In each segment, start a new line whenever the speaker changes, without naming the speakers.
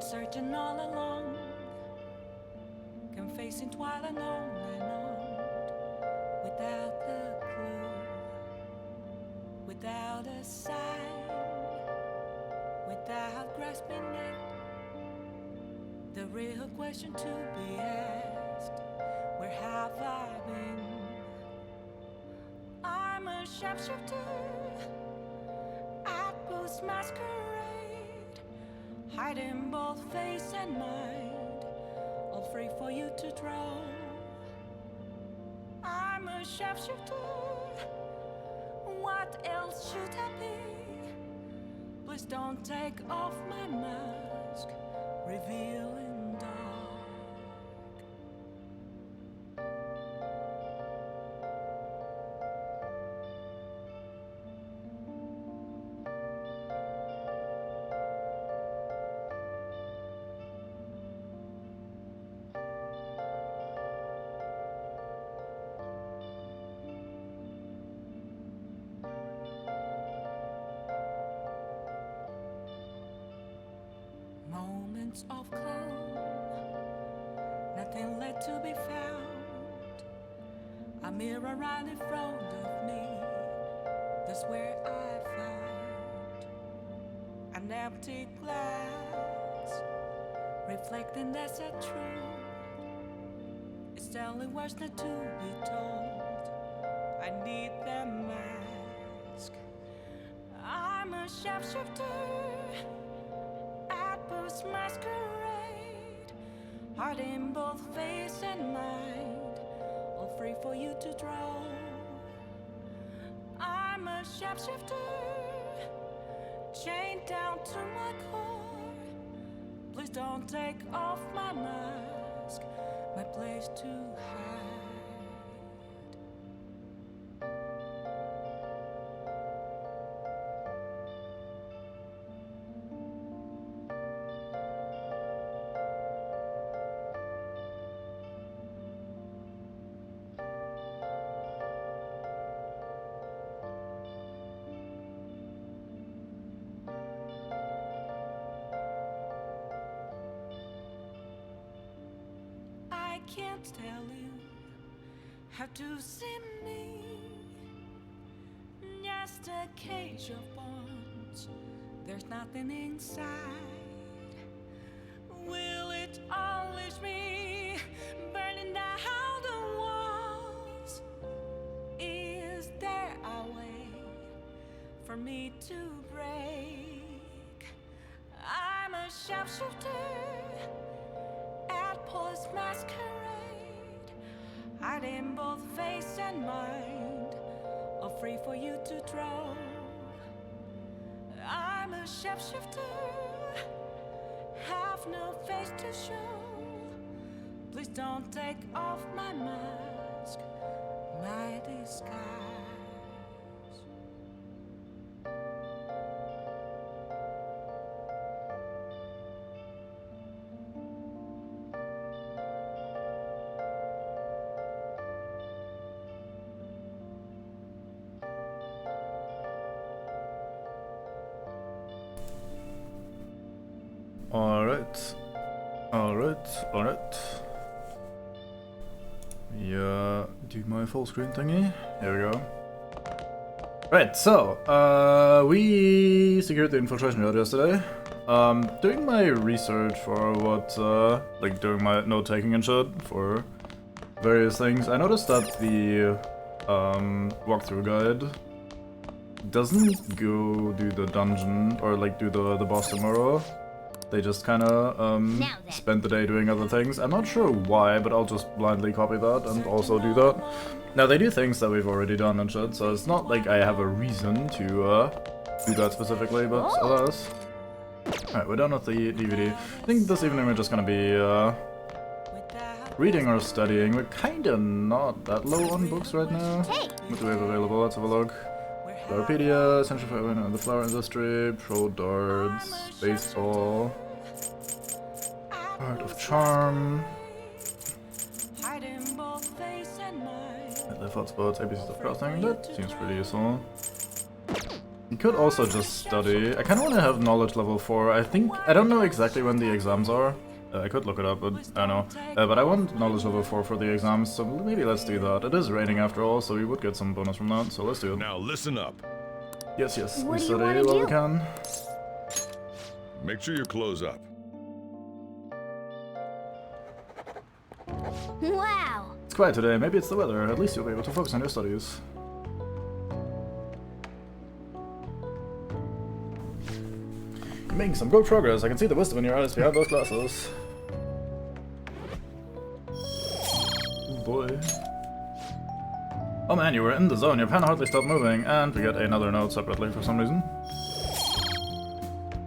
searching all along, confessing while and on and on, without a clue, without a sign, without grasping it. The real question to be asked: where have I been? I'm a sharpshooter at Booth's masquerade, hiding both face and mind, all free for you to draw. I'm a sharpshooter, what else should I be? Please don't take off my mask, revealing dark. Moments of calm, nothing left to be found. A mirror right in front of me, that's where I find an empty glass, reflecting that's a truth. It's telling words not to be told. I need the mask. I'm a sharpshooter, masquerade, heart in both face and mind, all free for you to draw. I'm a sharpshooter, chained down to my core. Please don't take off my mask, my place to hide. I can't tell you how to see me, just a cage of bones, there's nothing inside. Will it unleash me, burning down the walls? Is there a way for me to break? I'm a sharpshooter at Paul's masquerade, hiding both face and mind, all free for you to draw. I'm a sharpshooter, have no face to show. Please don't take off my mask, my disguise.
Alright. Yeah, do my full screen thingy. Here we go. Right, so, we secured the infiltration yard yesterday. Doing my research for what, like doing my note-taking and shit for various things, I noticed that the, walkthrough guide doesn't go do the dungeon, or like do the boss tomorrow. They just kinda, spend the day doing other things. I'm not sure why, but I'll just blindly copy that and also do that. Now, they do things that we've already done and shit, so it's not like I have a reason to, do that specifically, but alas. Alright, we're done with the DVD. I think this evening we're just gonna be, reading or studying. We're kinda not that low on books right now. What do we have available? Let's have a look. Flowerpedia, Essential for Everyone in the Flower Industry, Pro Darts, Baseball, Art of Charm, Life Hotspots, ABCs of Crossing. That seems pretty useful. You could also just study. I kind of want to have knowledge level 4. I don't know exactly when the exams are. I could look it up, but I don't know. But I want knowledge level 4 for the exams, so maybe let's do that. It is raining after all, so we would get some bonus from that, so let's do it.
Now listen up.
Yes, we
What do you
study
wanna
while
do?
we can.
Make sure you close up.
Wow!
It's quiet today, maybe it's the weather. At least you'll be able to focus on your studies. You're making some good progress. I can see the wisdom in your eyes behind those glasses. Oh boy. Oh man, you were in the zone. Your pen hardly stopped moving, and we get another note separately for some reason.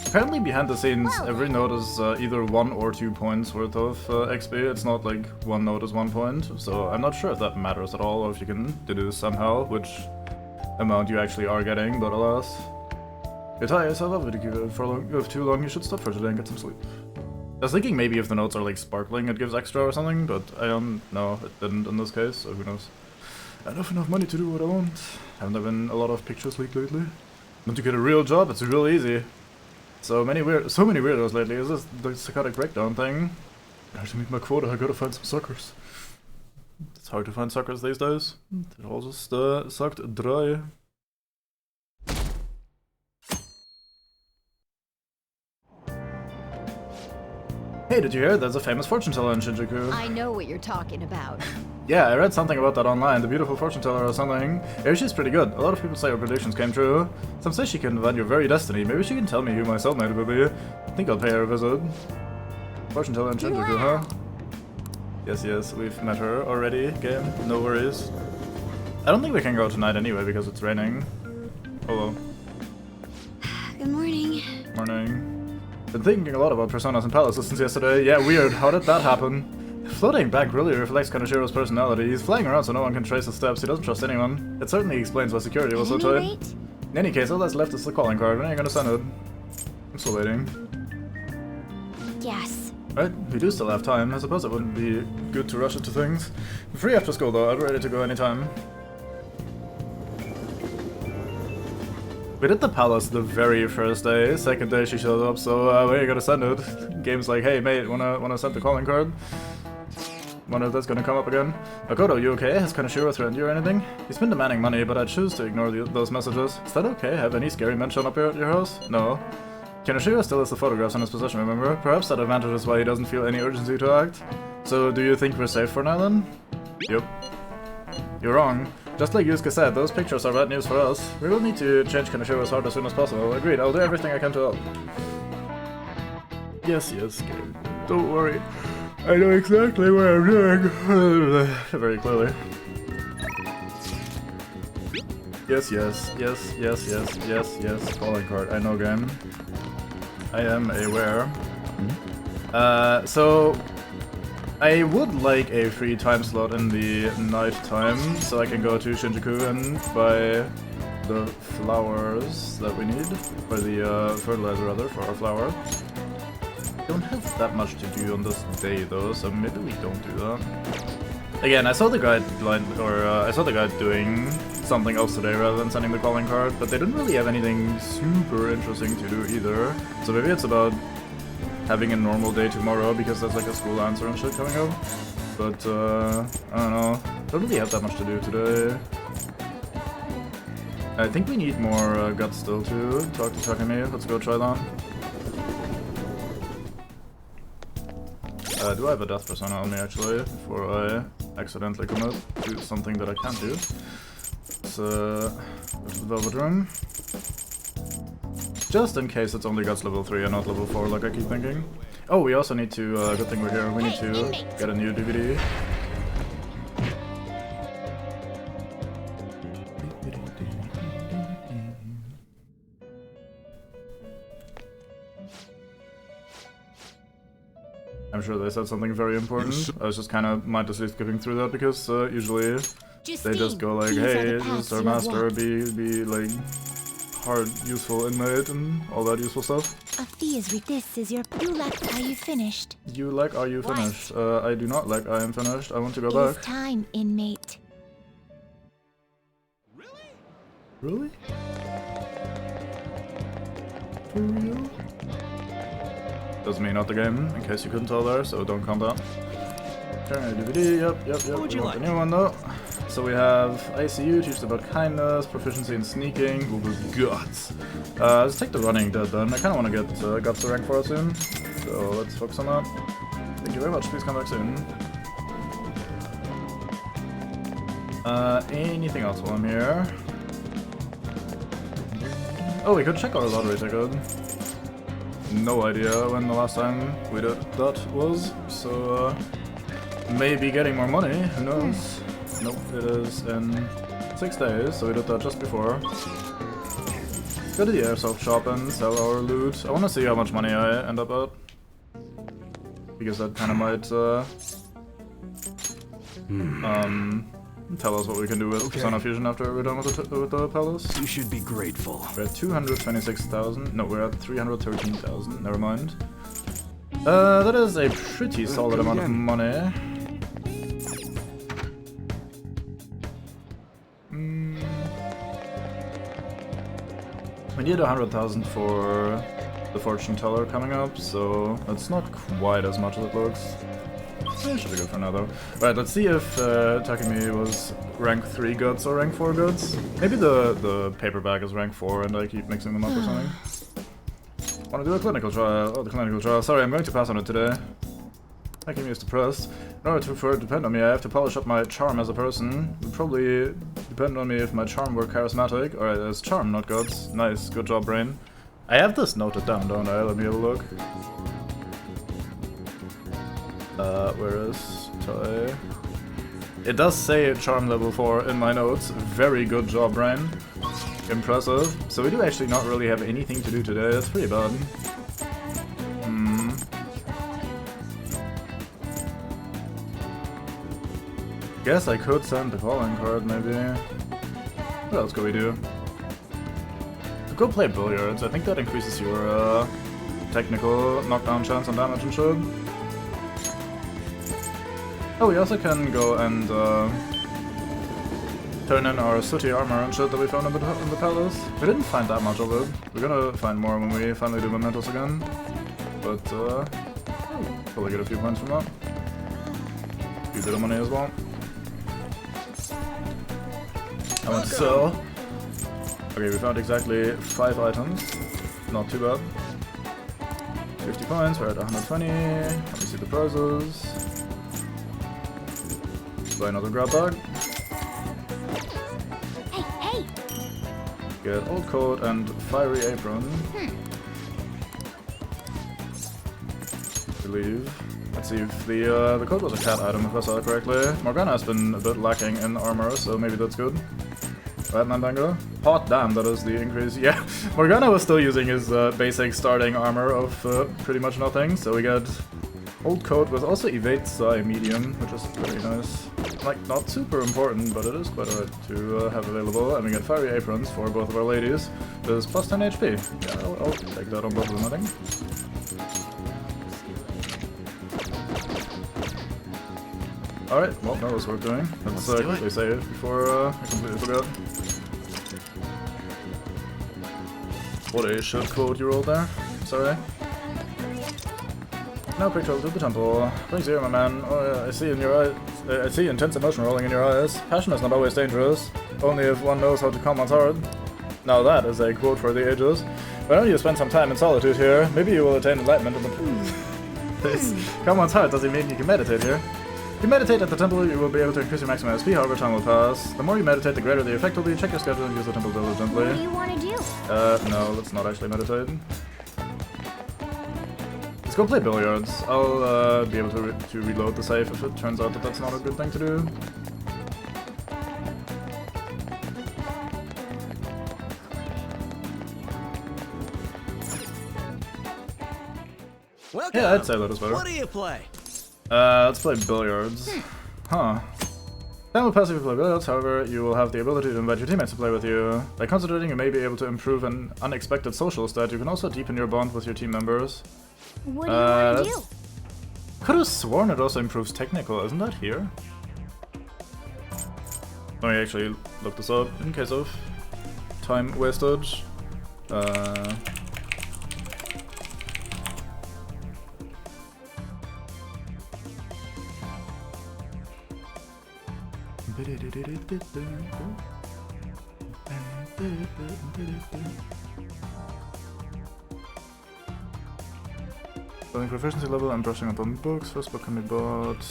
Apparently behind the scenes, every note is either 1 or 2 points worth of XP. It's not like one note is 1 point, so I'm not sure if that matters at all, or if you can deduce somehow which amount you actually are getting, but alas. You're tired yourself up if too long, you should stop for today and get some sleep. I was thinking maybe if the notes are like sparkling it gives extra or something, but I don't know, it didn't in this case, so who knows. I have enough money to do what I want. Haven't there been a lot of pictures leaked lately? Want to get a real job? It's real easy. So many weirdos lately. Is this the psychotic breakdown thing? I have to meet my quota, I gotta find some suckers. It's hard to find suckers these days. They're all just sucked dry. Hey, did you hear? There's a famous fortune teller in Shinjuku.
I know what you're talking about.
Yeah, I read something about that online. The beautiful fortune teller or something. Yeah, she's pretty good. A lot of people say her predictions came true. Some say she can invent your very destiny. Maybe she can tell me who my soulmate will be. I think I'll pay her a visit. Fortune teller in Shinjuku, huh? Yes, we've met her already. Game, no worries. I don't think we can go tonight anyway because it's raining. Hello.
Good morning.
Morning. Been thinking a lot about personas and palaces since yesterday. Yeah, weird. How did that happen? Floating back really reflects Kanashiro's personality. He's flying around so no one can trace his steps. He doesn't trust anyone. It certainly explains why security was so tight. In any case, all that's left is the calling card. When are you gonna send it? I'm still waiting.
Yes.
Right, we do still have time. I suppose it wouldn't be good to rush into things. I'm free after school though. I'm ready to go anytime. We did the palace the very first day. Second day she showed up, so where are you gonna send it? Game's like, hey mate, wanna send the calling card? Wonder if that's gonna come up again. Makoto, you okay? Has Kanashiro threatened you or anything? He's been demanding money, but I choose to ignore those messages. Is that okay? Have any scary men shown up here at your house? No. Kanashiro still has the photographs in his possession, remember? Perhaps that advantage is why he doesn't feel any urgency to act. So do you think we're safe for now then? Yep. You're wrong. Just like Yusuke said, those pictures are bad news for us. We will need to change Kanashiro's heart as soon as possible. Agreed, I'll do everything I can to help. Yes, Gabe. Don't worry. I know exactly what I'm doing. Very clearly. Yes. Calling card. I know, game. I am aware. So I would like a free time slot in the night time so I can go to Shinjuku and buy the flowers that we need, or the fertilizer rather, for our flower. Don't have that much to do on this day though, so maybe we don't do that. Again, I saw the guy doing something else today rather than sending the calling card, but they didn't really have anything super interesting to do either. So maybe it's about having a normal day tomorrow because there's like a school answer and shit coming up. But I don't know. Don't really have that much to do today. I think we need more guts still to talk to Takemi. Let's go try that. Do I have a death persona on me actually, before I accidentally commit to something that I can't do? Let's go to the Velvet Room. Just in case it's only guts level 3 and not level 4 like I keep thinking. Oh, we also need to, good thing we're here, we need to get a new DVD. I'm sure they said something very important. I was just kind of mindlessly skipping through that because usually they just go like, hey, this is our master, be like hard, useful inmate and all that useful stuff.
Athea's with this is your you lack are you finished?
You like are you finished? I do not like I am finished. I want to go
It
back.
is time, inmate.
Really? Imperial. Doesn't mean not the game, in case you couldn't tell there, so don't count that. Turn DVD, yep.
What would
We
you
want
like?
the new one though. So we have ICU, teach about kindness, proficiency in sneaking, Google Guts. Let's take the running dead then. I kinda wanna get Guts to rank 4 soon. So let's focus on that. Thank you very much, please come back soon. Anything else while I'm here? Oh, we could check our lottery ticket. No idea when the last time we did that was, so maybe getting more money, who knows? Nope, it is in 6 days, so we did that just before. Go to the airsoft shop and sell our loot. I wanna see how much money I end up at. Because that kinda might tell us what we can do with Persona Fusion after we're done with the palace.
You should be grateful.
We're at 226,000. No, we're at 313,000. Never mind. That is a pretty solid amount of money. We need 100,000 for the fortune teller coming up, so it's not quite as much as it looks. It should be good for now though. Right, let's see if Takumi was rank 3 goods or rank 4 goods. Maybe the paperback is rank 4 and I keep mixing them up or something. Wanna do a clinical trial? Oh, the clinical trial. Sorry, I'm going to pass on it today. Takumi is depressed. In order for it to depend on me, I have to polish up my charm as a person. It would probably depend on me if my charm were charismatic. Alright, it's charm, not guts. Nice, good job, brain. I have this noted down, don't I? Let me have a look. Where is Toy? It does say charm level 4 in my notes. Very good job, brain. Impressive. So we do actually not really have anything to do today. That's pretty bad. Guess I could send the calling card, maybe. What else could we do? Go play billiards. I think that increases your technical knockdown chance and damage and shit. Oh, we also can go and turn in our sooty armor and shit that we found in the palace. We didn't find that much of it. We're gonna find more when we finally do mementos again. But probably get a few points from that. A few bit of money as well. I want to sell. Okay, we found exactly 5 items. Not too bad. 50 points, we're at 120. Let me see the prizes. Buy another grab bag.
Hey!
Get old coat and fiery apron. Believe. Let's see if the coat was a cat item, if I saw it correctly. Morgana has been a bit lacking in armor, so maybe that's good. Right, Mandango? Hot damn, that is the increase. Yeah, Morgana was still using his basic starting armor of pretty much nothing, so we get old coat with also evade psi medium, which is very nice. Like, not super important, but it is quite alright to have available. And we get fiery aprons for both of our ladies. There's plus 10 HP. Yeah, I'll take that on both of them, I think. Alright, well, that was worth doing. Let's quickly save before I completely forgot. What a shit quote you rolled there. Sorry. Now quick travel to the temple. Brings here, my man. Oh yeah, I see in your eyes. I see intense emotion rolling in your eyes. Passion is not always dangerous, only if one knows how to calm one's heart. Now that is a quote for the ages. Why don't you spend some time in solitude here? Maybe you will attain enlightenment in the calm one's heart doesn't mean you can meditate here. If you meditate at the temple, you will be able to increase your maximum SP, however time will pass. The more you meditate, the greater the effect will be. Check your schedule and use the temple diligently.
What do you want to do?
No, let's not actually meditate. Let's go play billiards. I'll be able to reload the save if it turns out that that's not a good thing to do.
Welcome.
Yeah, I'd say that is better.
What do you play?
Let's play billiards. Huh. Then will pass if you play billiards, however, you will have the ability to invite your teammates to play with you. By concentrating, you may be able to improve an unexpected social stat. You can also deepen your bond with your team members.
What do you want to do?
Could have sworn it also improves technical, isn't that here? Let me actually look this up in case of time wastage. Building proficiency level and brushing up on books. First book can be bought.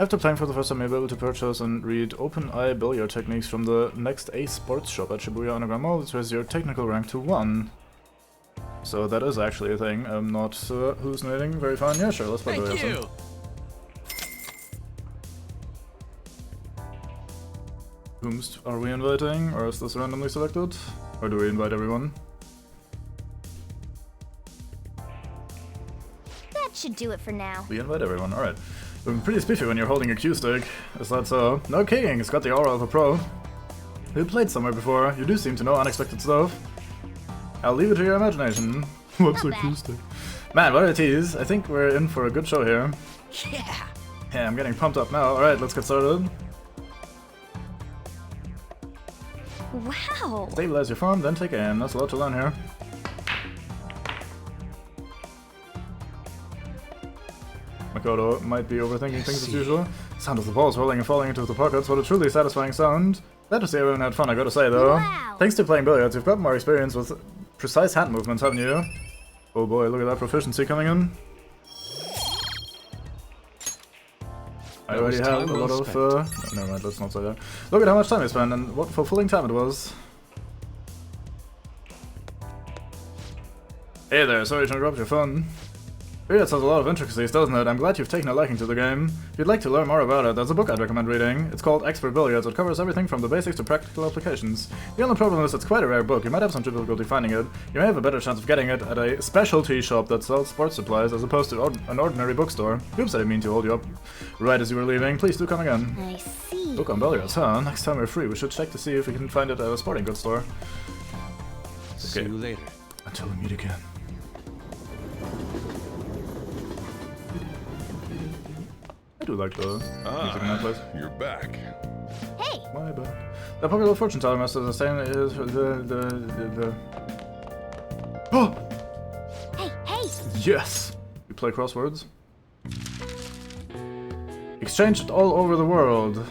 After playing for the first time, you'll be able to purchase and read open-eye billiard techniques from the next Ace Sports Shop at Shibuya Underground Mall. This raises your technical rank to 1. So that is actually a thing. I'm not hallucinating. Very fine. Yeah, sure. Let's play billiards.
Thank you.
Whom are we inviting, or is this randomly selected? Or do we invite everyone?
That should do it for now.
We invite everyone. Alright. Looking pretty spiffy when you're holding a cue stick. Is that so? No kidding, it's got the aura of a pro. You played somewhere before. You do seem to know unexpected stuff. I'll leave it to your imagination. What's a cue stick? Man, what a tease. I think we're in for a good show here.
Yeah.
Yeah, I'm getting pumped up now. Alright, let's get started.
Wow.
Stabilize your form, then take aim. That's a lot to learn here. Makoto might be overthinking things as usual. Sound of the balls rolling and falling into the pockets. What a truly satisfying sound. Glad to see everyone had fun, I gotta say though.
Wow.
Thanks to playing billiards, you've got more experience with precise hand movements, haven't you? Oh boy, look at that proficiency coming in. I
That was
already have
time
a lot
well
of...
spent.
no, never mind, let's not say that. Look at how much time we spent and what fulfilling time it was. Hey there, sorry to interrupt your fun. Billiards has a lot of intricacies, doesn't it? I'm glad you've taken a liking to the game. If you'd like to learn more about it, there's a book I'd recommend reading. It's called Expert Billiards. It covers everything from the basics to practical applications. The only problem is it's quite a rare book. You might have some difficulty finding it. You may have a better chance of getting it at a specialty shop that sells sports supplies as opposed to an ordinary bookstore. Oops, I didn't mean to hold you up right as you were leaving. Please do come again.
I see.
Book on billiards, huh? Next time we're free, we should check to see if we can find it at a sporting goods store.
See you later.
Until we meet again. I do like the music in that place.
You're back.
Hey.
My bad. The popular fortune teller master is saying is the Oh!
Hey, hey.
Yes! We play crosswords. Exchanged all over the world.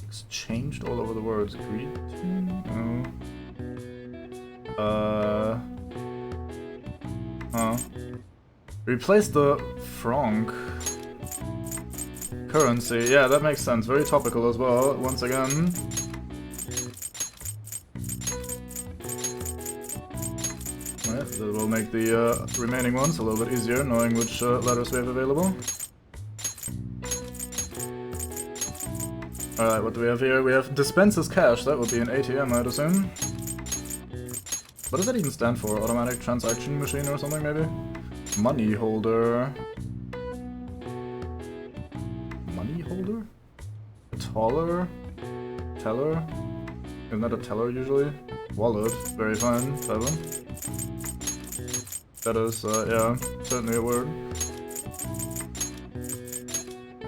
Exchanged all over the world. Greeting? No. Oh. Replace the franc currency. Yeah, that makes sense. Very topical as well, once again. Alright, that will make the remaining ones a little bit easier, knowing which letters we have available. Alright, what do we have here? We have dispenses cash. That would be an ATM, I'd assume. What does that even stand for? Automatic transaction machine or something, maybe? Money holder. Money holder? A taller? Teller? Isn't that a teller usually? Wallet. Very fine. Clever. That is, yeah, certainly a word.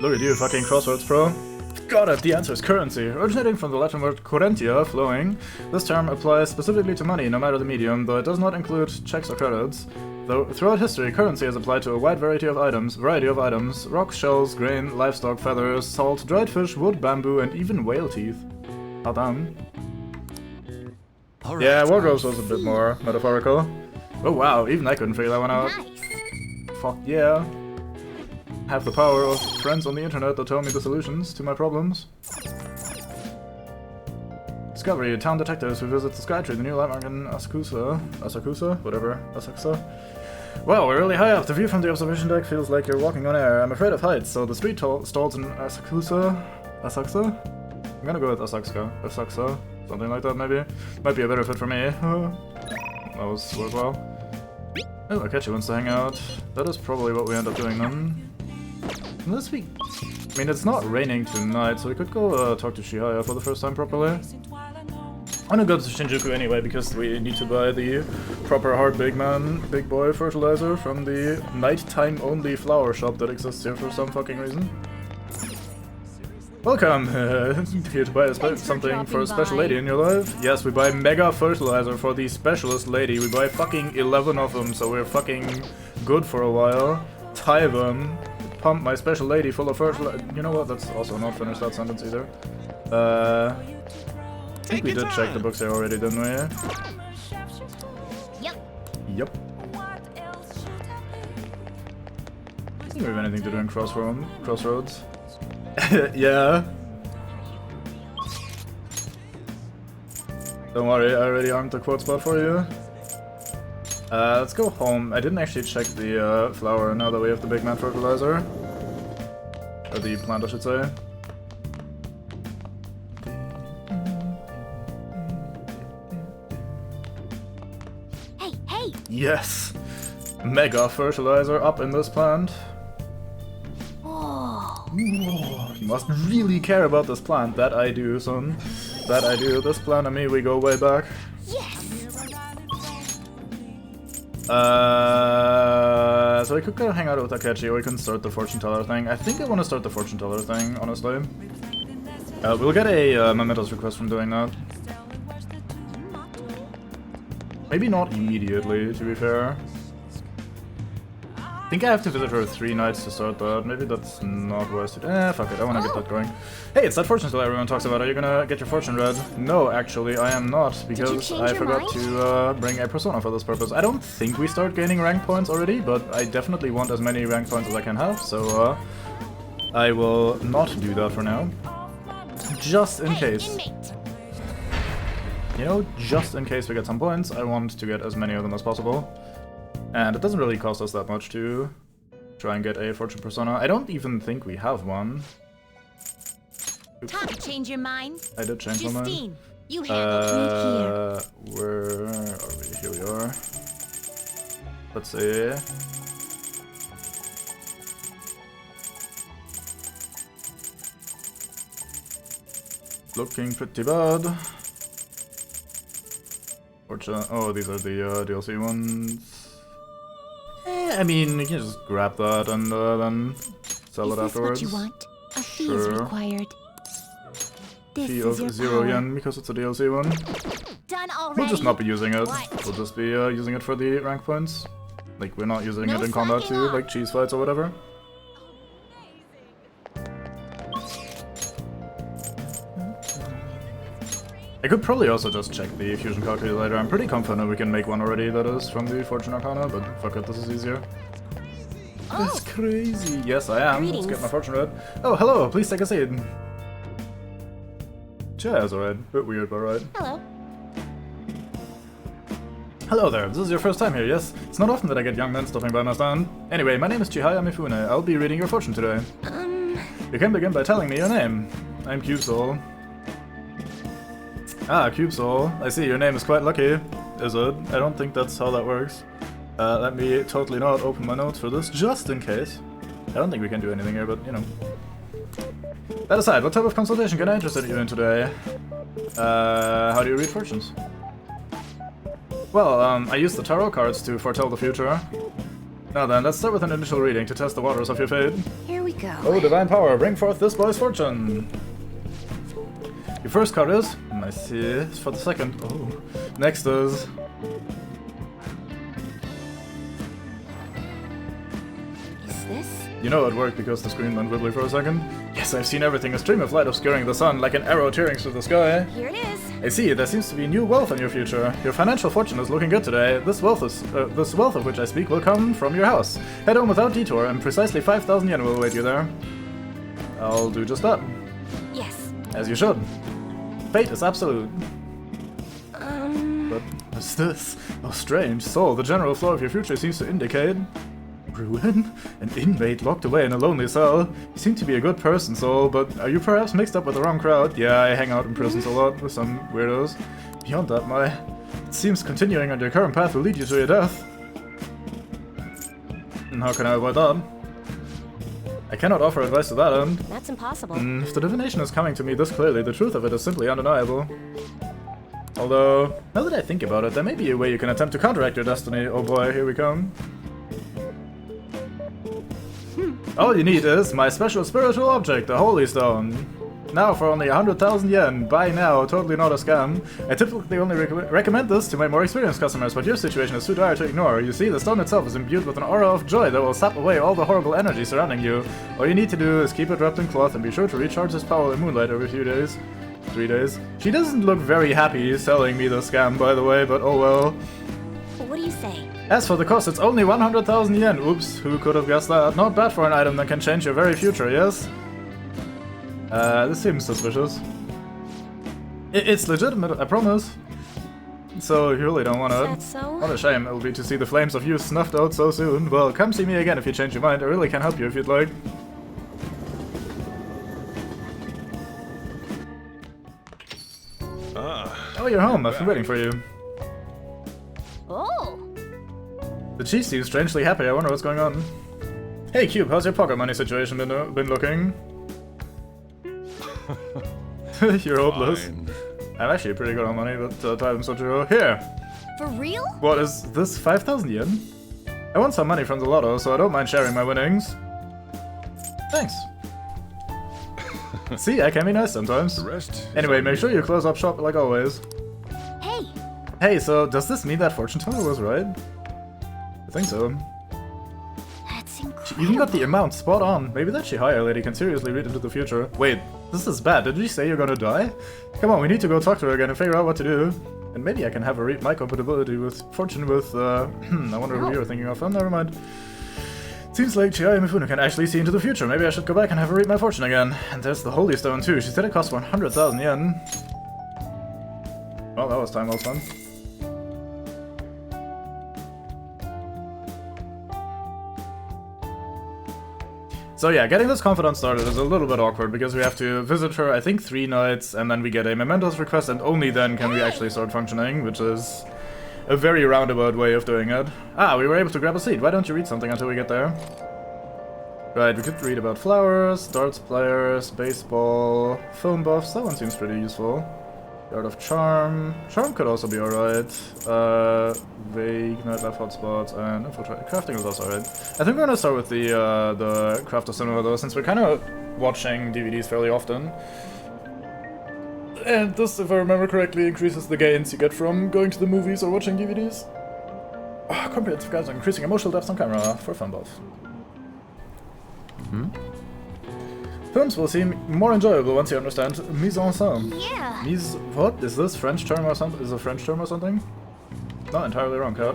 Look at you, fucking crosswords pro. Got it! The answer is currency. Originating from the Latin word currentia, flowing, this term applies specifically to money, no matter the medium, though it does not include checks or credits. Though throughout history, currency is applied to a wide variety of items, rocks, shells, grain, livestock, feathers, salt, dried fish, wood, bamboo, and even whale teeth. How damn.
All right.
Yeah, wardrobes was a bit more metaphorical. Oh wow, even I couldn't figure that one out.
Nice.
Fuck yeah. Have the power of friends on the internet that tell me the solutions to my problems. Discovery, town detectives who visit the Skytree, the new landmark in Asakusa? Whatever, Asakusa. Well, we're really high up. The view from the observation deck feels like you're walking on air. I'm afraid of heights, so the street stalls in Asakusa? I'm gonna go with Asakusa, something like that maybe. Might be a better fit for me. That was worthwhile. Oh, Akechi wants to hang out. That is probably what we end up doing then. Unless we... I mean, it's not raining tonight, so we could go talk to Shihaya for the first time properly. I'm gonna go to Shinjuku anyway, because we need to buy the proper hard big boy fertilizer from the nighttime only flower shop that exists here for some fucking reason. Welcome! Here to buy something for a special lady in your life? Yes, we buy mega fertilizer for the specialist lady. We buy fucking 11 of them, so we're fucking good for a while. Tie them. Pump my special lady full of fertilizer. You know what? That's also not finished that sentence either. I think we did check the books here already, didn't we?
Yep.
Yep. Do we have anything to do in Crossroads? Yeah. Don't worry, I already armed the quote spot for you. Let's go home. I didn't actually check the flower now that we have the big man fertilizer. Or the plant, I should say.
Hey, hey!
Yes! Mega fertilizer up in this plant.
Oh,
You must really care about this plant. That I do, son. That I do. This plant and me, we go way back.
yes!
So we could go hang out with Takechi, or we can start the fortune teller thing. I think I want to start the fortune teller thing, honestly. We'll get a Mementos request from doing that. Maybe not immediately, to be fair. I think I have to visit her 3 nights to start that. Maybe that's not worth it. Fuck it, I wanna get that going. Hey, it's that fortune teller everyone talks about. Are you gonna get your fortune read? No, actually, I am not, because
change
I
your
forgot
mind?
to bring a persona for this purpose. I don't think we start gaining rank points already, but I definitely want as many rank points as I can have, so I will not do that for now. Just in case.
Inmate!
You know, just in case we get some points, I want to get as many of them as possible. And it doesn't really cost us that much to try and get a fortune persona. I don't even think we have one. Oops,
Time to change your mind.
I did change my mind.
Justine, you handle me here.
Where are we? Here we are. Let's see. Looking pretty bad. Fortune. Oh, these are the DLC ones. I mean, you can just grab that and then sell
Is
it
this
afterwards.
what you want? A fee
Sure.
is required. This
Fee
is
of
your
0
power.
yen because it's a DLC one.
Done already.
We'll just not be using it.
What?
We'll just be using it for the rank points. Like, we're not using
No
it in combat
slacking
too,
off.
like cheese fights or whatever. I could probably also just check the fusion calculator. I'm pretty confident we can make one already that is from the Fortune Arcana, but fuck it, this is easier. That's crazy. Yes, I am. Let's get
Greetings.
my fortune read. Oh, hello. Please take a seat. Chair's alright. Bit weird, but right.
Hello.
Hello there. This is your first time here, yes? It's not often that I get young men stopping by my stand. Anyway, my name is Chihaya Mifune. I'll be reading your fortune today. You can begin by telling me your name. I'm Cubesoul. Ah, Cubesoul. I see, your name is quite lucky. Is it? I don't think that's how that works. Let me totally not open my notes for this, just in case. I don't think we can do anything here, but, you know. That aside, what type of consultation can I interest you in today? How do you read fortunes? Well, I use the tarot cards to foretell the future. Now then, let's start with an initial reading to test the waters of your fate.
Here we go.
Oh, divine power, bring forth this boy's fortune! Your first card is... I see, it's for the second. Oh. Next is...
Is this?
You know it worked because the screen went wibbly for a second? Yes, I've seen everything, a stream of light obscuring the sun, like an arrow tearing through the sky.
Here it is.
I see, there seems to be new wealth in your future. Your financial fortune is looking good today. This wealth of which I speak will come from your house. Head home without detour, and precisely 5,000 yen will await you there. I'll do just that.
Yes.
As you should. Fate is absolute. But what's this? Oh, strange. So, the general flow of your future seems to indicate... Ruin? An inmate locked away in a lonely cell? You seem to be a good person, Soul, but are you perhaps mixed up with the wrong crowd? Yeah, I hang out in prisons a lot with some weirdos. Beyond that, it seems continuing on your current path will lead you to your death. And how can I avoid that? I cannot offer advice to that end.
That's impossible.
If the divination is coming to me this clearly, the truth of it is simply undeniable. Although, now that I think about it, there may be a way you can attempt to counteract your destiny. Oh boy, here we come. All you need is my special spiritual object, the Holy Stone. Now for only 100,000 yen. Buy now, totally not a scam. I typically only recommend this to my more experienced customers, but your situation is too dire to ignore. You see, the stone itself is imbued with an aura of joy that will sap away all the horrible energy surrounding you. All you need to do is keep it wrapped in cloth and be sure to recharge this power in moonlight every few days. 3 days. She doesn't look very happy selling me the scam, by the way, but oh well.
What do you say?
As for the cost, it's only 100,000 yen. Oops, who could have guessed that? Not bad for an item that can change your very future, yes? This seems suspicious. It's legitimate, I promise. So you really don't want
Is
to.
that so?
What a shame it'll be to see the flames of youth snuffed out so soon. Well, come see me again if you change your mind. I really can help you if you'd like. Oh, you're home. I've been waiting for you.
Oh!
The chief seems strangely happy. I wonder what's going on. Hey, Cube, how's your pocket money situation been looking? You're hopeless.
Fine.
I'm actually pretty good on money, but time Soichiro. Here!
For real?
What is this? 5,000 yen? I want some money from the lotto, so I don't mind sharing my winnings. Thanks. See, I can be nice sometimes.
The rest.
Anyway, make sure you close up shop like always.
Hey!
Hey, so does this mean that fortune teller was right? I think so.
That's incredible.
She even got the amount spot on. Maybe that Shihaya lady can seriously read into the future. Wait, this is bad. Did you say you're gonna die? Come on, we need to go talk to her again and figure out what to do. And maybe I can have her read my compatibility with fortune with, I wonder who you're thinking of. Oh, never mind. Seems like Chihaya Mifune can actually see into the future. Maybe I should go back and have her read my fortune again. And there's the Holy Stone too. She said it cost 100,000 yen. Well, that was time well spent. So yeah, getting this confidant started is a little bit awkward because we have to visit her, I think, 3 nights, and then we get a mementos request, and only then can we actually start functioning, which is a very roundabout way of doing it. Ah, we were able to grab a seat. Why don't you read something until we get there? Right, we could read about flowers, darts players, baseball, film buffs. That one seems pretty useful. The Art of Charm. Charm could also be alright. Vague, nightlife hotspots, and infiltrate. Crafting is also alright. I think we're gonna start with the Craft of Cinema though, since we're kind of watching DVDs fairly often. And this, if I remember correctly, increases the gains you get from going to the movies or watching DVDs. Oh, comprehensive guides on increasing emotional depth on camera for fun buff. Films will seem more enjoyable once you understand mise en scène.
Yeah.
Mise... what? Is this French term or something? Is it a French term or something? Not entirely wrong, Kat.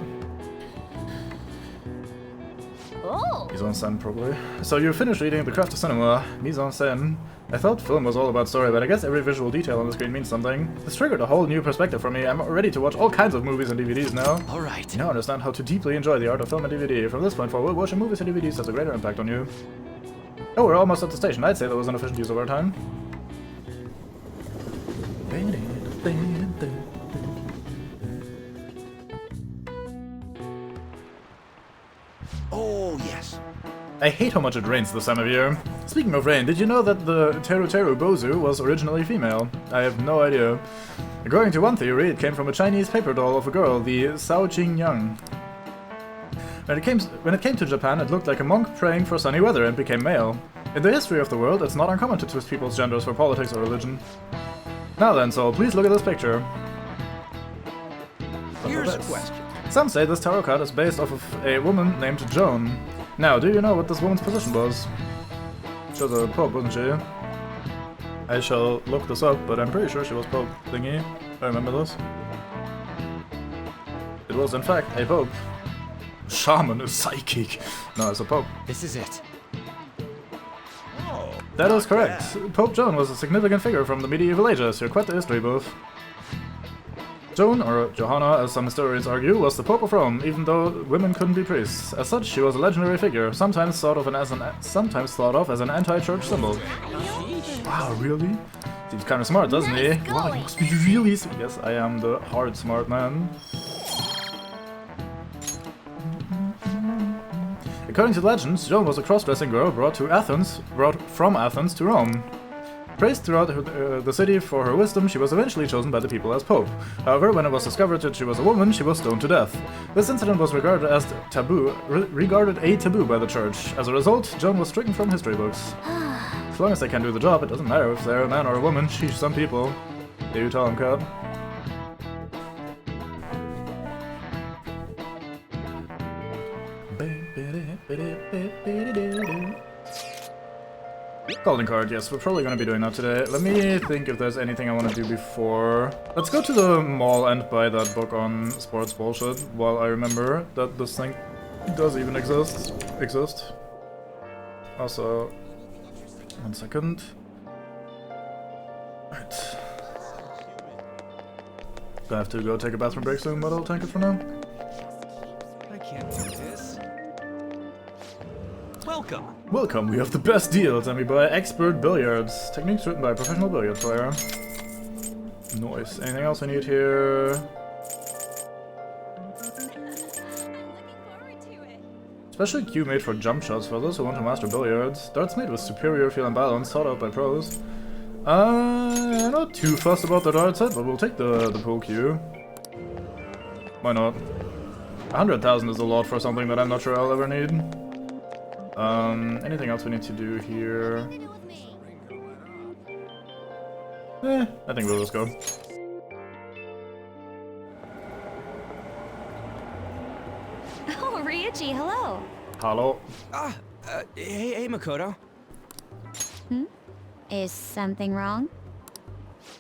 Oh!
Mise en scène, probably. So you finished reading The Craft of Cinema, Mise en scène. I thought film was all about story, but I guess every visual detail on the screen means something. This triggered a whole new perspective for me. I'm ready to watch all kinds of movies and DVDs now.
Alright.
You now understand how to deeply enjoy the art of film and DVD. From this point forward, watching movies and DVDs has a greater impact on you. Oh, we're almost at the station. I'd say that was an efficient use of our time.
Oh, yes.
I hate how much it rains this time of year. Speaking of rain, did you know that the Teru Teru Bozu was originally female? I have no idea. According to one theory, it came from a Chinese paper doll of a girl, the Sao Jing Yang. When it came to Japan, it looked like a monk praying for sunny weather and became male. In the history of the world, it's not uncommon to twist people's genders for politics or religion. Now then, Sol, please look at this picture.
Here's a question.
Some say this tarot card is based off of a woman named Joan. Now, do you know what this woman's position was? She was a pope, wasn't she? I shall look this up, but I'm pretty sure she was Pope thingy. I remember this. It was, in fact, a pope. Shaman is psychic. No, it's a pope.
This is it.
That is correct. Pope Joan was a significant figure from the medieval ages. You're quite the history buff. Joan, or Johanna as some historians argue, was the Pope of Rome, even though women couldn't be priests. As such, she was a legendary figure, sometimes thought of as an anti-church symbol. Wow, really? Seems kind of smart, doesn't he?
Nice
Wow,
going.
he must be really smart. Yes, I am the hard smart man. According to legends, Joan was a cross-dressing girl brought from Athens to Rome. Praised throughout the city for her wisdom, she was eventually chosen by the people as pope. However, when it was discovered that she was a woman, she was stoned to death. This incident was regarded as regarded a taboo by the church. As a result, Joan was stricken from history books. As long as they can do the job, it doesn't matter if they're a man or a woman. Sheesh, some people. Yeah, you tell them, Cub. Calling card, yes, we're probably gonna be doing that today. Let me think if there's anything I want to do before. Let's go to the mall and buy that book on sports bullshit while I remember that this thing does even exist. Also, 1 second. Right. I have to go take a bathroom break soon, but I'll take it for now.
I can't do this. Welcome.
Welcome, we have the best deals and we buy expert billiards. Techniques written by a professional billiard player. Nice. Anything else I need here? Special cue made for jump shots for those who want to master billiards. Darts made with superior feel and balance, sought out by pros. I'm not too fussed about the dart set, but we'll take the pool cue. Why not? 100,000 is a lot for something that I'm not sure I'll ever need. Anything else we need to do here? I think we'll just go.
Oh, Ryuji, hello.
Hello.
Hey, Makoto.
Is something wrong?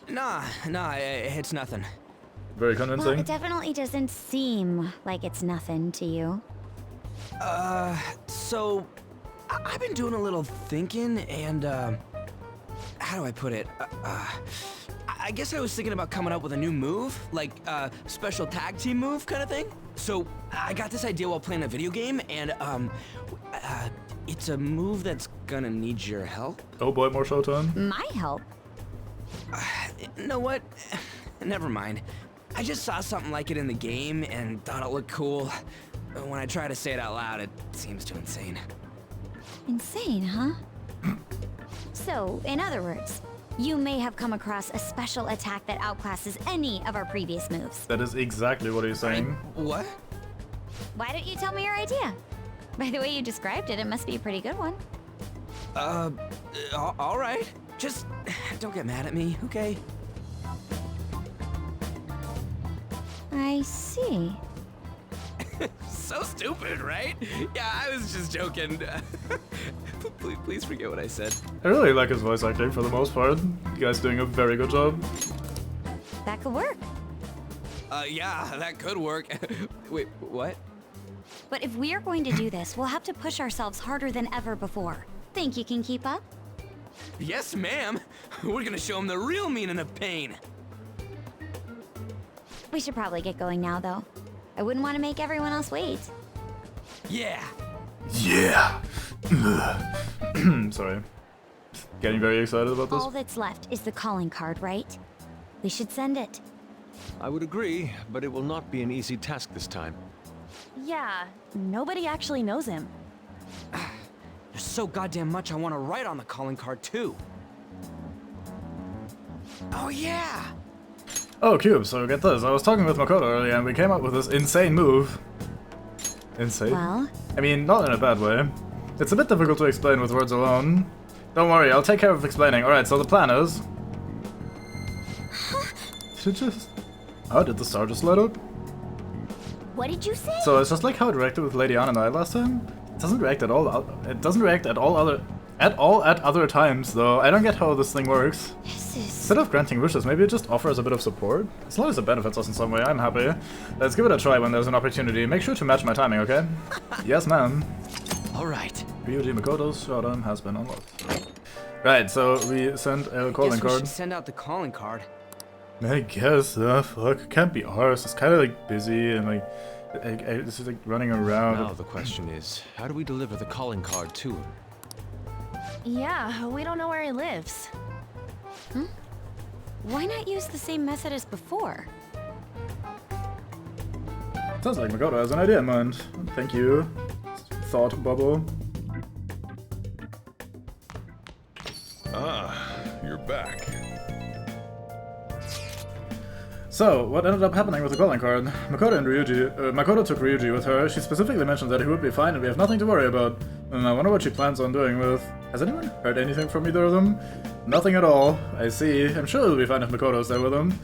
Nah, it's nothing.
Very
Well,
convincing.
it definitely doesn't seem like it's nothing to you.
So, I've been doing a little thinking, and, how do I put it? I guess I was thinking about coming up with a new move, like a special tag team move kind of thing. So, I got this idea while playing a video game, and, it's a move that's gonna need your help.
Oh boy, more showtime.
My help?
You know what? Never mind. I just saw something like it in the game and thought it looked cool. But when I try to say it out loud, it seems too insane.
Insane, huh? So, in other words, you may have come across a special attack that outclasses any of our previous moves.
That is exactly what he's saying.
What?
Why don't you tell me your idea? By the way you described it, it must be a pretty good one.
All right. Just don't get mad at me, okay?
I see.
So stupid, right? Yeah, I was just joking. Please forget what I said.
I really like his voice acting for the most part. You guys doing a very good job.
That could work.
Yeah, that could work. Wait, what?
But if we're going to do this, we'll have to push ourselves harder than ever before. Think you can keep up?
Yes, ma'am. We're gonna show him the real meaning of pain.
We should probably get going now, though. I wouldn't want to make everyone else wait.
Yeah.
Yeah. Sorry. Getting very excited about this.
All that's left is the calling card, right? We should send it.
I would agree, but it will not be an easy task this time.
Yeah, nobody actually knows him.
There's so goddamn much I want to write on the calling card, too. Oh, yeah.
Oh, Cube, so get this. I was talking with Makoto earlier and we came up with this insane move. Insane?
Well?
I mean, not in a bad way. It's a bit difficult to explain with words alone. Don't worry, I'll take care of explaining. Alright, so the plan is... Oh, did the star just light up?
What did you say?
So it's just like how it reacted with Lady Anna and I last time? It doesn't react at all. It doesn't react at all at other times, though. I don't get how this thing works.
This is...
Instead of granting wishes, maybe it just offers a bit of support? As long as it benefits us in some way, I'm happy. Let's give it a try when there's an opportunity. Make sure to match my timing, okay? Yes, ma'am.
All right.
Ryuji Makoto's showdown has been unlocked. Right, so we sent a calling
Guess we
card.
should send out the calling card.
I guess, fuck, it can't be ours. It's kind of like busy and like, it's just like running around.
Now the question is, how do we deliver the calling card to him?
Yeah, we don't know where he lives.
Why not use the same method as before?
Sounds like Makoto has an idea in mind. Thank you, thought bubble.
Ah, you're back.
So, what ended up happening with the calling card? Makoto took Ryuji with her. She specifically mentioned that he would be fine and we have nothing to worry about. And I wonder what she plans on doing with Has anyone heard anything from either of them? Nothing at all. I see. I'm sure it'll be fine if Makoto's there with them.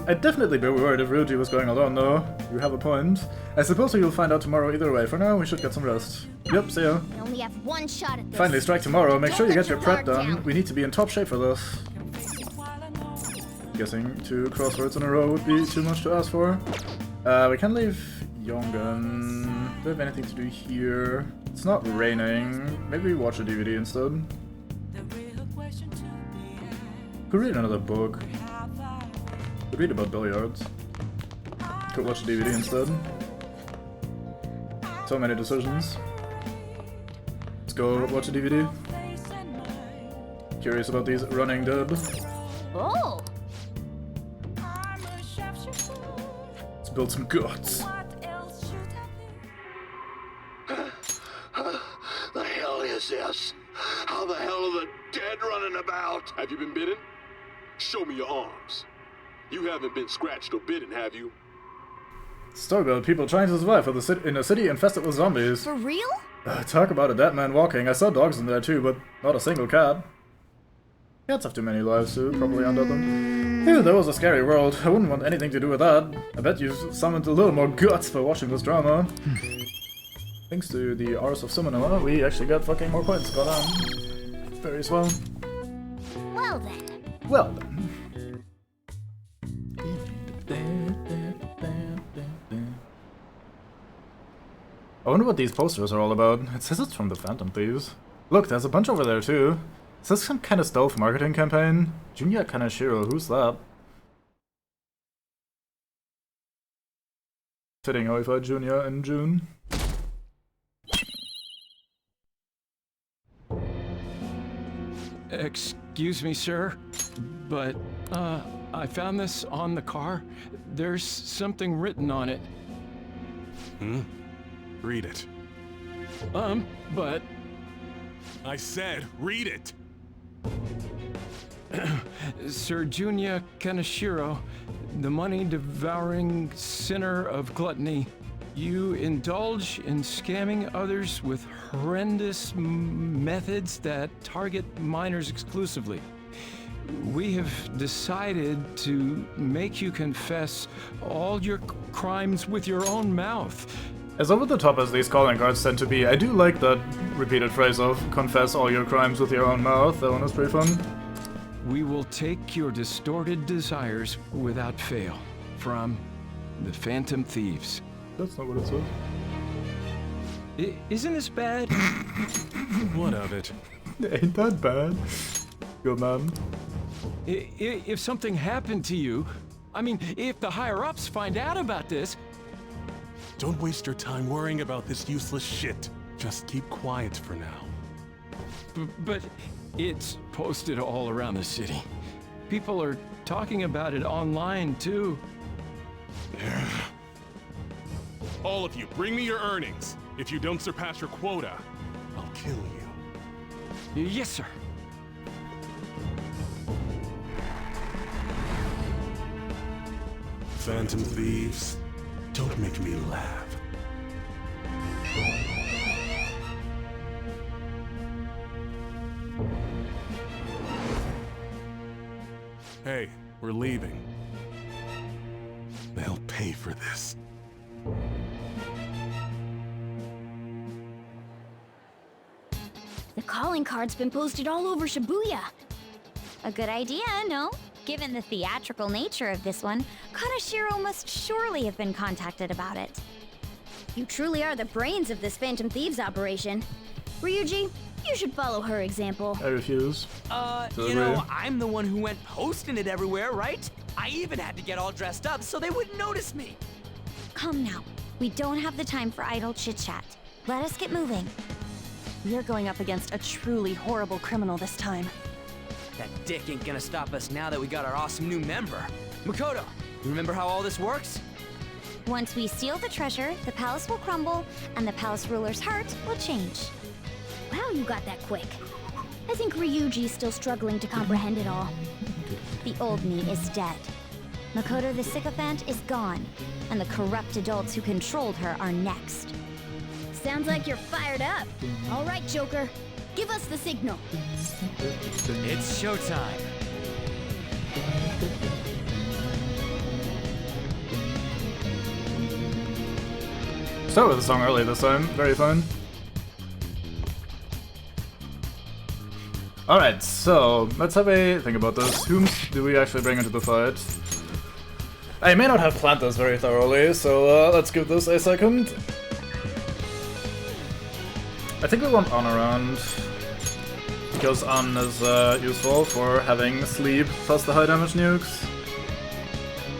I'd definitely be worried if Ryuji was going alone, though. You have a point. I suppose you'll find out tomorrow either way. For now, we should get some rest. Yep, see ya.
We only have one shot at this.
Finally, strike tomorrow. Make sure you get your prep
Guard
done.
down.
We need to be in top shape for this. Guessing 2 crosswords in a row would be too much to ask for. We can leave Yongan. Do we have anything to do here? It's not raining. Maybe we watch a DVD instead. Could read another book. Could read about billiards. Could watch a DVD instead. So many decisions. Let's go watch a DVD. Curious about these running dead.
Oh!
Let's build some guts.
The hell is this? How the hell are the dead running about?
Have you been bitten? Show me your arms. You haven't been scratched or bitten, have you?
Story about people trying to survive in a city infested with zombies.
For real?
Talk about a dead man walking. I saw dogs in there too, but not a single cat. Cats have too many lives to probably undo them. Ew, that was a scary world. I wouldn't want anything to do with that. I bet you've summoned a little more guts by watching this drama. Thanks to the Ars of Summoner, we actually got fucking more points. Got on. Very swell.
Well then.
Well then. I wonder what these posters are all about. It says it's from the Phantom Thieves. Look, there's a bunch over there too. Is this some kind of stealth marketing campaign? Junya Kaneshiro, who's that? Fitting how we fight Junya in June.
Excuse me, sir, but, I found this on the car. There's something written on it.
Read it.
But...
I said, read it!
Sir Junya Kaneshiro, the money-devouring sinner of gluttony, you indulge in scamming others with horrendous methods that target minors exclusively. We have decided to make you confess all your crimes with your own mouth.
As over the top as these calling cards tend to be, I do like that repeated phrase of confess all your crimes with your own mouth. That one was pretty fun.
We will take your distorted desires without fail from the Phantom Thieves.
That's not what it says.
Isn't this bad?
What of it?
Ain't that bad. Good man.
If something happened to you, I mean, if the higher-ups find out about this...
Don't waste your time worrying about this useless shit. Just keep quiet for now.
But it's posted all around the city. People are talking about it online, too.
All of you, bring me your earnings. If you don't surpass your quota, I'll kill you.
Yes, sir.
Phantom Thieves, don't make me laugh. Hey, we're leaving. They'll pay for this.
The calling card's been posted all over Shibuya. A good idea, no? Given the theatrical nature of this one, Kaneshiro must surely have been contacted about it. You truly are the brains of this Phantom Thieves operation. Ryuji, you should follow her example.
I refuse.
You know, I'm the one who went posting it everywhere, right? I even had to get all dressed up so they wouldn't notice me.
Come now. We don't have the time for idle chit-chat. Let us get moving.
We are going up against a truly horrible criminal this time.
That dick ain't gonna stop us now that we got our awesome new member. Makoto, you remember how all this works?
Once we steal the treasure, the palace will crumble, and the palace ruler's heart will change. Wow, you got that quick. I think Ryuji's still struggling to comprehend it all. The old me is dead. Makoto the sycophant is gone, and the corrupt adults who controlled her are next. Sounds like you're fired up. All right, Joker. Give us the signal.
It's showtime.
Start with the song early this time. Very fun. Alright, so let's have a think about this. Whom do we actually bring into the fight? I may not have planned this very thoroughly, so let's give this a second. I think we want On around, because On is useful for having sleep plus the high damage nukes.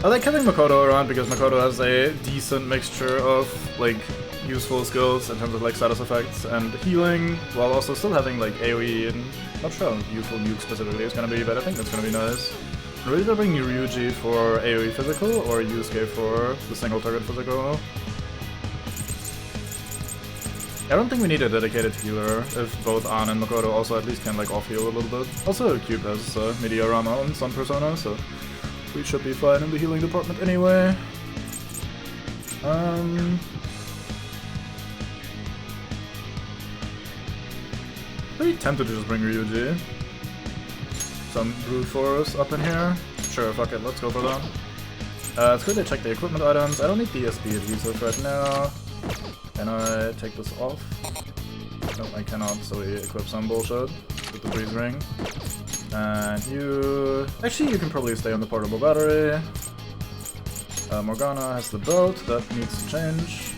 I like having Makoto around because Makoto has a decent mixture of like useful skills in terms of like status effects and healing, while also still having like AoE and not sure how useful nuke specifically is gonna be, but I think that's gonna be nice. I'm ready to bring Ryuji for AoE physical or Yusuke for the single target physical. I don't think we need a dedicated healer if both An and Makoto also at least can like off heal a little bit. Also Cube has Meteorama on Sun Persona, so we should be fine in the healing department anyway. Pretty tempted to just bring Ryuji. Some brute force up in here. Sure, fuck it, let's go for that. Let's quickly check the equipment items. I don't need DSP adhesive right now. Can I take this off? No, I cannot, so we equip some bullshit with the breeze ring. And you... Actually, you can probably stay on the portable battery. Morgana has the belt, that needs to change.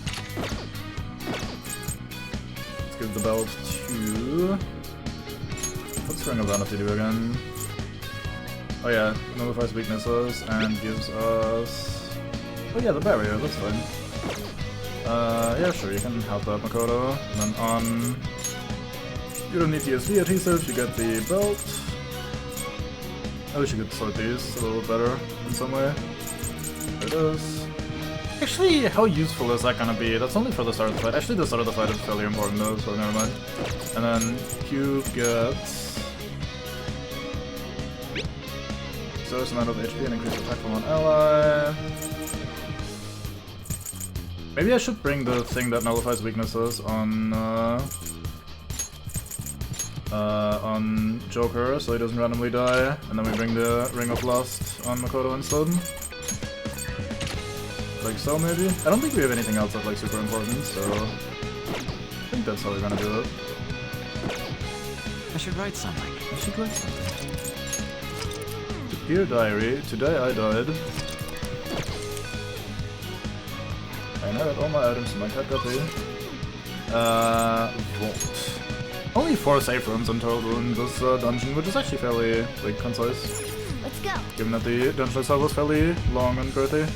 Let's give the belt to... What's Ring of Vanity do again? Oh yeah, nullifies weaknesses and gives us... Oh yeah, the barrier, that's fine. Yeah, sure, you can help that Makoto. And then On... You don't need DSP adhesive, you get the belt. I wish you could sort these a little better in some way. There it is. Actually, how useful is that gonna be? That's only for the start of the fight. Actually, the start of the fight is fairly important though, so never mind. And then Cube gets... Reduce amount of HP and increase attack from one ally. Maybe I should bring the thing that nullifies weaknesses on Joker, so he doesn't randomly die, and then we bring the Ring of Lust on Makoto instead. Like so, maybe? I don't think we have anything else that's like super important, so I think that's how we're gonna do it.
I should write something.
I should write something. Dear Diary, today I died. I inherit all my items in my cat copy. Vault. Only 4 safe rooms in total in this dungeon, which is actually fairly like concise.
Let's go.
Given that the dungeon itself was fairly long and girthy.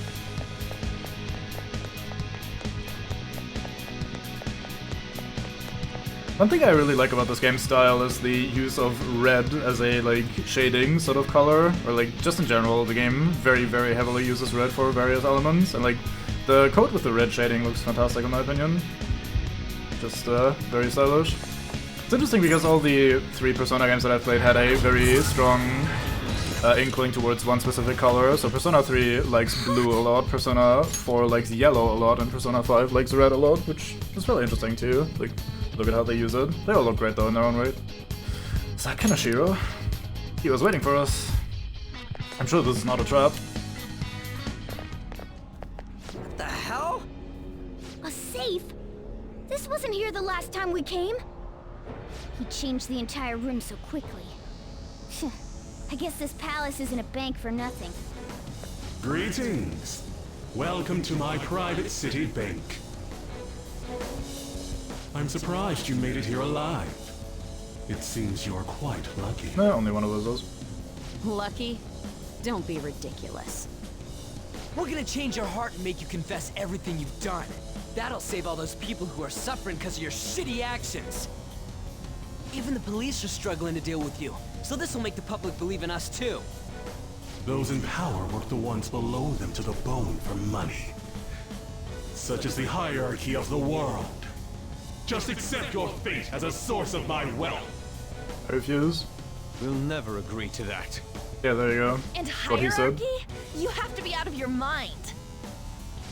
One thing I really like about this game's style is the use of red as a like shading sort of color, or like just in general the game very very heavily uses red for various elements, and like the code with the red shading looks fantastic in my opinion. Just very stylish. It's interesting because all the 3 Persona games that I've played had a very strong inkling towards one specific color. So Persona 3 likes blue a lot, Persona 4 likes yellow a lot, and Persona 5 likes red a lot, which is really interesting too. Like, look at how they use it. They all look great though in their own right. Is that Kanashiro? He was waiting for us. I'm sure this is not a trap.
What the hell?
A safe? This wasn't here the last time we came. He changed the entire room so quickly. I guess this palace isn't a bank for nothing.
Greetings. Welcome to my private city bank. I'm surprised you made it here alive. It seems you're quite lucky.
No, only one of those.
Lucky? Don't be ridiculous.
We're gonna change your heart and make you confess everything you've done. That'll save all those people who are suffering because of your shitty actions. Even the police are struggling to deal with you, so this will make the public believe in us too.
Those in power work the ones below them to the bone for money. Such is the hierarchy of the world. Just accept your fate as a source of my wealth.
I refuse.
We'll never agree to that.
Yeah, there you go.
And
What he said.
hierarchy? You have to be out of your mind.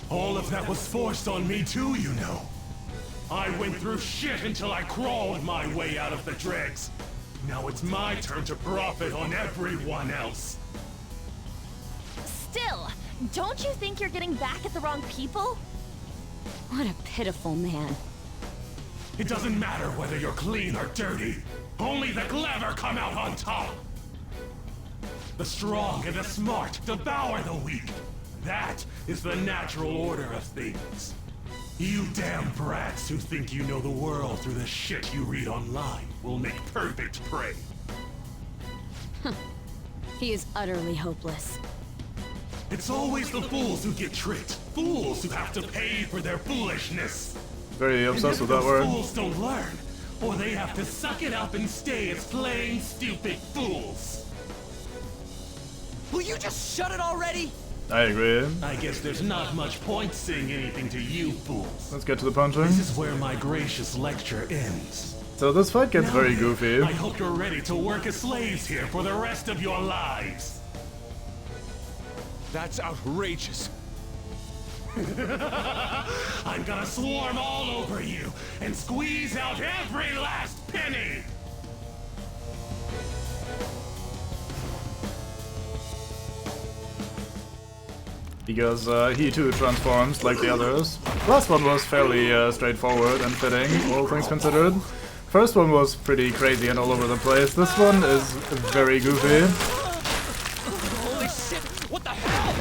All of that was forced on me too, you know. I went through shit until I crawled my way out of the dregs. Now it's my turn to profit on everyone else.
Still, don't you think you're getting back at the wrong people?
What a pitiful man.
It doesn't matter whether you're clean or dirty. Only the clever come out on top. The strong and the smart devour the weak. That is the natural order of things. You damn brats who think you know the world through the shit you read online will make perfect prey.
He is utterly hopeless.
It's always the fools who get tricked. Fools who have to pay for their foolishness.
Very obsessed with that
And if
word.
those fools don't learn, or they have to suck it up and stay as plain stupid fools.
Will you just shut it already?
I agree.
I guess there's not much point saying anything to you fools.
Let's get to the punching.
This is where my gracious lecture ends.
So this fight gets
Now
very
then,
goofy.
I hope you're ready to work as slaves here for the rest of your lives.
That's outrageous.
I'm gonna swarm all over you and squeeze out every last penny.
Because he too transforms like the others. Last one was fairly straightforward and fitting, all things considered. First one was pretty crazy and all over the place. This one is very goofy.
Holy shit! What the hell?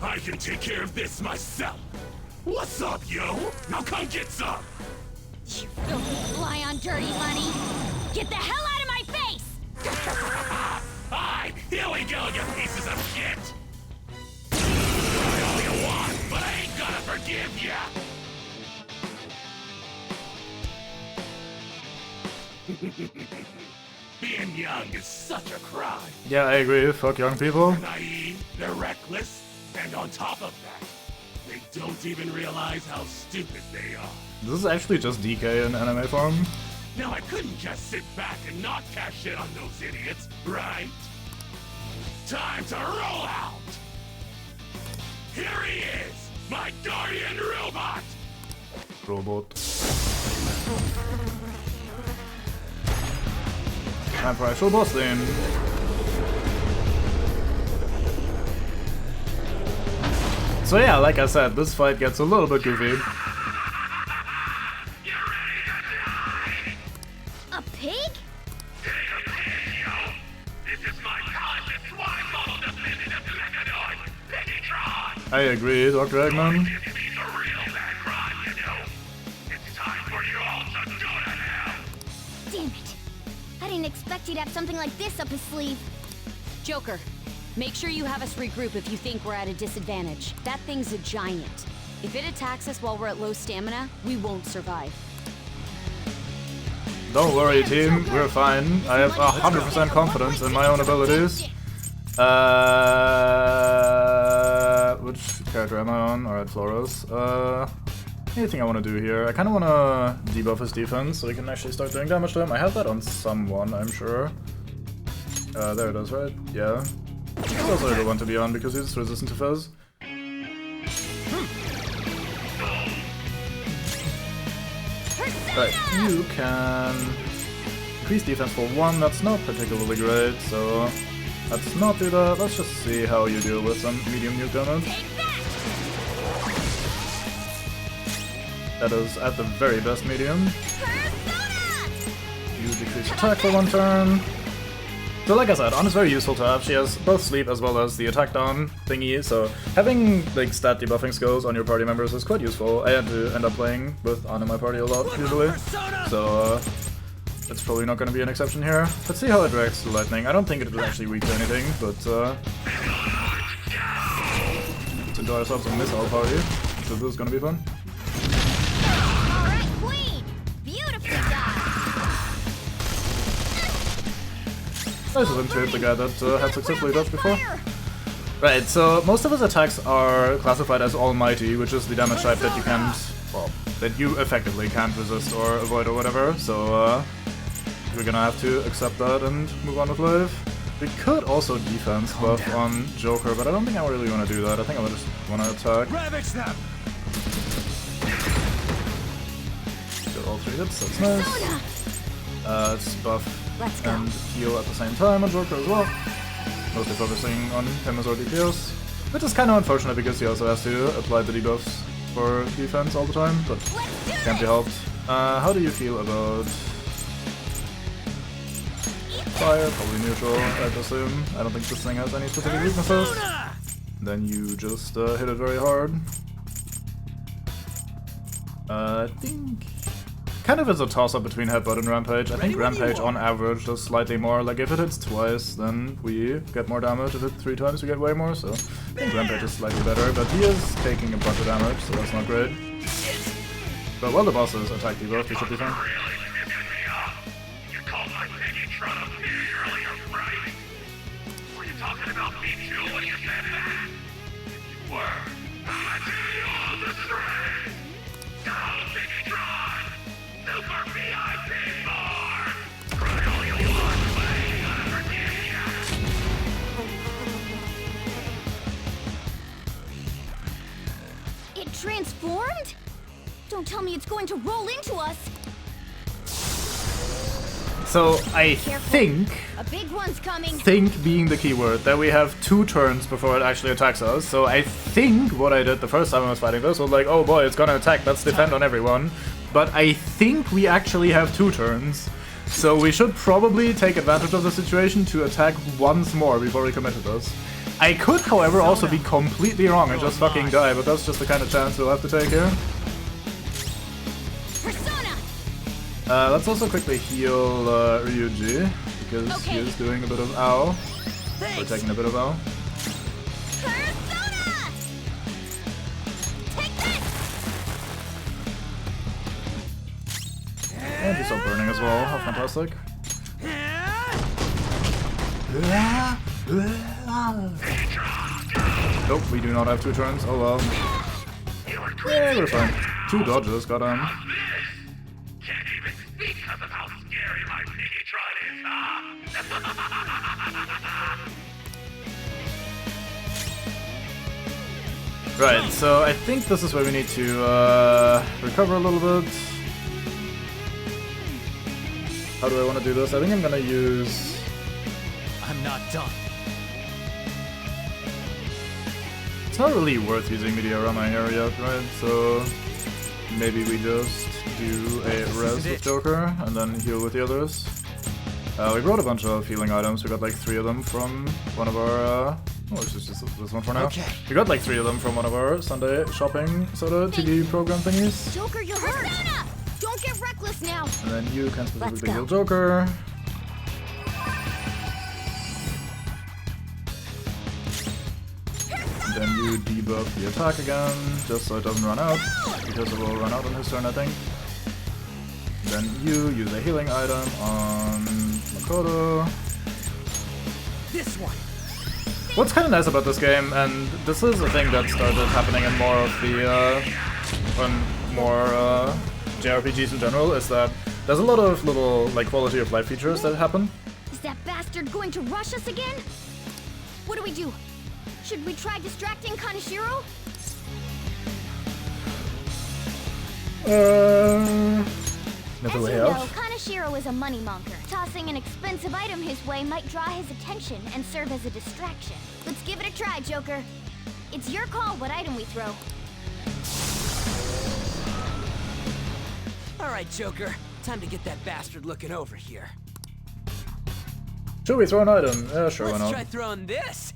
I can take care of this myself. What's up, yo? Now come get some.
You filthy lie on dirty money! Get the hell out of my face!
Hi, here we go, you pieces of shit. I all you want, but I ain't gonna forgive ya. Being young is such a crime.
Yeah, I agree. Fuck young people.
They're naive, they're reckless, and on top of that, they don't even realize how stupid they are.
This is actually just DK in anime form.
Now I couldn't just sit back and not cash shit on those idiots, right? Time to roll out! Here he is, my guardian robot!
Robot. Time for actual boss theme. So yeah, like I said, this fight gets a little bit goofy.
A pig?
I agree, Dr. Eggman.
Damn it! I didn't expect he'd have something like this up his sleeve.
Joker, make sure you have us regroup if you think we're at a disadvantage. That thing's a giant. If it attacks us while we're at low stamina, we won't survive.
Don't worry, team, we're fine. I have 100% confidence in my own abilities. Which character am I on? Alright, Floros. Anything I want to do here? I kind of want to debuff his defense so he can actually start doing damage to him. I have that on someone, I'm sure. There it is, right? Yeah. He's also a good one to be on because he's resistant to Fizz. Right, you can increase defense for 1, that's not particularly great, so let's not do that. Let's just see how you deal with some medium nuke damage. That is at the very best medium. You decrease attack for 1 turn. So like I said, Anna's very useful to have. She has both sleep as well as the attack down thingy, so having like stat debuffing skills on your party members is quite useful. I had to end up playing with Anna in my party a lot usually, so it's probably not going to be an exception here. Let's see how it reacts to lightning. I don't think it is actually weak to anything, but let's enjoy ourselves a missile party, so this is going to be fun.
Alright, Queen! Beautifully done!
Nice of him to hit the guy that had successfully dodged before. Right, so most of his attacks are classified as Almighty, which is the damage type that you can't, well, that you effectively can't resist or avoid or whatever, so we're gonna have to accept that and move on with life. We could also defense buff on Joker, but I don't think I really want to do that. I think I just want to attack.
Ravage them!
Get all 3 hits, that's nice. Let's buff and heal at the same time on Joker as well. Mostly focusing on him as our DPS. Which is kind of unfortunate because he also has to apply the debuffs for defense all the time, but can't be helped. How do you feel about fire? Probably neutral, I'd assume. I don't think this thing has any specific weaknesses. Then you just hit it very hard. I think kind of is a toss-up between Headbutt and Rampage. I think Rampage on average does slightly more. Like if it hits twice, then we get more damage. If it hits 3 times, we get way more. So I think Rampage is slightly better, but he is taking a bunch of damage, so that's not great. But while the bosses attack debuff, we should be fine.
It transformed? Don't tell me it's going to roll into us.
So I think
A big one's coming.
think being the keyword, that we have 2 turns before it actually attacks us. So I think what I did the first time I was fighting this was like, oh boy, it's gonna attack, let's defend on everyone. But I think we actually have 2 turns. So we should probably take advantage of the situation to attack once more before we commit to this. I could, however, also be completely wrong and just fucking die, but that's just the kind of chance we'll have to take here. Let's also quickly heal Ryuji, because he is doing a bit of ow. We're taking a bit of ow. And he's still burning as well, how fantastic. Nope, we do not have 2 turns, oh well. Yeah, we're fine. 2 dodges, got him. Right, so I think this is where we need to recover a little bit. How do I want to do this? I think I'm gonna use...
I'm not done.
It's not really worth using Meteorama here yet, right? So maybe we just do a res with Joker and then heal with the others. We brought a bunch of healing items. We got like 3 of them from one of our... oh, it's just this one for now. Okay. We got like 3 of them from one of our Sunday shopping sort of TV program thingies.
Joker, you're hurt. Don't get reckless now.
And then you can specifically heal Joker. Then you debuff the attack again, just so it doesn't run out, because it will run out on his turn, I think. Then you use a healing item on Makoto.
This one.
What's kind of nice about this game, and this is a thing that started happening in more of the, JRPGs in general, is that there's a lot of little, like, quality of life features that happen.
Is that bastard going to rush us again? What do we do? Should we try distracting Kaneshiro?
Another way
As you
out.
know, Kaneshiro is a money monker. Tossing an expensive item his way might draw his attention and serve as a distraction. Let's give it a try, Joker. It's your call what item we throw.
All right, Joker. Time to get that bastard looking over here.
Should we throw an item? Yeah, sure, why
Let's
not?
try throwing this.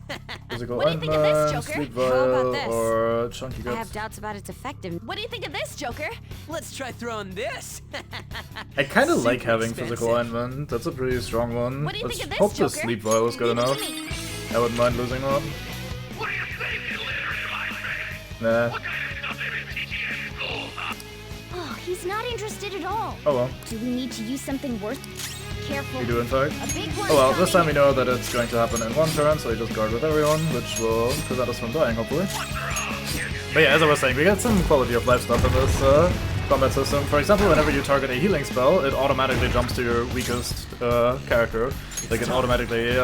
Physical
What do you think of this, Joker?
Sleep
How about
Vial,
this?
or Chunky
I
Guts.
have doubts about its effectiveness.
What do you think of this, Joker?
Let's try throwing this.
I kind of like
Super
having
expensive.
physical alignment. That's a pretty strong one.
What do you
Let's
think of this,
hope the
Joker?
Sleep Vial is good
Leave it
enough.
to me.
I wouldn't mind losing that. Nah.
Oh, he's not interested at all.
Oh well.
Do we need to use something worse? Careful.
We do in fact.
A big one.
Oh well, this time we know that it's going to happen in 1 turn, so we just guard with everyone, which will prevent us from dying, hopefully. But yeah, as I was saying, we got some quality of life stuff in this combat system. For example, whenever you target a healing spell, it automatically jumps to your weakest character. Like, it automatically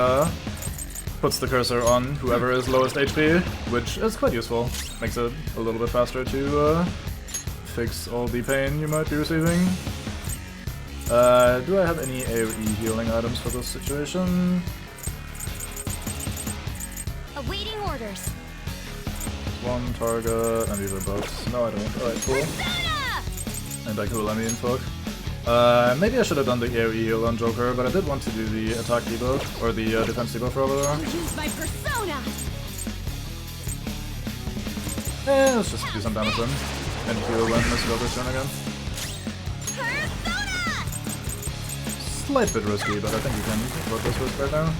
puts the cursor on whoever is lowest HP, which is quite useful. Makes it a little bit faster to fix all the pain you might be receiving. Do I have any AoE healing items for this situation?
Awaiting orders.
One target, and these are buffs. No, I don't. Alright, cool. And by cool, I mean fuck. Maybe I should have done the AoE heal on Joker, but I did want to do the attack debuff, or the defense debuff rather.
Use my persona!
Let's just do some damage then. And heal when Mr. Joker's turn again. Slight bit risky, but I think you can afford this risk right now.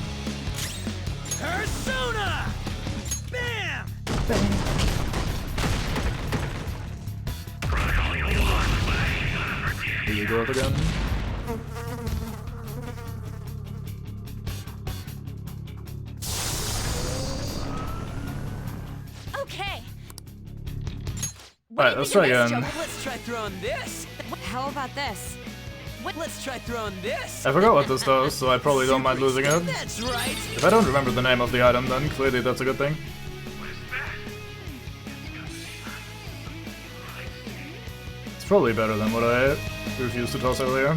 Persona! Bam!
Here you go up again.
Okay.
Alright, let's try again.
Let's try throwing this.
How about this?
Let's try throwing this.
I forgot what this does, so I probably don't mind losing it.
That's right.
If I don't remember the name of the item, then clearly that's a good thing. It's probably better than what I refused to toss earlier.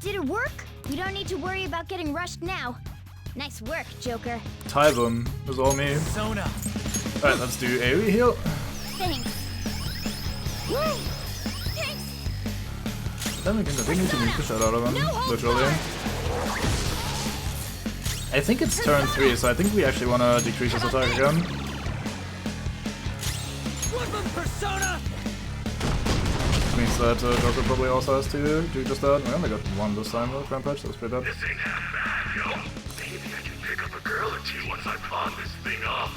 Did it work? We don't need to worry about getting rushed now. Nice work, Joker.
Tyvum is all me.
Persona.
Alright, let's do AoE heal.
Thanks. Woo! Thanks.
Then we can continue to nuke the shit out of him, literally. I think it's turn 3, so I think we actually want to decrease his attack again.
Persona.
Which means that Joker probably also has to do just that. We only got one this time with Rampage, that's pretty bad.
This ain't half bad, yo. Maybe I can pick up a girl or two once I pawn this thing off.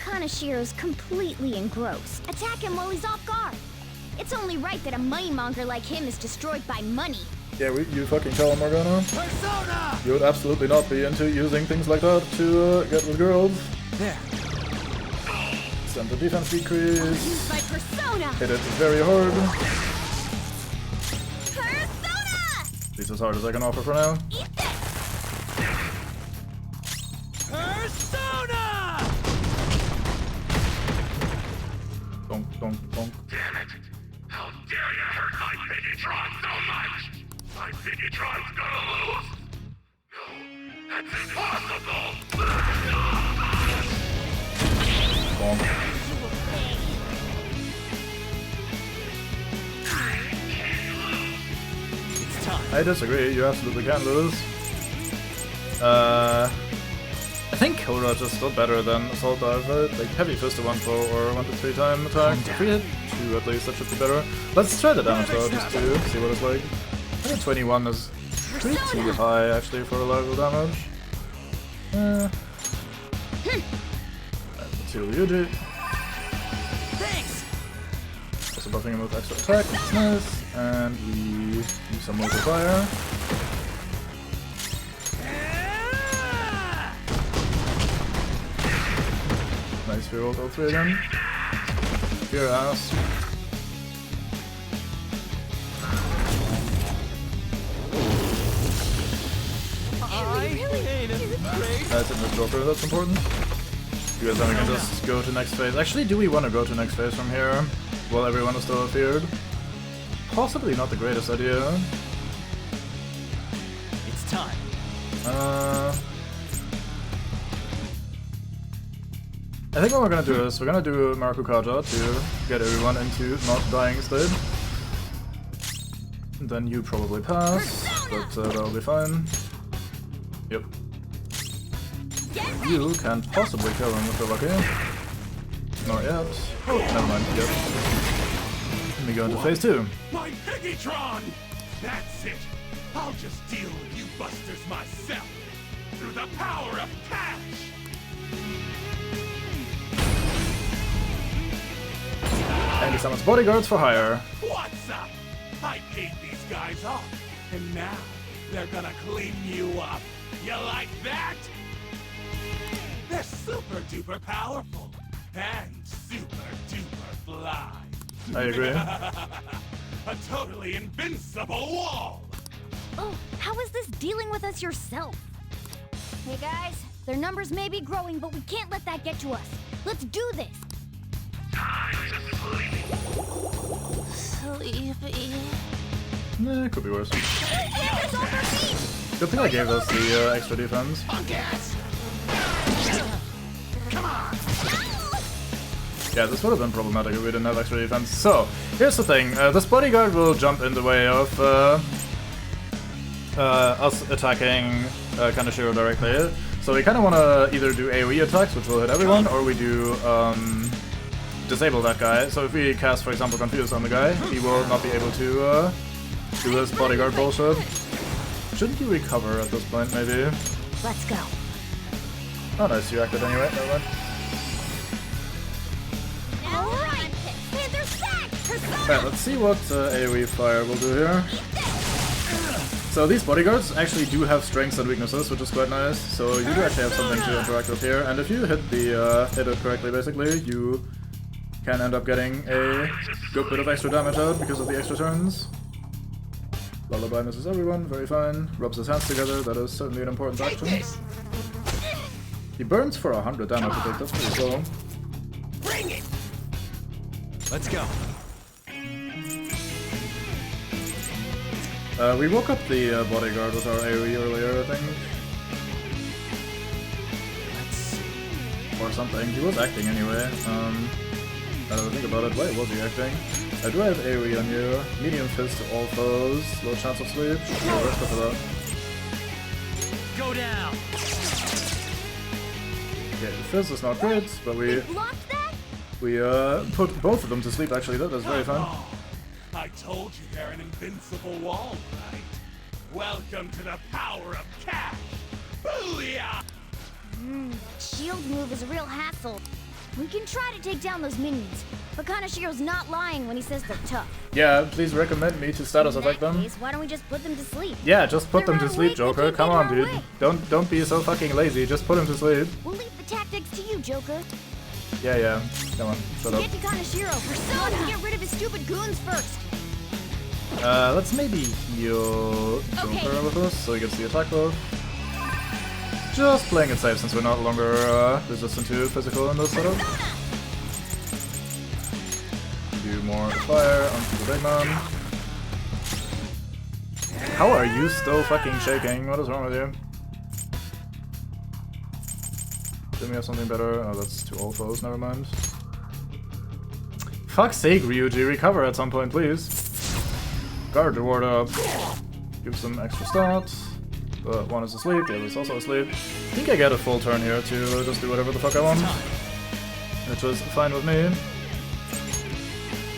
Kanashiro's completely engrossed. Attack him while he's off guard. It's only right that a moneymonger like him is destroyed by money.
Yeah, you fucking tell him, Morgana.
Persona.
You would absolutely not be into using things like that to get with girls.
There.
Send the defense decrease.
Use my persona!
Hit it very hard.
Persona!
At least as hard as I can offer for now.
Eat this!
Persona!
Bonk, bonk, bonk.
Damn it. How dare you hurt my Finitron so much? My Finitron's gonna lose. No, that's impossible.
Bonk. I disagree, you absolutely can lose. I think Kill Rush is still better than Assault Dive, right? Like Heavy Fist to 1-4 or 1 to 3 time attack. If we hit 2 at least, that should be better. Let's try the damage though, just to see what it's like. I think 21 is pretty high actually for level damage. Let's heal Yuji.
Thanks.
Also buffing him with extra attack, which is nice. And we use some multiplier. Nice, we rolled all 3 again. Your ass. That's in the Joker, that's important. You guys then we can just go to next phase. Actually, do we want to go to next phase from here while everyone is still feared? Possibly not the greatest idea.
It's time.
I think what we're gonna do is we're gonna do Marakukaja to get everyone into not dying state. And then you probably pass, but that'll be fine. Yep. You can possibly kill him if you're lucky. Not yet. Oh, never mind. Yep. Let me go into phase 2.
My Piggytron! That's it!
I'll just deal with you busters myself, through the power of cash!
And he summons bodyguards for hire.
What's up? I paid these guys off, and now they're gonna clean you up. You like that? They're super duper powerful, and super duper fly.
I agree.
A totally invincible wall!
Oh, how is this dealing with us yourself? Hey guys, their numbers may be growing, but we can't let that get to us. Let's do this!
Time to sleep.
Sleepy.
Nah, could be worse.
Hand us off our feet!
Good thing I gave us the extra defense.
Come on!
Yeah, this would have been problematic if we didn't have extra defense. So, here's the thing. This bodyguard will jump in the way of us attacking Kaneshiro directly. So we kind of want to either do AoE attacks, which will hit everyone, or we do disable that guy. So if we cast, for example, Confuse on the guy, he will not be able to do his bodyguard bullshit. Shouldn't he recover at this point, maybe?
Let's go.
Oh, nice, you acted anyway. Never mind.
Alright! Panther's back! Persona!
Alright, let's see what AoE fire will do here. So these bodyguards actually do have strengths and weaknesses, which is quite nice. So you do actually have something to interact with here. And if you hit it correctly, basically, you can end up getting a good bit of extra damage out because of the extra turns. Lullaby misses everyone, very fine. Rubs his hands together, that is certainly an important action. He burns for 100 damage, I think that's pretty cool.
Bring it! Let's go.
We woke up the bodyguard with our AoE earlier, I think.
Let's see.
Or something. He was acting anyway. Now that I think about it, why was he acting? Do I have AoE on you? Medium fist to all foes. Low chance of sleep. Sure, let's go for that.
Go down!
Okay, the fizz is not great, but we put both of them to sleep actually, that is very fun.
I told you they're an invincible wall, right? Welcome to the power of cash! Booyah!
Shield move is a real hassle. We can try to take down those minions, but Kanashiro's not lying when he says they're tough.
Yeah, please recommend me to status effect them.
In that case, why don't we just put them to sleep?
Yeah, just put them to sleep, Joker. Come on, dude. Don't be so fucking lazy. Just put them to sleep.
We'll leave the tactics to you, Joker.
Yeah. Come on, shut up.
Get to Kanashiro. Persona! Get rid of his stupid goons first.
Let's maybe heal Joker with us so he gets the attack buff. Just playing it safe since we're no longer resistant to physical in this setup. Do more fire onto the big man. How are you still fucking shaking? What is wrong with you? Didn't we have something better? Oh, that's to all foes, never mind. Fuck's sake, Ryuji, recover at some point, please. Guard the ward up. Give some extra stats. But one is asleep, the other is also asleep. I think I get a full turn here to just do whatever the fuck I want. Which is fine with me.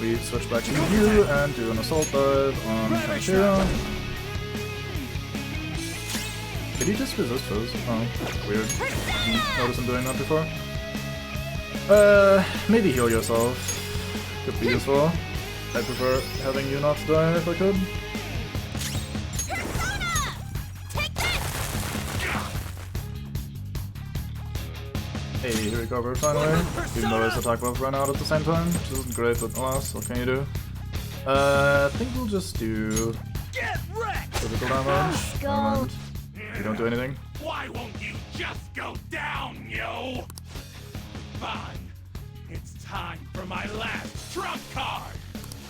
We switch back to you and do an assault dive on Kanashiro. Did he just resist those? Oh, weird. Didn't notice him doing that before. Maybe heal yourself. Could be useful. I prefer having you not die if I could. Hey, he recovered finally, even though his attack buff ran out at the same time, which isn't great, but alas, what can you do? I think we'll just do physical damage. Never mind. You don't do anything.
Why won't you just go down, yo? Fine. It's time for my last trump card.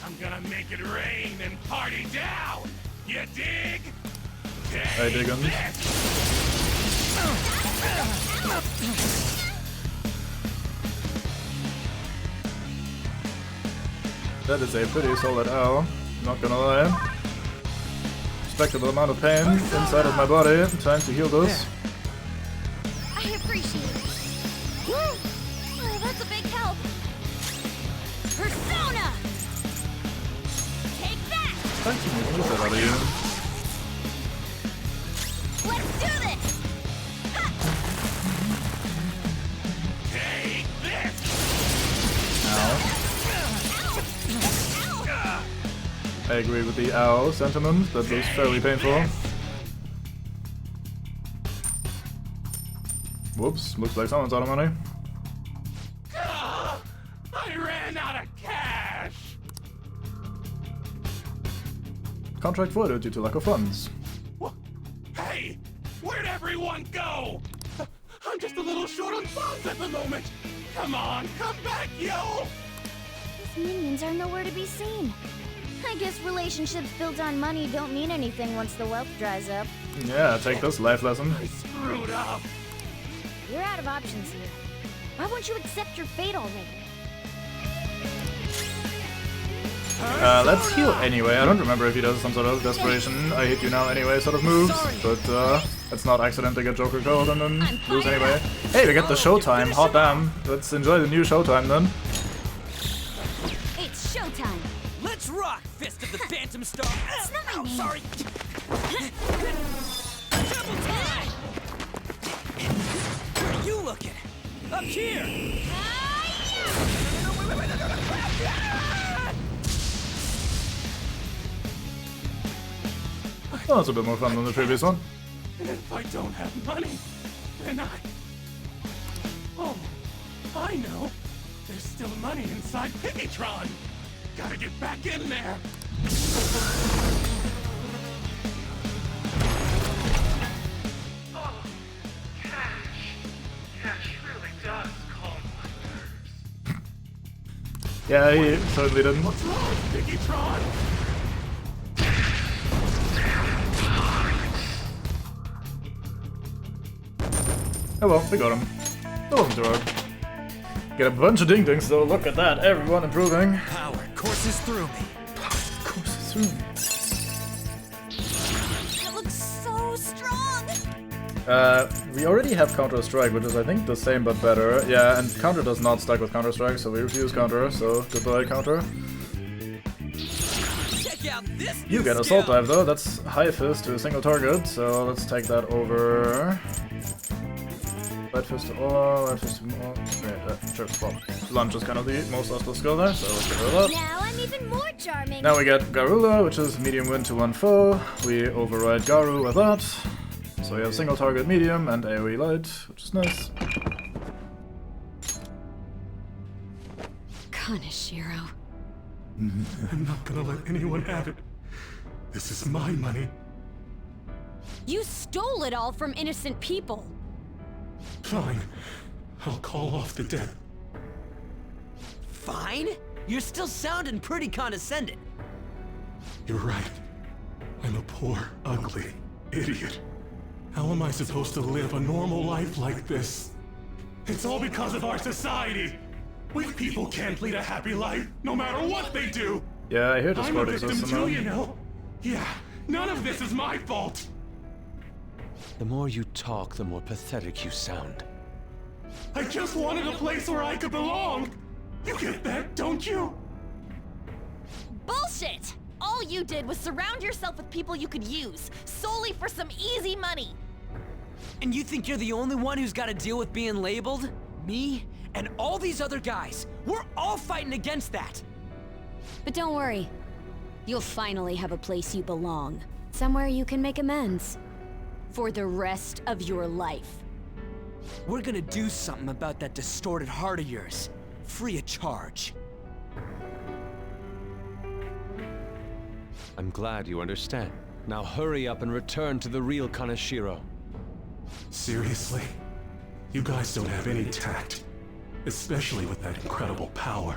I'm gonna make it rain and party down. You dig?
I dig him. That is a pretty solid owl, not gonna lie. Respectable amount of pain inside of my body. Time to heal this.
I appreciate it. Woo! Oh, that's a big help. Persona! Take that!
Thanks for making this out of you. I agree with the owl sentiment. That was fairly painful. Whoops, looks like someone's out of money.
I ran out of cash!
Contract voided due to lack of funds.
Hey! Where'd everyone go? I'm just a little short on funds at the moment! Come on, come back, yo!
These minions are nowhere to be seen. I guess relationships built on money don't mean anything once the wealth dries up.
Yeah, take this life lesson.
I screwed up!
You're out of options here. Why won't you accept your fate already?
Let's heal anyway. I don't remember if he does some sort of desperation, I hit you now anyway sort of moves, but let's not accidentally get Joker killed and then lose anyway. Hey, we get the showtime, hot damn. Let's enjoy the new showtime then.
It's showtime.
Let's rock, Fist of the Phantom Star.
It's not my name.
Sorry. Double time. Where are you looking? Up here.
Oh, that's a bit more fun than the previous one.
And if I don't have money, then Oh, I know. There's still money inside Piggytron. Gotta get back in there. Oh, cash. Cash really does calm my nerves.
Yeah, he certainly didn't.
What's wrong, Piggytron?
Oh well, we got him. That wasn't too hard. Get a bunch of ding-dings though, look at that, everyone improving.
Power courses through me.
Power courses through me.
It looks so strong!
We already have Counter-Strike, which is I think the same but better. Yeah, and Counter does not stack with Counter-Strike, so we refuse Counter, so goodbye Counter.
Check out this
You get Assault Dive though, that's high fist to a single target, so let's take that over. Right fist to all, right fist to all. Sure, well, lunge is kind of the most useful skill there, so let's get rid of that.
Now I'm even more charming!
Now we get Garula, which is medium win to one foe. We override Garu with that. So we have single target medium and AoE light, which is nice.
Kaneshiro.
I'm not gonna let anyone have it. This is my money.
You stole it all from innocent people.
Fine. I'll call off the debt.
Fine? You're still sounding pretty condescending.
You're right. I'm a poor, ugly idiot. How am I supposed to live a normal life like this?
It's all because of our society. We people can't lead a happy life, no matter what they do.
Yeah, I hear
I'm a
Discord
victim
exists
too,
now.
you know. Yeah, none of this is my fault.
The more you talk, the more pathetic you sound.
I just wanted a place where I could belong. You get that, don't you?
Bullshit! All you did was surround yourself with people you could use, solely for some easy money.
And you think you're the only one who's got to deal with being labeled? Me? And all these other guys. We're all fighting against that.
But don't worry. You'll finally have a place you belong. Somewhere you can make amends. For the rest of your life.
We're gonna do something about that distorted heart of yours. Free of charge.
I'm glad you understand. Now hurry up and return to the real Kaneshiro.
Seriously? You guys don't have any tact. Especially with that incredible power.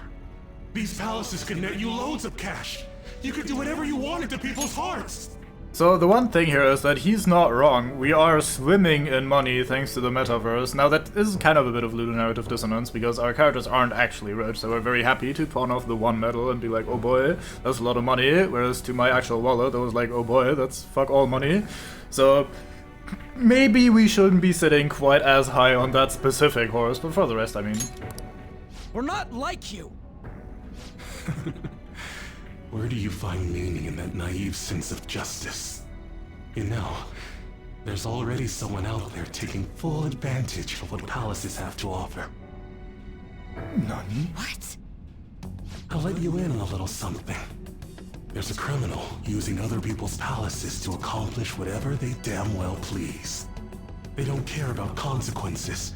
These palaces could net you loads of cash. You could do whatever you wanted to people's hearts.
So the one thing here is that he's not wrong. We are swimming in money thanks to the metaverse. Now that is kind of a bit of ludonarrative dissonance because our characters aren't actually rich, so we're very happy to pawn off the one medal and be like, oh boy, that's a lot of money. Whereas to my actual wallet, I was like, oh boy, that's fuck all money. So maybe we shouldn't be sitting quite as high on that specific horse, but for the rest, I mean.
We're not like you.
Where do you find meaning in that naive sense of justice? You know, there's already someone out there taking full advantage of what palaces have to offer. Nani?
What?
I'll let you in on a little something. There's a criminal using other people's palaces to accomplish whatever they damn well please. They don't care about consequences,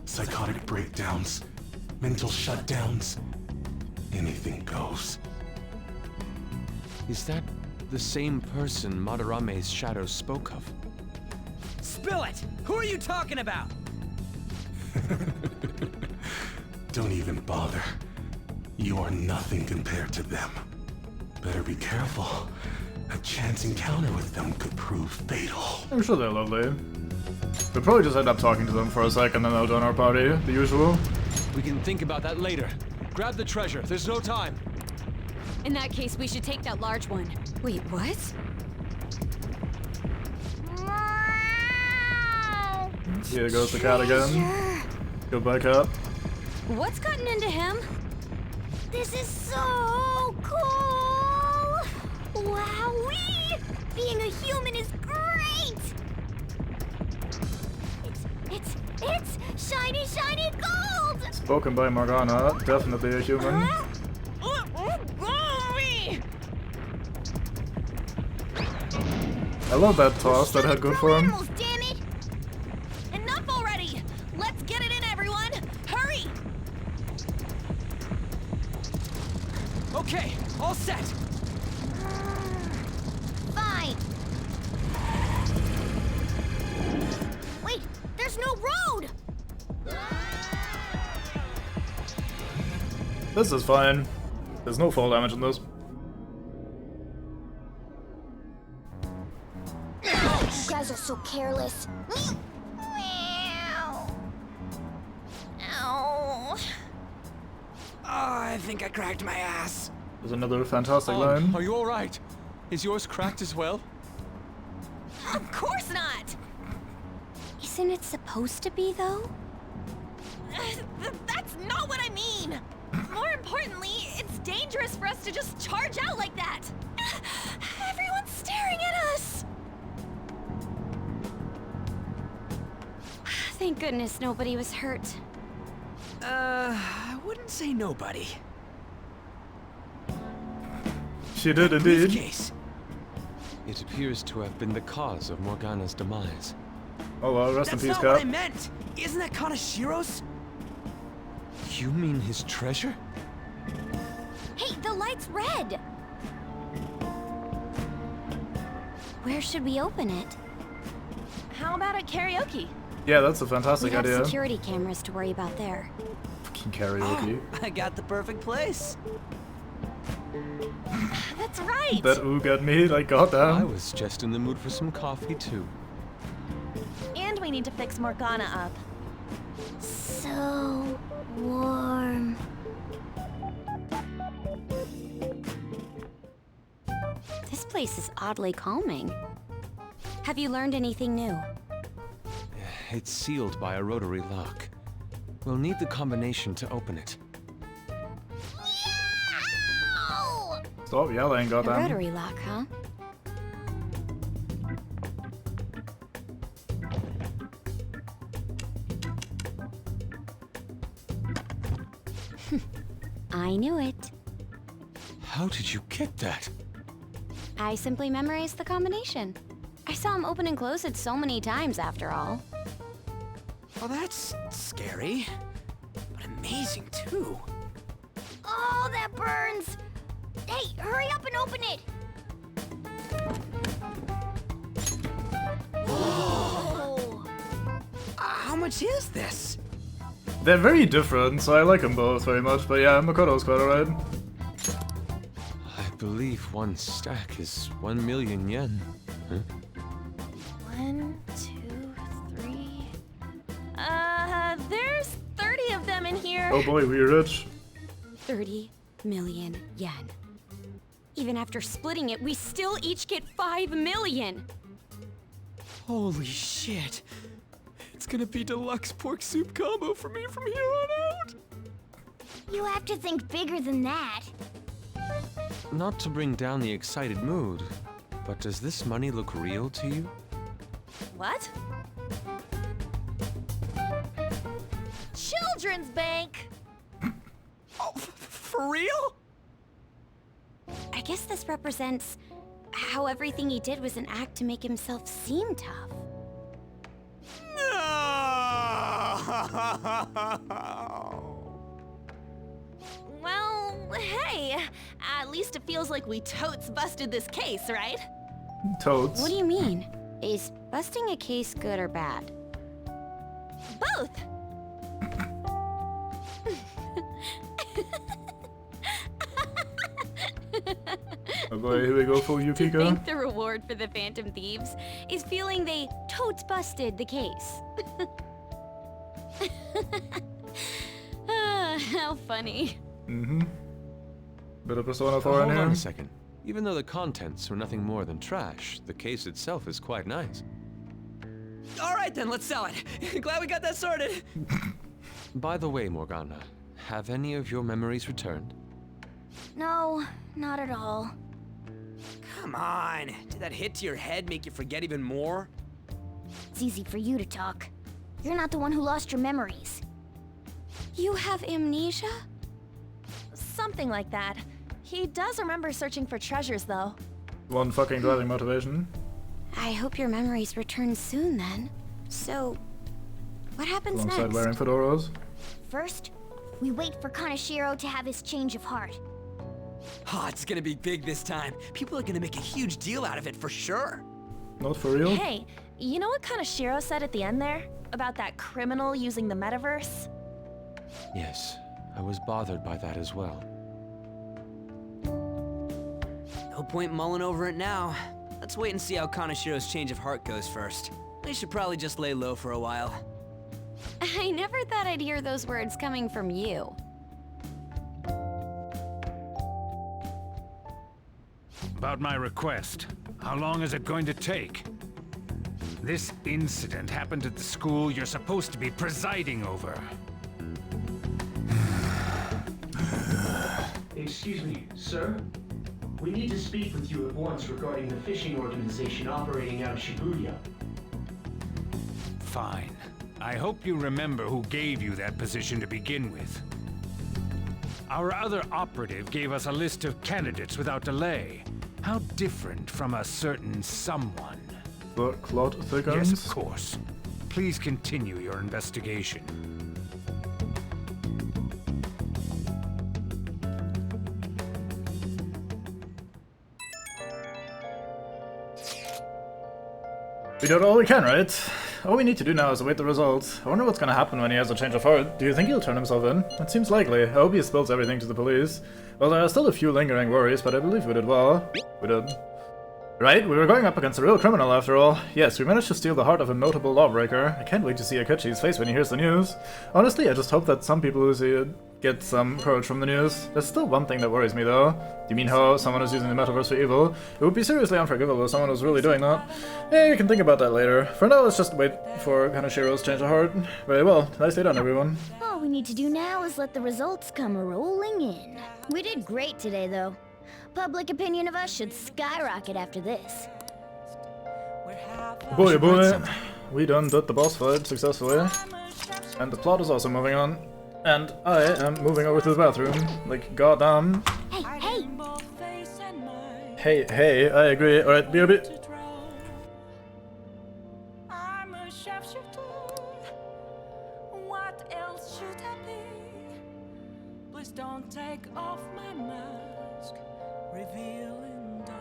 psychotic breakdowns, mental shutdowns. Anything goes.
Is that the same person Madarame's shadow spoke of?
Spill it! Who are you talking about?
Don't even bother. You are nothing compared to them. Better be careful. A chance encounter with them could prove fatal.
I'm sure they're lovely. We'll probably just end up talking to them for a second and then out on our party, the usual.
We can think about that later. Grab the treasure. There's no time.
In that case, we should take that large one. Wait, what?
Here goes the cat again. Goodbye, cat.
What's gotten into him?
This is so cool! Wowee! Being a human is great! It's shiny, shiny gold!
Spoken by Morgana, definitely a human. I love that toss that had good for him.
Animals, damn it! Enough already! Let's get it in, everyone! Hurry!
Okay, all set.
Fine. Wait, there's no road!
This is fine. There's no fall damage in this.
You guys are so careless. Meow. Ow.
Oh, I think I cracked my ass.
There's another fantastic line.
Are you alright? Is yours cracked as well?
Of course not!
Isn't it supposed to be, though?
That's not what I mean! More importantly, it's dangerous for us to just charge out like that! Everyone's staring at us!
Thank goodness nobody was hurt.
I wouldn't say nobody.
She did indeed.
Case.
It appears to have been the cause of Morgana's demise.
Oh well, rest in
That's
peace,
not what I
cat.
meant. Isn't that Kanashiro's?
You mean his treasure?
Hey, the light's red!
Where should we open it?
How about at karaoke?
Yeah, that's a fantastic
We have
idea.
security cameras to worry about there.
Fucking karaoke.
I got the perfect place.
That's right!
That ooh got me, like
I
goddamn.
was just in the mood for some coffee too.
And we need to fix Morgana up.
So warm.
This place is oddly calming. Have you learned anything new?
It's sealed by a rotary lock. We'll need the combination to open it.
Stop yelling,
A
goddamn.
rotary lock, huh? I knew it.
How did you get that?
I simply memorized the combination. I saw him open and close it so many times after all.
Well, that's scary, but amazing too.
Oh, that burns! Hey, hurry up and open it! Whoa!
How much is this?
They're very different, so I like them both very much. But yeah, Makoto's quite alright.
I believe one stack is 1 million yen. Huh?
1, 2, 3. There's 30 of them in here.
Oh boy, we're rich.
30 million yen. Even after splitting it, we still each get 5 million.
Holy shit. It's gonna be deluxe pork soup combo for me from here on out.
You have to think bigger than that.
Not to bring down the excited mood, but does this money look real to you?
What? Children's bank!
Oh, for real?
I
guess this represents how everything he did was an act to make himself seem tough.
Well, hey, at least it feels like we totes busted this case, right?
Toads.
What do you mean? Is busting a case good or bad?
Both!
Oh boy, here we go, full
I
Yukiko.
think the reward for the Phantom Thieves is feeling they totes busted the case. How funny.
Mm-hmm. Bit of Persona 4 in
Hold
here.
on a second. Even though the contents were nothing more than trash, the case itself is quite nice.
All right then, let's sell it. Glad we got that sorted.
By the way, Morgana, have any of your memories returned?
No, not at all.
Come on. Did that hit to your head make you forget even more?
It's easy for you to talk. You're not the one who lost your memories.
You have amnesia?
Something like that. He does remember searching for treasures, though.
One fucking driving motivation.
I hope your memories return soon then. So, what happens
Alongside
next?
wearing fedoras.
First, we wait for Kaneshiro to have his change of heart.
Oh, it's gonna be big this time. People are gonna make a huge deal out of it for sure.
Not for real?
Hey, you know what Kaneshiro said at the end there? About that criminal using the metaverse?
Yes, I was bothered by that as well.
No point mulling over it now. Let's wait and see how Kaneshiro's change of heart goes first. We should probably just lay low for a while.
I never thought I'd hear those words coming from you.
About my request. How long is it going to take? This incident happened at the school you're supposed to be presiding over.
Excuse me, sir? We need to speak with you at once regarding the fishing organization operating out of Shibuya.
Fine. I hope you remember who gave you that position to begin with. Our other operative gave us a list of candidates without delay. How different from a certain someone.
The Claude Thickens?
Yes, of course. Please continue your investigation.
We did all we can, right? All we need to do now is await the results. I wonder what's gonna happen when he has a change of heart. Do you think he'll turn himself in? It seems likely. I hope he spills everything to the police. Well, there are still a few lingering worries, but I believe we did well. We did. Right, we were going up against a real criminal after all. Yes, we managed to steal the heart of a notable lawbreaker. I can't wait to see Akechi's face when he hears the news. Honestly, I just hope that some people who see it get some courage from the news. There's still one thing that worries me though. Do you mean how someone is using the metaverse for evil? It would be seriously unforgivable if someone was really doing that. You can think about that later. For now, let's just wait for Kaneshiro's change of heart. Very well, nicely done everyone.
All we need to do now is let the results come rolling in. We did great today though. Public opinion of us should skyrocket after this.
Boy, boy, we done did the boss fight successfully. And the plot is also moving on. And I am moving over to the bathroom. Like, goddamn.
Hey,
hey! Hey, I agree. Alright, BRB.
I'm a sharpshooter. What else should I be? Please don't take off my mask, revealing dark.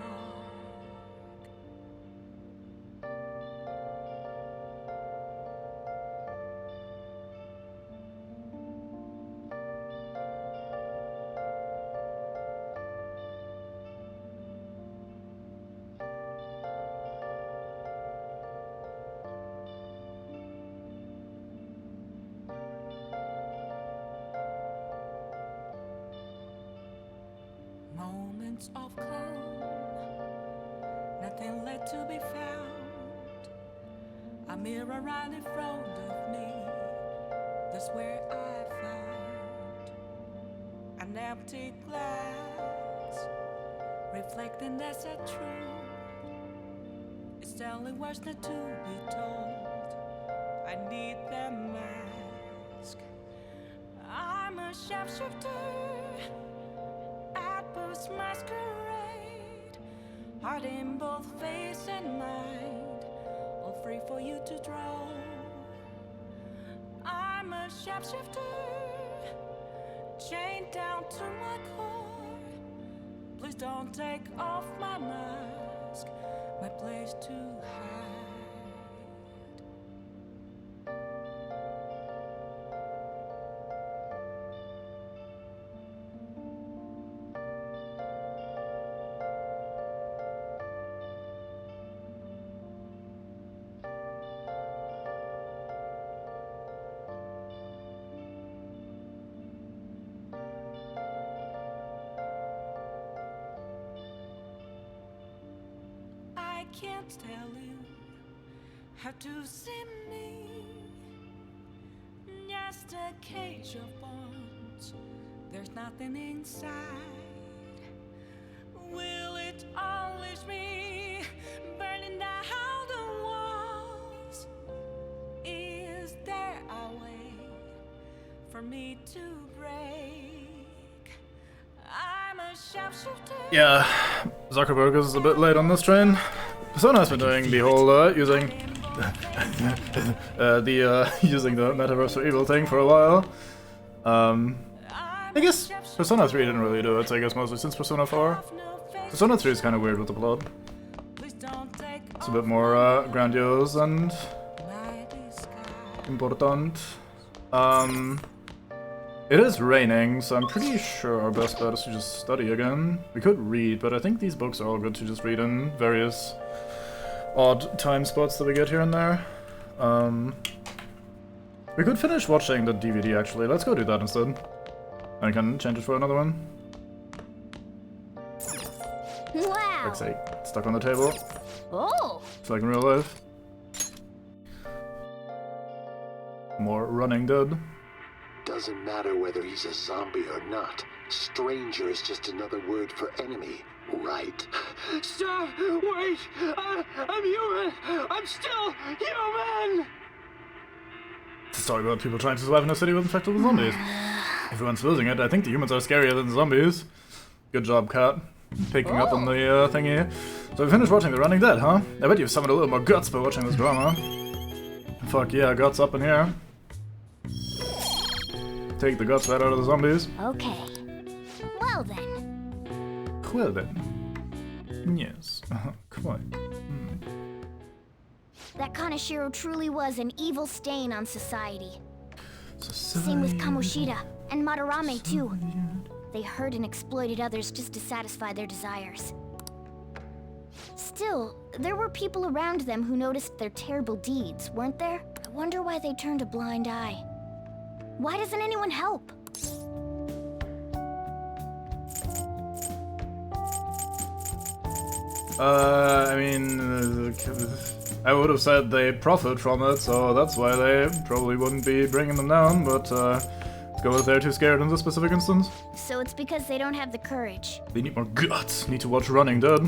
Moments of calm, nothing left to be found. A mirror right in front of me, that's where I found an empty glass, reflecting that's a truth. It's telling words not to be told. I need the mask. I'm a sharpshooter. Masquerade. heart in both face and mind, all free for you to draw. I'm a shapeshifter, chained down to my core. Please don't take off my mask, my place to hide. I can't tell you how to see me. Just a cage of bones, there's nothing inside. Will it unleash me, burning down the walls? Is there a way for me to break? I'm a shapeshifter.
Yeah, Zuckerberg is a bit late on this train. Persona has been doing the whole using using the metaverse for evil thing for a while. I guess Persona 3 didn't really do it, I guess mostly since Persona 4. Persona 3 is kind of weird with the plot. It's a bit more grandiose and important. It is raining, so I'm pretty sure our best bet is to just study again. We could read, but I think these books are all good to just read in various odd time spots that we get here and there. We could finish watching the DVD actually. Let's go do that instead. I can change it for another one.
Wow.
Like say, stuck on the table.
Oh.
It's like in real life. More running dead.
Doesn't matter whether he's a zombie or not. Stranger is just another word for enemy, right?
Stop! Wait! I'm human! I'm still human!
It's a story about people trying to survive in a city with infected with zombies. Everyone's losing it. I think the humans are scarier than the zombies. Good job, Cat. Picking up on the thingy. So we finished watching The Running Dead, huh? I bet you've summoned a little more guts by watching this drama. Fuck yeah, guts up in here. Take the guts right out of the zombies.
Okay. Well then.
Well then. Yes, quite.
That Kaneshiro truly was an evil stain on society. Same with Kamoshida and Madarame too. They hurt and exploited others just to satisfy their desires. Still, there were people around them who noticed their terrible deeds, weren't there? I wonder why they turned a blind eye. Why doesn't anyone help?
I mean, I would have said they profit from it, so that's why they probably wouldn't be bringing them down, but go if they're too scared in this specific instance.
So it's because they don't have the courage.
They need more guts. Need to watch Running Dead.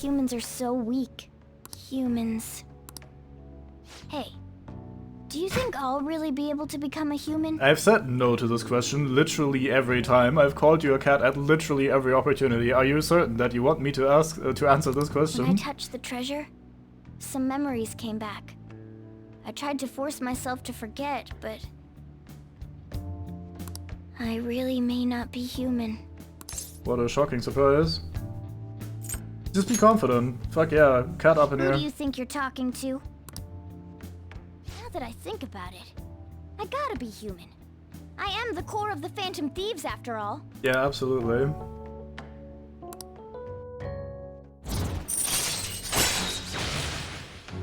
Humans are so weak. Humans. Hey, do you think I'll really be able to become a human?
I've said no to this question literally every time. I've called you a cat at literally every opportunity. Are you certain that you want me to ask to answer this question?
When I touched the treasure, some memories came back. I tried to force myself to forget, but I really may not be human.
What a shocking surprise. Just be confident. Fuck yeah, cat up in here.
Who do you think you're talking to? Now that I think about it, I gotta be human. I am the core of the Phantom Thieves after all.
Yeah, absolutely.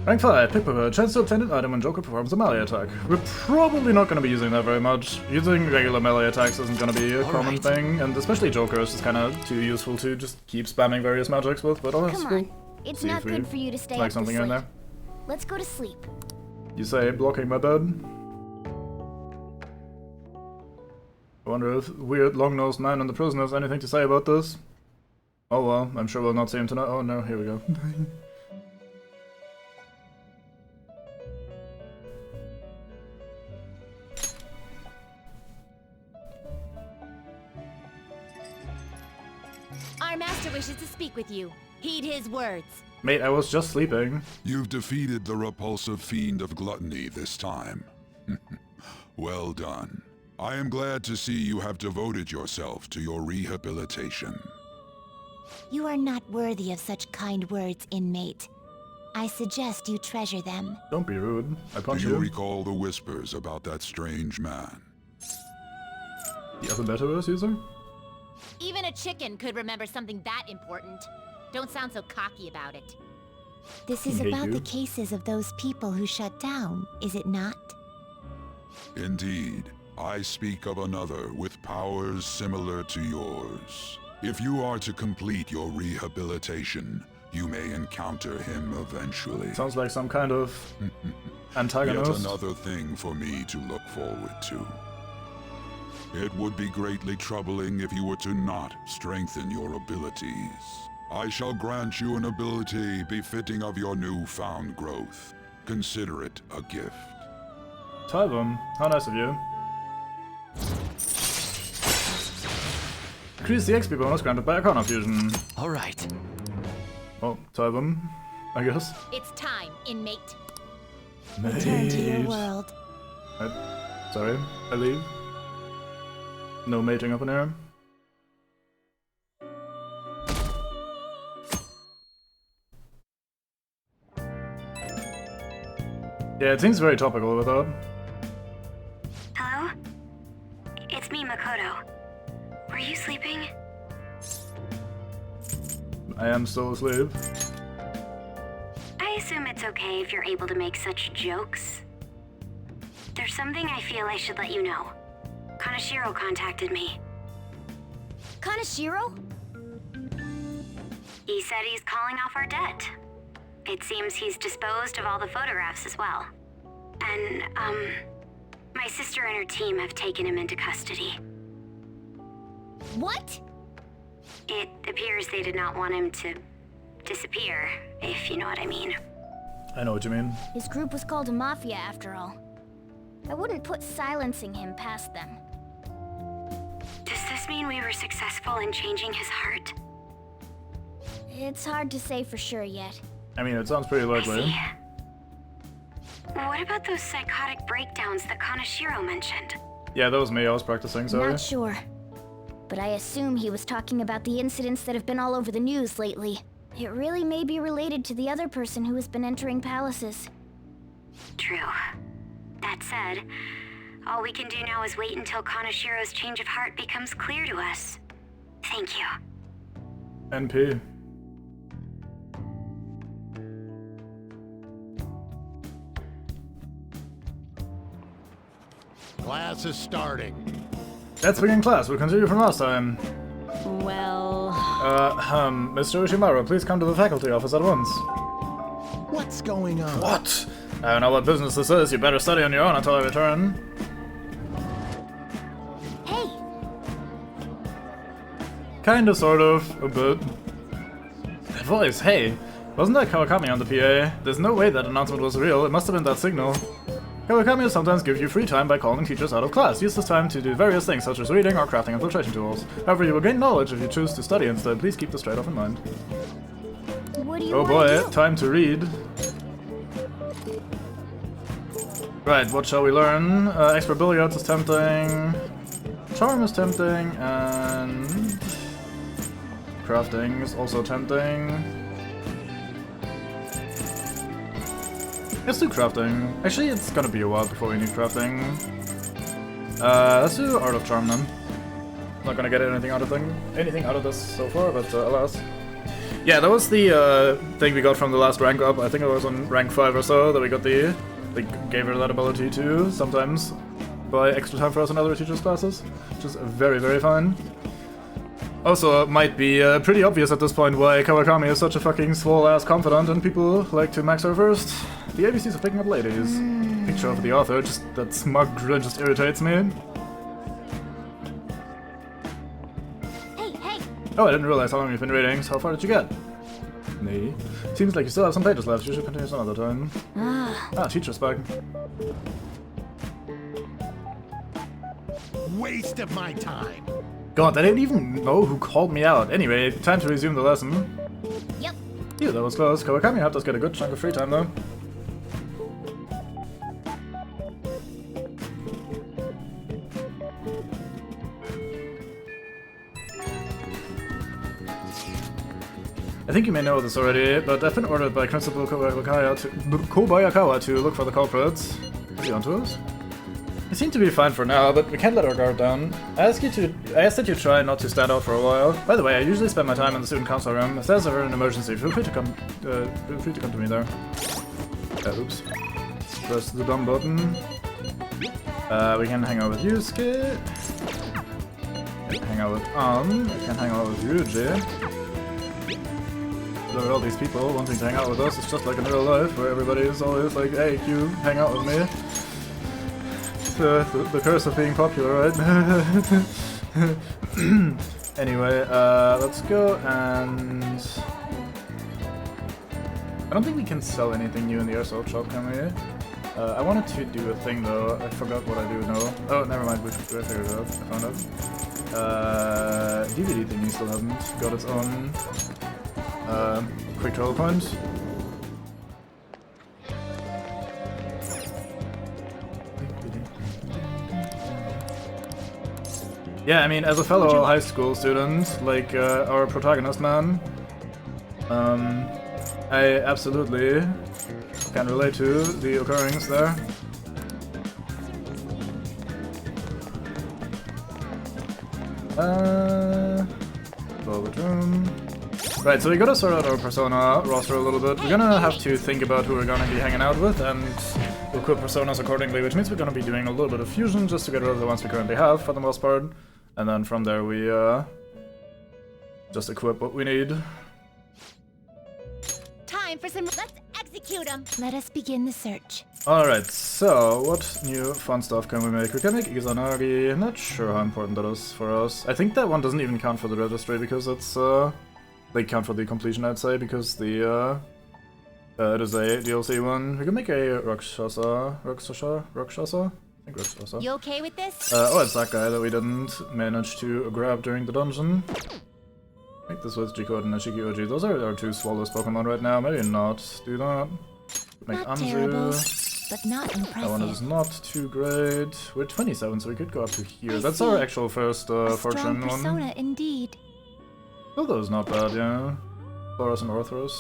Rank 5, Pickpocket, chance to obtain an item when Joker performs a melee attack. We're probably not going to be using that very much. Using regular melee attacks isn't going to be a common thing, and especially Joker is just kind of too useful to just keep spamming various magics with, but
Come on, it's not good for you to stay
like
up
something
this
in
late.
there.
Let's go to sleep.
You say blocking my bed? I wonder if weird long-nosed man in the prison has anything to say about this. Oh well, I'm sure we'll not see him tonight. Oh no, here we go.
Our master wishes to speak with you. Heed his words.
Mate, I was just sleeping.
You've defeated the repulsive fiend of gluttony this time. Well done. I am glad to see you have devoted yourself to your rehabilitation.
You are not worthy of such kind words, inmate. I suggest you treasure them.
Don't be rude. I punch
Do
you.
you recall the whispers about that strange man?
The other metaverse user?
Even a chicken could remember something that important. Don't sound so cocky about it.
This is
Hate
about
you.
the cases of those people who shut down, is it not?
Indeed. I speak of another with powers similar to yours. If you are to complete your rehabilitation, you may encounter him eventually.
Sounds like some kind of antagonist.
Yet another thing for me to look forward to. It would be greatly troubling if you were to not strengthen your abilities. I shall grant you an ability befitting of your newfound growth. Consider it a gift.
Tybum, how nice of you. Increase the XP bonus granted by Arcana Fusion.
Alright.
Oh, Tybum, I guess.
It's time, inmate.
Return to your
Mate.
world.
Sorry, I leave. No mating up in here. Yeah, it seems very topical with that.
Hello? It's me, Makoto. Were you sleeping?
I am still asleep.
I assume it's okay if you're able to make such jokes. There's something I feel I should let you know. Kanashiro contacted me.
Kanashiro?
He said he's calling off our debt. It seems he's disposed of all the photographs as well. And, my sister and her team have taken him into custody.
What?
It appears they did not want him to disappear, if you know what I mean.
I know what you mean.
His group was called a mafia after all. I wouldn't put silencing him past them.
Does this mean we were successful in changing his heart?
It's hard to say for sure yet.
I mean, it sounds pretty likely.
What about those psychotic breakdowns that Kanashiro mentioned?
Yeah, that was me. I was practicing, sorry.
Not sure. But I assume he was talking about the incidents that have been all over the news lately. It really may be related to the other person who has been entering palaces.
True. That said, all we can do now is wait until Kanashiro's change of heart becomes clear to us. Thank you.
NP.
Class is starting.
Let's begin class. We'll continue from last time.
Well...
Mr. Ushimaru, please come to the faculty office at once.
What's going on?
What? I don't know what business this is. You better study on your own until I return.
Hey!
Kinda, sort of, a bit. That voice, hey. Wasn't that Kawakami on the PA? There's no way that announcement was real. It must have been that signal. Kawakami will sometimes give you free time by calling teachers out of class. Use this time to do various things such as reading or crafting infiltration tools. However, you will gain knowledge if you choose to study instead. Please keep this straight off in mind.
What do you
Oh
want to
boy,
do?
time to read. Right, what shall we learn? Expert Billiards is tempting. Charm is tempting, and... crafting is also tempting. Let's do crafting. Actually, it's gonna be a while before we need crafting. Let's do Art of Charm then. Not gonna get anything out of this so far, but alas. Yeah, that was the thing we got from the last rank up. I think it was on rank 5 or so that we got the... They gave her that ability to sometimes buy extra time for us in other teachers' classes, which is very, very fine. Also, it might be pretty obvious at this point why Kawakami is such a fucking swole-ass confidant and people like to max her first. The ABCs of picking up ladies. Picture of the author, just that smug grin just irritates me.
Hey!
Oh, I didn't realize how long you've been reading, so how far did you get? Nee. Seems like you still have some pages left, you should continue some other time. Ah, teacher's back.
Waste of my time.
God, I didn't even know who called me out. Anyway, time to resume the lesson.
Yep.
Phew, that was close. Kawakami helped us get a good chunk of free time though. I think you may know this already, but I've been ordered by Principal Kobayakawa to look for the culprits. Is he onto us? We seem to be fine for now, but we can't let our guard down. I asked that you try not to stand out for a while. By the way, I usually spend my time in the student council room. If there's ever an emergency, feel free to come to me there. Oops. Press the dumb button. We can hang out with Yusuke. We can hang out with We can hang out with Ryuji. Look at all these people wanting to hang out with us. It's just like in real life, where everybody is always like, hey, Q, hang out with me. The curse of being popular, right? Anyway, let's go and... I don't think we can sell anything new in the airsoft shop, can we? I wanted to do a thing though, I forgot what I do now. Oh, never mind, I figured it out, I found out. DVD thingy still hasn't got its own quick travel point. Yeah, I mean, as a fellow high school student, like our protagonist man, I absolutely can relate to the occurrings there. Velvet room. Right, so we gotta sort out our persona roster a little bit. We're gonna have to think about who we're gonna be hanging out with and equip personas accordingly, which means we're gonna be doing a little bit of fusion just to get rid of the ones we currently have for the most part. And then from there we just equip what we need.
Time for some. Let's execute them. Let us begin the search.
Alright, so what new fun stuff can we make? We can make Izanagi. I'm not sure how important that is for us. I think that one doesn't even count for the registry because it's they count for the completion, I'd say, because the it is a DLC one. We can make a Rakshasa. I think Rakshasa.
You okay with this?
Oh, it's that guy that we didn't manage to grab during the dungeon. I think this was Jikoden and Shikioji. Those are our two swallowest Pokemon right now. Maybe not do that. Make
Not
Anzu.
terrible, but not impressive.
That one is not too great. We're 27, so we could go up to here.
I
That's
see.
our actual first
A
fortune
strong
one.
persona indeed.
Oh, that was not bad, yeah. Boros and Orthros.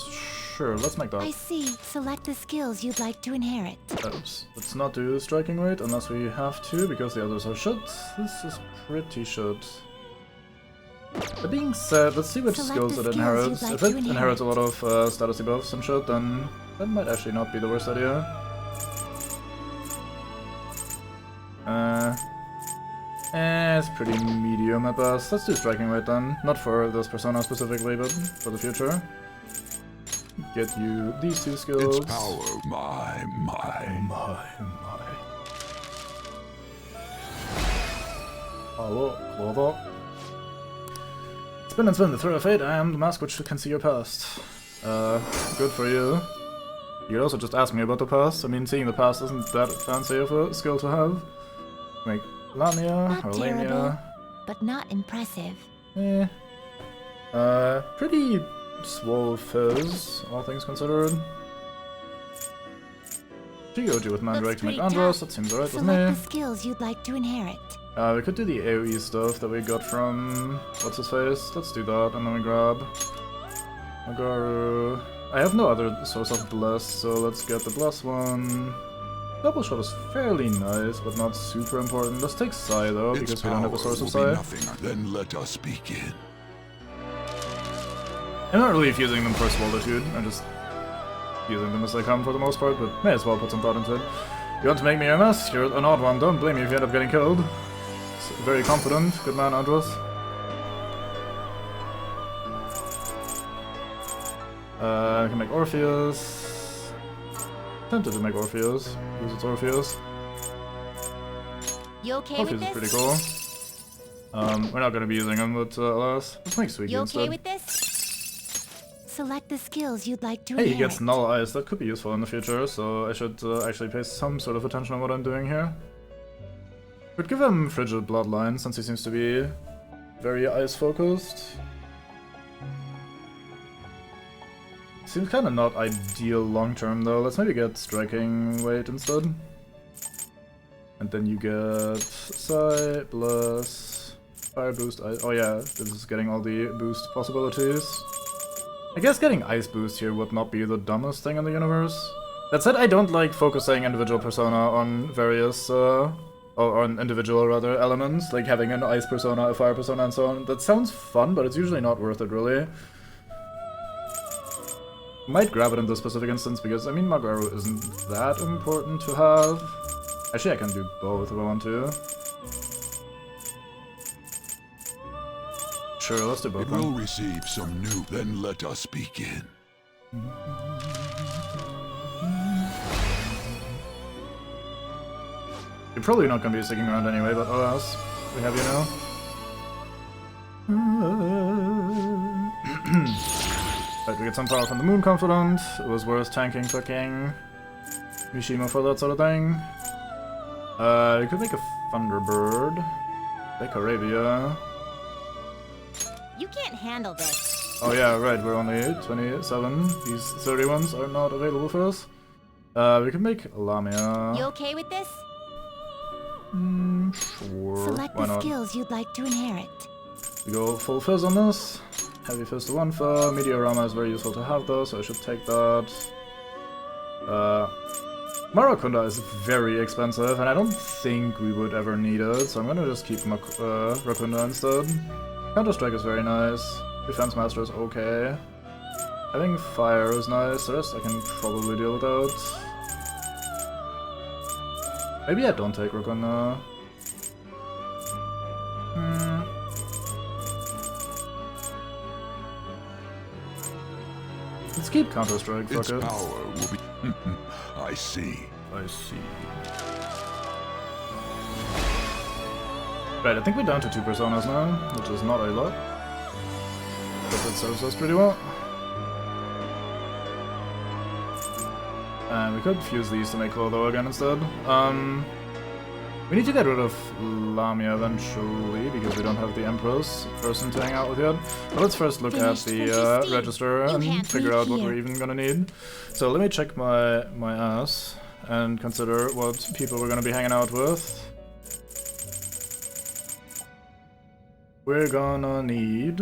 Sure, let's make that.
I see. Select the skills you'd like to inherit.
Oops. Let's not do striking rate unless we have to, because the others are shit. This is pretty shit. That being said, let's see which
Select
skills
the
it
skills
inherits.
you'd like
If
to
it inherits a lot of status debuffs and shit, then that might actually not be the worst idea. It's pretty medium at best. Let's do striking rate then. Not for this persona specifically, but for the future. Get you these two skills.
Its power, my.
Hello, Clover. Spin and spin, the thread of fate. I am the mask which can see your past. Good for you. You also just asked me about the past. I mean, seeing the past isn't that fancy of a skill to have. Make Lamia
Not
or
terrible,
Lamia.
but not impressive.
Pretty swole fizz, all things considered. Shikoji with Mandrake to make
pretty
Andros,
tough.
that seems alright with
Select
me.
the skills you'd like to inherit.
We could do the AoE stuff that we got from... what's his face? Let's do that, and then we grab... Magaru... I have no other source of Bless, so let's get the Bless one. Double shot is fairly nice, but not super important. Let's take Sai though,
Its
because we don't have a source of
power will
Sai.
be nothing. Then let us begin.
I'm not really using them for Swallowtude, I'm just using them as they come for the most part, but may as well put some thought into it. You want to make me your mask? You're an odd one, don't blame me if you end up getting killed. Very confident, good man, Andros. I can make Orpheus. Tempted to make Orpheus. Use its Orpheus.
You okay
Orpheus
with
is
this?
pretty cool. We're not going to be using him, but alas. Let's make Suigi
You
instead.
okay with this? Select the skills you'd like to
Hey, he
inherit.
gets Null Eyes. That could be useful in the future, so I should actually pay some sort of attention on what I'm doing here. Could give him Frigid Bloodline, since he seems to be very ice-focused. Seems kind of not ideal long term though. Let's maybe get striking weight instead. And then you get Psi plus fire boost. Oh yeah, this is getting all the boost possibilities. I guess getting ice boost here would not be the dumbest thing in the universe. That said, I don't like focusing individual persona on various, or on individual rather, elements, like having an ice persona, a fire persona, and so on. That sounds fun, but it's usually not worth it, really. Might grab it in this specific instance, because, I mean, Magaru isn't that important to have. Actually, I can do both if I want to. Sure, let's do both.
It will receive some new, then let us begin.
You're probably not gonna be sticking around anyway, but alas, we have you now. Right, we get some power from the Moon Confidant. It was worth tanking fucking Mishima for that sort of thing. We could make a Thunderbird. Like Arabia.
You can't handle this.
Oh yeah, right, we're only 27. These 30 ones are not available for us. We can make Lamia.
You okay with this?
Sure.
Select
Why
the
not?
skills you'd like to inherit.
We go full fizz on this. Heavy fizz to 1 for. Meteorama is very useful to have though, so I should take that. Marakunda is very expensive, and I don't think we would ever need it, so I'm gonna just keep Rakunda instead. Counter-Strike is very nice. Defense Master is okay. I think Fire is nice, the rest I can probably deal without. Maybe I don't take Rakunda. Let's keep Counter-Strike, fuck
Its
it.
power will be... I see.
I see. Right, I think we're down to 2 personas now, which is not a lot. But that serves us pretty well. And we could fuse these to make Clotho again instead. We need to get rid of Lamia eventually, because we don't have the Empress person to hang out with yet. But let's first look at the register and figure out what we're even gonna need. So let me check my ass and consider what people we're gonna be hanging out with. We're gonna need...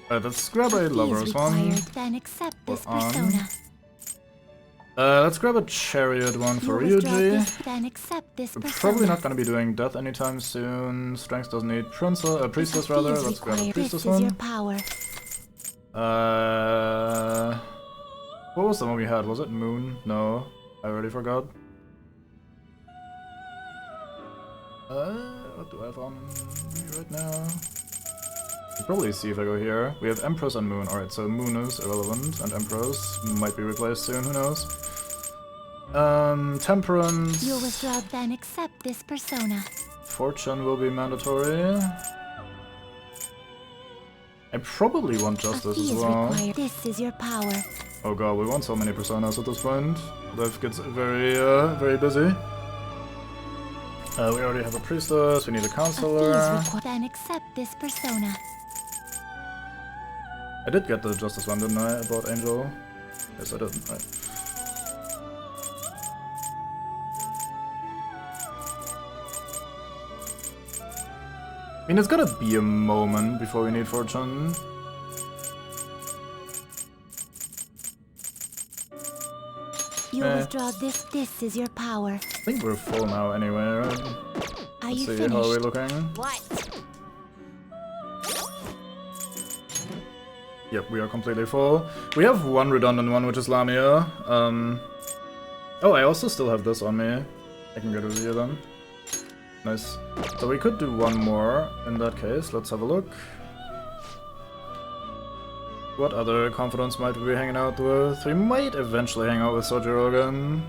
let's grab a Lover's one.
Then accept this persona.
Let's grab a Chariot one for
You withdraw
Ryuji.
this, then accept this
We're
persona.
probably not gonna be doing death anytime soon. Strength doesn't need Priestess rather. Let's grab a Priestess
This is your
one.
power.
What was the one we had? Was it Moon? No, I already forgot. What do I have on me right now? We'll probably see if I go here. We have Empress and Moon. Alright, so Moon is irrelevant, and Empress might be replaced soon, who knows? Temperance.
You'll withdraw, then accept this persona.
Fortune will be mandatory. I probably want Justice as well.
This is your power.
Oh god, we want so many personas at this point. Life gets very, very busy. We already have a Priestess, we need a Counselor.
Then accept this persona.
I did get the Justice one, didn't I? I bought Angel. Yes, I did. Right. I mean, it's gotta be a moment before we need Fortune.
You withdraw this. This is your power.
I think we're full now anyway, right?
Are
Let's
you
see,
finished?
how are we looking?
What?
Yep, we are completely full. We have one redundant one, which is Lamia. Oh, I also still have this on me. I can get rid of you then. Nice. So we could do one more in that case. Let's have a look. What other confidants might we be hanging out with? We might eventually hang out with Sojiro again.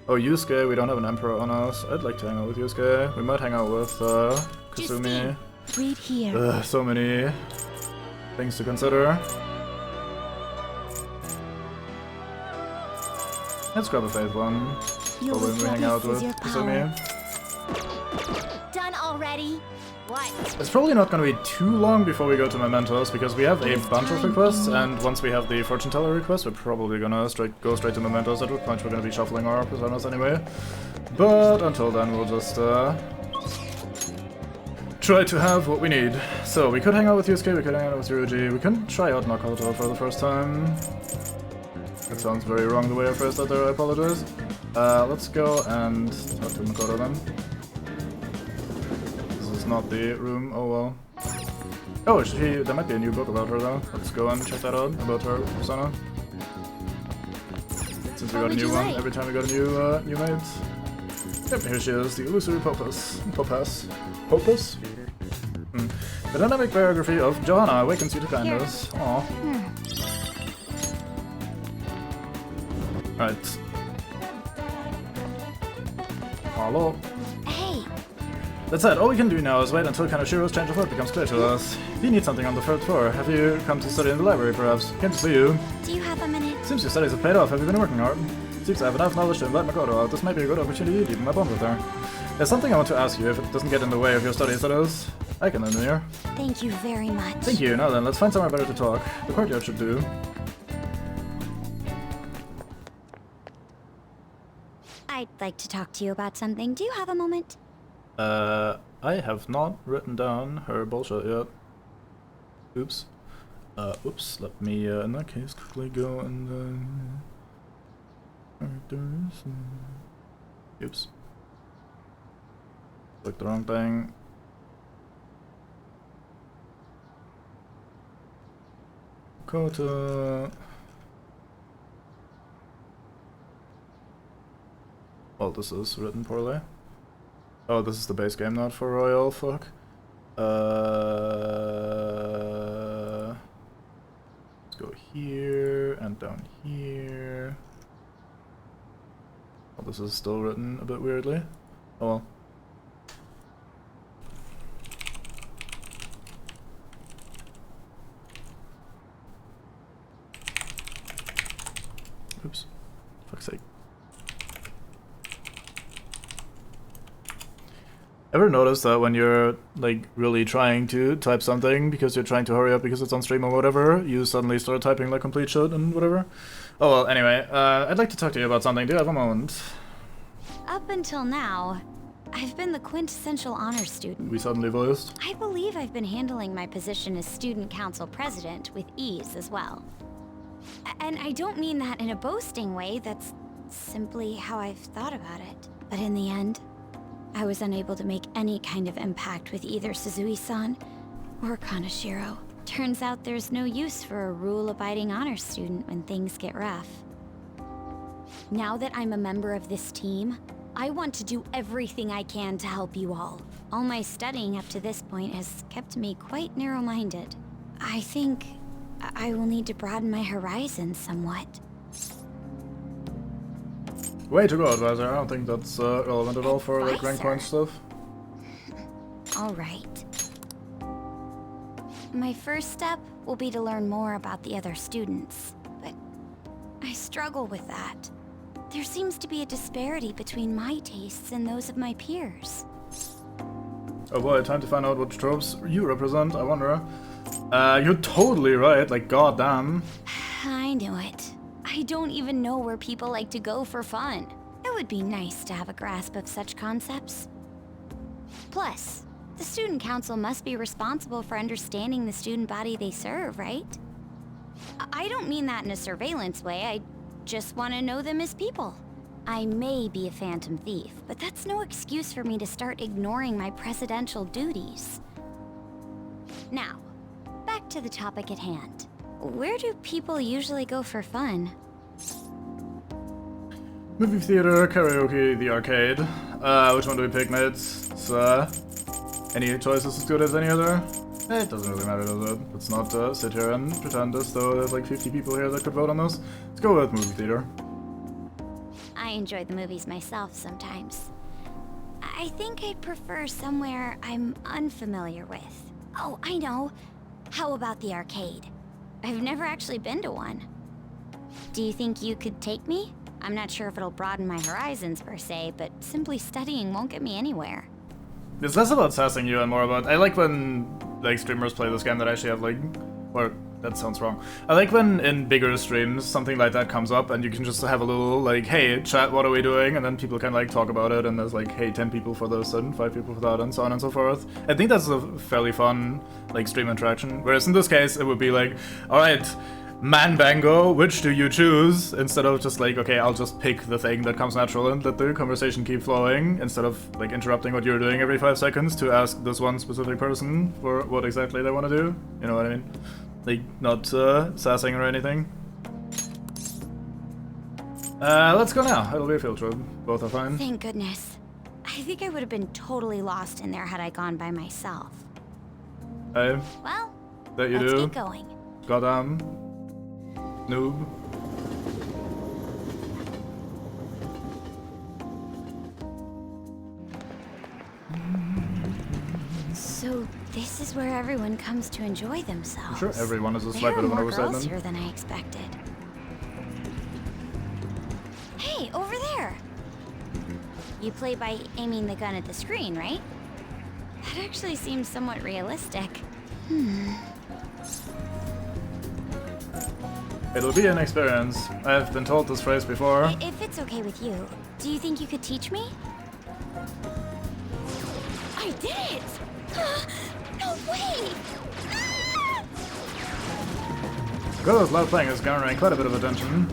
Oh, Yusuke, we don't have an Emperor on us. I'd like to hang out with Yusuke. We might hang out with Kasumi.
Read here.
So many things to consider. Let's grab a Faith one. For when we hang out with Kasumi.
Done already.
What?
It's probably not going to be too long before we go to Mementos, because we have a bunch of requests, and once we have the Fortune Teller request, we're probably going to go straight to Mementos, at which point we're going to be shuffling our personas anyway. But until then, we'll just try to have what we need. So, we could hang out with Yusuke, we could hang out with Ryuji, we couldn't try out Makoto for the first time. That sounds very wrong the way I phrased that there, I apologize. Let's go and talk to Makoto then. This is not the room, oh well. Oh, there might be a new book about her though. Let's go and check that out, about her persona. Since we got a new one, every time we got a new mate. Yep, here she is, the illusory Popus. The dynamic biography of Johanna awakens you to kindness. Aww. Right. Hello.
Hey.
That said, all we can do now is wait until Kanashiro's change of heart becomes clear to us. If you need something on the third floor, have you come to study in the library, perhaps? Came to see you.
Do you have a minute?
Seems your studies have paid off. Have you been working hard? Seems to have enough knowledge to invite Makoto out. This might be a good opportunity to deepen my bond with her. There's something I want to ask you, if it doesn't get in the way of your studies, that is. I can lend an ear.
Thank you very much.
Thank you. Now then, let's find somewhere better to talk. The courtyard should do.
I'd like to talk to you about something. Do you have a moment?
I have not written down her bullshit yet. Oops. Oops. Let me, in that case, quickly go and, characters. Oops. Clicked the wrong thing. Kota. Well, this is written poorly. Oh, this is the base game, not for Royal. Fuck. Let's go here and down here. Well, this is still written a bit weirdly. Oh well. Oops. Fuck's sake. Ever notice that when you're like really trying to type something because you're trying to hurry up because it's on stream or whatever, you suddenly start typing like complete shit and whatever? Oh well, anyway, I'd like to talk to you about something. Do you have a moment?
Up until now, I've been the quintessential honors student.
We suddenly voiced.
I believe I've been handling my position as student council president with ease as well. And I don't mean that in a boasting way, that's simply how I've thought about it. But in the end, I was unable to make any kind of impact with either Suzui-san or Kanashiro. Turns out there's no use for a rule-abiding honors student when things get rough. Now that I'm a member of this team, I want to do everything I can to help you all. All my studying up to this point has kept me quite narrow-minded. I think I will need to broaden my horizons somewhat.
Way to go, Advisor. I don't think that's relevant at all for like rank point stuff.
Alright. My first step will be to learn more about the other students, but I struggle with that. There seems to be a disparity between my tastes and those of my peers.
Oh boy, time to find out what tropes you represent, I wonder. You're totally right, like goddamn.
I knew it. I don't even know where people like to go for fun. It would be nice to have a grasp of such concepts. Plus, the student council must be responsible for understanding the student body they serve, right? I don't mean that in a surveillance way, I just want to know them as people. I may be a phantom thief, but that's no excuse for me to start ignoring my presidential duties. Now, back to the topic at hand. Where do people usually go for fun?
Movie theater, karaoke, the arcade. Which one do we pick, mates? Any choices as good as any other? It doesn't really matter, does it? Let's not sit here and pretend as though there's like 50 people here that could vote on this. Let's go with movie theater.
I enjoy the movies myself sometimes. I think I'd prefer somewhere I'm unfamiliar with. Oh, I know. How about the arcade? I've never actually been to one. Do you think you could take me? I'm not sure if it'll broaden my horizons per se, but simply studying won't get me anywhere.
it's less about sassing you and more about, I like when like streamers play this game that actually have like, or that sounds wrong. I like when in bigger streams something like that comes up and you can just have a little like, hey chat, what are we doing? And then people can like talk about it and there's like, hey, 10 people for this and 5 people for that and so on and so forth. I think that's a fairly fun like stream interaction. Whereas in this case it would be like, alright, man bango, which do you choose? Instead of just like, okay, I'll just pick the thing that comes natural and let the conversation keep flowing, instead of like interrupting what you're doing every 5 seconds to ask this one specific person for what exactly they want to do. You know what I mean? Like, not sassing or anything. Let's go now. It'll be a field trip. Both are fine.
Thank goodness. I think I would have been totally lost in there had I gone by myself.
Hey.
Well,
That you
let's
do.
get going.
Goddamn. Noob.
So this is where everyone comes to enjoy themselves.
I'm sure everyone is a slight bit of an
There are more girls
overstatement.
here than I expected. Hey, over there! You play by aiming the gun at the screen, right? That actually seems somewhat realistic.
It'll be an experience. I've been told this phrase before.
If it's okay with you, do you think you could teach me? I did it! No way!
Girls love playing is garnering quite a bit of attention.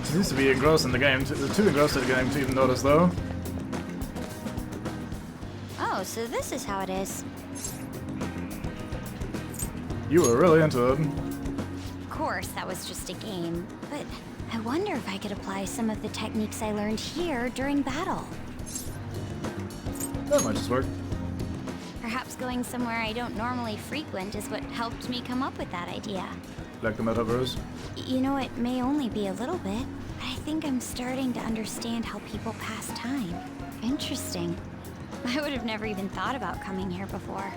She seems to be engrossed in the game, too engrossed in the game to even notice though.
Oh, so this is how it is.
You were really into it.
Of course, that was just a game, but I wonder if I could apply some of the techniques I learned here during battle.
That might just work.
Perhaps going somewhere I don't normally frequent is what helped me come up with that idea.
Like the metaverse.
You know, it may only be a little bit, but I think I'm starting to understand how people pass time. Interesting. I would have never even thought about coming here before.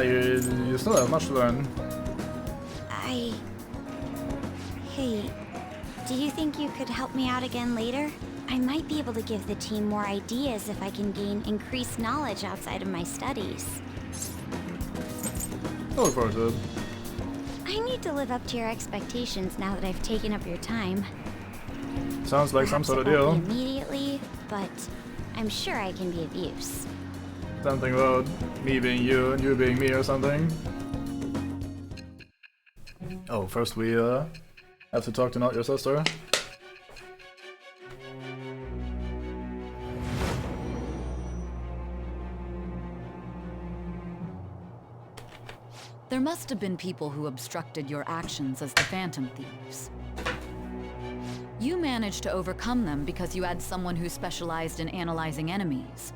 You still have much to learn.
Hey, do you think you could help me out again later? I might be able to give the team more ideas if I can gain increased knowledge outside of my studies.
I look forward to it.
I need to live up to your expectations now that I've taken up your time.
Sounds like some sort of
Perhaps it
deal.
won't be immediately, but I'm sure I can be of use.
Something about me being you and you being me or something. Oh, first we have to talk to not your sister.
There must have been people who obstructed your actions as the Phantom Thieves. You managed to overcome them because you had someone who specialized in analyzing enemies.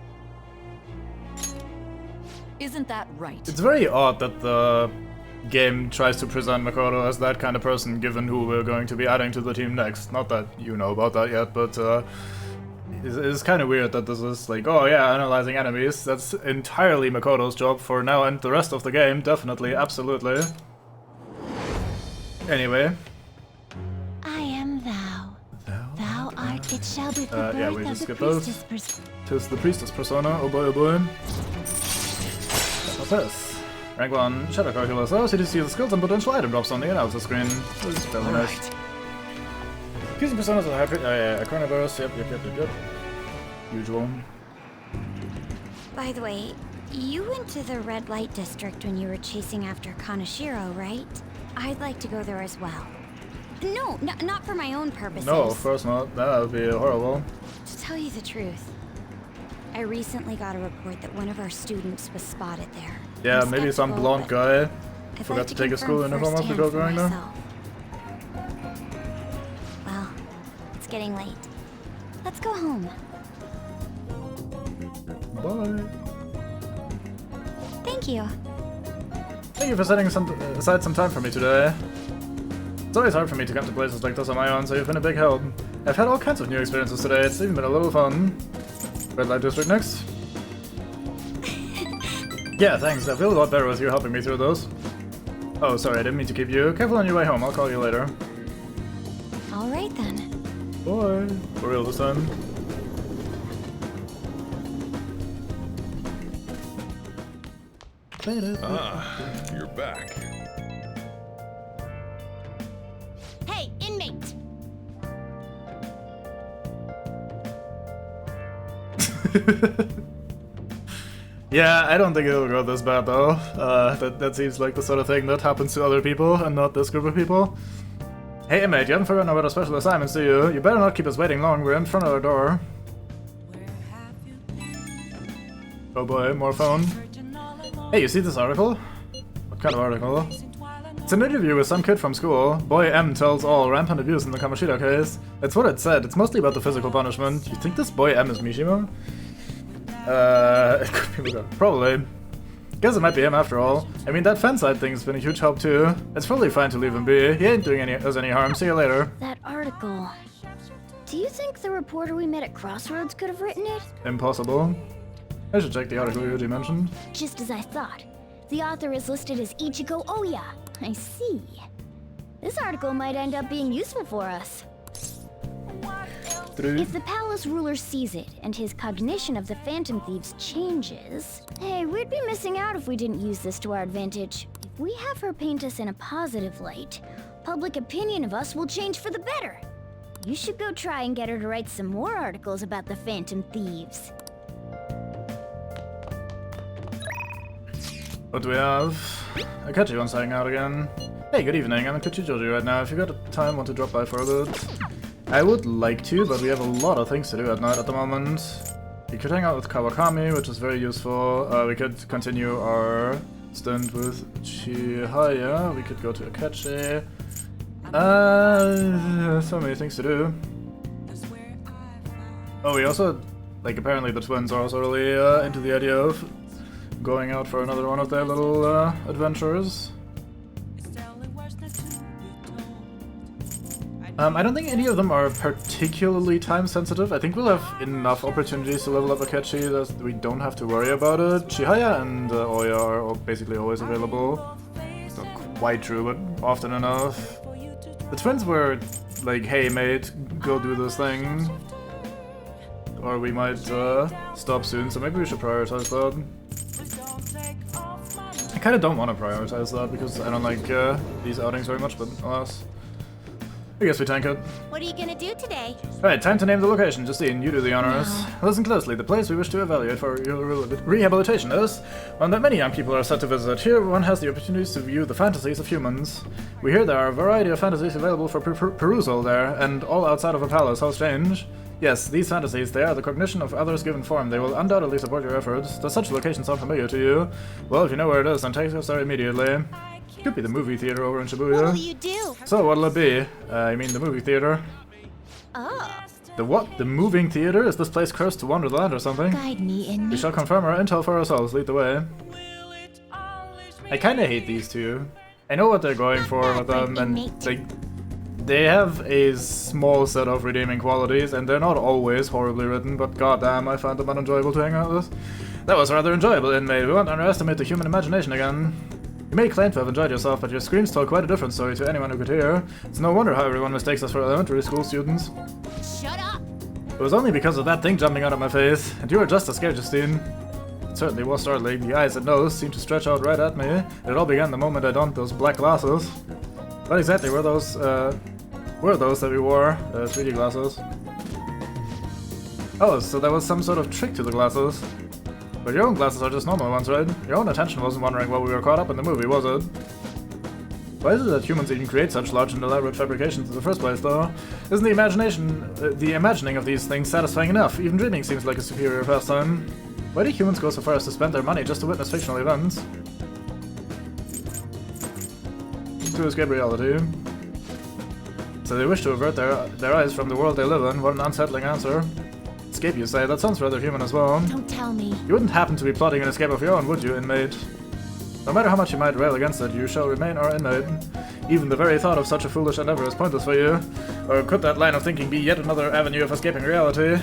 Isn't that right?
It's very odd that the game tries to present Makoto as that kind of person, given who we're going to be adding to the team next. Not that you know about that yet, but it's kind of weird that this is like, oh yeah, analyzing enemies. That's entirely Makoto's job for now and the rest of the game, definitely, absolutely. Anyway.
I am thou. Thou art, it shall be the
Yeah, we
birth
just
of the
skip those.
priestess.
Tis the priestess persona, oh boy, oh boy. What's this? Rank 1, Shadow Calculus. Oh, so you see the skills and potential item drops on the analysis screen. This is fairly nice. Fusing personas are hybrid. Oh yeah, Chronoverse, yep. Usual.
By the way, you went to the red light district when you were chasing after Kaneshiro, right? I'd like to go there as well. No, not for my own purposes.
No, of course not. That would be horrible.
To tell you the truth, I recently got a report that one of our students was spotted there.
Yeah,
I'm
maybe some
skeptical,
blonde
but
guy
I'd
forgot
like
to take a school
confirm
uniform off to go
firsthand for
going there.
myself. Well, it's getting late. Let's go home.
Bye.
Thank you.
Thank you for setting aside some time for me today. It's always hard for me to come to places like this on my own, so you've been a big help. I've had all kinds of new experiences today. It's even been a little fun. Red Light District next. Yeah, thanks. I feel a lot better with you helping me through those. Oh, sorry, I didn't mean to keep you. Careful on your way home. I'll call you later.
All right then.
Boy, for real this time.
Ah, you're back.
Hey, inmate!
Yeah, I don't think it'll go this bad though. That seems like the sort of thing that happens to other people and not this group of people. Hey inmate, you haven't forgotten about our special assignments, do you? You better not keep us waiting long, we're in front of our door. Oh boy, more phone. Hey, you see this article? What kind of article? It's an interview with some kid from school. Boy M tells all rampant abuse in the Kamoshida case. That's what it said. It's mostly about the physical punishment. You think this boy M is Mishima? It could be Luca. Probably. Guess it might be him after all. I mean, that fanside thing's been a huge help too. It's probably fine to leave him be. He ain't doing us any harm. See you later.
That article. Do you think the reporter we met at Crossroads could have written it?
Impossible. I should check the article you mentioned.
Just as I thought. The author is listed as Ichigo Oya. I see. This article might end up being useful for us. If the palace ruler sees it and his cognition of the Phantom Thieves changes, hey, we'd be missing out if we didn't use this to our advantage. If we have her paint us in a positive light, public opinion of us will change for the better. You should go try and get her to write some more articles about the Phantom Thieves.
What do we have? Akechi wants to hang out again. Hey, good evening. I'm in Kichijoji right now. If you got time, want to drop by for a bit? I would like to, but we have a lot of things to do at night at the moment. We could hang out with Kawakami, which is very useful. We could continue our stint with Chihaya. We could go to Akechi. So many things to do. Oh, we also, like, apparently the twins are also really into the idea of going out for another one of their little adventures. I don't think any of them are particularly time sensitive. I think we'll have enough opportunities to level up Akechi that we don't have to worry about it. Chihaya and Oya are basically always available. Not quite true, but often enough. The twins were like, hey mate, go do this thing. Or we might stop soon, so maybe we should prioritize that. I kinda don't want to prioritize that because I don't like these outings very much, but alas. I guess we tank it.
What are you gonna do today?
Right, time to name the location. Justine, you do the honors. Listen closely. The place we wish to evaluate for your rehabilitation is one that many young people are set to visit. Here, one has the opportunities to view the fantasies of humans. We hear there are a variety of fantasies available for perusal there, and all outside of a palace. How strange. Yes, these fantasies, they are the cognition of others given form. They will undoubtedly support your efforts. Does such a location sound familiar to you? Well, if you know where it is, then take us there immediately. Could be the movie theater over in Shibuya.
What'll you do?
So, what'll it be? I mean the movie theater.
Oh.
The what? The moving theater? Is this place cursed to Wonderland or something?
Guide me in.
We shall confirm our intel for ourselves. Lead the way. I kinda hate these two. I know what they're going for with them, and they have a small set of redeeming qualities, and they're not always horribly written, but goddamn, I found them unenjoyable to hang out with. That was rather enjoyable, inmate. We won't underestimate the human imagination again. You may claim to have enjoyed yourself, but your screams told quite a different story to anyone who could hear. It's no wonder how everyone mistakes us for elementary school students.
Shut up!
It was only because of that thing jumping out of my face, and you were just as scared, Justine. It certainly was startling. The eyes and nose seemed to stretch out right at me. It all began the moment I donned those black glasses. What exactly were those that we wore? 3D glasses. Oh, so there was some sort of trick to the glasses. But your own glasses are just normal ones, right? Your own attention wasn't wondering why we were caught up in the movie, was it? Why is it that humans even create such large and elaborate fabrications in the first place, though? Isn't the imagining of these things satisfying enough? Even dreaming seems like a superior pastime. Why do humans go so far as to spend their money just to witness fictional events? To escape reality. So they wish to avert their eyes from the world they live in. What an unsettling answer. Escape, you say? That sounds rather human as well.
Don't tell me.
You wouldn't happen to be plotting an escape of your own, would you, inmate? No matter how much you might rail against it, you shall remain our inmate. Even the very thought of such a foolish endeavor is pointless for you. Or could that line of thinking be yet another avenue of escaping reality?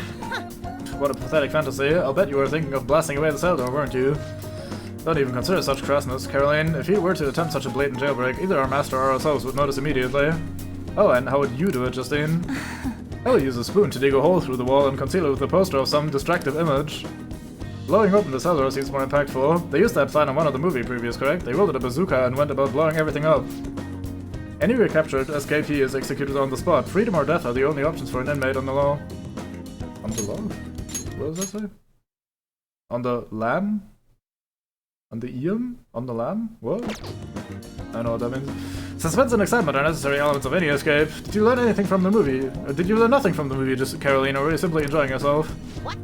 What a pathetic fantasy. I'll bet you were thinking of blasting away the cell door, weren't you? Don't even consider such crassness, Caroline. If you were to attempt such a blatant jailbreak, either our master or ourselves would notice immediately. Oh, and how would you do it, Justine? I will use a spoon to dig a hole through the wall and conceal it with a poster of some distractive image. Blowing open the cellar seems more impactful. They used that plan on one of the movie previews, correct? They wielded a bazooka and went about blowing everything up. Any recaptured escapee is executed on the spot. Freedom or death are the only options for an inmate on the law. On the law? What does that say? On the lamb? On the Iam? On the lamb? What? I don't know what that means. Suspense and excitement are necessary elements of any escape. Did you learn anything from the movie? Or did you learn nothing from the movie, just Caroline, or were you simply enjoying yourself?
What?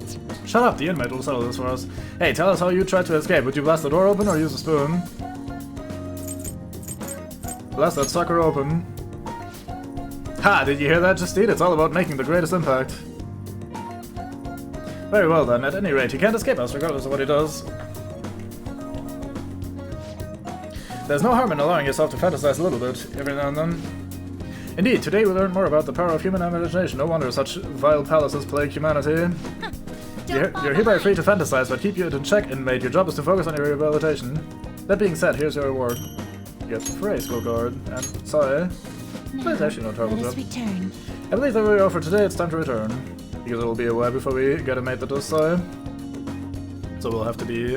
Shut up, the inmate will settle this for us. Hey, tell us how you tried to escape. Would you blast the door open or use a spoon? Blast that sucker open. Ha! Did you hear that, Justine? It's all about making the greatest impact. Very well then, at any rate, he can't escape us regardless of what he does. There's no harm in allowing yourself to fantasize a little bit, every now and then. Indeed, today we learn more about the power of human imagination. No wonder such vile palaces plague humanity. You're hereby free to fantasize, but keep you in check, inmate. Your job is to focus on your rehabilitation. That being said, here's your reward. You get the phrase guard, and sorry. But it's actually no terrible job.
Return.
I believe that we're all for today. It's time to return. Because it'll be a while before we get a mate that does so. So we'll have to be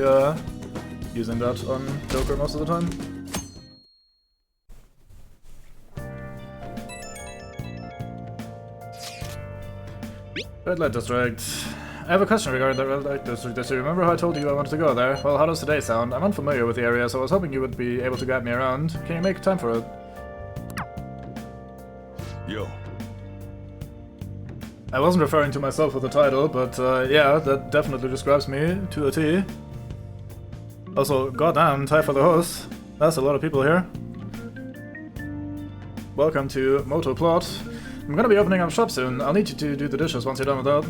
using that on Joker most of the time. Red Light District. I have a question regarding the Red Light District. Do you remember how I told you I wanted to go there? Well, how does today sound? I'm unfamiliar with the area, so I was hoping you would be able to guide me around. Can you make time for it?
Yo.
I wasn't referring to myself with the title, but yeah, that definitely describes me to a T. Also, goddamn, tie for the host. That's a lot of people here. Welcome to Moto Plot. I'm gonna be opening up shop soon. I'll need you to do the dishes once you're done with that.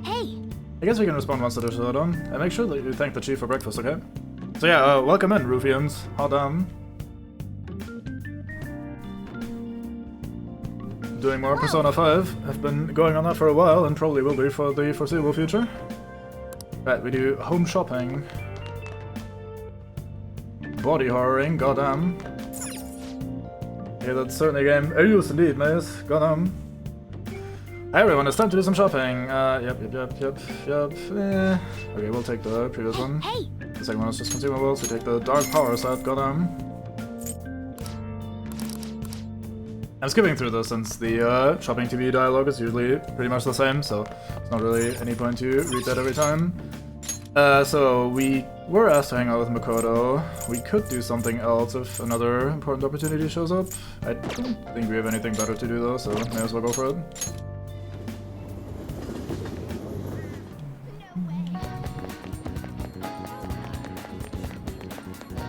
Hey!
I guess we can respond once the dishes are done. And make sure that you thank the chief for breakfast, okay? So yeah, welcome in, Rufians. Hot damn. Doing more Persona 5. I've been going on that for a while and probably will be for the foreseeable future. Right, we do home shopping. Body horroring, goddamn. Yeah, that's certainly a game I use indeed, Maze. Goddamn. Hi everyone, it's time to do some shopping. Yep. Okay, we'll take the previous one.
Hey!
The second one is just consumables. We take the Dark Power set, goddamn. I'm skipping through this since the shopping TV dialogue is usually pretty much the same, so it's not really any point to read that every time. So we were asked to hang out with Makoto. We could do something else if another important opportunity shows up. I don't think we have anything better to do though, so may as well go for it.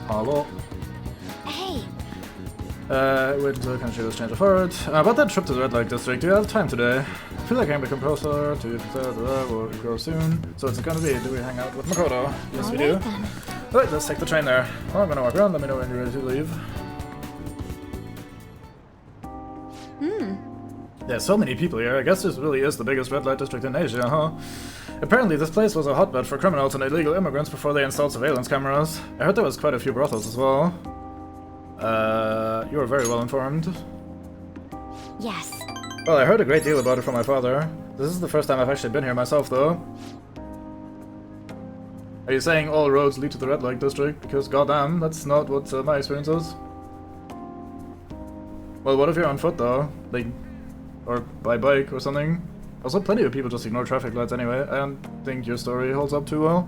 Hello.
Hey!
Wait until I can show this change of heart. About that trip to the Red Light District, do you have time today? I feel like I can become closer to we'll go soon. So it's gonna be, do we hang out with Makoto? Yes, we do. Alright, let's take the train there. Well, I'm gonna walk around, let me know when you're ready to leave. There's so many people here, I guess this really is the biggest Red Light District in Asia, huh? Apparently this place was a hotbed for criminals and illegal immigrants before they installed surveillance cameras. I heard there was quite a few brothels as well. You are very well informed.
Yes.
Well, I heard a great deal about it from my father. This is the first time I've actually been here myself, though. Are you saying all roads lead to the Red Light District? Because goddamn, that's not what my experience is. Well, what if you're on foot, though? Like, or by bike or something? Also, plenty of people just ignore traffic lights anyway. I don't think your story holds up too well.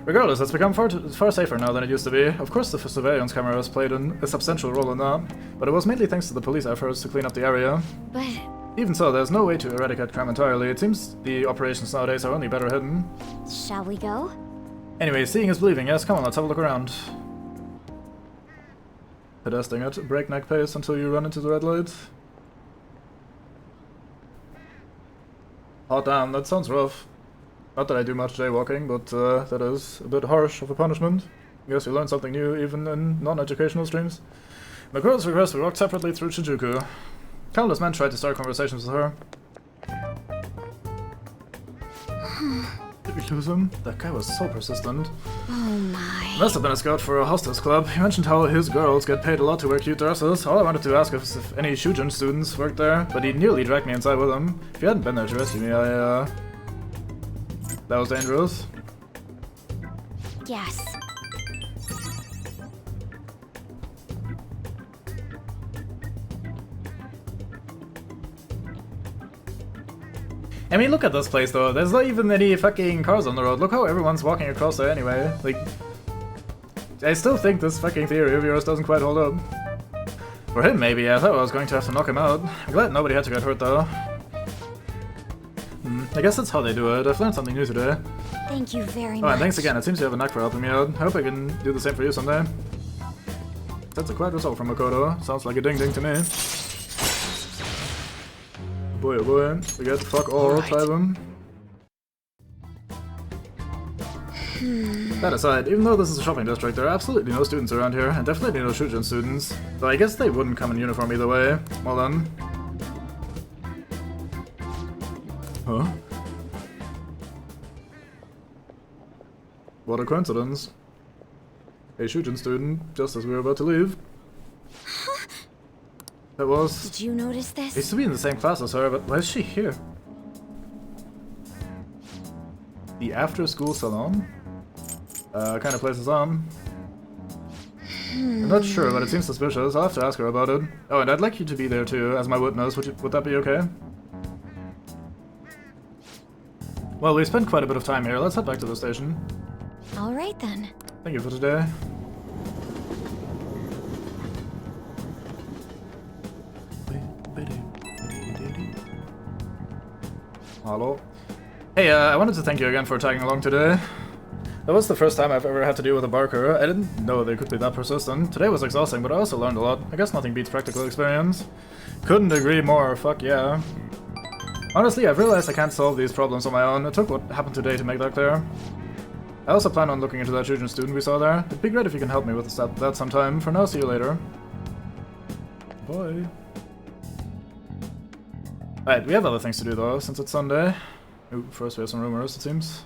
Regardless, it's become far safer now than it used to be. Of course, the surveillance cameras played a substantial role in that, but it was mainly thanks to the police efforts to clean up the area.
But...
Even so, there's no way to eradicate crime entirely. It seems the operations nowadays are only better hidden.
Shall we go?
Anyway, seeing is believing, yes? Come on, let's have a look around. Pedestrian at breakneck pace until you run into the red light. Oh damn, that sounds rough. Not that I do much jaywalking, but that is a bit harsh of a punishment. I guess you learn something new even in non-educational streams. Makoto's request we walked separately through Shinjuku. Countless men tried to start conversations with her. lose him? That guy was so persistent.
Oh my.
Must have been a scout for a hostess club. He mentioned how his girls get paid a lot to wear cute dresses. All I wanted to ask is if any Shujin students worked there, but he nearly dragged me inside with him. If he hadn't been there to rescue me, that was dangerous.
Yes.
I mean, look at this place though. There's not even any fucking cars on the road. Look how everyone's walking across there anyway. Like, I still think this fucking theory of yours doesn't quite hold up. For him, maybe. I thought I was going to have to knock him out. I'm glad nobody had to get hurt though. I guess that's how they do it. I've learned something new today.
Thank you very
Oh,
much.
and thanks again. It seems you have a knack for helping me out. I hope I can do the same for you someday. That's a quiet result from Makoto. Sounds like a ding-ding to me. Boy, oh boy, we get fuck all, type him. That aside, even though this is a shopping district, there are absolutely no students around here, and definitely no Shujin students. Though I guess they wouldn't come in uniform either way. Well then. Huh? What a coincidence. A Shujin student, just as we were about to leave. That was...
Did you notice this?
I used to be in the same class as her, but why is she here? The after-school salon? Kind of place is on. I'm not sure, but it seems suspicious. I'll have to ask her about it. Oh, and I'd like you to be there too, as my witness. Would that be okay? Well, we spent quite a bit of time here. Let's head back to the station.
All right then.
Thank you for today. Hello. Hey, I wanted to thank you again for tagging along today. That was the first time I've ever had to deal with a barker. I didn't know they could be that persistent. Today was exhausting, but I also learned a lot. I guess nothing beats practical experience. Couldn't agree more, fuck yeah. Honestly, I've realized I can't solve these problems on my own. It took what happened today to make that clear. I also plan on looking into that Shujin student we saw there. It'd be great if you can help me with that sometime. For now, see you later. Bye. Alright, we have other things to do though, since it's Sunday. Ooh, first we have some rumors, it seems.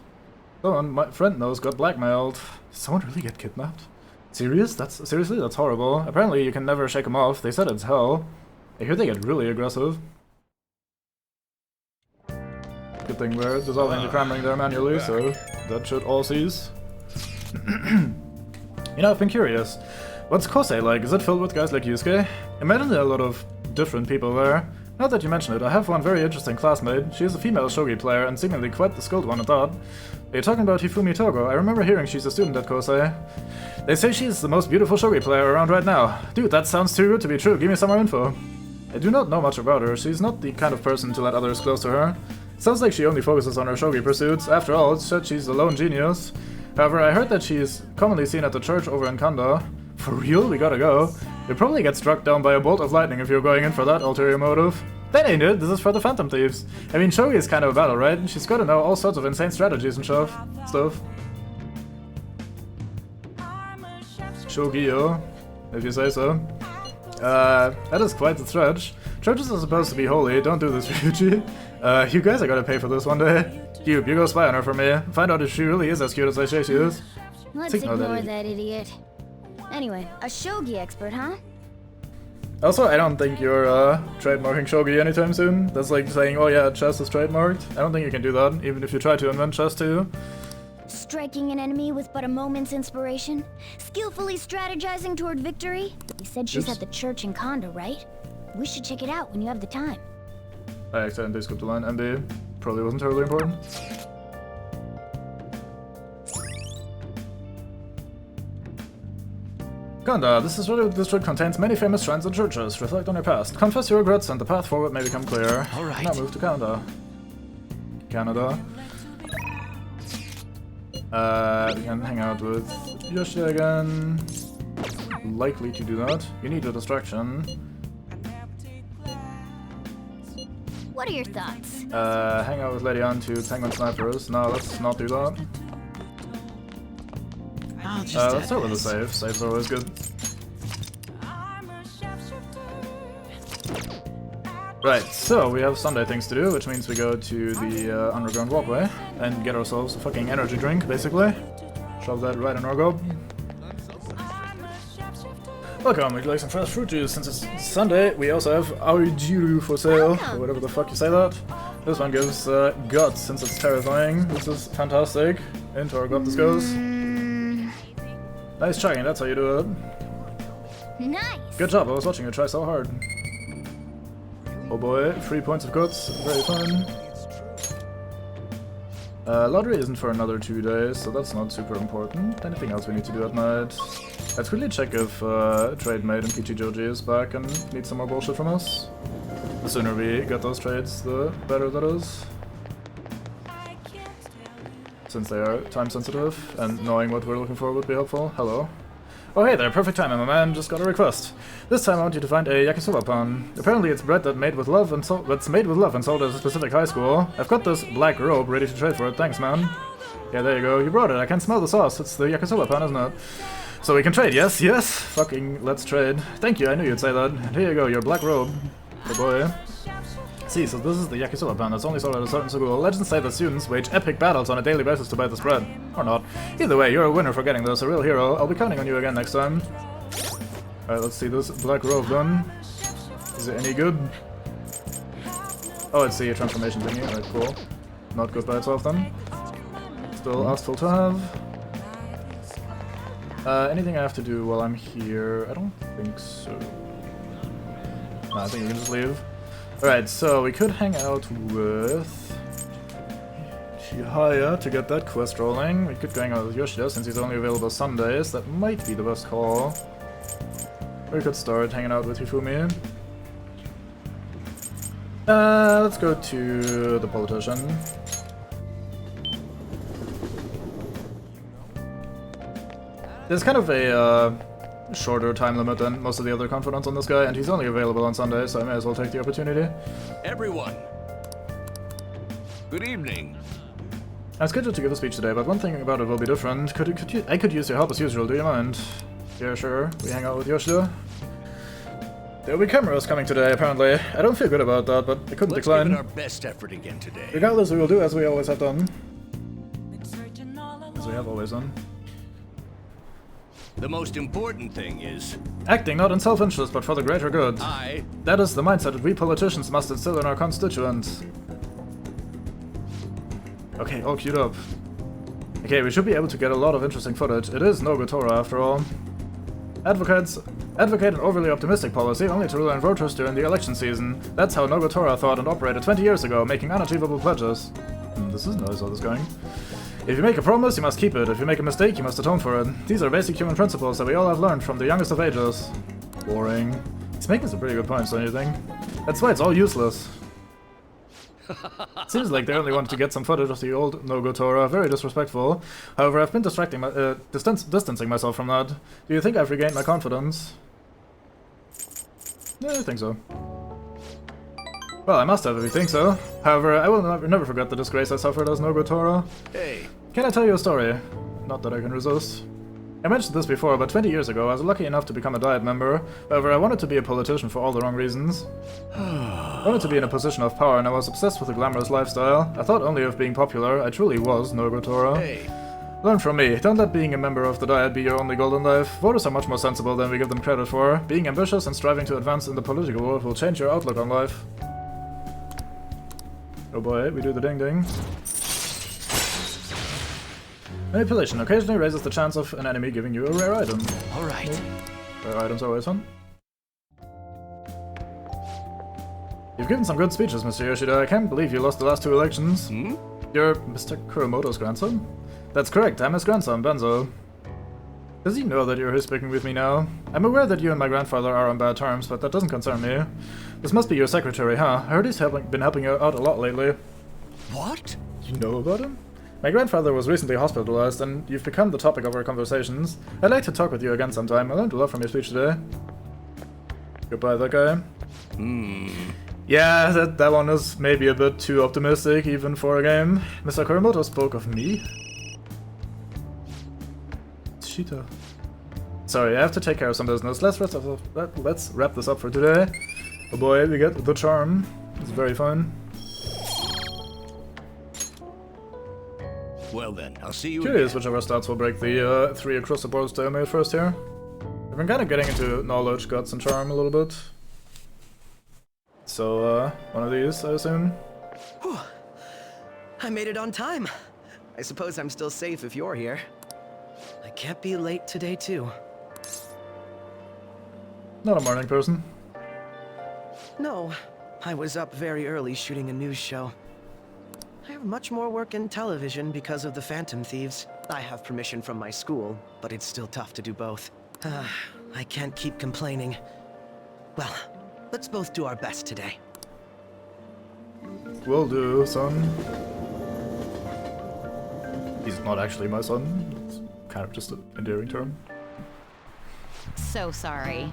Someone my friend knows got blackmailed. Did someone really get kidnapped? Seriously? That's horrible. Apparently you can never shake them off. They said it's hell. I hear they get really aggressive. Good thing we're dissolving the crime ring there manually, so that should all cease. You know, I've been curious. What's Kosei like? Is it filled with guys like Yusuke? Imagine there are a lot of different people there. Now that you mention it, I have one very interesting classmate. She is a female shogi player, and seemingly quite the skilled one at that. Are you talking about Hifumi Togo? I remember hearing she's a student at Kosei. They say she's the most beautiful shogi player around right now. Dude, that sounds too good to be true. Give me some more info. I do not know much about her. She's not the kind of person to let others close to her. Sounds like she only focuses on her shogi pursuits. After all, it's said she's a lone genius. However, I heard that she is commonly seen at the church over in Kanda. For real? We gotta go. You'll probably get struck down by a bolt of lightning if you're going in for that ulterior motive. That ain't it, this is for the Phantom Thieves. I mean, shogi is kind of a battle, right? She's gotta know all sorts of insane strategies and stuff. Shogio, if you say so. That is quite the stretch. Churches are supposed to be holy, don't do this, Ryuji. You guys are gonna pay for this one day. Cube, you go spy on her for me. Find out if she really is as cute as I say she is.
Let's ignore that idiot. Anyway, a shogi expert, huh?
Also, I don't think you're trademarking shogi anytime soon. That's like saying, oh yeah, chess is trademarked. I don't think you can do that, even if you try to invent chess too.
Striking an enemy with but a moment's inspiration? Skillfully strategizing toward victory? You said she's at the church in Kanda, right? We should check it out when you have the time.
I accidentally skipped the line. MB probably wasn't terribly important. Kanda, this district contains many famous shrines and churches. Reflect on your past. Confess your regrets and the path forward may become clear.
Alright.
Now move to Canada. We can hang out with Yoshida again. Likely to do that. You need a distraction.
What are your thoughts?
Hang out with Lady Ann to Penguin Snipers. No, let's not do that. Let's start with the save. Saves are always good. Right, so we have Sunday things to do, which means we go to the underground walkway and get ourselves a fucking energy drink, basically. Shove that right in our gob. Welcome, would you like some fresh fruit juice? Since it's Sunday, we also have Aoijiru for sale, or whatever the fuck you say that. This one gives guts, since it's terrifying. This is fantastic. Into our gob this goes. Nice chugging, that's how you do it.
Nice.
Good job, I was watching you try so hard. Oh boy, 3 points of guts, very fun. Lottery isn't for another 2 days, so that's not super important. Anything else we need to do at night? Let's quickly check if Trade Mate and Kichijoji is back and needs some more bullshit from us. The sooner we get those trades, the better that is. Since they are time sensitive, and knowing what we're looking for would be helpful. Hello. Oh hey there, perfect timing, my man, just got a request. This time I want you to find a yakisoba pan. Apparently it's bread that's made with love and sold at a specific high school. I've got this black robe ready to trade for it, thanks man. Yeah, there you go, you brought it, I can smell the sauce, it's the yakisoba pan, isn't it? So we can trade, yes, yes, fucking let's trade. Thank you, I knew you'd say that. And here you go, your black robe. Oh boy. See, so this is the yakisoba pan that's only sold at a certain school. Legends say that students wage epic battles on a daily basis to buy this bread. Or not. Either way, you're a winner for getting this, a real hero. I'll be counting on you again next time. Alright, let's see this black robe done. Is it any good? Oh, it's the transformation thingy. Alright, cool. Not good by itself then. Still askful to have. Anything I have to do while I'm here? I don't think so. No, I think we can just leave. Alright, so we could hang out with Chihaya to get that quest rolling. We could go hang out with Yoshida since he's only available Sundays. That might be the best call. Or we could start hanging out with Hifumi. Let's go to the politician. There's kind of a shorter time limit than most of the other confidants on this guy, and he's only available on Sunday, so I may as well take the opportunity.
Everyone, good evening.
I'm scheduled to give a speech today, but one thing about it will be different. I could use your help as usual, do you mind? Yeah, sure. We hang out with Yoshida. There'll be cameras coming today, apparently. I don't feel good about that, but I couldn't decline.
Let's give it our best effort again today.
Regardless, we will do as we always have done. As we have always done.
The most important thing is...
acting not in self-interest, but for the greater good. That is the mindset that we politicians must instill in our constituents. Okay, all queued up. Okay, we should be able to get a lot of interesting footage. It is Nogotora, after all. Advocate an overly optimistic policy only to rule in voters during the election season. That's how Nogotora thought and operated 20 years ago, making unachievable pledges. This is nice how this is going. If you make a promise, you must keep it. If you make a mistake, you must atone for it. These are basic human principles that we all have learned from the youngest of ages. Boring. He's making some pretty good points, don't you think? That's why it's all useless. Seems like they only wanted to get some footage of the old Nogotora. Very disrespectful. However, I've been distancing myself from that. Do you think I've regained my confidence? Yeah, I think so. Well, I must have if you think so. However, I will never forget the disgrace I suffered as Nogotora.
Hey.
Can I tell you a story? Not that I can resist. I mentioned this before, but 20 years ago I was lucky enough to become a Diet member. However, I wanted to be a politician for all the wrong reasons. I wanted to be in a position of power and I was obsessed with a glamorous lifestyle. I thought only of being popular. I truly was Nogotora.
Hey.
Learn from me. Don't let being a member of the Diet be your only goal in life. Voters are much more sensible than we give them credit for. Being ambitious and striving to advance in the political world will change your outlook on life. Oh boy, we do the ding-ding. Manipulation occasionally raises the chance of an enemy giving you a rare item.
Alright.
Rare items are always fun. You've given some good speeches, Mr. Yoshida. I can't believe you lost the last 2 elections. You're Mr. Kuramoto's grandson? That's correct, I'm his grandson, Benzo. Does he know that you're here speaking with me now? I'm aware that you and my grandfather are on bad terms, but that doesn't concern me. This must be your secretary, huh? I heard he's been helping you out a lot lately.
What?
You know about him? My grandfather was recently hospitalized, and you've become the topic of our conversations. I'd like to talk with you again sometime. I learned a lot from your speech today. Goodbye, that guy. Yeah, that one is maybe a bit too optimistic, even for a game. Mr. Kuramoto spoke of me? Sorry, I have to take care of some business. Let's wrap this up for today. Oh boy, we get the charm. It's very fun.
Well then, I'll see you
Curious
again.
which of our stats will break the 3 across the board stalemate first here. I've been kind of getting into knowledge, guts, and charm a little bit. So, one of these, I assume.
Whew. I made it on time. I suppose I'm still safe if you're here. I can't be late today, too.
Not a morning person.
No, I was up very early shooting a news show. I have much more work in television because of the Phantom Thieves. I have permission from my school, but it's still tough to do both. I can't keep complaining. Well, let's both do our best today.
Will do, son. He's not actually my son. It's kind of just an endearing term.
So sorry.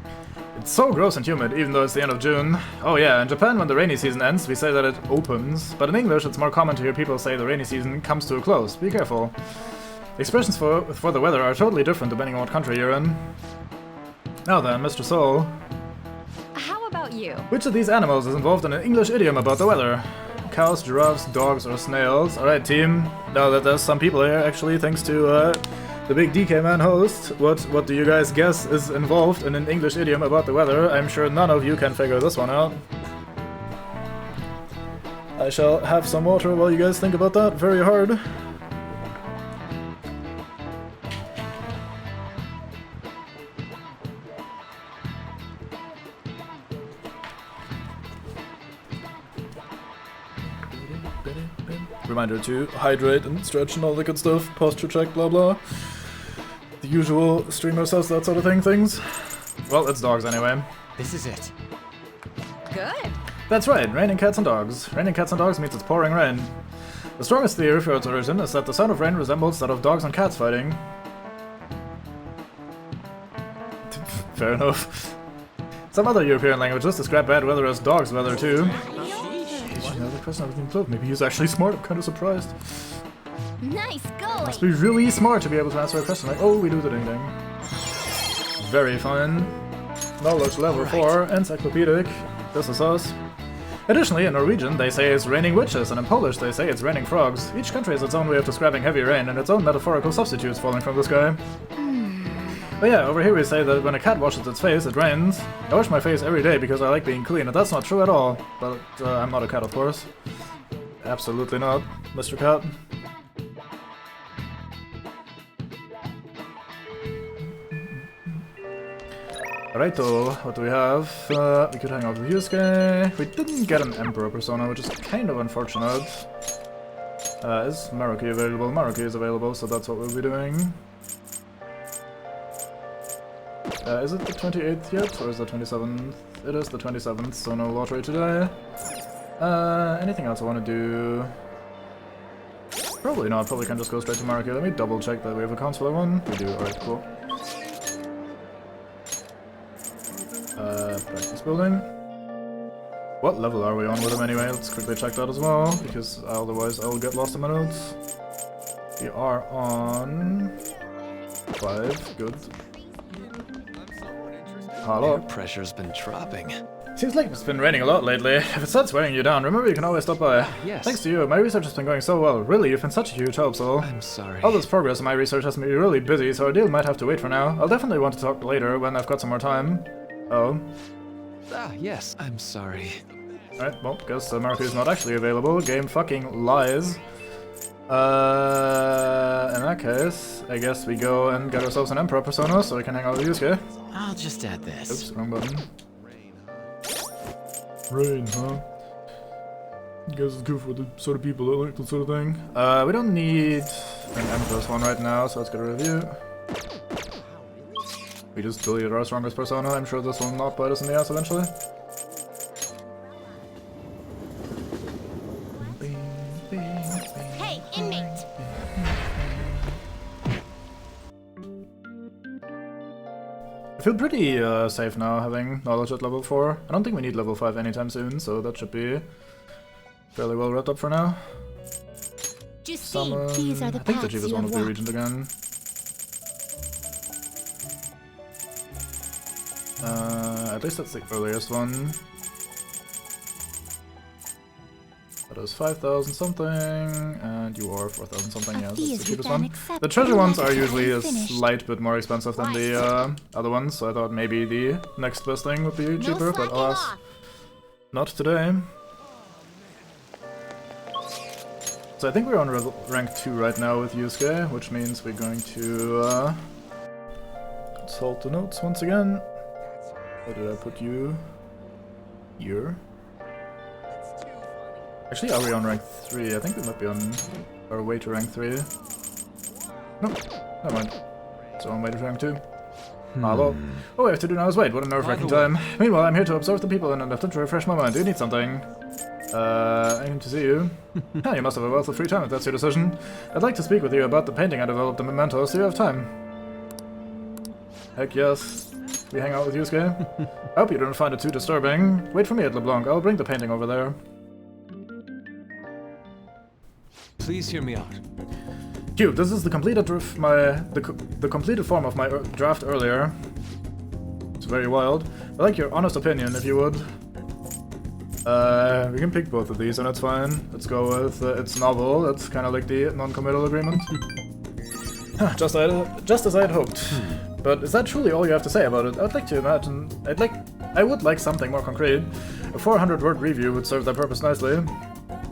It's so gross and humid, even though it's the end of June. Oh yeah, in Japan when the rainy season ends, we say that it opens, but in English it's more common to hear people say the rainy season comes to a close. Be careful. Expressions for the weather are totally different depending on what country you're in. Now then, Mr. Soul.
How about you?
Which of these animals is involved in an English idiom about the weather? Cows, giraffes, dogs, or snails? Alright team, now that there's some people here actually thanks to the big DK Man host, what do you guys guess is involved in an English idiom about the weather? I'm sure none of you can figure this one out. I shall have some water while you guys think about that very hard. Reminder to hydrate and stretch and all the good stuff, posture check, blah blah. The usual streamer says that sort of things. Well, it's dogs anyway.
This is it.
Good.
That's right, raining cats and dogs. Raining cats and dogs means it's pouring rain. The strongest theory for its origin is that the sound of rain resembles that of dogs and cats fighting. Fair enough. Some other European languages describe bad weather as dog's weather too. Another question everything close. Maybe he's actually smart, I'm kind of surprised.
Nice going.
Must be really smart to be able to answer a question like, oh, we do the ding ding. Very fun. Knowledge level 4, encyclopedic. This is us. Additionally, in Norwegian, they say it's raining witches, and in Polish, they say it's raining frogs. Each country has its own way of describing heavy rain, and its own metaphorical substitutes falling from the sky. But yeah, over here we say that when a cat washes its face, it rains. I wash my face every day because I like being clean, and that's not true at all. But I'm not a cat, of course. Absolutely not, Mr. Cat. Righto, what do we have? We could hang out with Yusuke. We didn't get an Emperor persona, which is kind of unfortunate. Is Maruki available? Maruki is available, so that's what we'll be doing. Is it the 28th yet, or is it the 27th? It is the 27th, so no lottery today. Anything else I want to do? Probably not, probably can just go straight to Maruki. Let me double check that we have accounts for that one. We do, alright, cool. Practice building. What level are we on with him anyway? Let's quickly check that as well, because otherwise I'll get lost in my notes. We are on 5, good. Hello.
Air pressure's been dropping.
Seems like it's been raining a lot lately. If it starts wearing you down, remember you can always stop by.
Yes.
Thanks to you, my research has been going so well. Really, you've been such a huge help, Sol.
I'm sorry.
All this progress in my research has made me really busy, so our deal might have to wait for now. I'll definitely want to talk later when I've got some more time. Oh.
Ah, yes, I'm sorry.
Alright, well, guess Maruki is not actually available. Game fucking lies. In that case, I guess we go and get ourselves an Emperor persona so we can hang out with Yusuke.
I'll just add this.
Oops, wrong button. Rain, huh? You guys is good for the sort of people that like that sort of thing. We don't need an Empress one right now, so let's get a review. We just deleted our strongest persona. I'm sure this will not bite us in the ass eventually.
Hey, inmate.
I feel pretty safe now having knowledge at level 4. I don't think we need level 5 anytime soon, so that should be fairly well wrapped up for now.
Just see, these are the
I think the
paths
cheapest
you
one
have
will be
walked.
Regent again. At least that's the earliest one. That is 5,000 something, and you are 4,000 something. Yeah, that's the
Fees
cheapest
with
one.
an acceptable
The treasure ones are
letter
usually a
unfinished.
slight bit more expensive than the other ones, so I thought maybe the next best thing would be cheaper, but alas, not today. So I think we're on rank 2 right now with Yusuke, which means we're going to consult the notes once again. Where did I put you? Here. Actually, are we on rank 3? I think we might be on our way to rank 3. No, never mind. So on way to rank 2. Ah, well. All we have to do now is wait. What a nerve-wracking time. Meanwhile, I'm here to observe the people and enough to refresh my mind. Do you need something? I need to see you. You must have a wealth of free time if that's your decision. I'd like to speak with you about the painting I developed in Mementos. Do you have time? Heck yes. We hang out with Yusuke. I hope you don't find it too disturbing. Wait for me at LeBlanc. I'll bring the painting over there.
Please hear me out.
Cube, this is the completed the completed form of my draft earlier. It's very wild. I'd like your honest opinion, if you would. We can pick both of these, and it's fine. Let's go with it's novel. It's kind of like the non-committal agreement. just as I had hoped. But is that truly all you have to say about it? I'd like to imagine. I would like something more concrete. A 400-word review would serve that purpose nicely.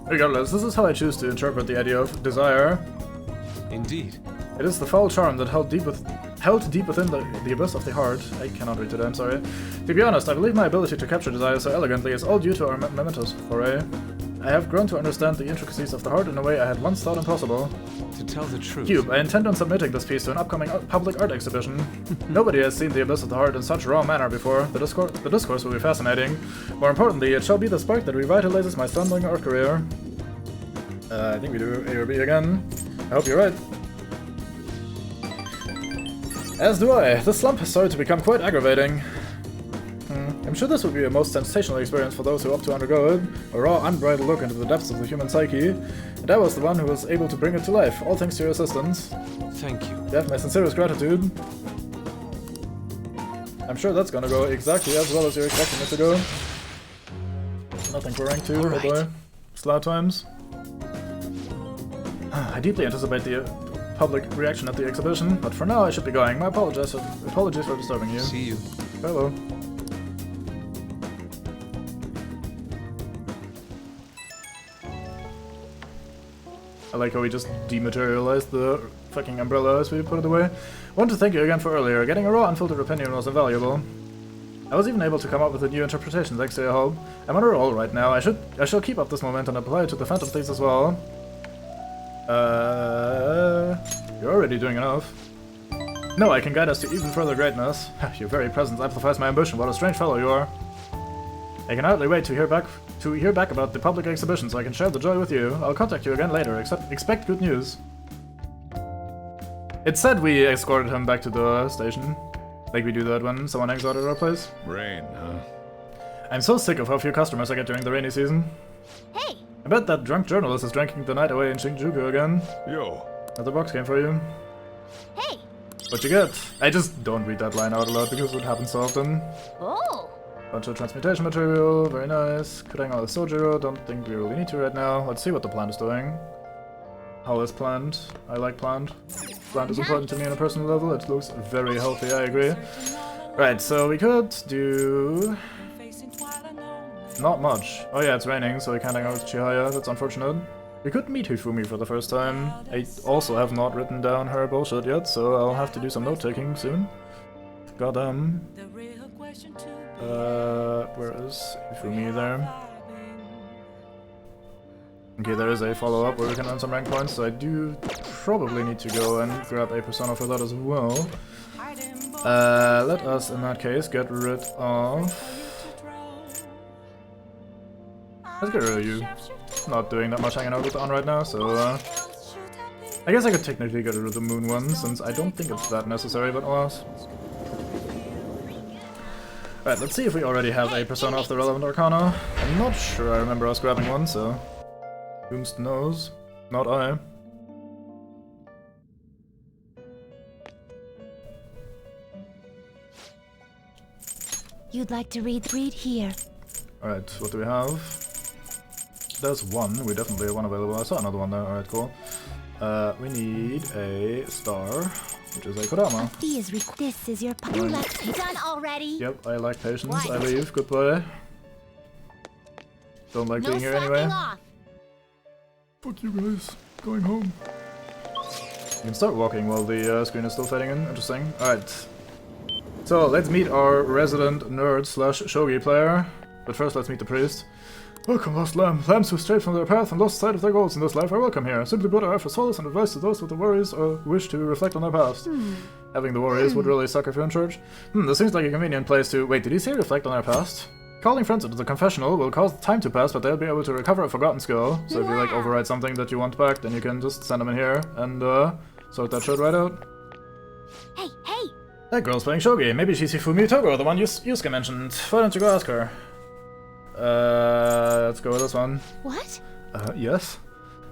Regardless, this is how I choose to interpret the idea of desire.
Indeed.
It is the foul charm that held deep within the abyss of the heart. I cannot read today, I'm sorry. To be honest, I believe my ability to capture desire so elegantly is all due to our Mementos foray. I have grown to understand the intricacies of the heart in a way I had once thought impossible.
To tell the truth.
Cube, I intend on submitting this piece to an upcoming public art exhibition. Nobody has seen the abyss of the heart in such raw manner before. The discourse will be fascinating. More importantly, it shall be the spark that revitalizes my stumbling art career. I think we do A or B again. I hope you're right. As do I. The slump has started to become quite aggravating. I'm sure this would be a most sensational experience for those who opt to undergo it. A raw, unbridled look into the depths of the human psyche. And I was the one who was able to bring it to life, all thanks to your assistance.
Thank you.
You have my sincerest gratitude. I'm sure that's gonna go exactly as well as you're expecting it to go. Nothing for rank 2, oh boy. Slow times. I deeply anticipate the public reaction at the exhibition, but for now I should be going. My apologies for disturbing you.
See you.
Hello. I like how we just dematerialized the fucking umbrella as we put it away. Want to thank you again for earlier. Getting a raw, unfiltered opinion was invaluable. I was even able to come up with a new interpretation thanks to your help. I'm on a roll right now. I shall keep up this momentum and apply it to the Phantom Thieves as well. You're already doing enough. No, I can guide us to even further greatness. Your very presence amplifies my ambition. What a strange fellow you are. I can hardly wait to hear back about the public exhibition so I can share the joy with you. I'll contact you again later, expect good news. It said we escorted him back to the station. Like we do that when someone hangs out at our place.
Rain, huh?
I'm so sick of how few customers I get during the rainy season.
Hey!
I bet that drunk journalist is drinking the night away in Shinjuku again.
Yo.
Another box came for you.
Hey!
What you get? I just don't read that line out aloud because it happens so often.
Oh!
Bunch of transmutation material, very nice. Could hang out with Sojiro, don't think we really need to right now. Let's see what the plant is doing. How is plant? I like plant. Plant is important to me on a personal level, it looks very healthy, I agree. Right, so we could do... not much. Oh yeah, it's raining, so we can't hang out with Chihaya, that's unfortunate. We could meet Hifumi for the first time. I also have not written down her bullshit yet, so I'll have to do some note-taking soon. Goddamn. Where is Hifumi there? Okay, there is a follow-up where we can earn some rank points, so I do probably need to go and grab a persona for that as well. Let us, in that case, get rid of... let's get rid of you. Not doing that much hanging out with Ann right now, so I guess I could technically get rid of the moon one, since I don't think it's that necessary, but alas. Right, let's see if we already have a persona of the relevant arcana. I'm not sure I remember us grabbing one, so... whomst knows? Not I.
You'd like to read here.
Alright, what do we have? there's one. We definitely have one available. I saw another one there. Alright, cool. We need a star, which is a Kodama.
This is your done already.
Yep, I like patience.
What?
I leave. Goodbye. Don't like being here anyway.
Off.
Fuck you guys. Going home. You can start walking while the screen is still fading in. Interesting. Alright. So, let's meet our resident nerd slash shogi player. But first, let's meet the priest. Welcome, lost lamb. Lambs who strayed from their path and lost sight of their goals in this life are welcome here. Simply put, I offer solace and advice to those with the worries or wish to reflect on their past. Having the worries would really suck if you're in church. This seems like a convenient place to... Wait, did he say reflect on their past? Calling friends into the confessional will cause time to pass, but they'll be able to recover a forgotten skill. So if you like override something that you want back, then you can just send them in here and sort that shit right out.
Hey, hey!
That girl's playing shogi. Maybe she's Hifumi Togo, the one Yusuke mentioned. Why don't you go ask her? Let's go with this one.
What?
Yes.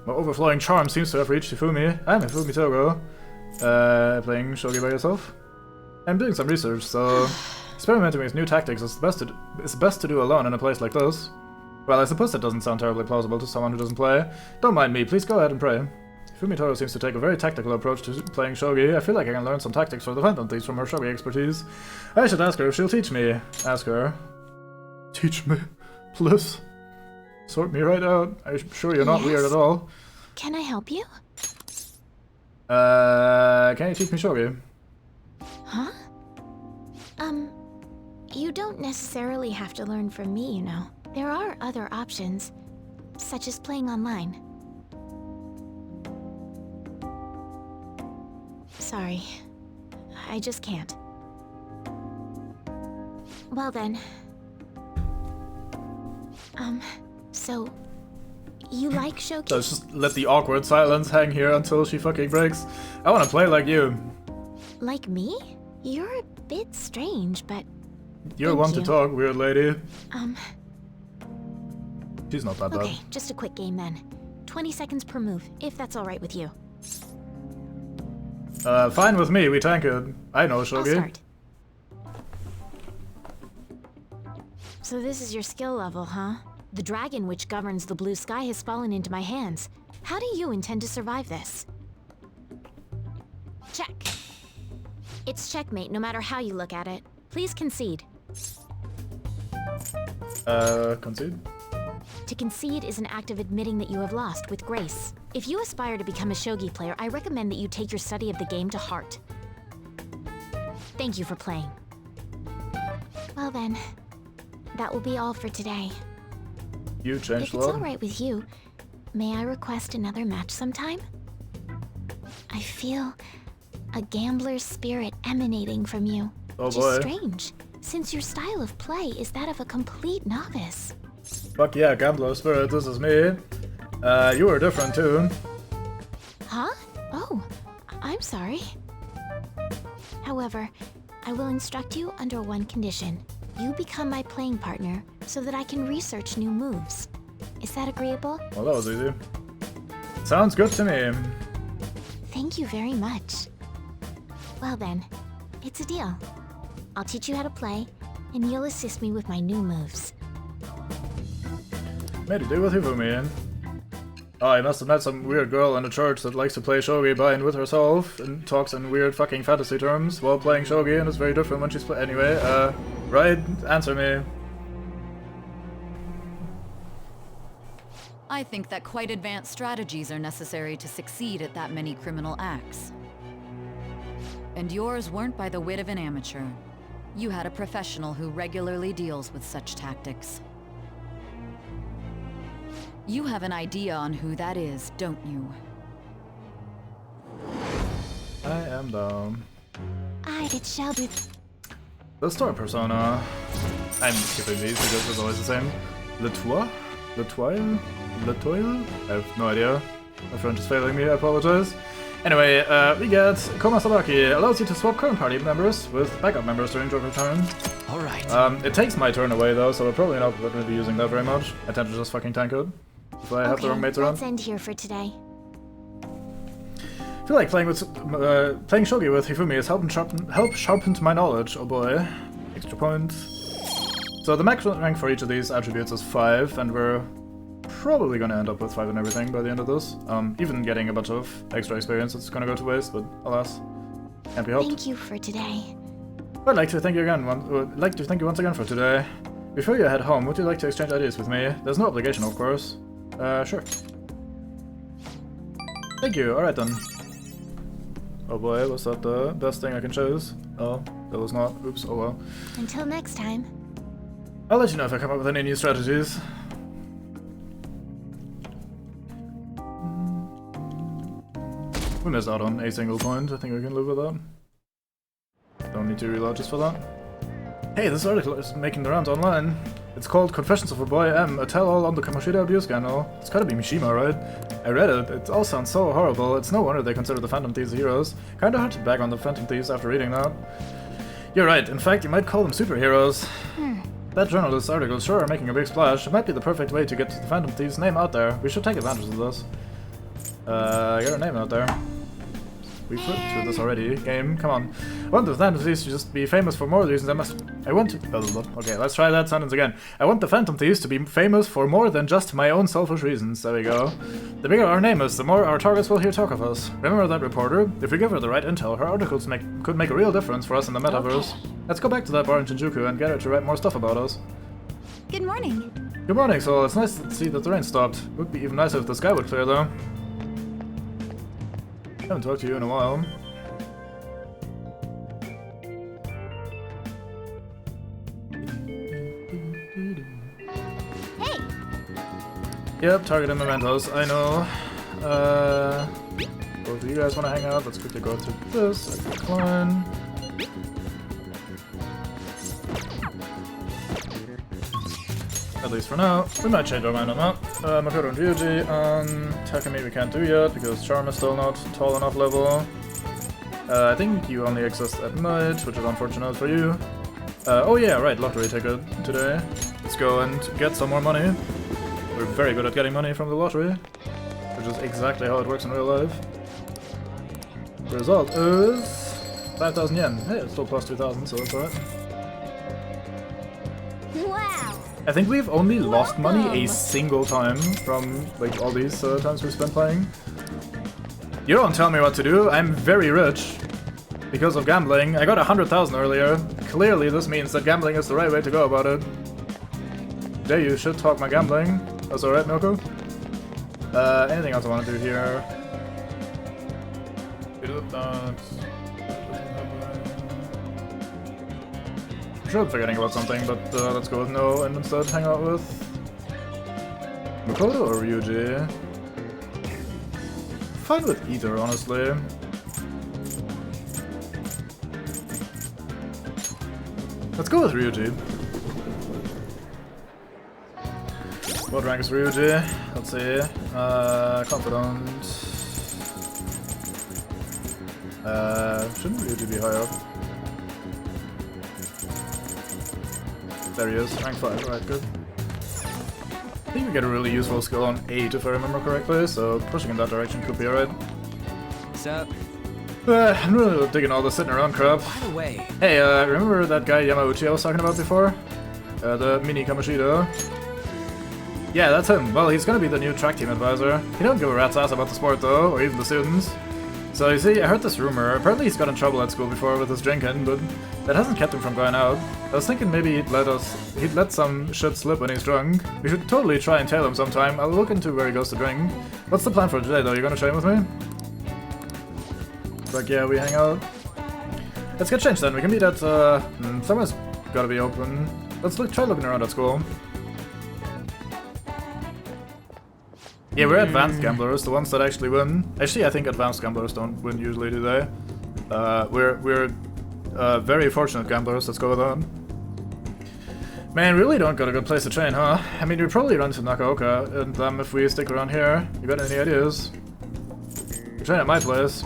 My overflowing charm seems to have reached Hifumi. I'm Hifumi Togo. Playing shogi by yourself? I'm doing some research, so experimenting with new tactics is best to do alone in a place like this. Well, I suppose that doesn't sound terribly plausible to someone who doesn't play. Don't mind me, please go ahead and pray. Hifumi Togo seems to take a very tactical approach to playing shogi. I feel like I can learn some tactics for the Phantom Thieves from her shogi expertise. I should ask her if she'll teach me. Ask her. Teach me? Please. Sort me right out. I'm sure you're not weird at all.
Can I help you?
Can you teach me shogi?
Huh? You don't necessarily have to learn from me, you know. There are other options, such as playing online. Sorry. I just can't. Well then. So... You like shogi?
Let's just let the awkward silence hang here until she fucking breaks. I wanna play like you.
Like me? You're a bit strange, but...
You're one to talk, weird lady. She's not that bad.
Okay, just a quick game then. 20 seconds per move, if that's alright with you.
Fine with me, we tank it. I know shogi.
I'll start. So this is your skill level, huh? The dragon which governs the blue sky has fallen into my hands. How do you intend to survive this? Check. It's checkmate no matter how you look at it. Please concede.
Concede?
To concede is an act of admitting that you have lost with grace. If you aspire to become a shogi player, I recommend that you take your study of the game to heart. Thank you for playing. Well then, that will be all for today.
You changed
If it's alright with you, may I request another match sometime? I feel a gambler's spirit emanating from you.
Oh
which
boy.
is strange, since your style of play is that of a complete novice.
Fuck yeah, gambler spirit, this is me. You were different too.
Huh? Oh, I'm sorry. However, I will instruct you under one condition. You become my playing partner so that I can research new moves. Is that agreeable?
Well, that was easy. Sounds good to me.
Thank you very much. Well then, it's a deal. I'll teach you how to play, and you'll assist me with my new moves.
Made a deal with Hifumi. Oh, I must have met some weird girl in a church that likes to play shogi by and with herself and talks in weird fucking fantasy terms while playing shogi, and it's very different when she's anyway, right? Answer me.
I think that quite advanced strategies are necessary to succeed at that many criminal acts. And yours weren't by the wit of an amateur. You had a professional who regularly deals with such tactics. You have an idea on who that is, don't you?
I am down.
It shall be.
The store persona. I'm skipping these because it's always the same. Letoile? Letoile? Letoile? I have no idea. My French is failing me, I apologize. Anyway, we get Koma Sabaki. Allows you to swap current party members with backup members during your turn.
Alright.
It takes my turn away though, so we're probably not going to be using that very much. I tend to just fucking tank it if I have the wrong mates around.
Let's end here for today.
I feel like playing shogi with Hifumi has helped sharpen my knowledge. Oh boy. Extra point. So the max rank for each of these attributes is 5, and we're probably gonna end up with 5 and everything by the end of this. Even getting a bunch of extra experience that's gonna go to waste, but alas, can't be helped.
Thank you for today.
I'd like to thank you again. Once again for today. Before you head home, would you like to exchange ideas with me? There's no obligation, of course. Sure. Thank you. All right then. Oh boy, was that the best thing I can choose? Oh, that was not. Oops. Oh well.
Until next time.
I'll let you know if I come up with any new strategies. We missed out on a single point. I think we can live with that. Don't need to reload just for that. Hey, this article is making the rounds online. It's called Confessions of a Boy M, a tell-all on the Kamoshida abuse scandal. It's gotta be Mishima, right? I read it. It all sounds so horrible. It's no wonder they consider the Phantom Thieves heroes. Kinda hard to bag on the Phantom Thieves after reading that. You're right. In fact, you might call them superheroes. That journalist's articles sure are making a big splash. It might be the perfect way to get the Phantom Thieves' name out there. We should take advantage of this. Get our name out there. We flipped through this already. Game, come on. I want the Phantom Thieves to just be famous for more reasons. Okay, let's try that sentence again. I want the Phantom Thieves to be famous for more than just my own selfish reasons. There we go. The bigger our name is, the more our targets will hear talk of us. Remember that reporter? If we give her the right intel, her articles could make a real difference for us in the metaverse. Okay. Let's go back to that bar in Shinjuku and get her to write more stuff about us.
Good morning.
Good morning, Sol. It's nice to see that the rain stopped. Would be even nicer if the sky would clear, though. Haven't talked to you in a while.
Hey!
Yep, target and mementos, I know. Both of you guys want to hang out? Let's quickly go through this. I decline. At least for now. We might change our mind on that. Makoto and Ryuji. Takumi we can't do yet because Charm is still not tall enough level. I think you only exist at night, which is unfortunate for you. Oh yeah, right, lottery ticket today. Let's go and get some more money. We're very good at getting money from the lottery, which is exactly how it works in real life. The result is 5,000 yen. Hey, it's still plus 2,000, so that's alright.
Wow!
I think we've only lost money a single time from like all these times we've spent playing. You don't tell me what to do. I'm very rich because of gambling. I got 100,000 earlier. Clearly this means that gambling is the right way to go about it. There, you should talk my gambling. That's alright, Milko. Anything else I want to do here? I'm sure I'm forgetting about something, but let's go with no and instead hang out with Makoto or Ryuji. Fine with either, honestly. Let's go with Ryuji. What rank is Ryuji? Let's see. Confident. Shouldn't Ryuji be higher up? There he is, rank 5, alright, good. I think we get a really useful skill on 8 if I remember correctly, so pushing in that direction could be alright.
What's up?
I'm really digging all the sitting around crap.
By the way...
Hey, remember that guy Yamauchi I was talking about before? The mini Kamoshida? Yeah, that's him. Well, he's gonna be the new track team advisor. He don't give a rat's ass about the sport though, or even the students. So you see, I heard this rumor. Apparently he's got in trouble at school before with his drinking, but that hasn't kept him from going out. I was thinking maybe he'd let some shit slip when he's drunk. We should totally try and tail him sometime. I'll look into where he goes to drink. What's the plan for today though? You gonna train with me? Like, yeah, we hang out. Let's get changed then. We can meet at, somewhere's gotta be open. Let's try looking around at school. Yeah, we're advanced gamblers, the ones that actually win. Actually, I think advanced gamblers don't win usually, do they? We're very fortunate gamblers, let's go with that. Man, really don't got a good place to train, huh? I mean, we probably run to Nakaoka, and if we stick around here, you got any ideas? We train at my place.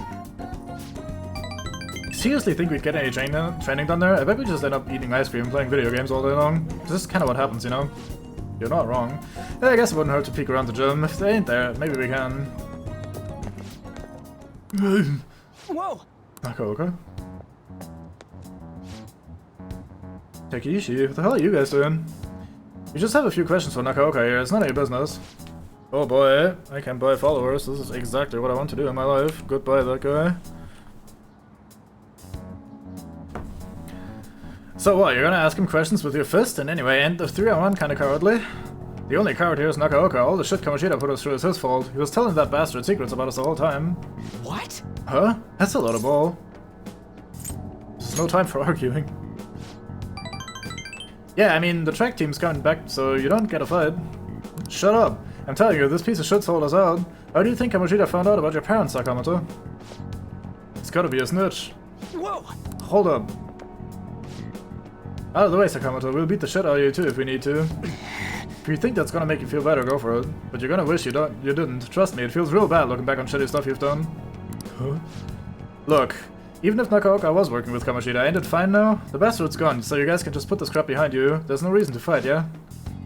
Seriously think we'd get any training done there? I bet we just end up eating ice cream and playing video games all day long. This is kind of what happens, you know? You're not wrong. I guess it wouldn't hurt to peek around the gym. If they ain't there, maybe we can.
Whoa!
Nakaoka. Takeshi, what the hell are you guys doing? You just have a few questions for Nakaoka here, it's none of your business. Oh boy, I can buy followers. This is exactly what I want to do in my life. Goodbye, that guy. So what, you're gonna ask him questions with your fist? And anyway, end of 3-on-1 kinda cowardly. The only coward here is Nakaoka. All the shit Kamoshida put us through is his fault. He was telling that bastard secrets about us the whole time.
What?
Huh? That's a lot of ball. There's no time for arguing. Yeah, I mean, the track team's coming back, so you don't get a fight. Shut up. I'm telling you, this piece of shit sold us out. How do you think Kamoshida found out about your parents, Sakamoto? It's gotta be a snitch.
Whoa!
Hold up. Out of the way, Sakamoto. We'll beat the shit out of you too if we need to. If you think that's gonna make you feel better, go for it. But you're gonna wish you didn't. Trust me, it feels real bad looking back on shitty stuff you've done. Huh? Look, even if Nakaoka was working with Kamoshida, ain't it fine now? The bastard's gone, so you guys can just put this crap behind you. There's no reason to fight, yeah?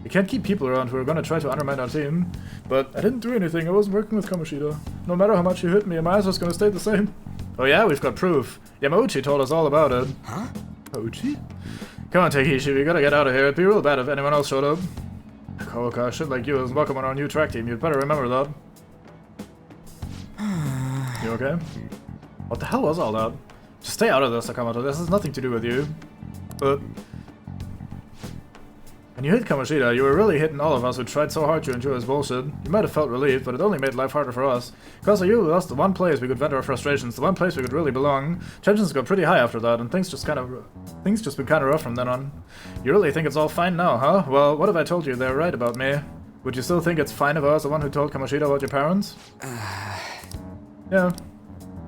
You can't keep people around who are gonna try to undermine our team. But I didn't do anything, I wasn't working with Kamoshida. No matter how much you hit me, my eyes was gonna stay the same. Oh yeah, we've got proof. Yamauchi told us all about it.
Huh?
Ouchi? Come on, Takeshi, we gotta get out of here. It'd be real bad if anyone else showed up. Nakaoka, shit like you is welcome on our new track team. You'd better remember that. You okay? What the hell was all that? Just stay out of this, Sakamoto. This has nothing to do with you. But when you hit Kamoshida, you were really hitting all of us who tried so hard to endure his bullshit. You might have felt relieved, but it only made life harder for us. Because of you, we lost the one place we could vent our frustrations, the one place we could really belong. Tensions got pretty high after that, and things just been kinda rough from then on. You really think it's all fine now, huh? Well, what if I told you they're right about me? Would you still think it's fine if I was the one who told Kamoshida about your parents? Yeah.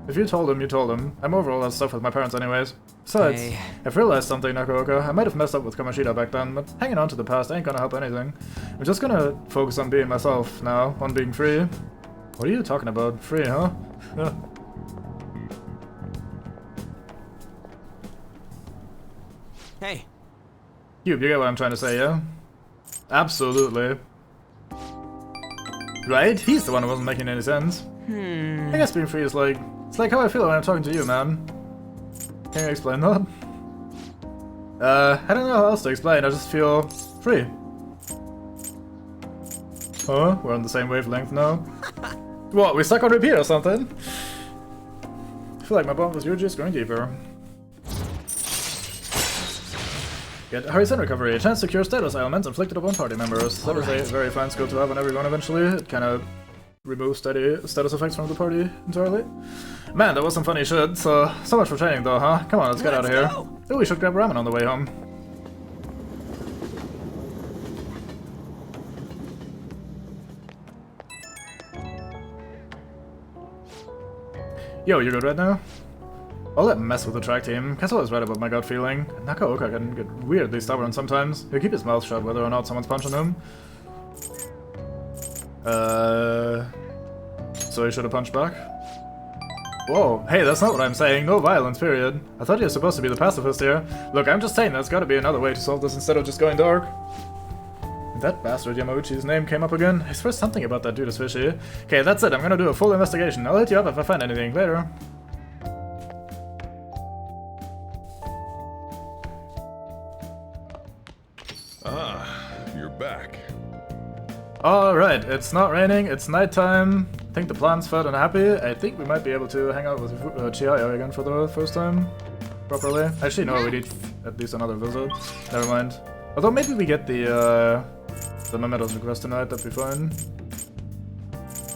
If you told him, you told him. I'm over all that stuff with my parents anyways. Besides,
Hey.
I've realized something, Nakaoka. I might have messed up with Kamoshida back then, but hanging on to the past ain't gonna help anything. I'm just gonna focus on being myself now, on being free. What are you talking about? Free, huh? Yeah.
Hey.
You get what I'm trying to say, yeah? Absolutely. Right? He's the one who wasn't making any sense. I guess being free is like... It's like how I feel when I'm talking to you, man. Can you explain that? I don't know how else to explain, I just feel free. Huh? We're on the same wavelength now? What, we stuck on repeat or something? I feel like my bond with Yuji is growing deeper. Get Harisen recovery, a chance to cure status ailments inflicted upon party members. That is a very fine skill to have on everyone eventually. It kinda removes status effects from the party entirely. Man, that was some funny shit. So much for training though, huh? Come on, let's get out of here. Oh, we should grab ramen on the way home. Yo, you good right now? I'll let him mess with the track team. Kessel is right about my gut feeling. Nakaoka can get weirdly stubborn sometimes. He'll keep his mouth shut whether or not someone's punching him. So he should have punched back? Whoa, hey, that's not what I'm saying. No violence, period. I thought you were supposed to be the pacifist here. Look, I'm just saying there's gotta be another way to solve this instead of just going dark. That bastard Yamauchi's name came up again. I swear something about that dude is fishy. Okay, that's it. I'm gonna do a full investigation. I'll hit you up if I find anything later.
Ah, you're back.
Alright, it's not raining, it's nighttime. I think the plant's fed and happy. I think we might be able to hang out with Chihaya again for the first time. Properly. Actually, no, we need at least another visit. Never mind. Although maybe we get the Memento's request tonight, that'd be fine.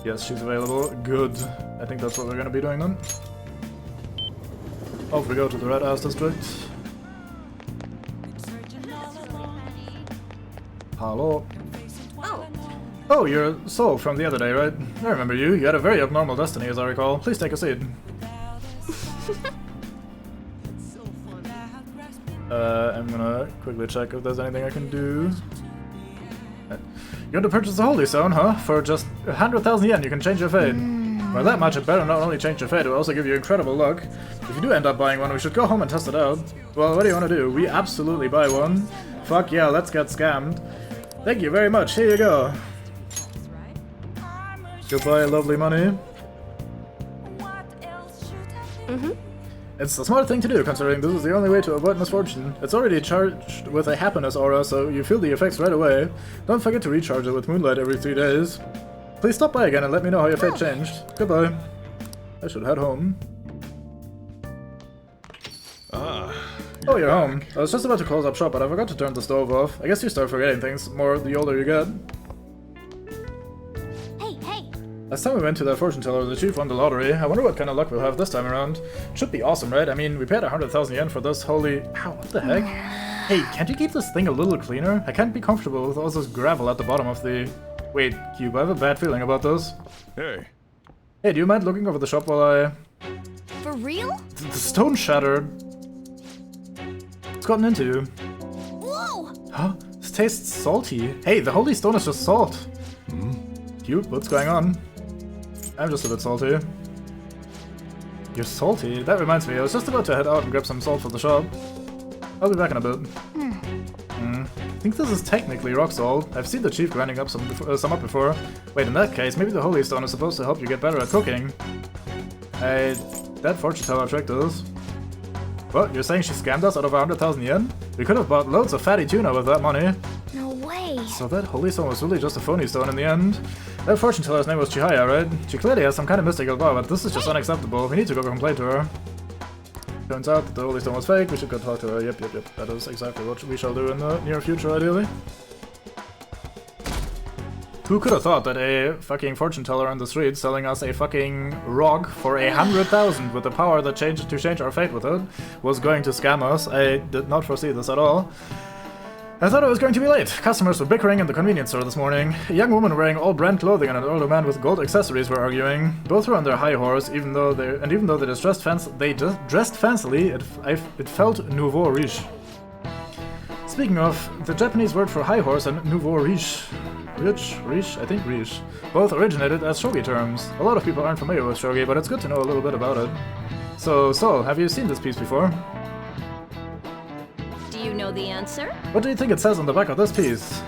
Yes, she's available. Good. I think that's what we're gonna be doing then. Off we go to the Red House District. Hello. Oh, you're Soul from the other day, right? I remember you. You had a very abnormal destiny, as I recall. Please take a seat. I'm gonna quickly check if there's anything I can do. You want to purchase the Holy Stone, huh? For just 100,000 yen, you can change your fate. Well, that much, it better not only change your fate, it will also give you incredible luck. If you do end up buying one, we should go home and test it out. Well, what do you want to do? We absolutely buy one. Fuck yeah, let's get scammed. Thank you very much, here you go. Goodbye, lovely money. It's the smart thing to do, considering this is the only way to avoid misfortune. It's already charged with a happiness aura, so you feel the effects right away. Don't forget to recharge it with Moonlight every 3 days. Please stop by again and let me know how your fate changed. Goodbye. I should head home. Oh, you're home. I was just about to close up shop, but I forgot to turn the stove off. I guess you start forgetting things more the older you get.
Hey!
Last time we went to that fortune teller, the chief won the lottery. I wonder what kind of luck we'll have this time around. Should be awesome, right? I mean, we paid 100,000 yen for this holy... Ow, what the heck? Hey, can't you keep this thing a little cleaner? I can't be comfortable with all this gravel at the bottom of the... Wait, Cube, I have a bad feeling about this.
Hey.
Hey, do you mind looking over the shop while I...
For real?
The stone shattered. What's gotten into you?
Whoa!
Huh? This tastes salty. Hey, the holy stone is just salt. Cube, what's going on? I'm just a bit salty. You're salty? That reminds me, I was just about to head out and grab some salt for the shop. I'll be back in a bit. I think this is technically rock salt. I've seen the chief grinding up some up before. Wait, in that case, maybe the holy stone is supposed to help you get better at cooking. That fortune teller tricked us. What? You're saying she scammed us out of 100,000 yen? We could have bought loads of fatty tuna with that money.
No way.
So that holy stone was really just a phony stone in the end. That fortune teller's name was Chihaya, right? She clearly has some kind of mystical power, but this is just unacceptable. We need to go complain to her. Turns out that the holy stone was fake. We should go talk to her. Yep. That is exactly what we shall do in the near future, ideally. Who could have thought that a fucking fortune teller on the street selling us a fucking rock for 100,000 with the power that to change our fate with it was going to scam us? I did not foresee this at all. I thought I was going to be late. Customers were bickering in the convenience store this morning. A young woman wearing all brand clothing and an older man with gold accessories were arguing. Both were on their high horse, even though they dressed fancily, it felt nouveau riche. Speaking of, the Japanese word for high horse and nouveau riche, I think riche, both originated as shogi terms. A lot of people aren't familiar with shogi, but it's good to know a little bit about it. So, Sol, have you seen this piece before?
Do you know the answer?
What do you think it says on the back of this piece?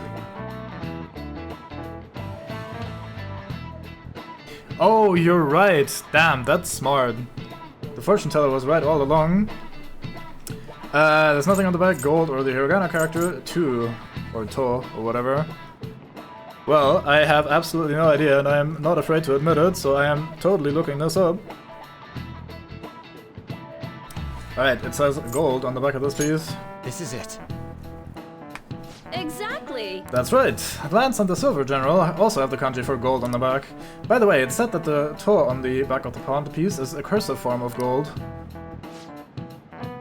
Oh, you're right. Damn, that's smart. The fortune teller was right all along. There's nothing on the back, gold, or the hiragana character, to, or to, or whatever. Well, I have absolutely no idea, and I am not afraid to admit it, so I am totally looking this up. Alright, it says gold on the back of this piece.
This is it.
Exactly.
That's right. Lance and the Silver General also have the kanji for gold on the back. By the way, it's said that the to on the back of the pond piece is a cursive form of gold.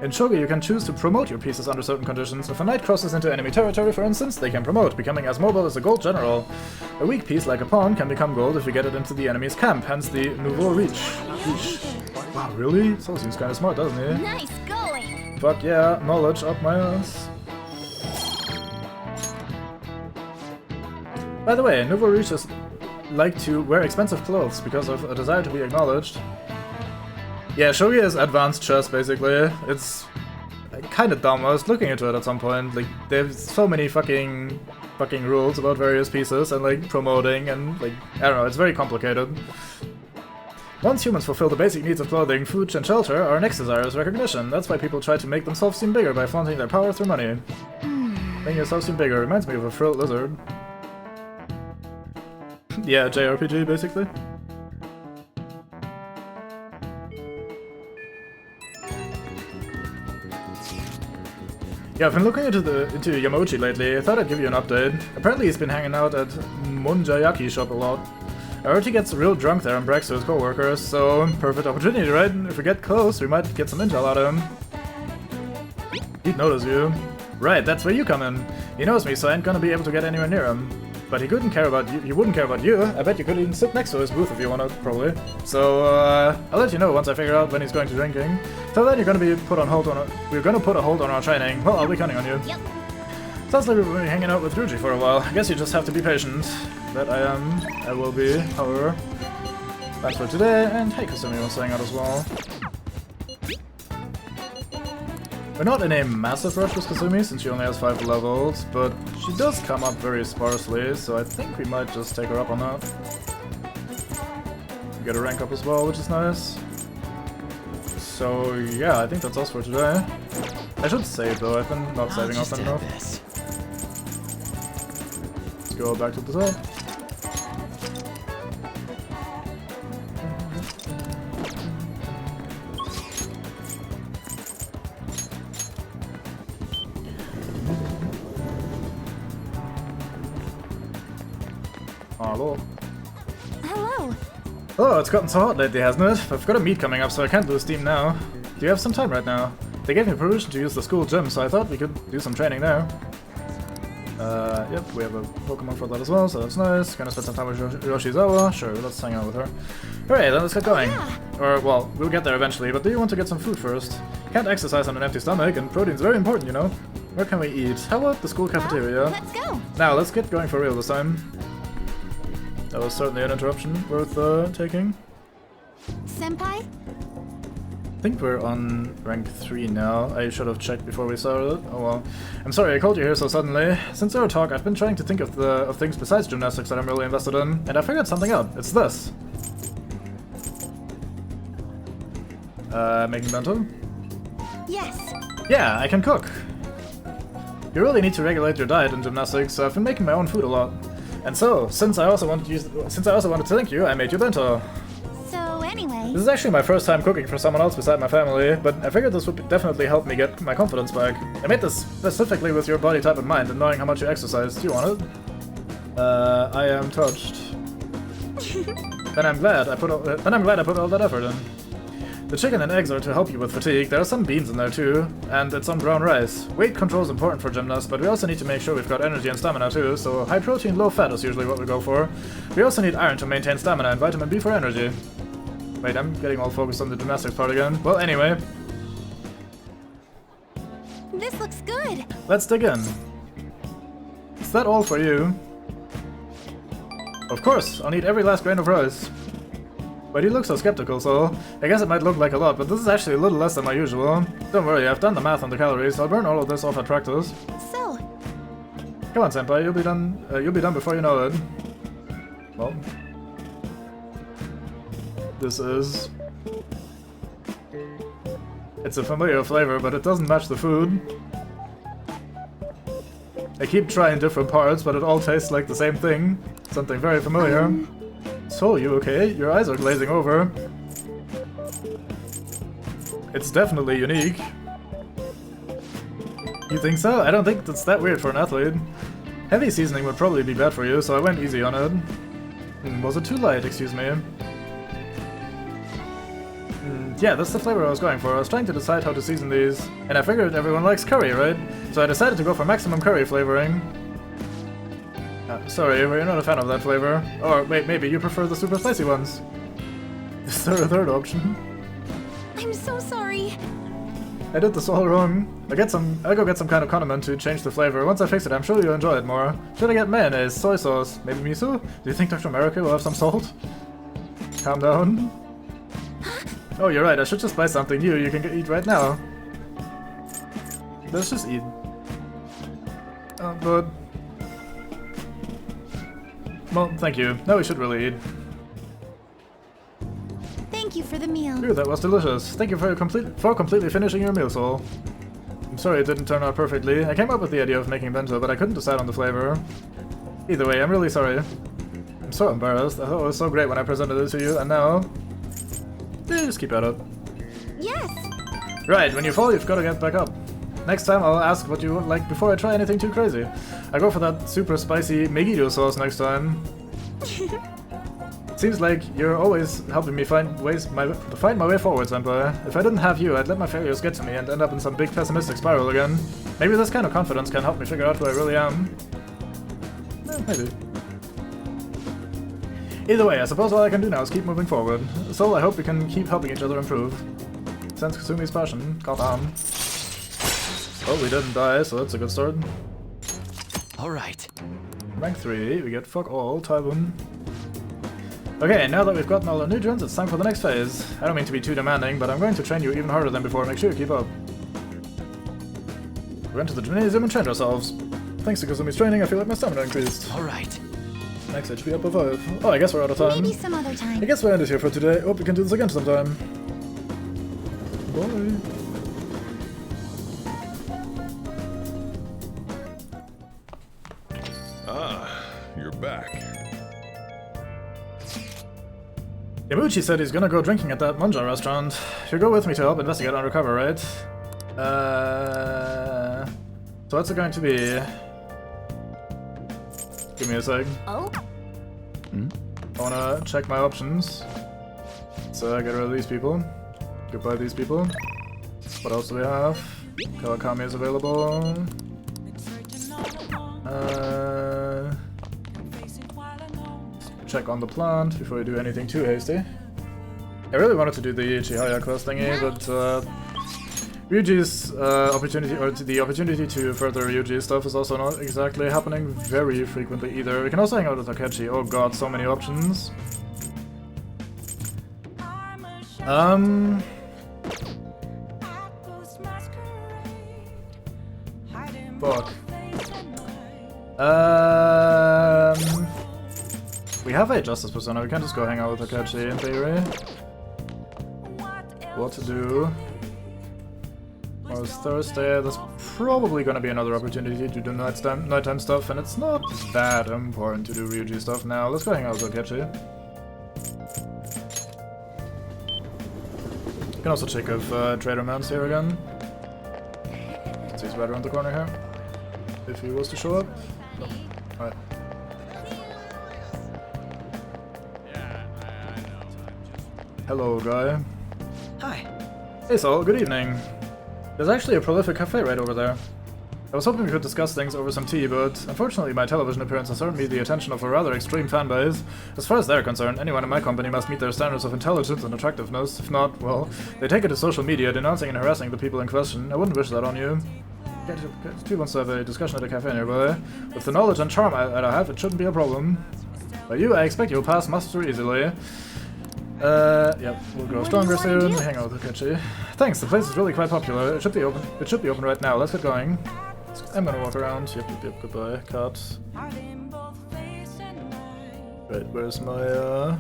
In shogi, you can choose to promote your pieces under certain conditions. If a knight crosses into enemy territory, for instance, they can promote, becoming as mobile as a gold general. A weak piece, like a pawn, can become gold if you get it into the enemy's camp, hence the nouveau riche. Wow, really? So seems kinda smart, doesn't he?
Nice going!
Fuck yeah, knowledge up my ass. By the way, nouveau riches like to wear expensive clothes because of a desire to be acknowledged. Yeah, shogi is advanced chess, basically. It's kind of dumb. I was looking into it at some point. Like, there's so many fucking rules about various pieces and, like, promoting and, like, I don't know, it's very complicated. Once humans fulfill the basic needs of clothing, food, and shelter, our next desire is recognition. That's why people try to make themselves seem bigger by flaunting their power through money. Making yourself seem bigger reminds me of a frilled lizard. Yeah, JRPG, basically. Yeah, I've been looking into Yamauchi lately. I thought I'd give you an update. Apparently he's been hanging out at Monjayaki shop a lot. I heard he gets real drunk there and brags to his co-workers, so perfect opportunity, right? If we get close, we might get some intel out of him. He'd notice you. Right, that's where you come in. He knows me, so I ain't gonna be able to get anywhere near him. But he wouldn't care about you. I bet you could even sit next to his booth if you wanted, probably. So, I'll let you know once I figure out when he's going to drinking. Till then, we're gonna put a hold on our training. Well, I'll be counting on you.
Yep.
Sounds like we've been hanging out with Ryuji for a while. I guess you just have to be patient. That I am. I will be, however. That's for today, and hey, Kasumi was staying out as well. We're not in a massive rush with Kasumi, since she only has 5 levels, but she does come up very sparsely, so I think we might just take her up on that. We get a rank up as well, which is nice. So yeah, I think that's us for today. I should save though, I've been not saving often enough. Let's go back to the top. Hello.
Hello.
Oh, it's gotten so hot lately, hasn't it? I've got a meet coming up, so I can't lose steam now. Do you have some time right now? They gave me permission to use the school gym, so I thought we could do some training there. Yep, we have a Pokemon for that as well, so that's nice. Gonna spend some time with Yoshizawa? Sure, let's hang out with her. Alright, then let's get going. Or, well, we'll get there eventually, but do you want to get some food first? Can't exercise on an empty stomach, and protein's very important, you know? Where can we eat? How about the school cafeteria?
Let's go.
Now, let's get going for real this time. That was certainly an interruption worth taking.
Senpai?
I think we're on rank 3 now. I should have checked before we started. Oh well. I'm sorry I called you here so suddenly. Since our talk, I've been trying to think of things besides gymnastics that I'm really invested in, and I figured something out. It's this. Making bento?
Yes.
Yeah, I can cook. You really need to regulate your diet in gymnastics, so I've been making my own food a lot. And so, since I also wanted to thank you, I made you bento.
So anyway.
This is actually my first time cooking for someone else beside my family, but I figured this would definitely help me get my confidence back. I made this specifically with your body type in mind and knowing how much you exercise. Do you want it? I am touched. Then I'm glad I put all that effort in. The chicken and eggs are to help you with fatigue. There are some beans in there too, and it's on brown rice. Weight control is important for gymnasts, but we also need to make sure we've got energy and stamina too, so high protein, low fat is usually what we go for. We also need iron to maintain stamina and vitamin B for energy. Wait, I'm getting all focused on the gymnastics part again. Well, anyway.
This looks good.
Let's dig in. Is that all for you? Of course, I'll need every last grain of rice. But you look so skeptical, so I guess it might look like a lot, but this is actually a little less than my usual. Don't worry, I've done the math on the calories. I'll burn all of this off at practice.
So,
come on, senpai, you'll be done. You'll be done before you know it. Well, this is. It's a familiar flavor, but it doesn't match the food. I keep trying different parts, but it all tastes like the same thing. Something very familiar. So, you okay? Your eyes are glazing over. It's definitely unique. You think so? I don't think that's that weird for an athlete. Heavy seasoning would probably be bad for you, so I went easy on it. Was it too light? Excuse me. Yeah, that's the flavor I was going for. I was trying to decide how to season these, and I figured everyone likes curry, right? So I decided to go for maximum curry flavoring. Sorry, you're not a fan of that flavor. Or wait, maybe you prefer the super spicy ones. Is there a third option?
I'm so sorry.
I did this all wrong. I'll go get some kind of condiment to change the flavor. Once I fix it, I'm sure you'll enjoy it more. Should I get mayonnaise, soy sauce, maybe miso? Do you think Dr. America will have some salt? Calm down. Oh, you're right. I should just buy something new you can eat right now. Let's just eat. But... well, thank you. Now we should really eat.
Thank you for the meal.
Ooh, that was delicious. Thank you for completely finishing your meal, Soul. I'm sorry it didn't turn out perfectly. I came up with the idea of making bento, but I couldn't decide on the flavor. Either way, I'm really sorry. I'm so embarrassed. I thought it was so great when I presented it to you, and now... just keep at it.
Yes!
Right, when you fall, you've got to get back up. Next time, I'll ask what you like before I try anything too crazy. I go for that super spicy Megiddo sauce next time. Seems like you're always helping me find my way forward, senpai. If I didn't have you, I'd let my failures get to me and end up in some big pessimistic spiral again. Maybe this kind of confidence can help me figure out who I really am. Maybe. Either way, I suppose all I can do now is keep moving forward. So I hope we can keep helping each other improve. Sense Kasumi's passion. Caught on. Oh, we didn't die, so that's a good start.
Alright.
Rank 3, we get fuck all, Taibun. Okay, now that we've gotten all our nutrients, it's time for the next phase. I don't mean to be too demanding, but I'm going to train you even harder than before. Make sure you keep up. We went to the gymnasium and trained ourselves. Thanks to Kasumi's training, I feel like my stamina increased.
Alright.
Max HP up by 5. Oh, I guess we're out of time.
Maybe some other time.
I guess we'll end it here for today. Hope we can do this again sometime. Bye.
Ah, you're back.
Yamuchi said he's gonna go drinking at that Monja restaurant. You'll go with me to help investigate undercover, right? So what's it going to be? Give me a sec.
Oh?
I wanna check my options. So get rid of these people. Goodbye these people. What else do we have? Kawakami is available. Check on the plant before we do anything too hasty. I really wanted to do the Chihaya quest thingy, but Ryuji's opportunity, or the opportunity to further Ryuji stuff is also not exactly happening very frequently either. We can also hang out with Takechi. Oh god, so many options. Fuck. We have a Justice Persona, we can't just go hang out with Takechi in theory. What to do? Tomorrow's Thursday, there's probably gonna be another opportunity to do nighttime stuff, and it's not that important to do Ryuji stuff now. Let's go hang out with Takechi. You can also check if Trader Man's here again. So he's right around the corner here. If he was to show up. No. Alright. Hello, guy.
Hi.
Hey, Saul, good evening. There's actually a prolific cafe right over there. I was hoping we could discuss things over some tea, but unfortunately my television appearance has earned me the attention of a rather extreme fanbase. As far as they're concerned, anyone in my company must meet their standards of intelligence and attractiveness. If not, well, they take it to social media, denouncing and harassing the people in question. I wouldn't wish that on you. He wants to have a discussion at a cafe nearby. With the knowledge and charm that I have, it shouldn't be a problem. By you, I expect you'll pass muster easily. Yep, we'll grow stronger soon. We hang out with Takechi. Thanks, the place is really quite popular. It should be open. It should be open right now. Let's get going. I'm gonna walk around. Yep, goodbye. Cut. Right, where's my,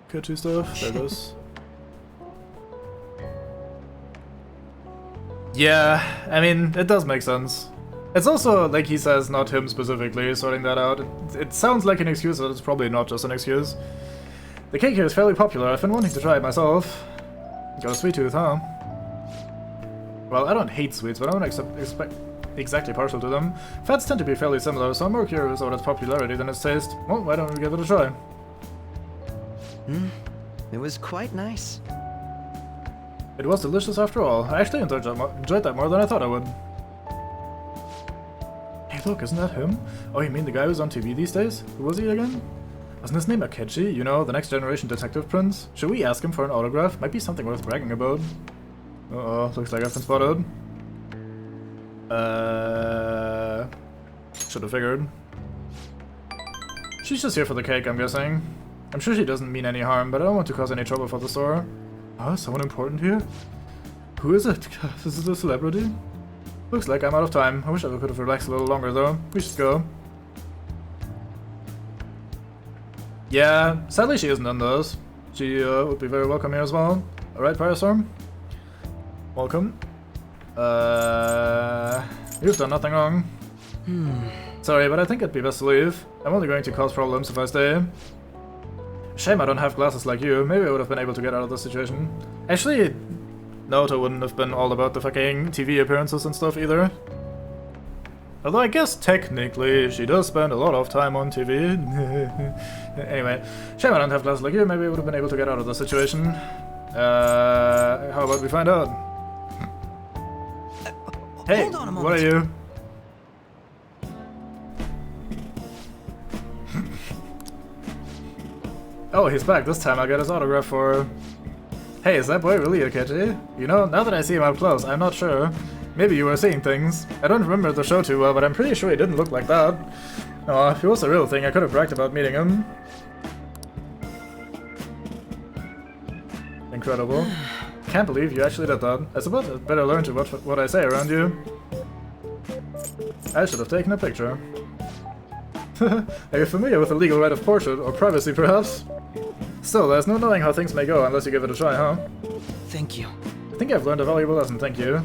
Takechi stuff? There it is. Yeah, I mean, it does make sense. It's also, like he says, not him specifically sorting that out. It sounds like an excuse, but it's probably not just an excuse. The cake here is fairly popular. I've been wanting to try it myself. Got a sweet tooth, huh? Well, I don't hate sweets, but I don't exactly partial to them. Fats tend to be fairly similar, so I'm more curious about its popularity than its taste. Well, why don't we give it a try?
It was quite nice.
It was delicious after all. I actually enjoyed that more than I thought I would. Hey look, isn't that him? Oh, you mean the guy who's on TV these days? Who was he again? Wasn't his name Akechi? You know, the next generation detective prince? Should we ask him for an autograph? Might be something worth bragging about. Uh-oh, looks like I've been spotted. Should've figured. She's just here for the cake, I'm guessing. I'm sure she doesn't mean any harm, but I don't want to cause any trouble for the store. Huh? Someone important here? Who is it? This is a celebrity? Looks like I'm out of time. I wish I could have relaxed a little longer, though. We should go. Yeah, sadly she isn't in those. She would be very welcome here as well. Alright, Firestorm? Welcome. You've done nothing wrong. Sorry, but I think it'd be best to leave. I'm only going to cause problems if I stay. Shame I don't have glasses like you. Maybe I would have been able to get out of this situation. Actually, Naoto wouldn't have been all about the fucking TV appearances and stuff either. Although I guess technically she does spend a lot of time on TV. Anyway, shame I don't have glasses like you. Maybe I would have been able to get out of the situation. How about we find out? Hey,
hold on a moment.
What are you? Oh, he's back. This time I'll get his autograph for... Hey, is that boy really Akechi? You know, now that I see him up close, I'm not sure. Maybe you were seeing things. I don't remember the show too well, but I'm pretty sure he didn't look like that. Oh, if he was the real thing, I could have bragged about meeting him. Incredible. Can't believe you actually did that. I suppose I'd better learn to watch what I say around you. I should have taken a picture. Are you familiar with the legal right of portrait, or privacy perhaps? Still, there's no knowing how things may go unless you give it a try, huh?
Thank you.
I think I've learned a valuable lesson, thank you.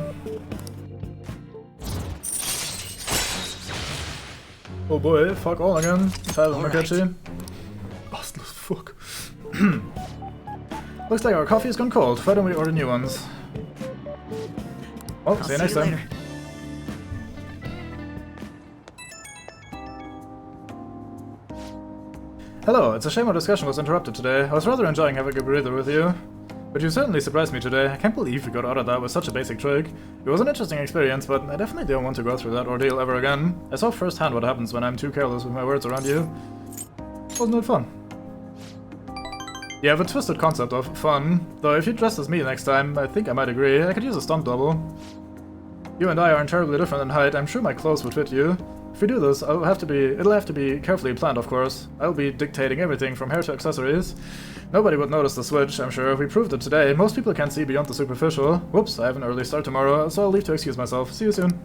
Oh boy, fuck all again. Tyler Akechi. Bastard, fuck. Looks like our coffee has gone cold. Why don't we order new ones? Oh, see you next time. Hello, it's a shame our discussion was interrupted today. I was rather enjoying having a breather with you. But you certainly surprised me today. I can't believe we got out of that with such a basic trick. It was an interesting experience, but I definitely don't want to go through that ordeal ever again. I saw firsthand what happens when I'm too careless with my words around you. Wasn't it fun? You have a twisted concept of fun, though if you dress as me next time, I think I might agree. I could use a stunt double. You and I aren't terribly different in height. I'm sure my clothes would fit you. If we do this, it'll have to be carefully planned, of course. I'll be dictating everything from hair to accessories. Nobody would notice the switch, I'm sure. We proved it today. Most people can't see beyond the superficial. Whoops, I have an early start tomorrow, so I'll leave to excuse myself. See you soon.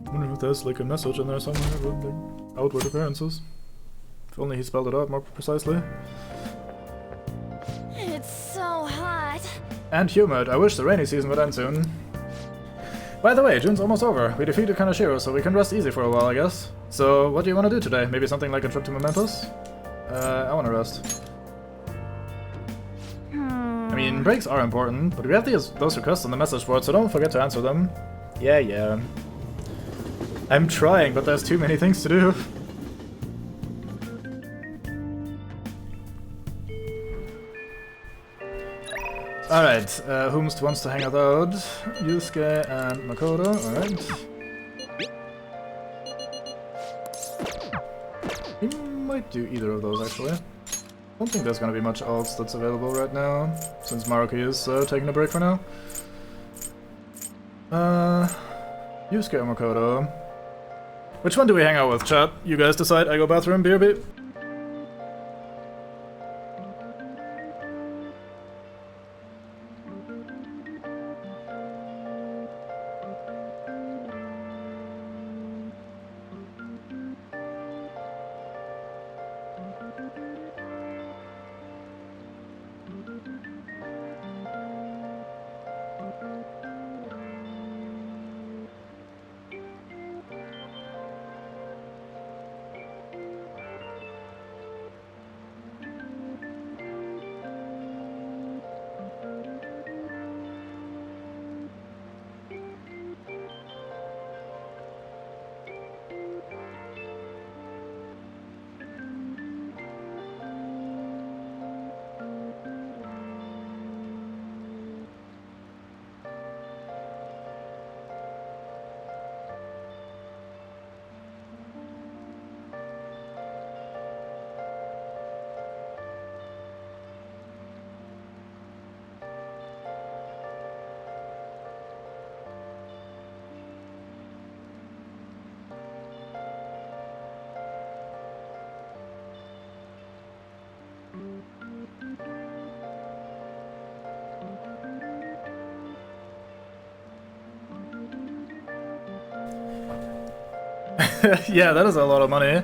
I wonder if there's like a message in there somewhere with like outward appearances. If only he spelled it out more precisely.
It's so hot.
And humid. I wish the rainy season would end soon. By the way, June's almost over. We defeated Kanashiro, so we can rest easy for a while, I guess. So, what do you want to do today? Maybe something like a trip to Mementos? I want to rest. I mean, breaks are important, but we have those requests on the message board, so don't forget to answer them. Yeah. I'm trying, but there's too many things to do. Alright, whomst wants to hang out? Yusuke and Makoto, alright. We might do either of those actually. Don't think there's gonna be much else that's available right now, since Maruki is taking a break for now. Yusuke or Makoto? Which one do we hang out with, chat? You guys decide. I go bathroom, BRB. Yeah, that is a lot of money.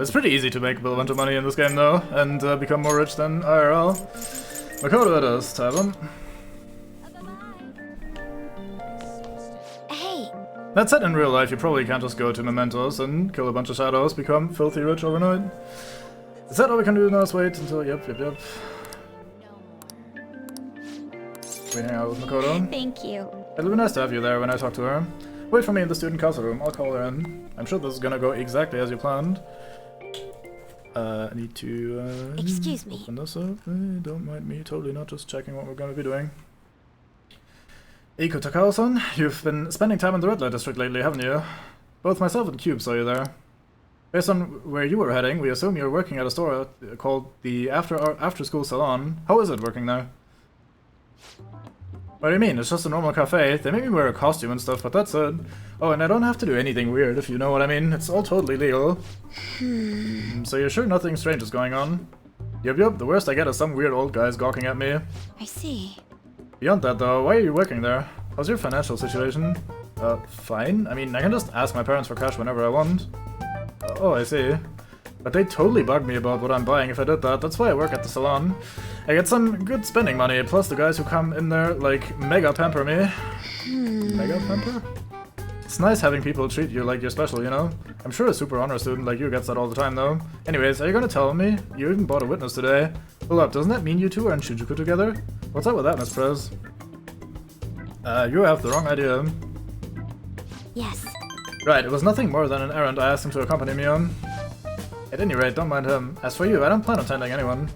It's pretty easy to make a bunch of money in this game though, and become more rich than IRL. Makoto it is, Tavern.
Hey!
That said, in real life you probably can't just go to Mementos and kill a bunch of shadows, become filthy rich overnight. Is that all we can do now? Is wait until... Yep. We hang out with Makoto.
Thank you.
It'll be nice to have you there when I talk to her. Wait for me in the student council room, I'll call her in. I'm sure this is gonna go exactly as you planned. I need to
Excuse me.
Open this up. Don't mind me, totally not just checking what we're gonna be doing. Eiko Takao-san, you've been spending time in the Red Light District lately, haven't you? Both myself and Cube saw you there. Based on where you were heading, we assume you're working at a store called the After School Salon. How is it working there? What do you mean? It's just a normal cafe. They make me wear a costume and stuff, but that's it. Oh, and I don't have to do anything weird, if you know what I mean. It's all totally legal. So you're sure nothing strange is going on? Yup, the worst I get is some weird old guys gawking at me.
I see.
Beyond that though, why are you working there? How's your financial situation? Fine. I mean, I can just ask my parents for cash whenever I want. Oh, I see. But they totally bug me about what I'm buying if I did that. That's why I work at the salon. I get some good spending money, plus the guys who come in there, like, mega pamper me. Mega pamper? It's nice having people treat you like you're special, you know? I'm sure a super honor student like you gets that all the time, though. Anyways, are you gonna tell me? You even bought a witness today. Hold up, doesn't that mean you two are in Shinjuku together? What's up with that, Miss Prez? You have the wrong idea.
Yes.
Right, it was nothing more than an errand I asked him to accompany me on. At any rate, don't mind him. As for you, I don't plan on tending anyone.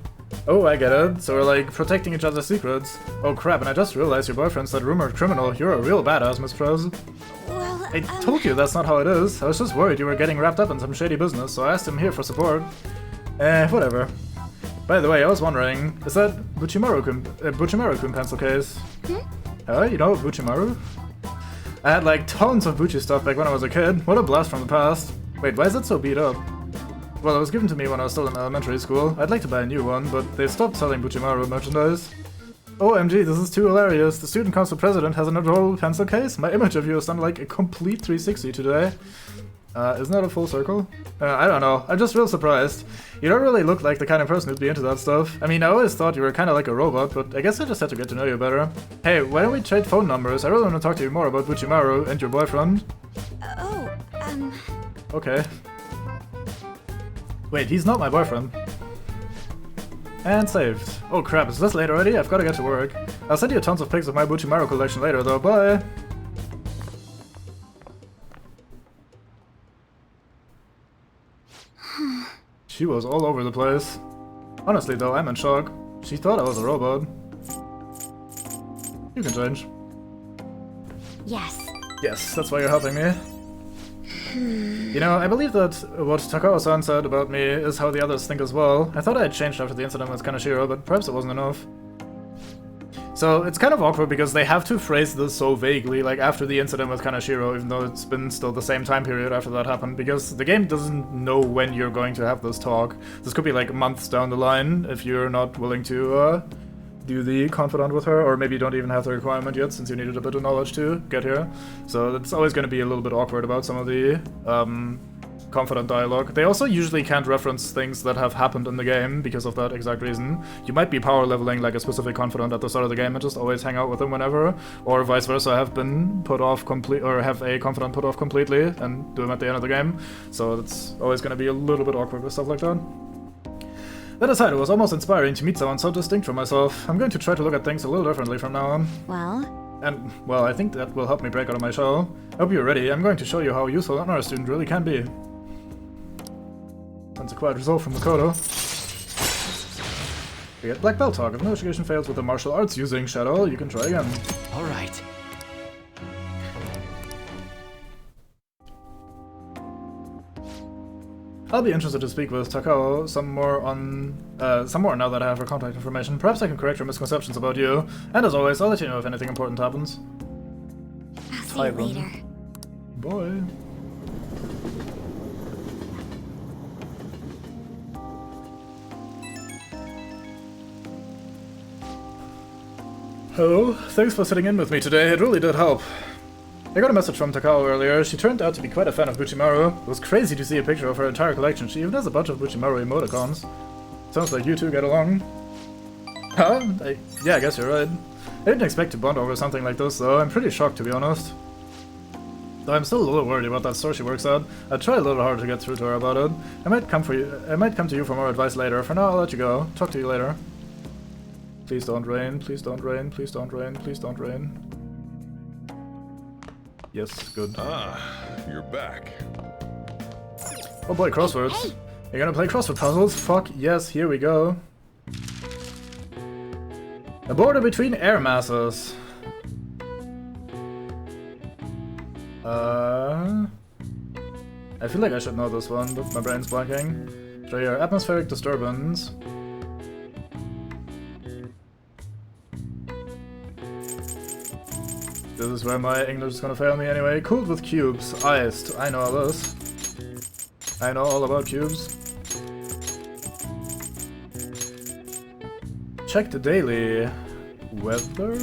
Oh, I get it. So we're like protecting each other's secrets. Oh crap, and I just realized your boyfriend's that rumored criminal. You're a real badass, Miss Prose.
Well,
I told you that's not how it is. I was just worried you were getting wrapped up in some shady business, so I asked him here for support. Whatever. By the way, I was wondering, is that Buchimaru-kun pencil case? You know Buchimaru? I had like tons of Buchi stuff back when I was a kid. What a blast from the past. Wait, why is it so beat up? Well, it was given to me when I was still in elementary school. I'd like to buy a new one, but they stopped selling Buchimaru merchandise. OMG, this is too hilarious. The student council president has an adorable pencil case. My image of you has done like a complete 360 today. Isn't that a full circle? I don't know. I'm just real surprised. You don't really look like the kind of person who'd be into that stuff. I mean, I always thought you were kind of like a robot, but I guess I just had to get to know you better. Hey, why don't we trade phone numbers? I really want to talk to you more about Buchimaru and your boyfriend. Okay. Wait, he's not my boyfriend. And saved. Oh crap, is this late already? I've got to get to work. I'll send you tons of pics of my Buchimaru collection later though, bye! She was all over the place. Honestly though, I'm in shock. She thought I was a robot. You can change.
Yes.
Yes, that's why you're helping me. You know, I believe that what Takao-san said about me is how the others think as well. I thought I had changed after the incident with Kaneshiro, but perhaps it wasn't enough. So it's kind of awkward because they have to phrase this so vaguely, like after the incident with Kaneshiro, even though it's been still the same time period after that happened, because the game doesn't know when you're going to have this talk. This could be like months down the line if you're not willing to do the confidant with her, or maybe you don't even have the requirement yet since you needed a bit of knowledge to get here. So it's always going to be a little bit awkward about some of the confidant dialogue. They also usually can't reference things that have happened in the game because of that exact reason. You might be power leveling like a specific confidant at the start of the game and just always hang out with them whenever, or vice versa, have been put off or have a confidant put off completely and do them at the end of the game. So it's always going to be a little bit awkward with stuff like that. That aside, it was almost inspiring to meet someone so distinct from myself. I'm going to try to look at things a little differently from now on.
Well?
And, well, I think that will help me break out of my shell. Hope you're ready. I'm going to show you how useful an honor student really can be. That's a quiet result from Makoto. We get Black Belt talk. If negotiation fails with the martial arts using Shadow, you can try again.
Alright.
I'll be interested to speak with Takao some more now that I have her contact information. Perhaps I can correct her misconceptions about you. And as always, I'll let you know if anything important happens.
I'll see you later.
Bye. Hello, thanks for sitting in with me today. It really did help. I got a message from Takao earlier. She turned out to be quite a fan of Buchimaru. It was crazy to see a picture of her entire collection. She even has a bunch of Buchimaru emoticons. Sounds like you two get along. Huh? Yeah, I guess you're right. I didn't expect to bond over something like this, though. I'm pretty shocked, to be honest. Though I'm still a little worried about that store she works at. I'll try a little harder to get through to her about it. I might come to you for more advice later. For now, I'll let you go. Talk to you later. Please don't rain. Please don't rain. Please don't rain. Please don't rain. Yes, good.
You're back.
Oh boy, crosswords.
Hey.
You're gonna play crossword puzzles? Fuck yes, here we go. A border between air masses. I feel like I should know this one, but my brain's blanking. Try your atmospheric disturbance. This is where my English is gonna fail me anyway. Cooled with cubes. Iced. I know all this. I know all about cubes. Check the daily weather.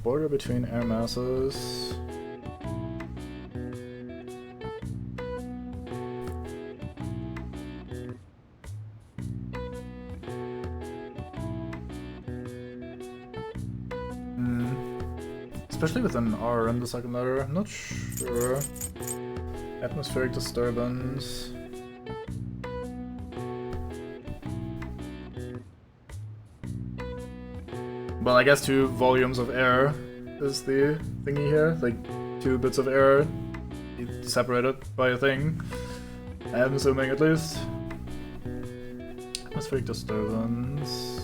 Border between air masses. Especially with an R in the second letter, I'm not sure. Atmospheric disturbance. well, I guess 2 volumes of air is the thingy here. Like 2 bits of air separated by a thing. I'm assuming at least. Atmospheric disturbance.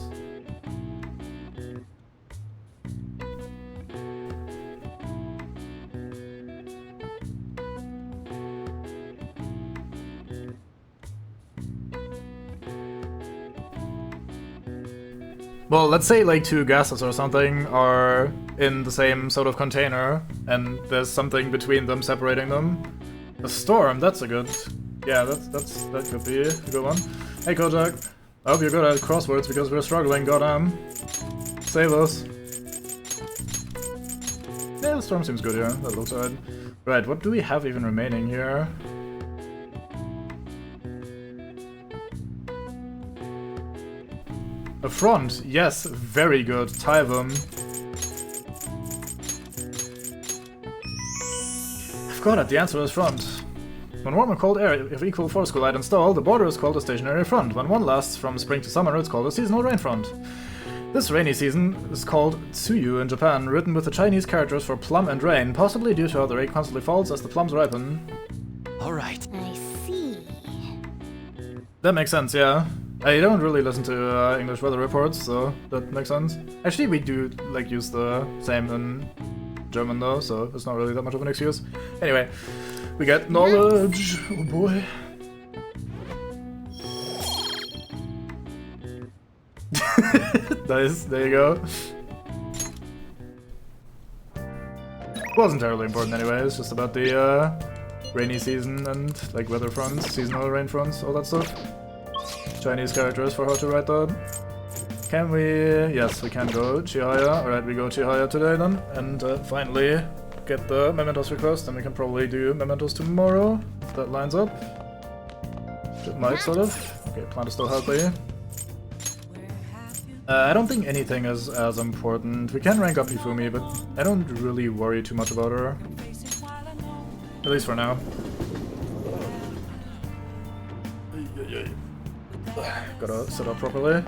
Well, let's say like 2 gases or something are in the same sort of container, and there's something between them separating them. A storm, that's a good... Yeah, that could be a good one. Hey Kojak, I hope you're good at crosswords because we're struggling, goddamn. Save us. Yeah, the storm seems good here, that looks alright. Right, what do we have even remaining here? A front, yes, very good. Tyvum. I've got it, the answer is front. When warm and cold air of equal force collide and stall, the border is called a stationary front. When one lasts from spring to summer, it's called a seasonal rain front. This rainy season is called Tsuyu in Japan, written with the Chinese characters for plum and rain, possibly due to how the rain constantly falls as the plums ripen.
Alright. I see.
That makes sense, yeah. I don't really listen to English weather reports, so that makes sense. Actually, we do like use the same in German though, so it's not really that much of an excuse. Anyway, we get knowledge. Oh boy. Nice, there you go. Wasn't terribly important anyway, it's just about the rainy season and like weather fronts, seasonal rain fronts, all that stuff. Chinese characters for how to write that. Can we... Yes, we can go Chihaya. Alright, we go Chihaya today then. And finally get the Mementos request, and we can probably do Mementos tomorrow, if that lines up. It might, sort of. Okay, plant is still healthy. I don't think anything is as important. We can rank up Hifumi, but I don't really worry too much about her. At least for now. Gotta sit up properly,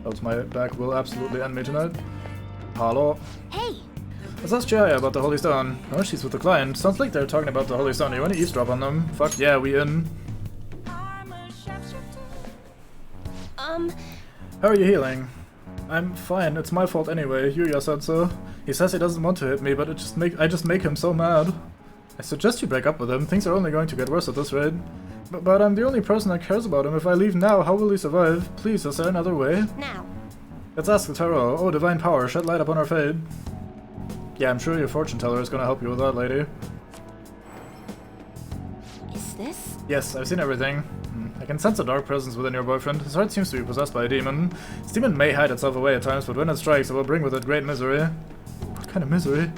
else my back will absolutely end me tonight. Hello.
Hey!
Let's ask Chihaya about the Holy Stone. Oh, she's with the client. Sounds like they're talking about the Holy Stone. You wanna eavesdrop on them? Fuck yeah, we in. How are you healing? I'm fine, it's my fault anyway. Yuya said so. He says he doesn't want to hit me, but I just make him so mad. I suggest you break up with him. Things are only going to get worse at this rate. But I'm the only person that cares about him. If I leave now, how will he survive? Please, is there another way?
Now.
Let's ask the tarot. Oh, divine power, shed light upon our fate. Yeah, I'm sure your fortune teller is gonna help you with that, lady.
Is this?
Yes, I've seen everything. I can sense a dark presence within your boyfriend. His heart seems to be possessed by a demon. This demon may hide itself away at times, but when it strikes, it will bring with it great misery. What kind of misery?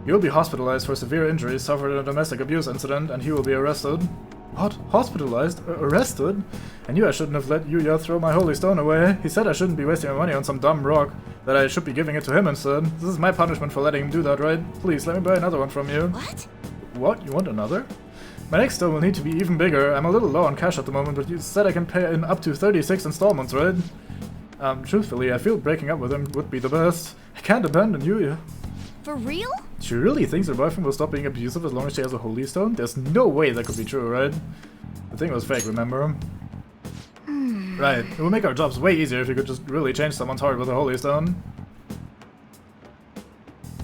You will be hospitalized for severe injuries suffered in a domestic abuse incident, and he will be arrested. What? Hospitalized? Arrested? I knew I shouldn't have let Yuya throw my holy stone away. He said I shouldn't be wasting my money on some dumb rock, that I should be giving it to him instead. This is my punishment for letting him do that, right? Please, let me buy another one from you.
What?
What? You want another? My next stone will need to be even bigger. I'm a little low on cash at the moment, but you said I can pay in up to 36 installments, right? Truthfully, I feel breaking up with him would be the best. I can't abandon Yuya.
For real?
She really thinks her boyfriend will stop being abusive as long as she has a holy stone? There's no way that could be true, right? The thing was fake, remember? Right, it would make our jobs way easier if you could just really change someone's heart with a holy stone.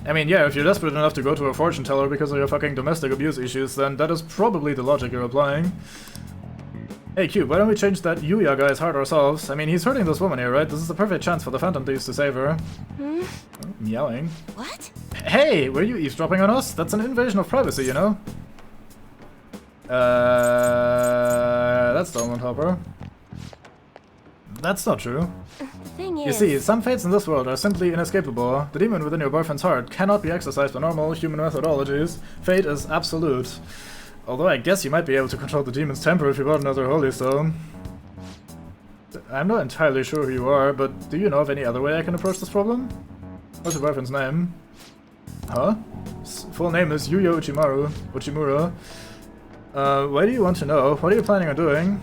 I mean, yeah, if you're desperate enough to go to a fortune teller because of your fucking domestic abuse issues, then that is probably the logic you're applying. Hey Cube, why don't we change that Yuya guy's heart ourselves? I mean, he's hurting this woman here, right? This is the perfect chance for the Phantom Thieves to save her. Oh, meowing.
What?
Hey, were you eavesdropping on us? That's an invasion of privacy, you know? That's Dolman Hopper. That's not true.
The thing is...
You see, some fates in this world are simply inescapable. The demon within your boyfriend's heart cannot be exercised by normal human methodologies. Fate is absolute. Although I guess you might be able to control the demon's temper if you bought another holy stone. I'm not entirely sure who you are, but do you know of any other way I can approach this problem? What's your boyfriend's name? Huh? His full name is Yuya Uchimura. Why do you want to know? What are you planning on doing?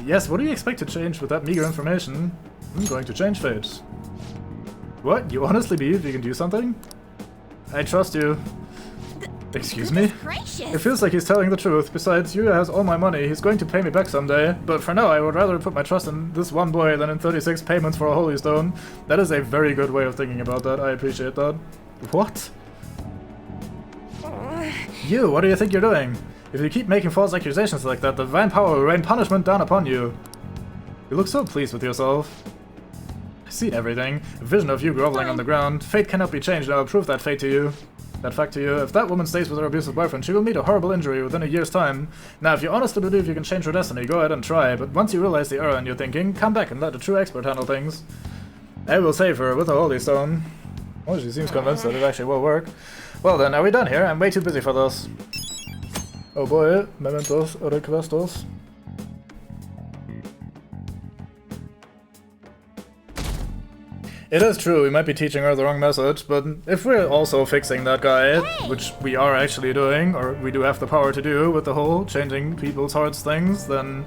Yes, what do you expect to change with that meager information? I'm going to change fate. What? You honestly believe you can do something? I trust you. Excuse me?
Gracious.
It feels like he's telling the truth. Besides, Yuya has all my money. He's going to pay me back someday. But for now, I would rather put my trust in this one boy than in 36 payments for a holy stone. That is a very good way of thinking about that. I appreciate that. What? You, what do you think you're doing? If you keep making false accusations like that, the divine power will rain punishment down upon you. You look so pleased with yourself. I've seen everything. A vision of you groveling on the ground. Fate cannot be changed, and I will prove that fact to you. If that woman stays with her abusive boyfriend, she will meet a horrible injury within a year's time. Now, if you honestly believe you can change her destiny, go ahead and try, but once you realize the error in your thinking, come back and let a true expert handle things. I will save her with a holy stone. Well, she seems convinced that it actually will work. Well then, are we done here? I'm way too busy for this. Oh boy, mementos requestos. It is true, we might be teaching her the wrong message, but if we're also fixing that guy, which we are actually doing, or we do have the power to do with the whole changing people's hearts things, then...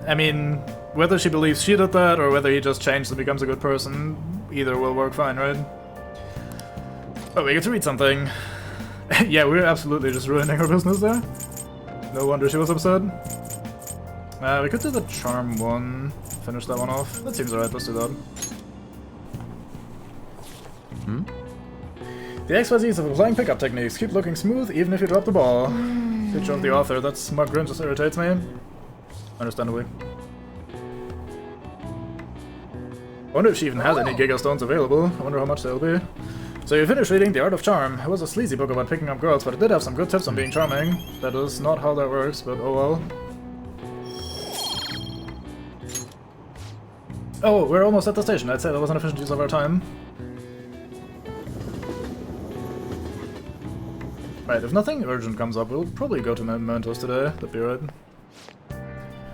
I mean, whether she believes she did that, or whether he just changed and becomes a good person, either will work fine, right? Oh, we get to read something. Yeah, we're absolutely just ruining her business there. No wonder she was upset. We could do the charm one, finish that one off. That seems alright, let's do that. The XYZs of applying pickup techniques. Keep looking smooth even if you drop the ball. Picture of the author. That smug grin just irritates me. Understandably. I wonder if she even has any Giga Stones available. I wonder how much they'll be. So you finished reading The Art of Charm. It was a sleazy book about picking up girls, but it did have some good tips on being charming. That is not how that works, but oh well. Oh, we're almost at the station. I'd say that was an efficient use of our time. Right, if nothing urgent comes up, we'll probably go to Mementos today. That'd be right.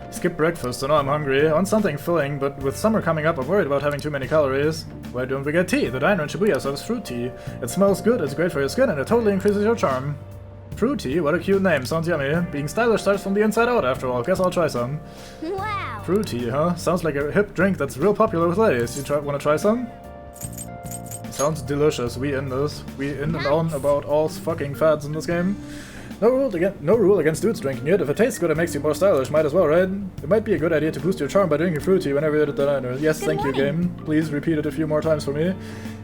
Skip breakfast, I know I'm hungry. I want something filling, but with summer coming up, I'm worried about having too many calories. Why don't we get tea? The diner in Shibuya serves fruit tea. It smells good, it's great for your skin, and it totally increases your charm. Fruit tea? What a cute name. Sounds yummy. Being stylish starts from the inside out, after all. Guess I'll try some.
Wow.
Fruit tea, huh? Sounds like a hip drink that's real popular with ladies. You wanna try some? Sounds delicious. We in this. We in and on about all fucking fads in this game. No rule against dudes drinking it. If it tastes good, it makes you more stylish. Might as well, right? It might be a good idea to boost your charm by drinking fruit tea whenever you're at the diner. Yes, thank you, game. Please repeat it a few more times for me.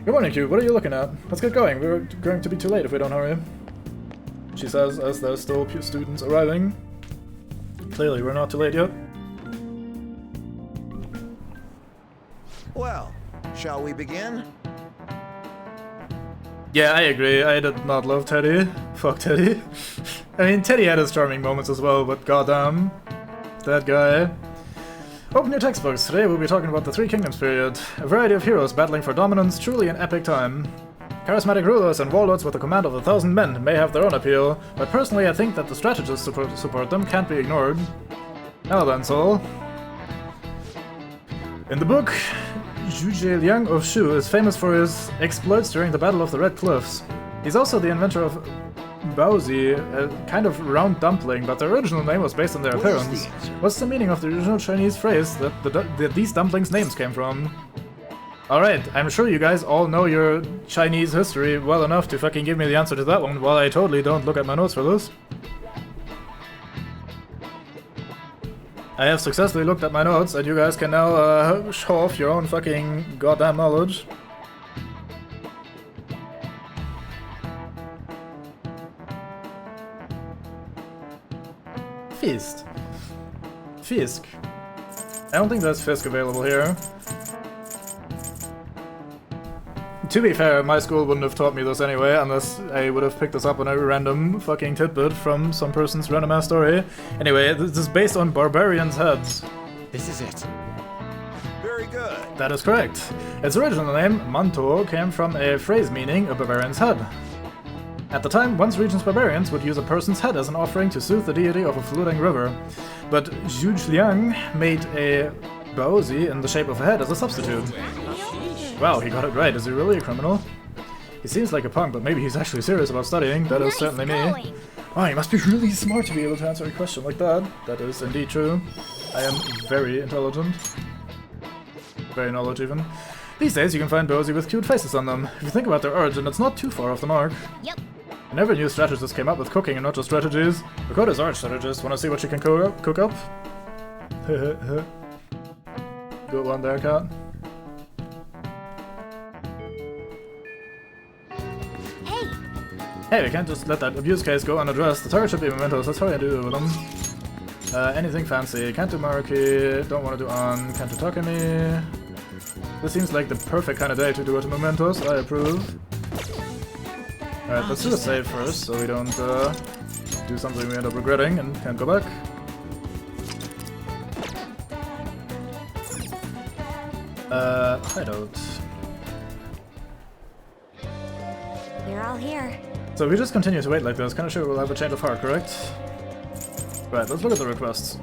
Good morning, Cube. What are you looking at? Let's get going. We're going to be too late if we don't hurry. She says as there's still students arriving. Clearly, we're not too late yet.
Well, shall we begin?
Yeah, I agree. I did not love Teddy. Fuck Teddy. I mean, Teddy had his charming moments as well, but goddamn. That guy. Open your textbooks. Today we'll be talking about the Three Kingdoms period. A variety of heroes battling for dominance, truly an epic time. Charismatic rulers and warlords with a command of 1,000 men may have their own appeal, but personally I think that the strategists support them can't be ignored. Now then, Soul. In the book, Zhuge Liang of Shu is famous for his exploits during the Battle of the Red Cliffs. He's also the inventor of Baozi, a kind of round dumpling, but their original name was based on their appearance. What's the meaning of the original Chinese phrase that these dumplings' names came from? Alright, I'm sure you guys all know your Chinese history well enough to fucking give me the answer to that one, while I totally don't look at my notes for this. I have successfully looked at my notes, and you guys can now show off your own fucking goddamn knowledge. Feast. Fisk. I don't think there's Fisk available here. To be fair, my school wouldn't have taught me this anyway, unless I would have picked this up on a random fucking tidbit from some person's random ass story. Anyway, this is based on barbarians' heads.
This is it.
Very good.
That is correct. Its original name, Manto, came from a phrase meaning a barbarian's head. At the time, once region's barbarians would use a person's head as an offering to soothe the deity of a floating river. But Zhuge Liang made a Baozi in the shape of a head as a substitute. Wow, he got it right. Is he really a criminal? He seems like a punk, but maybe he's actually serious about studying. That is certainly me. Oh, he must be really smart to be able to answer a question like that. That is indeed true. I am very intelligent. Very knowledge even. These days you can find Bozy with cute faces on them. If you think about their origin, it's not too far off the mark.
Yep.
I never knew strategists came up with cooking and not just strategies. Dakota's arch strategist. Wanna see what she can cook up? Good one there, cat. Hey, we can't just let that abuse case go unaddressed. The target should be mementos. Let's hurry and do with them. Anything fancy. Can't do Maruki. Don't want to do on. Can't do Takemi. This seems like the perfect kind of day to do it to mementos. I approve. Alright, let's do the save first, so we don't do something we end up regretting and can't go back. Hideout.
We're all here.
So if we just continue to wait like this, kinda sure we'll have a change of heart, correct? Right, let's look at the requests.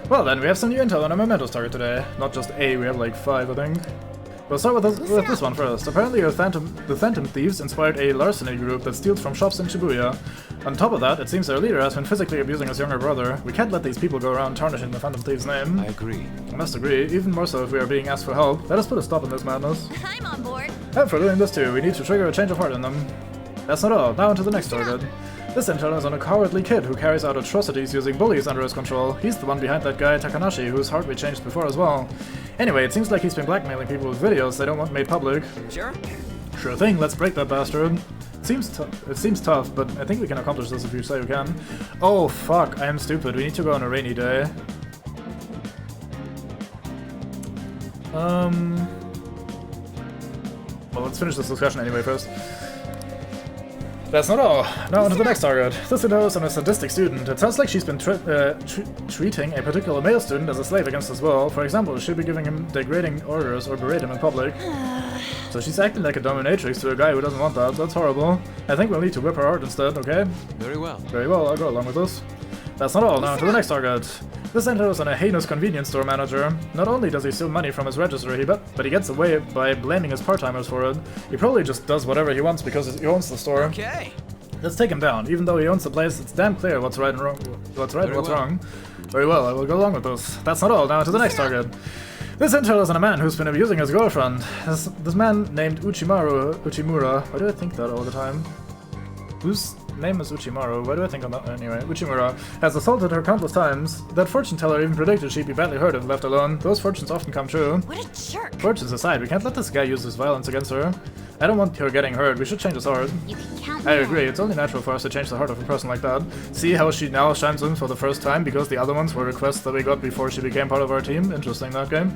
Well then, we have some new intel on our mementos target today. Not just A, we have like 5, I think. We'll start with this one first. Apparently the Phantom Thieves inspired a larceny group that steals from shops in Shibuya. On top of that, it seems their leader has been physically abusing his younger brother. We can't let these people go around tarnishing the Phantom Thieves' name.
I agree.
I must agree, even more so if we are being asked for help. Let us put a stop in this madness.
I'm on board.
And for doing this too, we need to trigger a change of heart in them. That's not all, now on to the next target. This intel is on a cowardly kid who carries out atrocities using bullies under his control. He's the one behind that guy Takanashi, whose heart we changed before as well. Anyway, it seems like he's been blackmailing people with videos they don't want made public.
Sure.
Sure thing, let's break that bastard. It seems tough, but I think we can accomplish this if you say we can. Oh fuck, I am stupid. We need to go on a rainy day. Well, let's finish this discussion anyway first. That's not all. Now on to the next target. This intel is on a sadistic student. It sounds like she's been treating a particular male student as a slave against his will. For example, she'll be giving him degrading orders or berate him in public. So she's acting like a dominatrix to a guy who doesn't want that. That's horrible. I think we'll need to whip her out instead, okay?
Very well.
Very well, I'll go along with this. That's not all. Now to the next target. This intel is on a heinous convenience store manager. Not only does he steal money from his register, but he gets away by blaming his part-timers for it. He probably just does whatever he wants because he owns the store.
Okay.
Let's take him down. Even though he owns the place, it's damn clear what's right and wrong. What's right and what's wrong. Very well, I will go along with this. That's not all. Now to the next target. This intel is on a man who's been abusing his girlfriend. This man named Uchimura. Why do I think that all the time? Whose name is Uchimaru? Why do I think on that? Anyway, Uchimura has assaulted her countless times. That fortune teller even predicted she'd be badly hurt if left alone. Those fortunes often come true.
What a jerk!
Fortunes aside, we can't let this guy use his violence against her. I don't want her getting hurt. We should change his heart.
You can count
I agree. It's only natural for us to change the heart of a person like that. See how she now shines in for the first time because the other ones were requests that we got before she became part of our team. Interesting, that game.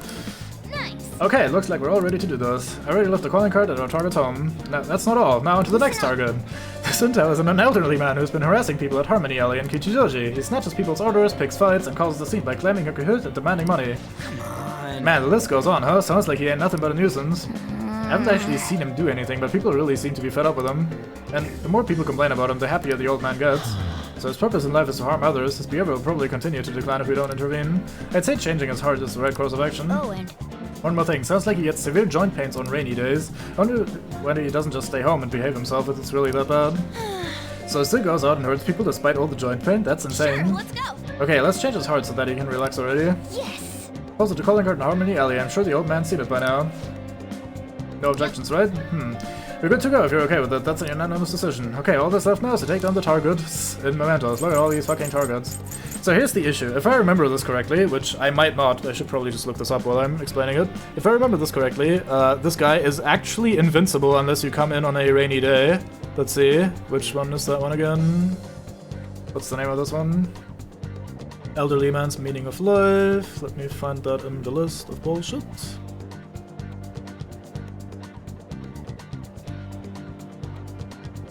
Nice.
Okay, looks like we're all ready to do this. I already left the calling card at our target's home. Now, that's not all. Now on to the next target. This intel is on an elderly man who's been harassing people at Harmony Alley in Kichijoji. He snatches people's orders, picks fights, and causes the scene by claiming a Kahoot and demanding money.
Come on.
Man, the list goes on, huh? Sounds like he ain't nothing but a nuisance. I haven't actually seen him do anything, but people really seem to be fed up with him. And the more people complain about him, the happier the old man gets. So his purpose in life is to harm others. His behavior will probably continue to decline if we don't intervene. I'd say changing his heart is the right course of action.
Oh, and
one more thing, sounds like he gets severe joint pains on rainy days. I wonder whether he doesn't just stay home and behave himself if it's really that bad. So he still goes out and hurts people despite all the joint pain? That's insane.
sure, let's go.
Okay, let's change his heart so that he can relax already.
Yes.
Also, to calling card in Harmony Alley, I'm sure the old man's seen it by now. No objections, right? We're good to go if you're okay with it. That's a unanimous decision. Okay, all that's left now is to take down the targets in mementos. Look at all these fucking targets. So here's the issue. If I remember this correctly, which I might not, I should probably just look this up while I'm explaining it. If I remember this correctly, this guy is actually invincible unless you come in on a rainy day. Let's see. Which one is that one again? What's the name of this one? Elderly Man's Meaning of Life. Let me find that in the list of bullshit.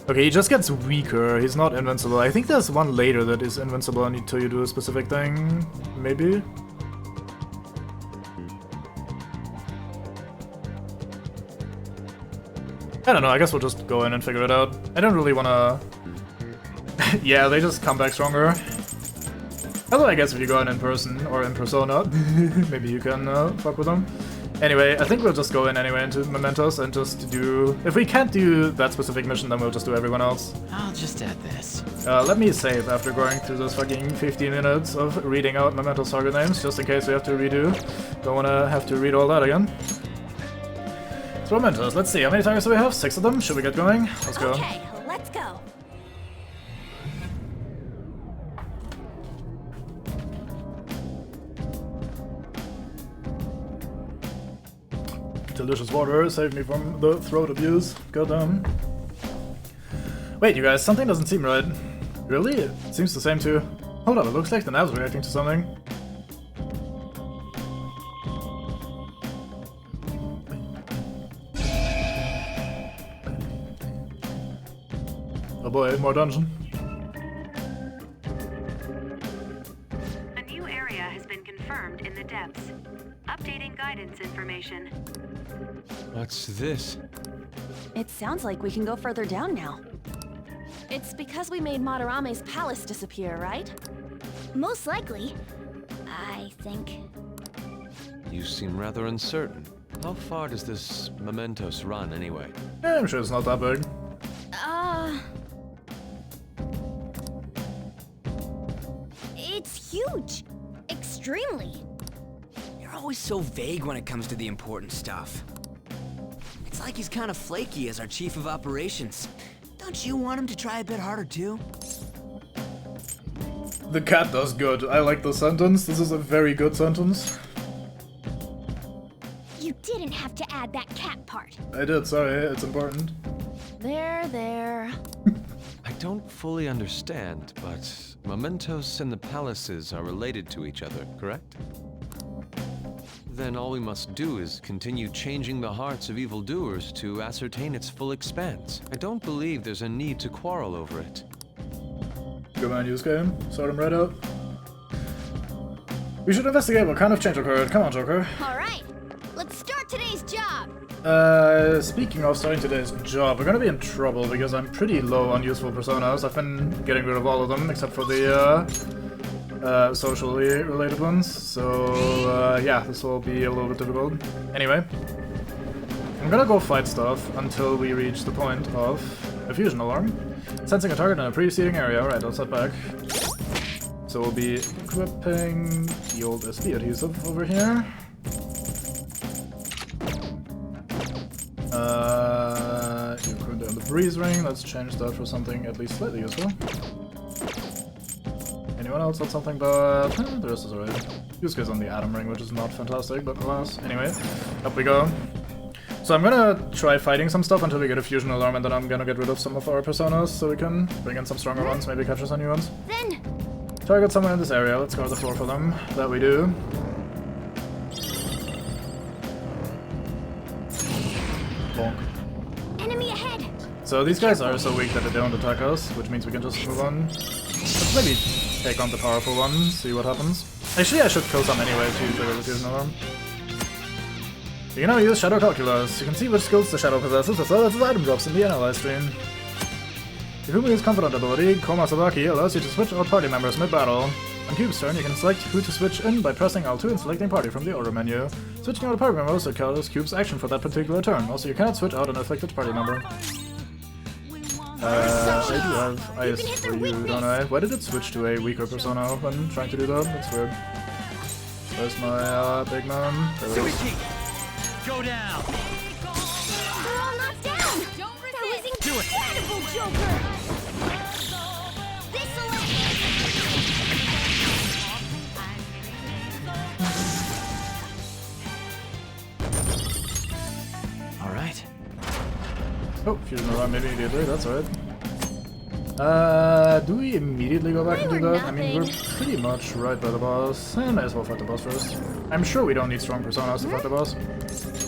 Okay, he just gets weaker. He's not invincible. I think there's one later that is invincible until you do a specific thing. Maybe? I don't know, I guess we'll just go in and figure it out. I don't really wanna... Yeah, they just come back stronger. Although I guess if you go in person, or in persona, maybe you can fuck with them. Anyway, I think we'll just go in anyway into Mementos and just do... If we can't do that specific mission, then we'll just do everyone else.
I'll just add this.
Let me save after going through those fucking 15 minutes of reading out Mementos target names, just in case we have to redo. Don't wanna have to read all that again. So Mementos, let's see, how many targets do we have? 6 of them? Should we get going? Let's go.
Okay, let's go.
Delicious water, save me from the throat abuse. Goddamn. Wait, you guys, something doesn't seem right. Really? It seems the same too. Hold up, it looks like the nav's reacting to something. Oh boy, more dungeon.
A new area has been confirmed in the depths. Updating guidance information.
What's this?
It sounds like we can go further down now. It's because we made Madarame's palace disappear, right?
Most likely. I think.
You seem rather uncertain. How far does this Mementos run, anyway?
Yeah, I'm sure it's not that big.
It's huge. Extremely.
You're always so vague when it comes to the important stuff. It's like he's kind of flaky as our chief of operations. Don't you want him to try a bit harder too?
The cat does good. I like the sentence. This is a very good sentence.
You didn't have to add that cat part.
I did, sorry, it's important.
There.
I don't fully understand, but Mementos and the palaces are related to each other, correct? Then all we must do is continue changing the hearts of evildoers to ascertain its full expanse. I don't believe there's a need to quarrel over it.
Good man, use game. Sort him right out. We should investigate what kind of change occurred. Come on, Joker.
Alright, let's start today's job.
Speaking of starting today's job, we're gonna be in trouble because I'm pretty low on useful personas. I've been getting rid of all of them except for the socially related ones, so yeah, this will be a little bit difficult. Anyway, I'm gonna go fight stuff until we reach the point of a fusion alarm. Sensing a target in a preceding area. Alright, I'll set back. So we'll be equipping the old SB adhesive over here. You're currently on the breeze ring. Let's change that for something at least slightly useful. Anyone else had something, but the rest is alright. Yusuke's on the Atom Ring, which is not fantastic, but alas. Anyway, up we go. So I'm gonna try fighting some stuff until we get a fusion alarm, and then I'm gonna get rid of some of our personas so we can bring in some stronger ones, maybe catch some new ones.
Then
Target somewhere in this area. Let's guard the floor for them. That we do. Bonk.
enemy ahead.
So these guys are so weak that they don't attack us, which means we can just move on. Let's maybe take on the powerful one, see what happens. Actually, I should kill some anyway to trigger the fusion alarm. You can now use Shadow Calculus. You can see which skills the Shadow possesses as well as its item drops in the Analyze screen. The Ifumi's Confidant ability, Komasabaki, allows you to switch out party members mid-battle. On Cube's turn, you can select who to switch in by pressing L2 and selecting party from the order menu. Switching out a party member also counts as Cube's action for that particular turn. Also, you cannot switch out an affected party member. I do have ice for you, don't I? Why did it switch to a weaker persona when trying to do that? That's weird. Where's my big man? There it is.
Go down!
They're all knocked down! That was incredible, Joker! This'll
Alright.
Oh, fusion alarm immediately, that's alright. Do we immediately go back and do that? I mean, we're pretty much right by the boss. I might as well fight the boss first. I'm sure we don't need strong personas to fight the boss.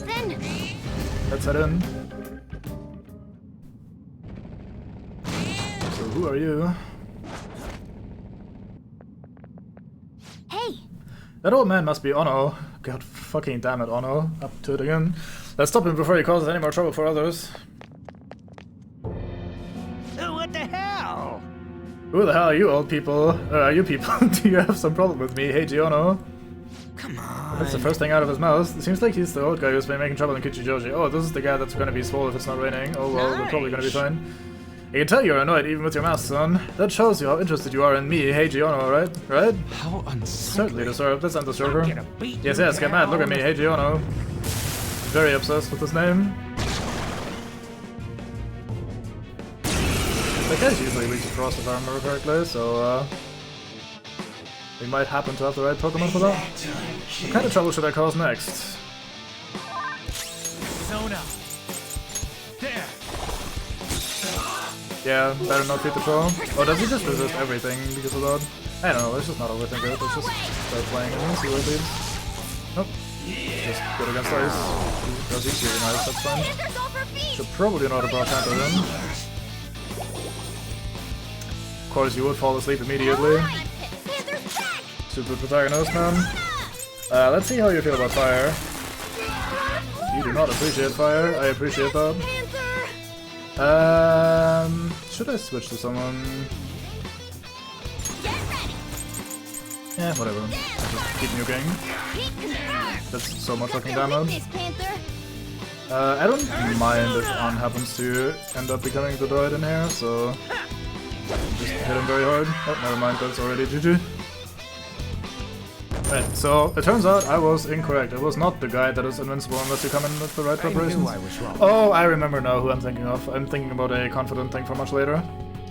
Then
Let's head in. So who are you?
Hey!
That old man must be Ono. God fucking damn it, Ono. Up to it again. Let's stop him before he causes any more trouble for others.
What the hell?
Who the hell are you old people? You people? Do you have some problem with me, Heiji Ono?
Come on.
That's the first thing out of his mouth. It seems like he's the old guy who's been making trouble in Kichijoji. Oh, this is the guy that's gonna be swole if it's not raining. Oh well, we're probably gonna be fine. I can tell you're annoyed even with your mask, son. That shows you how interested you are in me, Heiji Ono, right? Right?
How unsettling.
Certainly deserved. Let's end this, Joker. Yes, yes, get mad. Look at me, Heiji Ono. Very obsessed with his name. The guy's usually weak to Frost if I remember correctly, so we might happen to have the right Pokemon for that. What kind of trouble should I cause next?
Zona. There.
Yeah, better not feed the troll. Or does he just resist everything because of that? I don't know, let's just not overthink it. Let's just start playing and see where it leads. Nope. Just good against ice. Does eat really nice, that's fine. Should probably not have brought Panther in. Of course, you would fall asleep immediately. Super protagonist, man. Let's see how you feel about fire. You do not appreciate fire. I appreciate that. Should I switch to someone? Yeah, whatever. I'll just keep nuking. That's so much fucking damage. I don't mind if An happens to end up becoming the droid in here, so just hit him very hard. Oh, never mind, that's already GG. Right, so it turns out I was incorrect. It was not the guy that is invincible unless you come in with the right preparations.
I was wrong.
Oh, I remember now who I'm thinking of. I'm thinking about a confident thing for much later.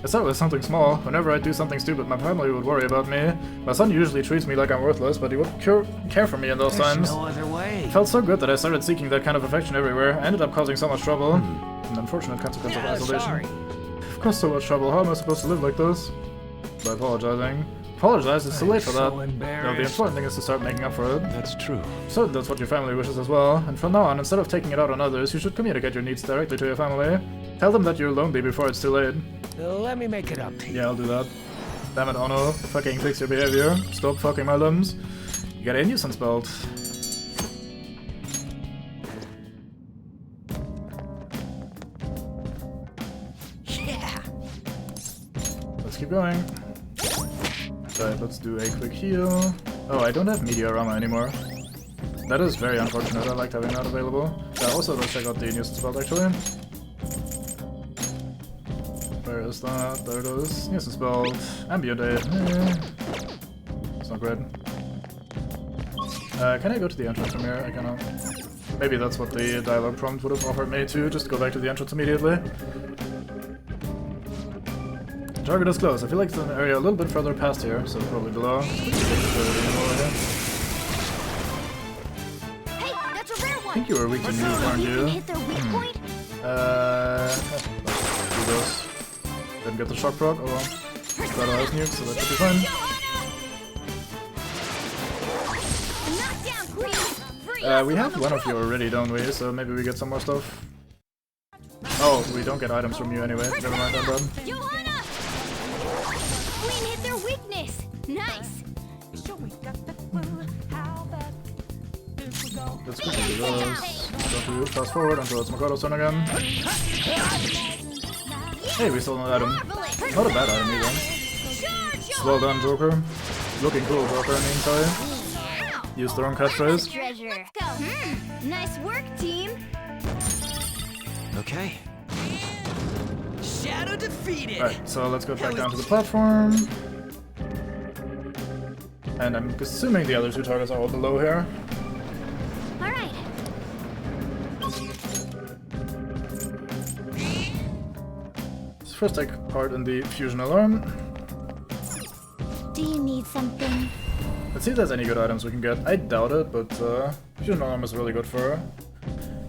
I started with something small. Whenever I do something stupid, my family would worry about me. My son usually treats me like I'm worthless, but he would care for me in those times.
No other way.
It felt so good that I started seeking that kind of affection everywhere. I ended up causing so much trouble. An unfortunate consequence of isolation.
Sorry.
I've caused so much trouble. How am I supposed to live like this? By apologizing. Apologize, it's too late for that. No, the important thing is to start making up for it.
That's true.
So that's what your family wishes as well. And from now on, instead of taking it out on others, you should communicate your needs directly to your family. Tell them that you're lonely before it's too late.
Let me make it up.
Yeah, I'll do that. Damn it, Ono. Fucking fix your behavior. Stop fucking my limbs. You got a nuisance belt.
Yeah.
Let's keep going. Right, let's do a quick heal. Oh, I don't have Meteorama anymore. That is very unfortunate. I liked having that available. Also, let's check out the nuisance belt actually. Where is that? There it is. Nuisance belt. Ambiodate. It's not great. Can I go to the entrance from here? I cannot. Maybe that's what the dialogue prompt would have offered me to, just go back to the entrance immediately. Target is close. I feel like it's an area a little bit further past here, so probably below.
Hey, that's a rare one.
I think you were weak to news, aren't you?
Hit their weak point.
Let's do this. Didn't get the shock proc. Oh well. Got all his nukes, so that should be fine. We have one of you already, don't we? So maybe we get some more stuff. Oh, we don't get items from you anyway. Never mind, I'm done.
Queen hit their weakness. Nice.
Let's quickly do this. Don't do fast forward until it's Makoto's turn again. Hey, we stole an item. Not a bad item either. Well done, Joker. Looking cool, Joker, I mean, sorry. Use the wrong catchphrase.
Treasure. Nice work, team.
Okay.
Shadow defeated.
Right, so let's go back down to the platform. And I'm assuming the other two targets are all below here.
All right.
Let's first take part in the fusion alarm.
Do you need something?
Let's see if there's any good items we can get. I doubt it, but fusion alarm is really good for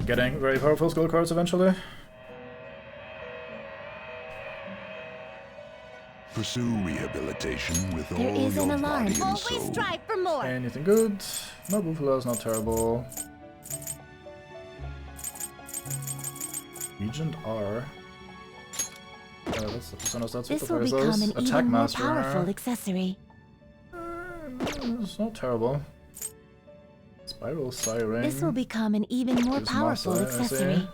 getting very powerful skill cards eventually.
Pursue rehabilitation with all
There is
your
an alarm.
body and
Always
soul.
strive for more.
Anything good? No, Bufalo is not terrible. Regent R. That's the persona stats.
This will become an
Attack
even more
Master.
powerful accessory.
It's not terrible. Spiral Siren.
This will become an even more
Here's
powerful
Masai, I see.
accessory.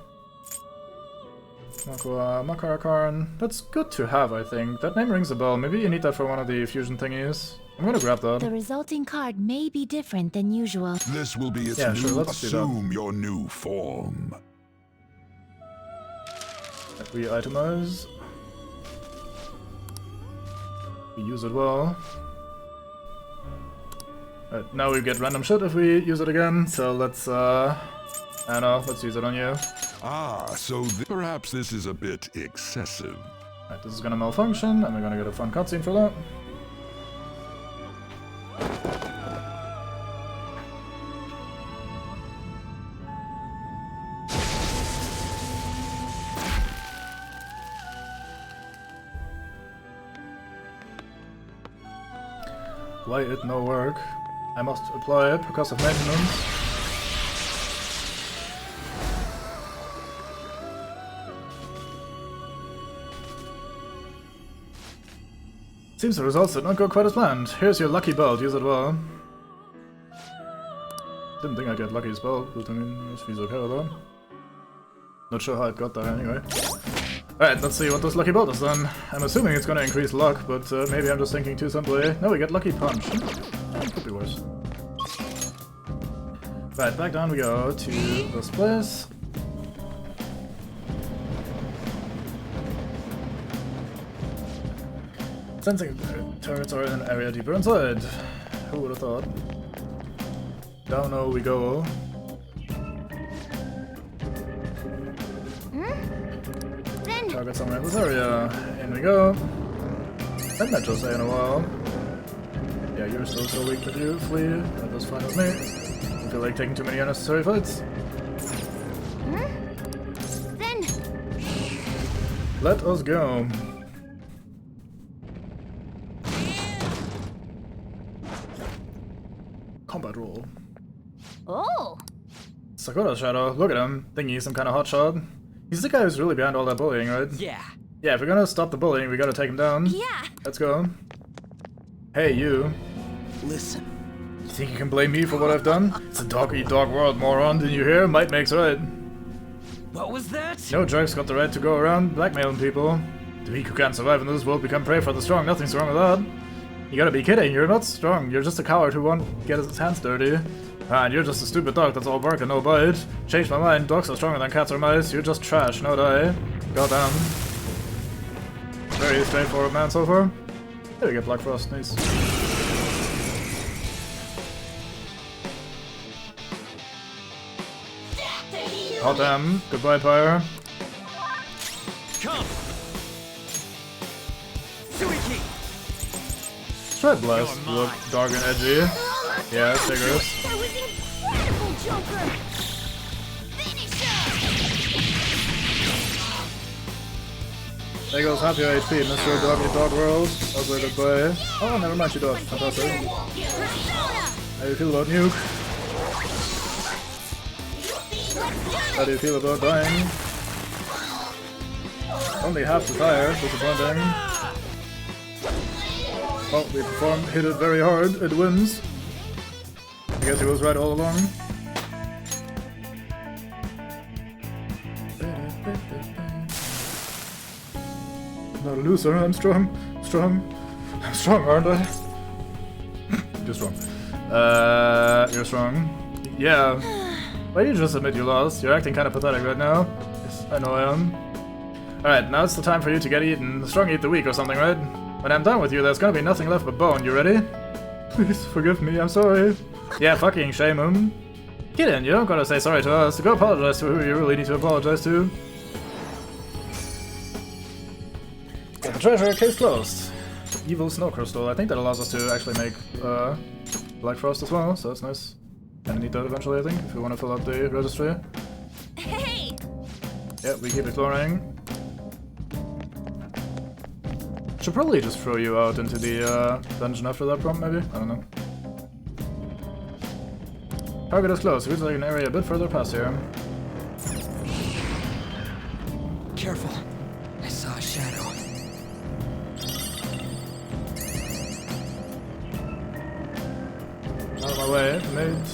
Makarakarn. That's good to have, I think. That name rings a bell. Maybe you need that for one of the fusion thingies. I'm gonna grab that.
The resulting card may be different than usual.
This will be its
Yeah,
new
sure, let's do that.
assume your new form.
We itemize. We use it well. Right, now we get random shit if we use it again, so let's, I don't know, let's use it on you.
Ah, so perhaps this is a bit excessive.
Right, this is gonna malfunction, and we're gonna get a fun cutscene for that. Why it no work? I must apply it because of maintenance. Seems the results did not go quite as planned. Here's your lucky belt, use it well. Didn't think I'd get Lucky's belt, but I mean, if he's okay with that. Not sure how it got there anyway. Alright, let's see what this lucky belt is then. I'm assuming it's gonna increase luck, but maybe I'm just thinking too simply. No, we get lucky punch. Could be worse. Right, back down we go to this place. Sensing turrets are in an area deeper inside. Who would have thought? Down we go. Target somewhere in this area. In we go. Haven't met Jose in a while. Yeah, you're still so weak that you flee. That was fine with me. I feel like taking too many unnecessary fights.
Then
let us go. Combat roll.
Oh!
Sakura Shadow, look at him. Think he's some kind of hotshot. He's the guy who's really behind all that bullying, right?
Yeah.
Yeah, if we're gonna stop the bullying, we gotta take him down.
Yeah.
Let's go. Hey, you.
Listen.
You think you can blame me for what I've done? It's a dog-eat-dog world, moron. Didn't you hear? Might makes right.
What was that?
No jerk's got the right to go around blackmailing people. The weak who can't survive in this world become prey for the strong. Nothing's wrong with that. You gotta be kidding. You're not strong. You're just a coward who won't get his hands dirty. And you're just a stupid dog that's all bark and no bite. Changed my mind. Dogs are stronger than cats or mice. You're just trash, no die. Goddamn. Very straightforward man so far. There we get Black Frost. Nice. Oh damn. Goodbye, Pyre.
Come.
Suiki. Shred Blast. Look dark and edgy. Yeah, vigorous.
That was incredible, Joker! Finish
There goes half your HP, Mr. Dog World. Also goodbye. Oh, never mind, you dodged. Fantastic. How do you feel about Nuke? How do you feel about dying? Only half the fire, disappointing. Well, we performed, hit it very hard, it wins. I guess he was right all along. I'm not a loser, I'm strong. I'm strong, aren't I? You're strong. You're strong. Yeah. Why did you just admit you lost? You're acting kind of pathetic right now. Yes, I know I am. Alright, now it's the time for you to get eaten. Strong eat the weak or something, right? When I'm done with you, there's gonna be nothing left but bone. You ready? Please forgive me, I'm sorry. Yeah, fucking shame him. Get in, you don't gotta say sorry to us. Go apologize to who you really need to apologize to. Get the treasure, case closed. Evil Snow Crystal. I think that allows us to actually make Black Frost as well, so that's nice. Gonna need that eventually, I think, if we want to fill out the registry.
Hey!
Yeah, we keep exploring. Should probably just throw you out into the dungeon after that prompt, maybe? I don't know. Target is close. Looks like an area a bit further past here.
Careful. I saw a shadow.
Out of my way, mate.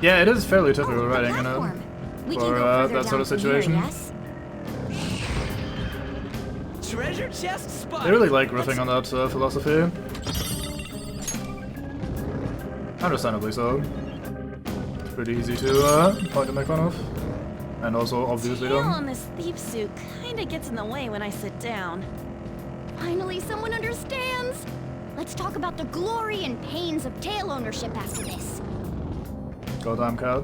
Yeah, it is fairly typical writing in it. For that sort of situation.
Just spot.
They really like riffing on that philosophy. Understandably so. It's pretty easy to point and make fun of. And also obviously
Tail
dumb.
on this thief suit kinda gets in the way when I sit down.
Finally, someone understands! Let's talk about the glory and pains of tail ownership after this.
Goddamn cat.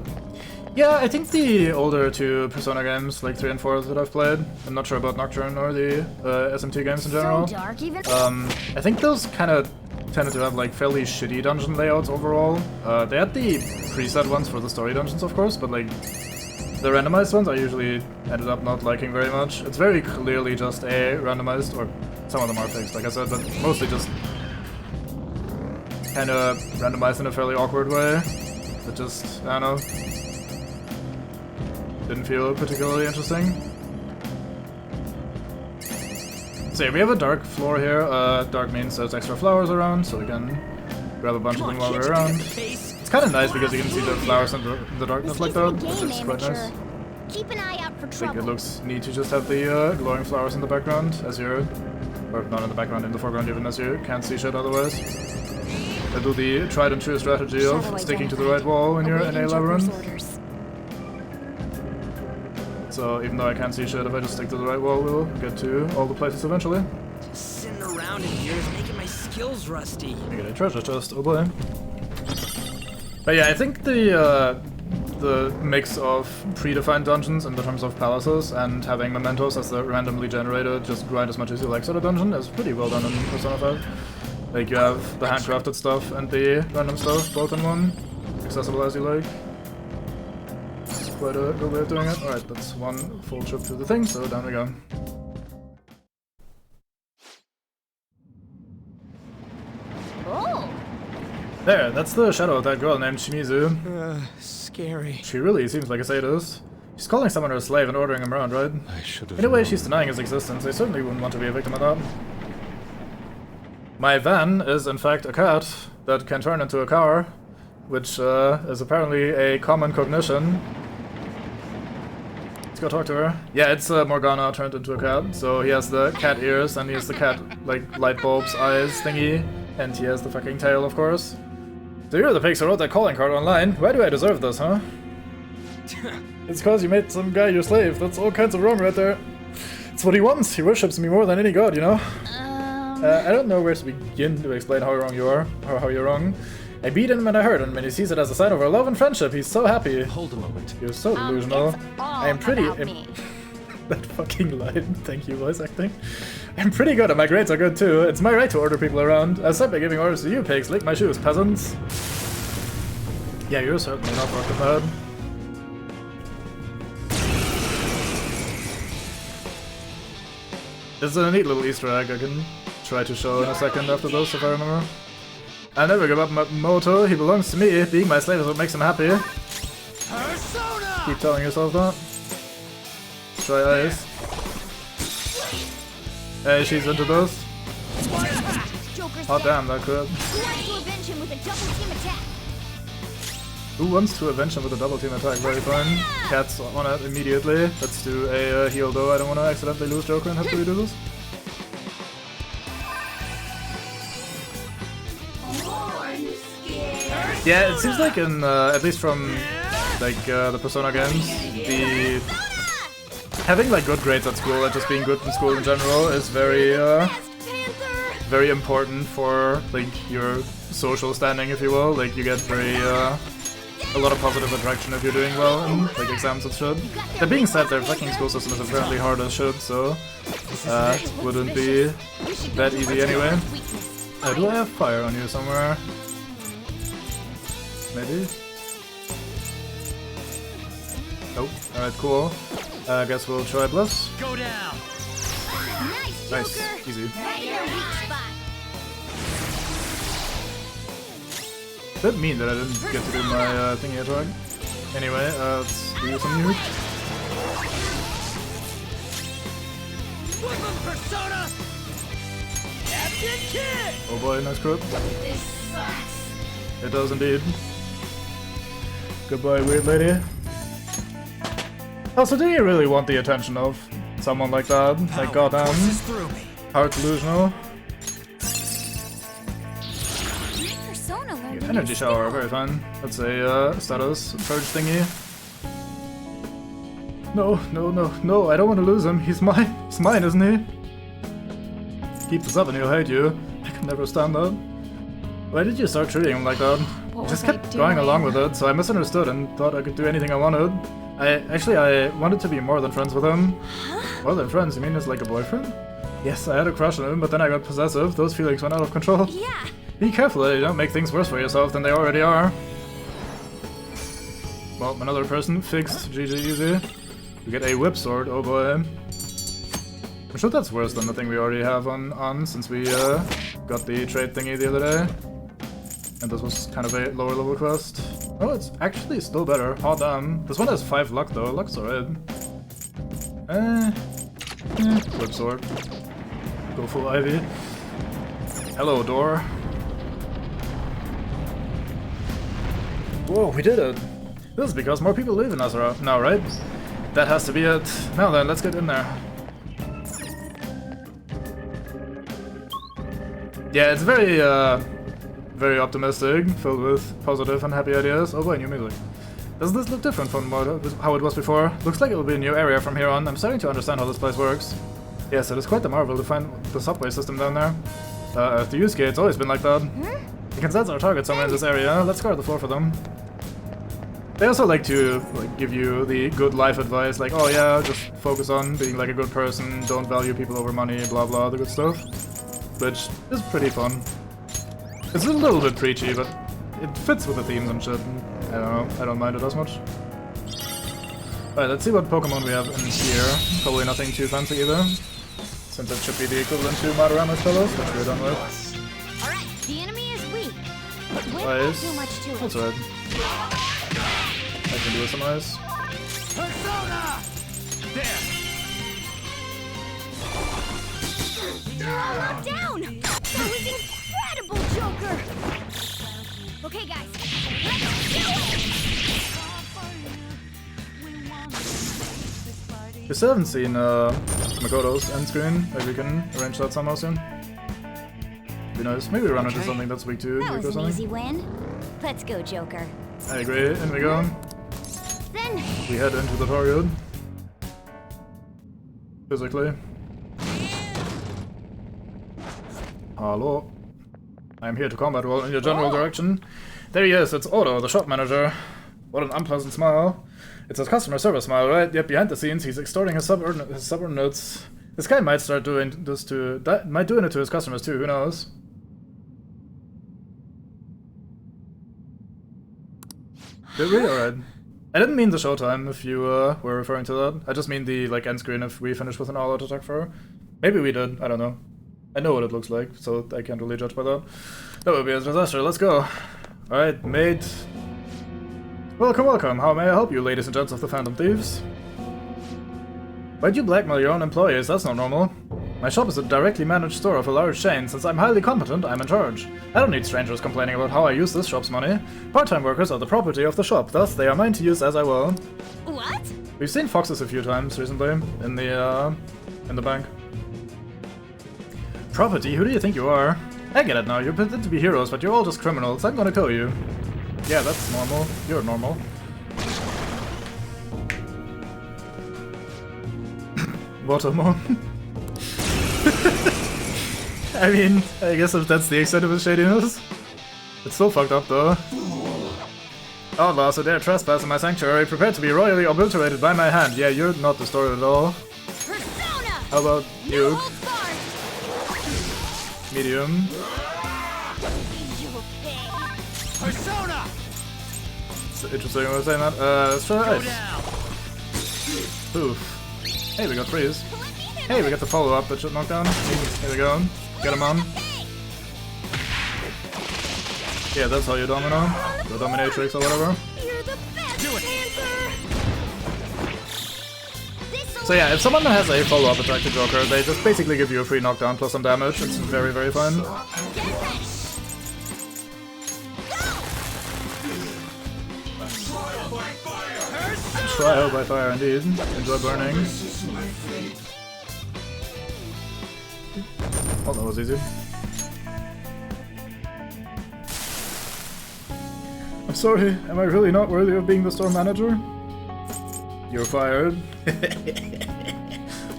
Yeah, I think the older two Persona games, like 3 and 4 that I've played, I'm not sure about Nocturne or the SMT games in general.
So dark, even.
I think those kind of tended to have like fairly shitty dungeon layouts overall. They had the preset ones for the story dungeons, of course, but like the randomized ones I usually ended up not liking very much. It's very clearly just a randomized, or some of them are fixed, like I said, but mostly just kind of randomized in a fairly awkward way. That just, I don't know, didn't feel particularly interesting. So yeah, we have a dark floor here. Dark means there's extra flowers around, so we can grab a bunch of them while we're around. It's kind of nice because you can see the flowers in the darkness like that, which is quite nice.
Keep an eye out for
I think
trouble.
it looks neat to just have the glowing flowers in the background as you're, or not in the background, in the foreground even, as you can't see shit otherwise. They do the tried and true strategy of sticking to the right wall when you're in a labyrinth. So even though I can't see shit, if I just stick to the right wall, we'll get to all the places eventually.
Just sitting around in here is making my skills rusty.
You get a treasure chest, oh boy. But yeah, I think the mix of predefined dungeons in the terms of palaces and having mementos as the randomly generated, just grind as much as you like sort of dungeon is pretty well done in Persona 5. Like you have the handcrafted stuff and the random stuff both in one, accessible as you like. It's quite a good way of doing it. Alright, that's one full trip through the thing, so down we go.
Oh!
There, that's the shadow of that girl named Shimizu.
Scary.
She really seems like a sadist. She's calling someone her slave and ordering him around, right?
I should have.
In a way, she's denying his existence. I certainly wouldn't want to be a victim of that. My van is, in fact, a cat that can turn into a car, which is apparently a common cognition. Let's go talk to her. Yeah, it's Morgana turned into a cat. So he has the cat ears, and he has the cat, like, light bulbs, eyes thingy, and he has the fucking tail, of course. So you're the pigs who wrote that calling card online. Why do I deserve this, huh? It's cause you made some guy your slave. That's all kinds of wrong right there. It's what he wants. He worships me more than any god, you know? I don't know where to begin to explain how wrong you are, or how you're wrong. I beat him and I hurt him, and he sees it as a sign of our love and friendship. He's so happy.
Hold a moment.
You're so delusional. I am pretty...
me.
That fucking line. Thank you, voice acting. I'm pretty good and my grades are good too. It's my right to order people around. I start by giving orders to you pigs. Lick my shoes, peasants. Yeah, you're certainly not rocket bad. This is a neat little Easter egg I can try to show in a second after this, if I remember. I never give up my motto. He belongs to me. Being my slave is what makes him happy.
Persona!
Keep telling yourself that. Try ice. Hey, she's into this. Oh damn, that could. Who wants to avenge him with a double team attack? Very fun. Cats on it immediately. Let's do a heal though. I don't want to accidentally lose Joker and have to redo this. Yeah, it seems like in, at least from like the Persona games, the having like good grades at school and just being good in school in general is very very important for like your social standing, if you will. Like you get very a lot of positive attraction if you're doing well in like exams and shit. That being said, their fucking school system is apparently hard as shit, so wouldn't be that easy anyway. Do I have fire on you somewhere? Maybe? Nope. Alright, cool. I guess we'll try Bliss.
Go down.
Nice. Easy. Bit mean that I didn't get to do my thingy attack. Anyway, let's do some nuke.
Persona! Captain Kid!
Oh boy, nice crit.
This sucks.
It does indeed. Goodbye, weird lady. Also, do you really want the attention of someone like that? Like, goddamn. Power delusional.
Persona learned a new
Energy shower,
skill.
very fun. That's a status purge thingy. No, no, no, no, I don't want to lose him. He's mine. He's mine, isn't he? Keep this up and he'll hate you. I can never stand that. Why did you start treating him like that?
What
I just
was I
kept going
doing?
along with it, so I misunderstood and thought I could do anything I wanted. I wanted to be more than friends with him. More than friends? You mean as like a boyfriend? Yes, I had a crush on him, but then I got possessive. Those feelings went out of control.
Yeah.
Be careful that you don't make things worse for yourself than they already are. Well, another person fixed. GG easy. We get a whip sword, oh boy. I'm sure that's worse than the thing we already have on since we got the trade thingy the other day. And this was kind of a lower level quest. Oh, it's actually still better. Oh damn. This one has 5 luck though. Luck's alright. Whip sword. Go full Ivy. Hello, door. Whoa, we did it! This is because more people live in us now, right? That has to be it. Now then, let's get in there. Yeah, it's very, very optimistic, filled with positive and happy ideas. Oh boy, new music. Does this look different from how it was before? Looks like it will be a new area from here on. I'm starting to understand how this place works. Yes, it is quite the marvel to find the subway system down there. The use gate's always been like that. You can sense our target somewhere in this area. Let's guard the floor for them. They also like to give you the good life advice, like, oh yeah, just focus on being like a good person, don't value people over money, blah blah, the good stuff. Which is pretty fun. It's a little bit preachy, but it fits with the themes and shit. I don't know, I don't mind it as much. Alright, let's see what Pokemon we have in here. Probably nothing too fancy either. Since it should be the equivalent to Madoramas fellows, which we're done with.
Alright, the enemy is weak. But with
Ice.
not too much to it.
That's right. I can do with some ice.
Persona! There!
I'm down! That was incredible, Joker! Okay, guys, let's do it!
We still haven't seen Makoto's end screen. Maybe we can arrange that somehow soon. Be nice. Maybe run into something that's weak to
That
Luke or
was an easy
something.
win. Let's go, Joker.
I agree. In we go.
Then,
We head into the target. Physically. Hello. I'm here to combat roll in your general direction. There he is, it's Otto, the shop manager. What an unpleasant smile. It's a customer service smile, right? Yet behind the scenes, he's extorting his subordinates. This guy might start doing this might doing it to his customers too, who knows? Did we? Alright. I didn't mean the showtime, if you were referring to that. I just mean the end screen if we finish with an all-out attack for her. Maybe we did, I don't know. I know what it looks like, so I can't really judge by that. That would be a disaster, let's go. Alright, mate. Welcome, welcome. How may I help you, ladies and gents of the Phantom Thieves? Why'd you blackmail your own employees? That's not normal. My shop is a directly managed store of a large chain. Since I'm highly competent, I'm in charge. I don't need strangers complaining about how I use this shop's money. Part-time workers are the property of the shop, thus they are mine to use as I will.
what?
We've seen foxes a few times recently in the bank. Property? Who do you think you are? I get it now. You pretend to be heroes, but you're all just criminals. I'm gonna kill you. Yeah, that's normal. You're normal. Watermon. I mean, I guess if that's the extent of his shadiness. It's so fucked up though. Outlaws who dare trespass in my sanctuary, prepared to be royally obliterated by my hand. Yeah, you're not distorted at all. How about you? Medium.
Persona!
It's interesting way of saying that. Let's try ice. Oof. Hey, we got freeze. Hey, we got the follow-up that should knock down. Here we go. Get him on. Yeah, that's how you domino. The dominatrix or whatever.
You're the best, Panther!
So yeah, if someone has a follow-up attack to Joker, they just basically give you a free knockdown plus some damage. It's very, very fun. Trial by fire indeed. Enjoy burning. Oh, that was easy. I'm sorry, am I really not worthy of being the store manager? You're fired.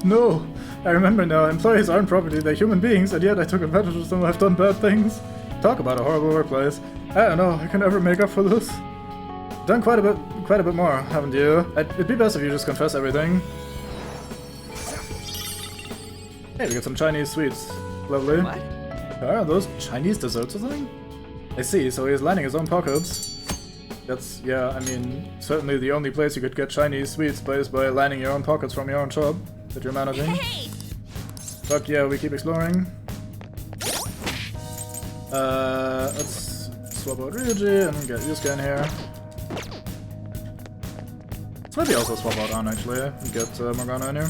No! I remember now, employees aren't property, they're human beings, and yet I took advantage of them. I've done bad things. Talk about a horrible workplace. I don't know, I can never make up for this. Done quite a bit more, haven't you? It'd be best if you just confess everything. Hey, we got some Chinese sweets. Lovely.
What?
Are those Chinese desserts or something? I see, so he's lining his own pockets. That's, yeah, I mean, certainly the only place you could get Chinese sweets is by lining your own pockets from your own shop that you're managing.
Hey!
But yeah, we keep exploring. Let's swap out Ryuji and get Yusuke in here. Let's maybe also swap out Ann actually and get Morgana in here.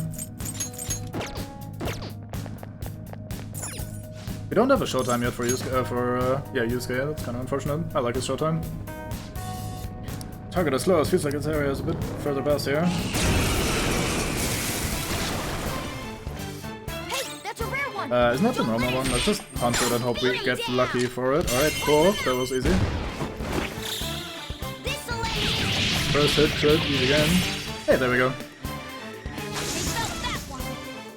We don't have a showtime yet for Yusuke, Yusuke, that's kind of unfortunate. I like his showtime. Target is slow, it feels like its area is a bit further past here. Isn't that the normal one? Let's just hunt it and hope we get lucky for it. Alright, cool. That was easy. First hit, crit, easy again. Hey, there we go.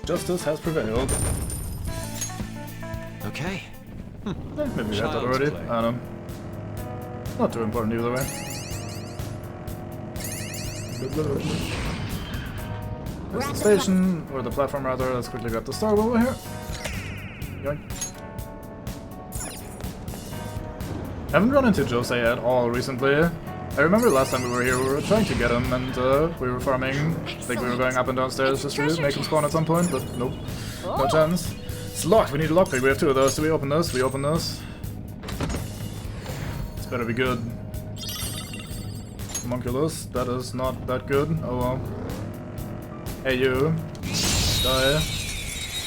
Justice has prevailed.
Okay.
Maybe we had that already. I don't know. Not too important either way. There's the station, or the platform rather. Let's quickly grab the star while we're here. Yoink. I haven't run into Josei at all recently. I remember last time we were here, we were trying to get him, and we were farming. Like we were going up and downstairs just to make him spawn at some point, but nope, no chance. It's locked. We need a lockpick. We have 2 of those. Do we open this? We open this. This better be good. Homunculus. That is not that good. Oh well. Hey you. Die.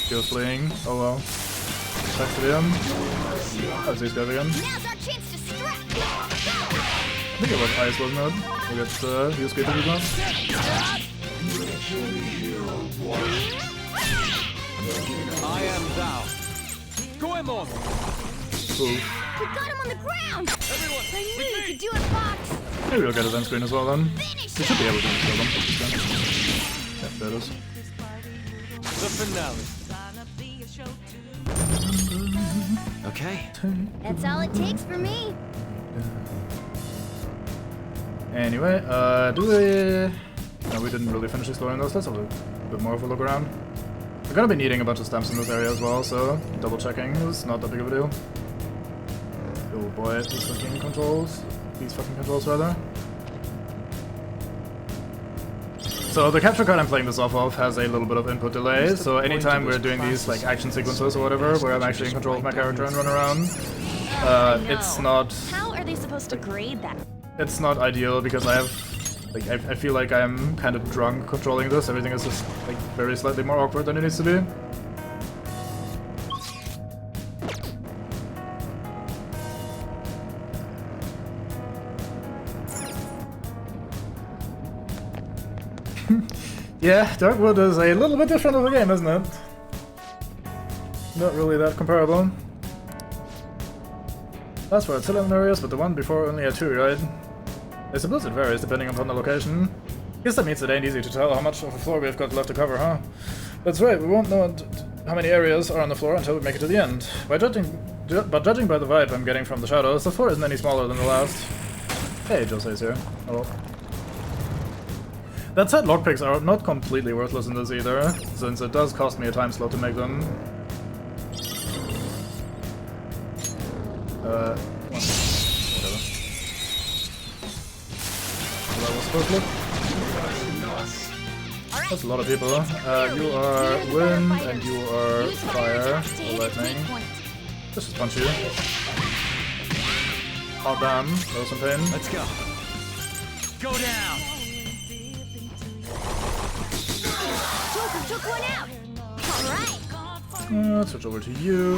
You're fleeing. Oh well. Back to him. How's these guys again? I think it was ice, wasn't it? We got Yusuke to do that.
I am thou. Goemon!
Cool.
We got him on the ground! Everyone, I knew you could do it, Fox!
Maybe we'll get his end screen as well then. We should be able to kill them. Yeah, there it is.
The finale.
Okay.
That's all it takes for me.
Anyway, do we... No, we didn't really finish exploring those. Let's have a bit more of a look around. We're gonna be needing a bunch of stamps in this area as well, so double checking is not that big of a deal. Oh boy, these fucking controls. These fucking controls, rather. So the capture card I'm playing this off of has a little bit of input delay, so anytime we're doing these like action sequences or whatever, where I'm actually in control of my character and run around, it's not...
How are they supposed to grade that?
It's not ideal because I have... Like, I feel like I'm kind of drunk controlling this. Everything is just like very slightly more awkward than it needs to be. Yeah, Darkwood is a little bit different of a game, isn't it? Not really that comparable. That's for Attila areas, but the one before only had 2, right? I suppose it varies depending upon the location. Guess that means it ain't easy to tell how much of a floor we've got left to cover, huh? That's right, we won't know how many areas are on the floor until we make it to the end. But judging by the vibe I'm getting from the shadows, the floor isn't any smaller than the last. Hey, Josei's here. Hello. That said, lockpicks are not completely worthless in this either, since it does cost me a time slot to make them. Whatever. That was supposed to look. That's a lot of people. You are wind and you are fire or lightning. Let's just punch you. Oh damn, that was some pain.
Let's go. Go down.
Joker took one out. All right.
Let's switch over to you.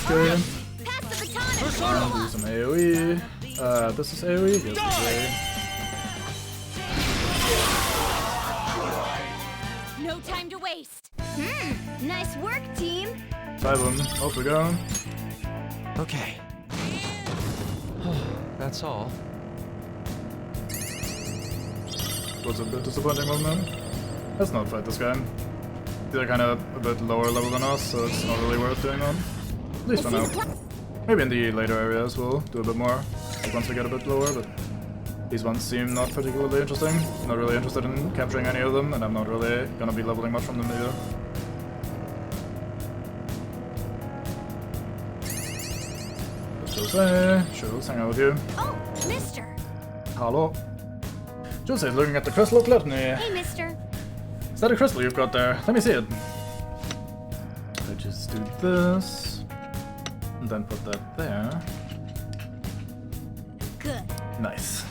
Okay.
Pass the baton.
And do some AoE. This is AoE. Yes, this is AoE.
No time to waste. Nice work, team.
5 of them. Off we go.
Okay. That's all.
Was a bit disappointing, wasn't it? Let's not fight this guy. They're kind of a bit lower level than us, so it's not really worth doing that. At least for now. Maybe in the later areas we'll do a bit more, like once we get a bit lower, but these ones seem not particularly interesting. I'm not really interested in capturing any of them, and I'm not really gonna be leveling much from them either. Jose, sure, let's hang out with you.
Oh, mister.
Hello. Jose is looking at the crystal of gluttony.
Hey, mister.
Is that a crystal you've got there? Let me see it. I just do this, and then put that there.
Good.
Nice.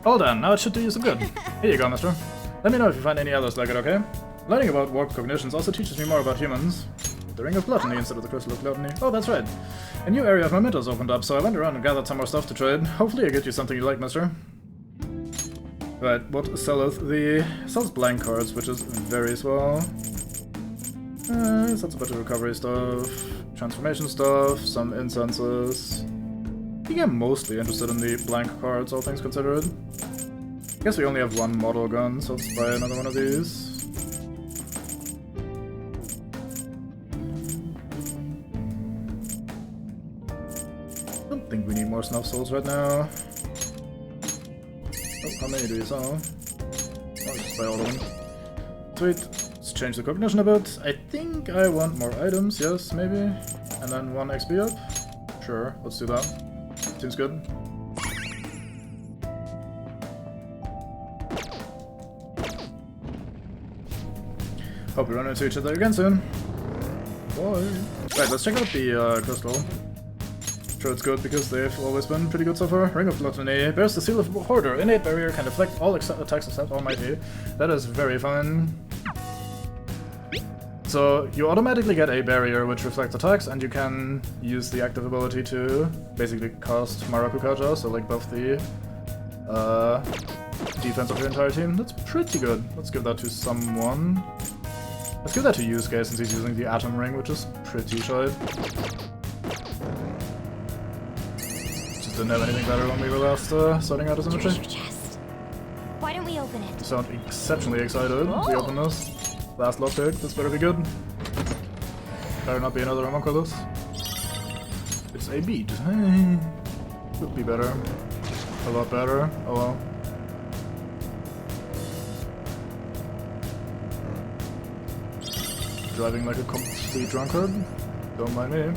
All done, now it should do you some good. Here you go, mister. Let me know if you find any others like it, okay? Learning about warped cognitions also teaches me more about humans. The Ring of Gluttony instead of the Crystal of Gluttony. Oh, that's right. A new area of mementos opened up, so I went around and gathered some more stuff to trade. Hopefully I get you something you like, mister. Right, what selleth the... sells blank cards, which is very swell. Sells a bunch of recovery stuff, transformation stuff, some incenses. I think I'm mostly interested in the blank cards, all things considered. I guess we only have one model gun, so let's buy another one of these. Don't think we need more snuff souls right now. Oh, how many do you sell? I'll just buy all of them. Sweet. Let's change the cognition a bit. I think I want more items, yes, maybe? And then 1 XP up? Sure, let's do that. Seems good. Hope we run into each other again soon. Boy. Right, let's check out the crystal. Sure, it's good because they've always been pretty good so far. Ring of Gluttony bears the seal of Hoarder. Innate barrier can deflect all attacks except Almighty. That is very fun. So you automatically get a barrier which reflects attacks, and you can use the active ability to basically cast Marakukaja, so like buff the defense of your entire team. That's pretty good. Let's give that to someone. Let's give that to Yusuke since he's using the Atom Ring, which is pretty shite. Just didn't have anything better when we were last sorting out his inventory.
Why don't we open it?
You sound exceptionally excited. We open this. Last lockpick, this better be good. Better not be another homunculus. It's a bead. Could be better. A lot better. Oh well. Driving like a complete drunkard? Don't mind me.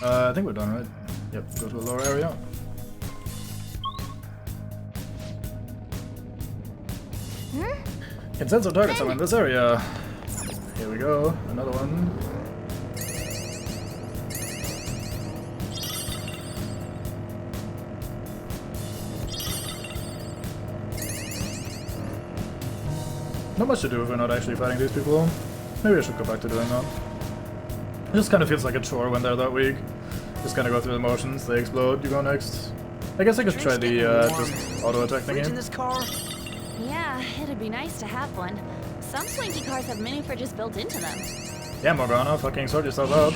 I think we're done, right? Yep, go to the lower area. Can sense our targets are in this area. Here we go, another one. Not much to do if we're not actually fighting these people. Maybe I should go back to doing that. It just kind of feels like a chore when they're that weak. Just kind of go through the motions, they explode, you go next. I guess I could try the just auto-attack thingy.
In this car?
Yeah, it'd be nice to have one. Some swanky cars have mini fridges built into them.
Yeah, Morgana, fucking sort yourself out.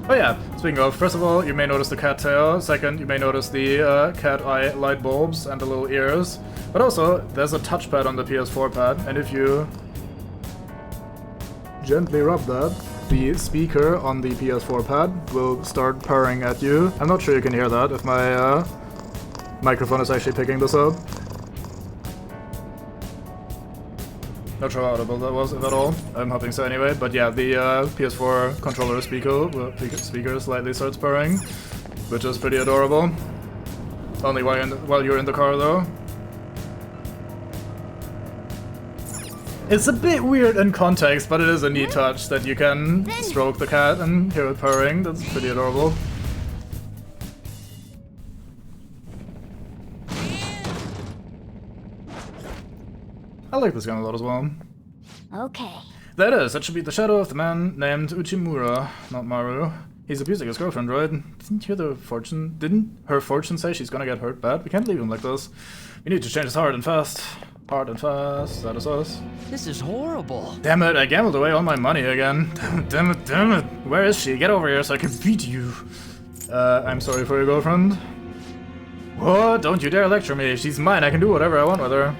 Oh yeah, speaking of, first of all, you may notice the cat tail. Second, you may notice the cat eye light bulbs and the little ears. But also, there's a touchpad on the PS4 pad, and if you gently rub that, the speaker on the PS4 pad will start purring at you. I'm not sure you can hear that if my microphone is actually picking this up. Not sure how audible that was, if at all. I'm hoping so anyway. But yeah, the PS4 controller speaker slightly starts purring, which is pretty adorable. Only while you're in the car, though. It's a bit weird in context, but it is a neat touch that you can stroke the cat and hear it purring. That's pretty adorable. I like this gun a lot as well.
Okay.
That is, that should be the shadow of the man named Uchimura, not Maru. He's abusing his girlfriend, right? Didn't her fortune say she's gonna get hurt bad? We can't leave him like this. We need to change his heart and fast. Hard and fast, that is us.
This is horrible.
Damn it, I gambled away all my money again. Damn it, damn it, damn it. Where is she? Get over here so I can beat you. I'm sorry for your girlfriend. What? Don't you dare lecture me. She's mine, I can do whatever I want with her.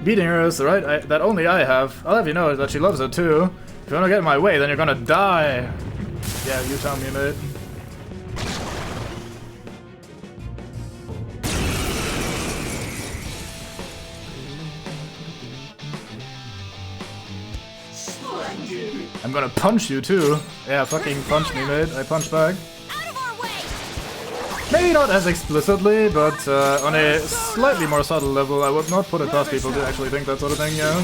Beating her is the right that only I have. I'll have you know that she loves it too. If you wanna get in my way, then you're gonna die. Yeah, you tell me, mate. I'm gonna punch you too. Yeah, fucking punch me, mate. I punch back. Maybe not as explicitly, but on a slightly more subtle level, I would not put it past people to actually think that sort of thing, yeah.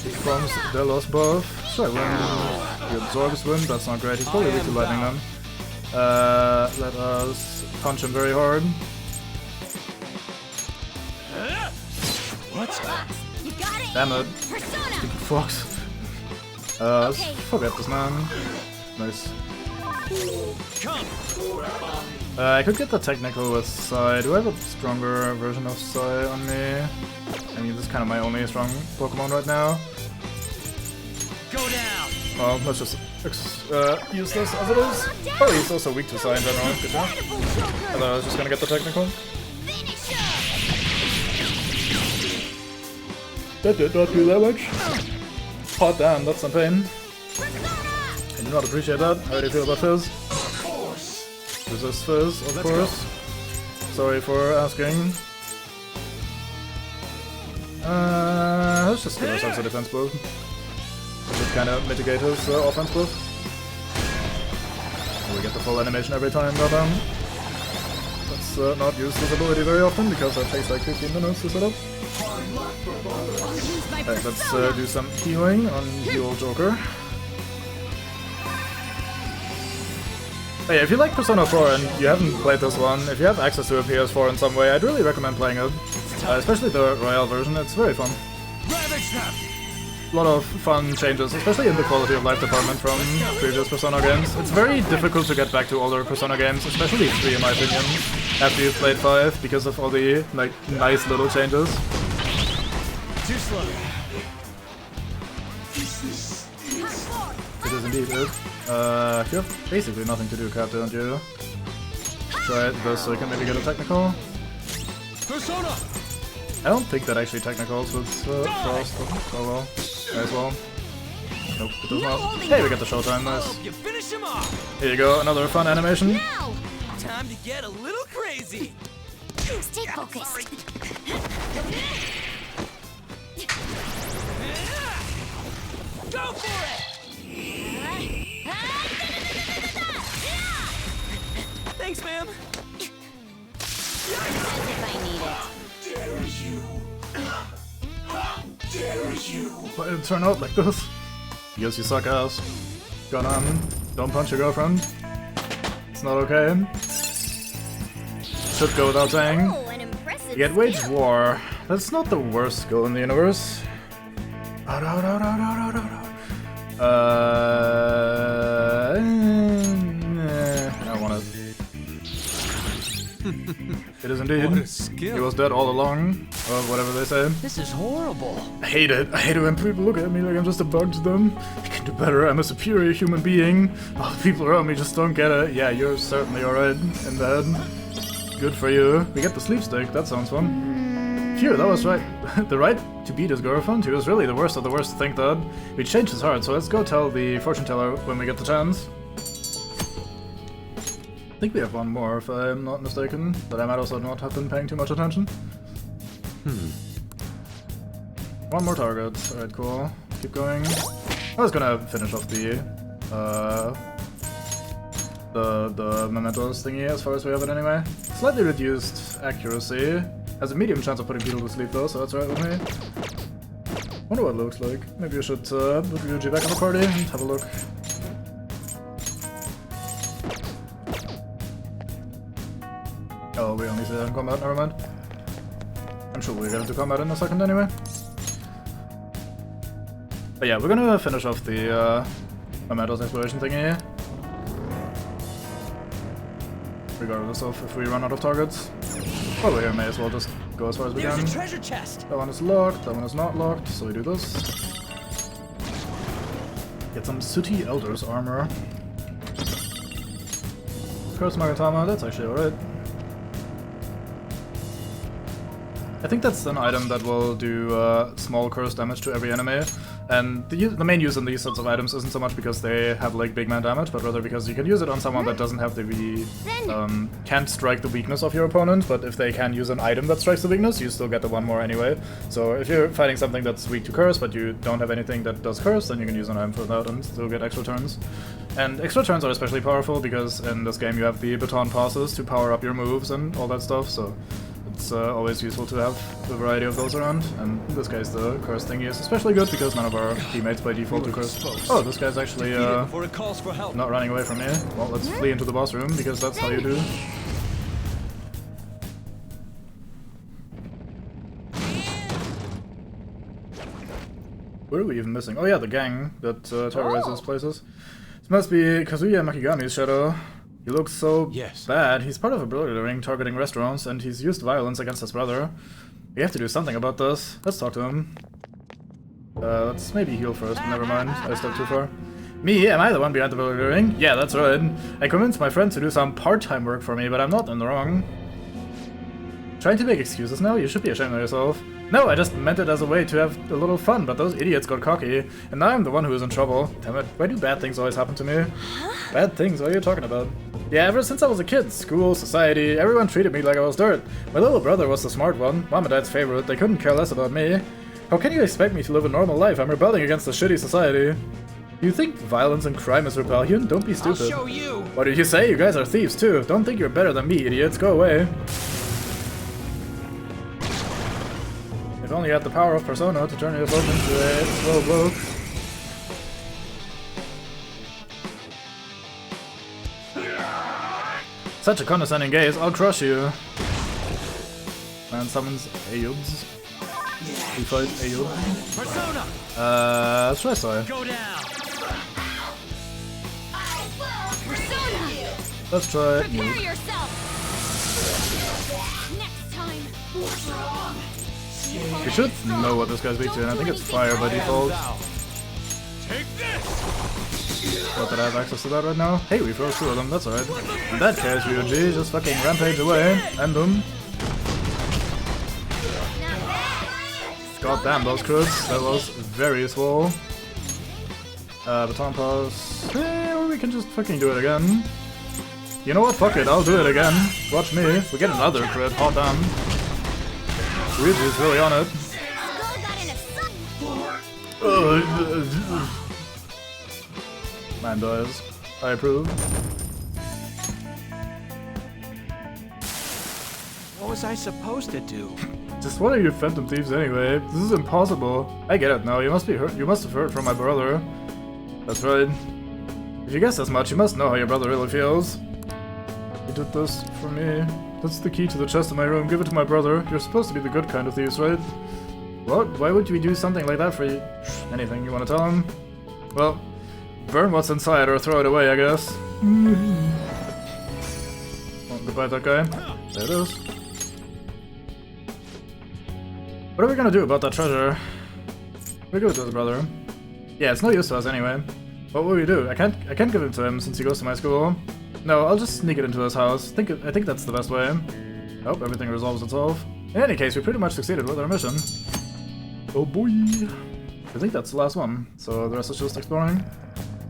He forms Delos buff. Sure, wind. He absorbs wind, that's not great. He's probably weak to lightning then. Let us punch him very hard.
What?
Damn it. Stupid fox. Let's forget this man. Nice. I could get the technical with Psy. Do I have a stronger version of Psy on me? I mean, this is kind of my only strong Pokemon right now.
Go down.
Well, let's just use this as it is. Oh, he's also weak to Psy in general. Good job. I thought I was just gonna get the technical. That did not do that much. Hot damn, that's some pain. I do not appreciate that. How do you feel about Fizz? Resist Fizz, of course. Sorry for asking. Let's just give ourselves a defense buff. It kind of mitigate his offense buff. We get the full animation every time, goddamn. Let's not use this ability very often because that takes like 15 minutes to set up. Alright, let's do some healing on the old Joker. Hey, if you like Persona 4 and you haven't played this one, if you have access to a PS4 in some way, I'd really recommend playing it. Especially the Royale version, it's very fun. A lot of fun changes, especially in the quality of life department from previous Persona games. It's very difficult to get back to older Persona games, especially 3 in my opinion, after you've played 5, because of all the like nice little changes.
Too slow.
It is indeed it. You have basically nothing to do, Cat, don't you? Try this so you can maybe get a technical.
Persona!
I don't think that actually technicals with Frost. Oh well. As well. Nope, it does not. Hey, we got the showtime, nice.
You finish him off.
Here you go, another fun animation.
Now! Time to get a little crazy.
Stay focused.
Go for it! Thanks, ma'am.
If I need it.
Dare you? Dare you?
Why did it turn out like this? Because you suck ass. Gone on. Don't punch your girlfriend. It's not okay. Should go without saying. You get Wage War. That's not the worst skill in the universe. I want it. It is indeed.
What a skill.
He was dead all along, or whatever they say.
This is horrible.
I hate it. I hate it when people look at me like I'm just a bug to them. I can do better. I'm a superior human being. All the people around me just don't get it. Yeah, you're certainly alright in the head. Good for you. We get the sleep stick. That sounds fun. Phew, that was right. The right to beat his girlfriend. He was really the worst of the worst to think that. We changed his heart, so let's go tell the fortune teller when we get the chance. I think we have one more, if I'm not mistaken, but I might also not have been paying too much attention. One more target. Alright, cool. Keep going. I was gonna finish off the mementos thingy as far as we have it anyway. Slightly reduced accuracy. Has a medium chance of putting people to sleep though, so that's right with me. Wonder what it looks like. Maybe we should put Ryuji back in the party and have a look. Oh, we only see that in combat, never mind. I'm sure we'll get into combat in a second anyway. But yeah, we're gonna finish off the Mementos exploration thingy. regardless of if we run out of targets. Well, we may as well just go as far as we can.
There's a treasure chest.
That one is locked, that one is not locked, so we do this. Get some Sooty Elder's armor. Curse Magatama, that's actually alright. I think that's an item that will do small curse damage to every enemy. And the main use in these sorts of items isn't so much because they have like big man damage, but rather because you can use it on someone that doesn't have the can't strike the weakness of your opponent, but if they can use an item that strikes the weakness, you still get the one more anyway. So if you're fighting something that's weak to curse, but you don't have anything that does curse, then you can use an item for that and still get extra turns. And extra turns are especially powerful because in this game you have the baton passes to power up your moves and all that stuff, so it's always useful to have a variety of those around, and in this case the curse thingy is especially good because none of our teammates by default do curse. Oh, this guy's actually not running away from me. Well, let's flee into the boss room because that's how you do. What are we even missing? Oh yeah, the gang that terrorizes places. This must be Kazuya Makigami's shadow. He looks so bad. He's part of a burglary ring targeting restaurants, and he's used violence against his brother. We have to do something about this. Let's talk to him. Let's maybe heal first, but never mind. I stepped too far. Me? Am I the one behind the burglary ring? Yeah, that's right. I convinced my friend to do some part-time work for me, but I'm not in the wrong. Trying to make excuses now? You should be ashamed of yourself. No, I just meant it as a way to have a little fun, but those idiots got cocky, and now I'm the one who is in trouble. Damn it, why do bad things always happen to me? Bad things? What are you talking about? Yeah, ever since I was a kid, school, society, everyone treated me like I was dirt. My little brother was the smart one, Mom and Dad's favorite, they couldn't care less about me. How can you expect me to live a normal life? I'm rebelling against a shitty society. You think violence and crime is rebellion? Don't be stupid.
I'll show you!
What did you say? You guys are thieves too. Don't think you're better than me, idiots. Go away. If only you had the power of Persona to turn yourself into a slow bloke. Such a condescending gaze, I'll crush you. Man summons Ayubs. We fight Ayub.
Persona!
Let's try Sai.
Go down!
Persona!
Let's try
Prepare yourself! Next time!
We should know what this guy's weak to, and I think it's fire by default.
Take this!
Not that I have access to that right now. Hey, we froze two of them, that's alright. In that case, Ryuji, just fucking rampage away. End them. God damn, those crits. That was very useful. Baton pass. Or we can just fucking do it again. You know what? Fuck it, I'll do it again. Watch me. We get another crit. Hot damn. Ryuji's really on it. Man dies. I approve.
What was I supposed to do?
Just what are you phantom thieves anyway? This is impossible. I get it now. You must be hurt. You must have heard from my brother. That's right. If you guess as much, you must know how your brother really feels. He did this for me. That's the key to the chest in my room. Give it to my brother. You're supposed to be the good kind of thieves, right? What? Why would we do something like that for you? Anything you want to tell him? Well, burn what's inside or throw it away, I guess. Oh, goodbye, that guy. There it is. What are we gonna do about that treasure? We're good with this, brother. Yeah, it's no use to us anyway. What will we do? I can't give it to him since he goes to my school. No, I'll just sneak it into his house. I think that's the best way. Hope everything resolves itself. In any case, we pretty much succeeded with our mission. Oh boy! I think that's the last one, so the rest is just exploring.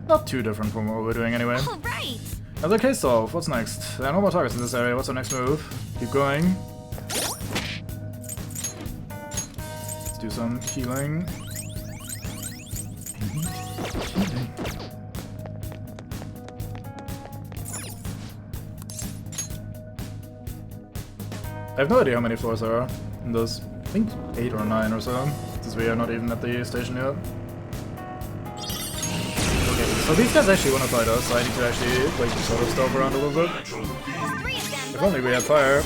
Not too different from what we're doing anyway.
Alright!
Another case solved. What's next? There are no more targets in this area. What's our next move? Keep going. Let's do some healing. I have no idea how many floors there are in this. I think 8 or 9 or so, since we are not even at the station yet. Okay, so these guys actually want to fight us, so I need to actually like sort of stealth around a little bit. If only we had fire.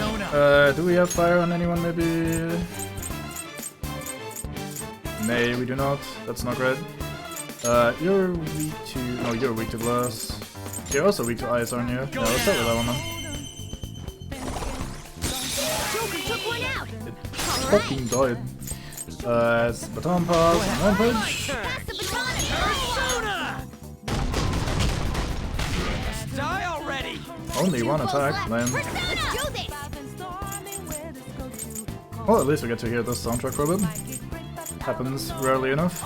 Do we have fire on anyone maybe? Nay, we do not. That's not great. You're weak to... No, you're weak to glass. You're also weak to ice, aren't you? Yeah, let's start with that one then. fucking died. It's baton pass and rampage.
Die already!
Only one attack, lame. Well, at least we get to hear this soundtrack for a bit. Happens rarely enough.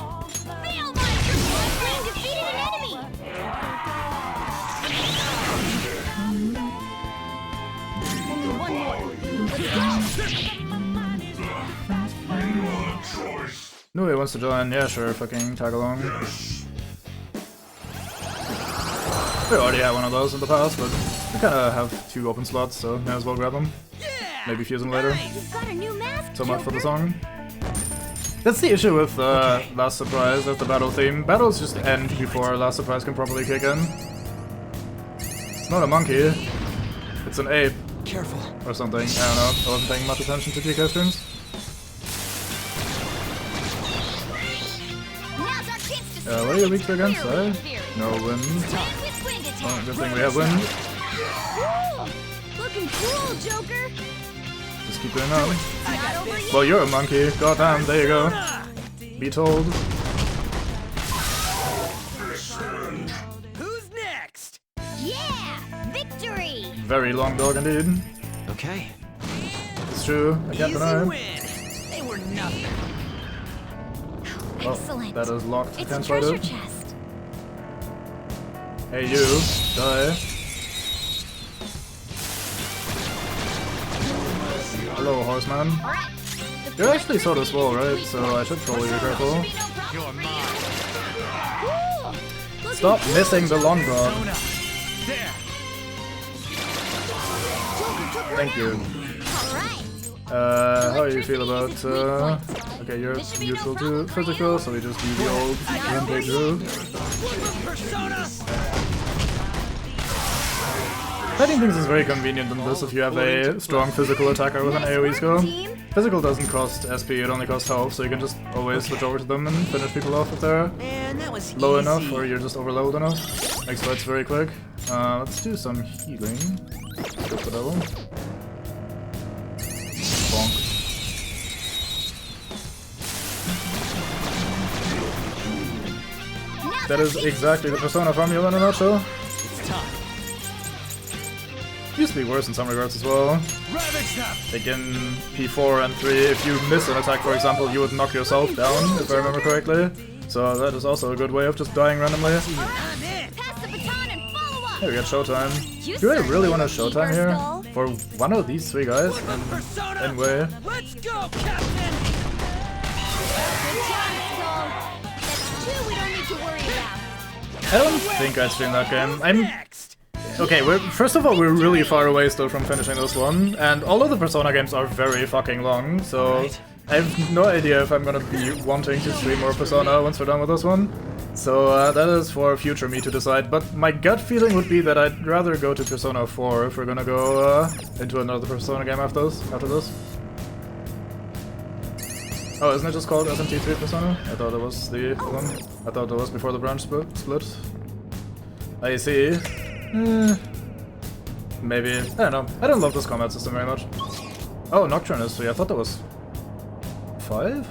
Nui wants to join, yeah sure, fucking tag along. We already had one of those in the past, but we kinda have 2 open slots, so may as well grab them. Maybe fuse them later. So much for the song. That's the issue with Last Surprise as the battle theme. Battles just end before Last Surprise can properly kick in. It's not a monkey, it's an ape.
Careful.
Or something, I don't know. I wasn't paying much attention to GK streams. What are you weak to against, eh? No wind. Oh, good thing we have wind.
Looking cool, Joker.
Just keep doing that. Well, you're a monkey. Goddamn, there you go. Be told.
Who's next?
Yeah, victory.
Very long dog indeed.
Okay.
It's true. I can't deny it.
They were nothing.
Well,
Excellent.
that is locked.
It's a
Can't fight
treasure
it.
chest.
Hey you, die. Hello, horseman. You're actually sort of small, right? So I should probably be careful.
You're mine.
Stop missing the long dog.
There.
Thank you. How do you feel about, okay, you're neutral to physical, so we just do the old rampage route. Fighting things is very convenient in this if you have a strong physical attacker with an AoE skill. Physical doesn't cost SP, it only costs health, so you can just always switch over to them and finish people off if they're low enough or you're just overloaded enough. Makes fights very quick. Let's do some healing. Go for that one. Bonk. That is exactly the Persona formula in a nutshell. Used to be worse in some regards as well. Like in P4 and 3, if you miss an attack, for example, you would knock yourself down, if I remember correctly. So that is also a good way of just dying randomly. Hey, we got Showtime. Do I really want a Showtime here? For one of these 3 guys? Anyway.
Let's go, Captain!
I don't think I'd stream that game. Okay, first of all, we're really far away still from finishing this one, and all of the Persona games are very fucking long, so I have no idea if I'm gonna be wanting to stream more Persona once we're done with this one. So that is for future me to decide, but my gut feeling would be that I'd rather go to Persona 4 if we're gonna go into another Persona game after this. Oh, isn't it just called SMT3 Persona? I thought it was the one. I thought it was before the branch split. I see. Maybe. I don't know. I don't love this combat system very much. Oh, Nocturne is 3. I thought that was 5?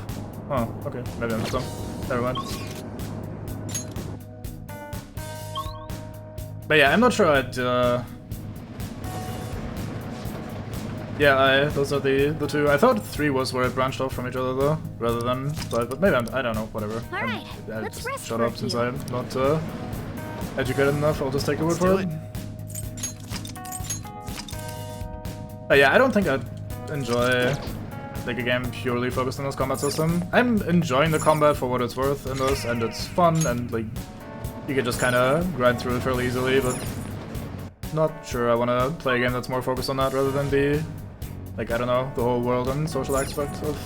Oh, okay. Maybe I'm just dumb. Never mind. But yeah, I'm not sure I'd, yeah, those are the 2. I thought 3 was where it branched off from each other though, rather than 5, but maybe I don't know, whatever.
Alright, let's
just
rest
shut
for a
up since
few.
I'm not educated enough, I'll just take your word for it. But yeah, I don't think I'd enjoy like a game purely focused on this combat system. I'm enjoying the combat for what it's worth in this, and it's fun, and like you can just kind of grind through it fairly easily, but not sure I want to play a game that's more focused on that rather than the, like, I don't know, the whole world and social aspect of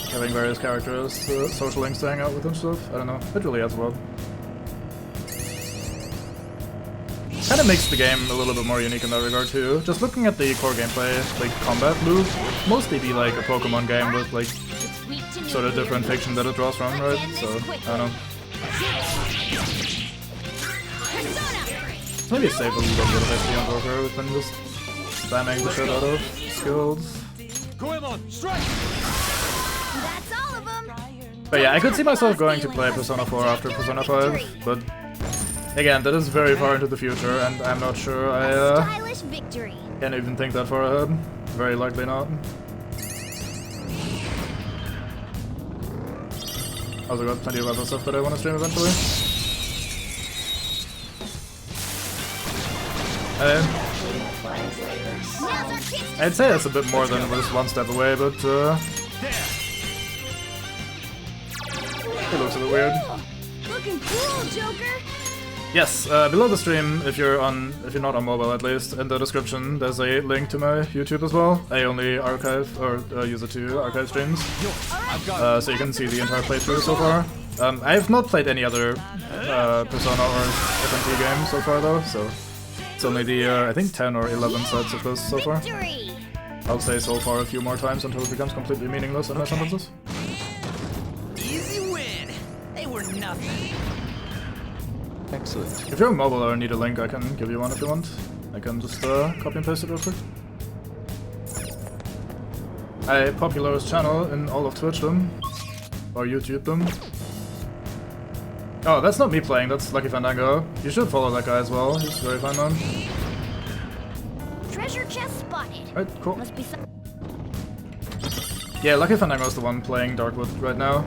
having various characters, social links to hang out with and stuff. I don't know, it really adds well. Kind of makes the game a little bit more unique in that regard too. Just looking at the core gameplay, like combat loop, mostly be like a Pokemon game with like sort of different fiction that it draws from, right? So, I don't know. Maybe save a little bit of XP on Joker than just spamming the shit out of skills.
Goemon, strike!
That's all of them.
But yeah, I could see myself going to play Persona 4 after Persona 5, but again, that is very far into the future, and I'm not sure I
Stylish victory.
can't even think that far ahead. Very likely not. Also got plenty of other stuff that I want to stream eventually. I'd say it's a bit more than just one step away, but it looks a bit weird.
Looking cool, Joker.
Yes, below the stream, if you're not on mobile at least, in the description there's a link to my YouTube as well. I only archive or use it to archive streams, so you can see the entire playthrough so far. I have not played any other Persona or FNT game so far though, so it's only the I think 10 or 11 sets of this so far. I'll say so far a few more times until it becomes completely meaningless in my sentences.
Easy win. They were nothing.
Excellent. If you're on mobile or need a link, I can give you one if you want. I can just copy and paste it real quick. I popular his channel in all of Twitchdom. Or YouTubedom. Oh, that's not me playing, that's Lucky Fandango. You should follow that guy as well, he's very fun man.
Treasure chest spotted.
Right, cool.
Must be some.
Yeah, Lucky Fandango is the one playing Darkwood right now.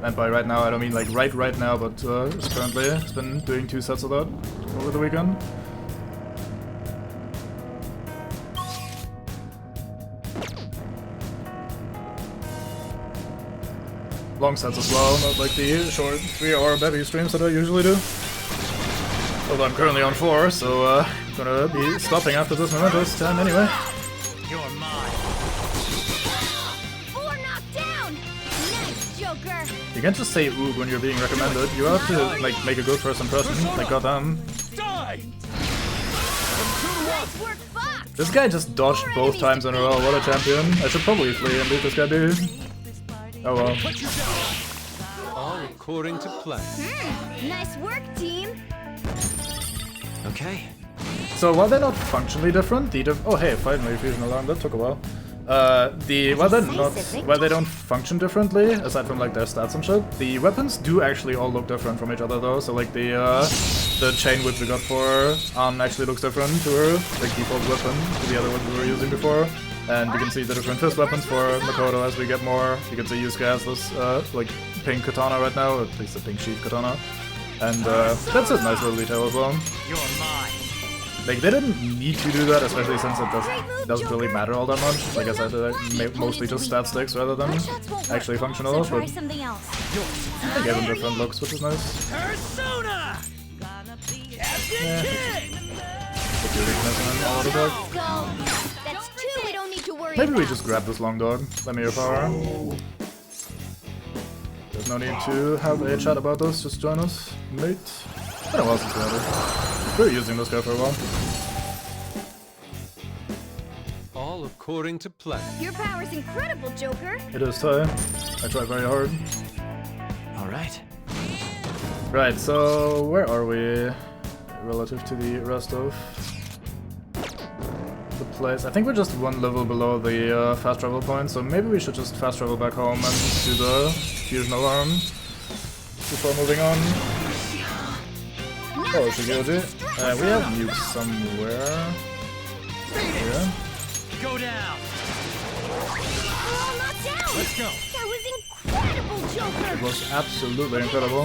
And by right now, I don't mean like right now, but it's currently. It's been doing 2 sets of that over the weekend. Long sets as well, not like the short 3-hour Bevy streams that I usually do. Although I'm currently on 4, so I'm gonna be stopping after this Mementos time anyway.
You're mine.
4 knocked down. Nice, Joker.
You can't just say oog when you're being recommended. You have to like make a good first impression. Like goddamn.
Die!
Nice work, Fox.
This guy just dodged both times in a row. What a champion! I should probably flee and leave this guy be. Oh well.
All according to plan.
Nice work, team.
Okay.
So while they're not functionally different, oh hey, finally fusion alarm. That took a while. While they don't function differently, aside from like their stats and shit, the weapons do actually all look different from each other though. So like the chain whip we got for actually looks different to her, like default weapon to the other one we were using before. And you can see the different fist weapons for Makoto as we get more. You can see Yusuke has this like pink katana right now, or at least a pink sheath katana. And that's a nice little detail as well.
You're mine.
Like, they didn't need to do that, especially since it doesn't really matter all that much. Like I said, they're mostly just stat sticks rather than actually functional, but I gave them different looks, which is nice.
Persona!
Yeah. Put your weakness in all of the dog.
That's 2 we don't need to worry
Maybe we
about.
just grab this long dog. Let me your power. There's no need to have a chat about this, just join us, mate. I don't know what else to do. We were using this guy for a while.
All according to plan.
Your power's incredible, Joker.
It is Ty. I tried very hard.
Alright.
Right, so where are we relative to the rest of the place? I think we're just 1 level below the fast travel point, so maybe we should just fast travel back home and do the fusion alarm before moving on. Oh, Shigyoji. We have nukes somewhere. Yeah.
Go down.
Oh, not down.
Let's go.
That was incredible, Joker.
It was absolutely incredible.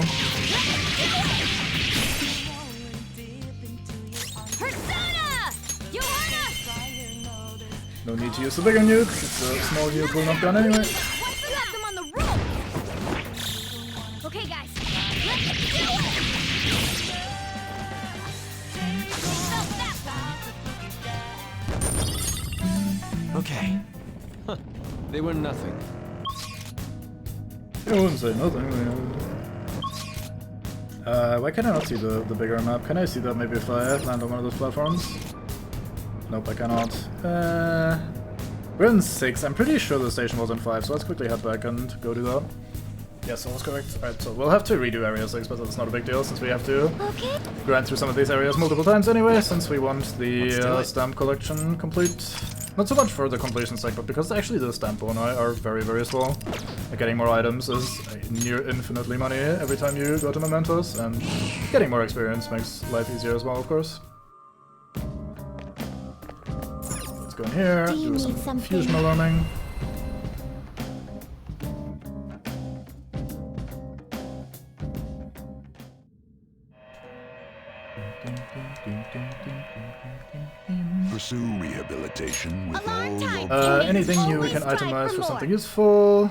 Persona! Johanna!
No need to use the bigger nuke. It's a small nuke will knock down anyway.
Once we got them on the rope. Okay, guys. Let's do it!
Okay. Huh. They were nothing.
I wouldn't say nothing. Why can I not see the bigger map? Can I see that maybe if I land on one of those platforms? Nope, I cannot. We're in 6. I'm pretty sure the station was in 5, so let's quickly head back and go do that. Yes, that was correct. Alright, so we'll have to redo Area 6, but that's not a big deal since we have to grind through some of these areas multiple times anyway, since we want the stamp collection complete. Not so much for the completion sake, but because actually the stamp boni are very, very slow. Like getting more items is near infinitely money every time you go to Mementos, and getting more experience makes life easier as well, of course. Let's go in here, do some fusion alarming.
Pursue rehabilitation with all your...
anything new we can itemize for something useful.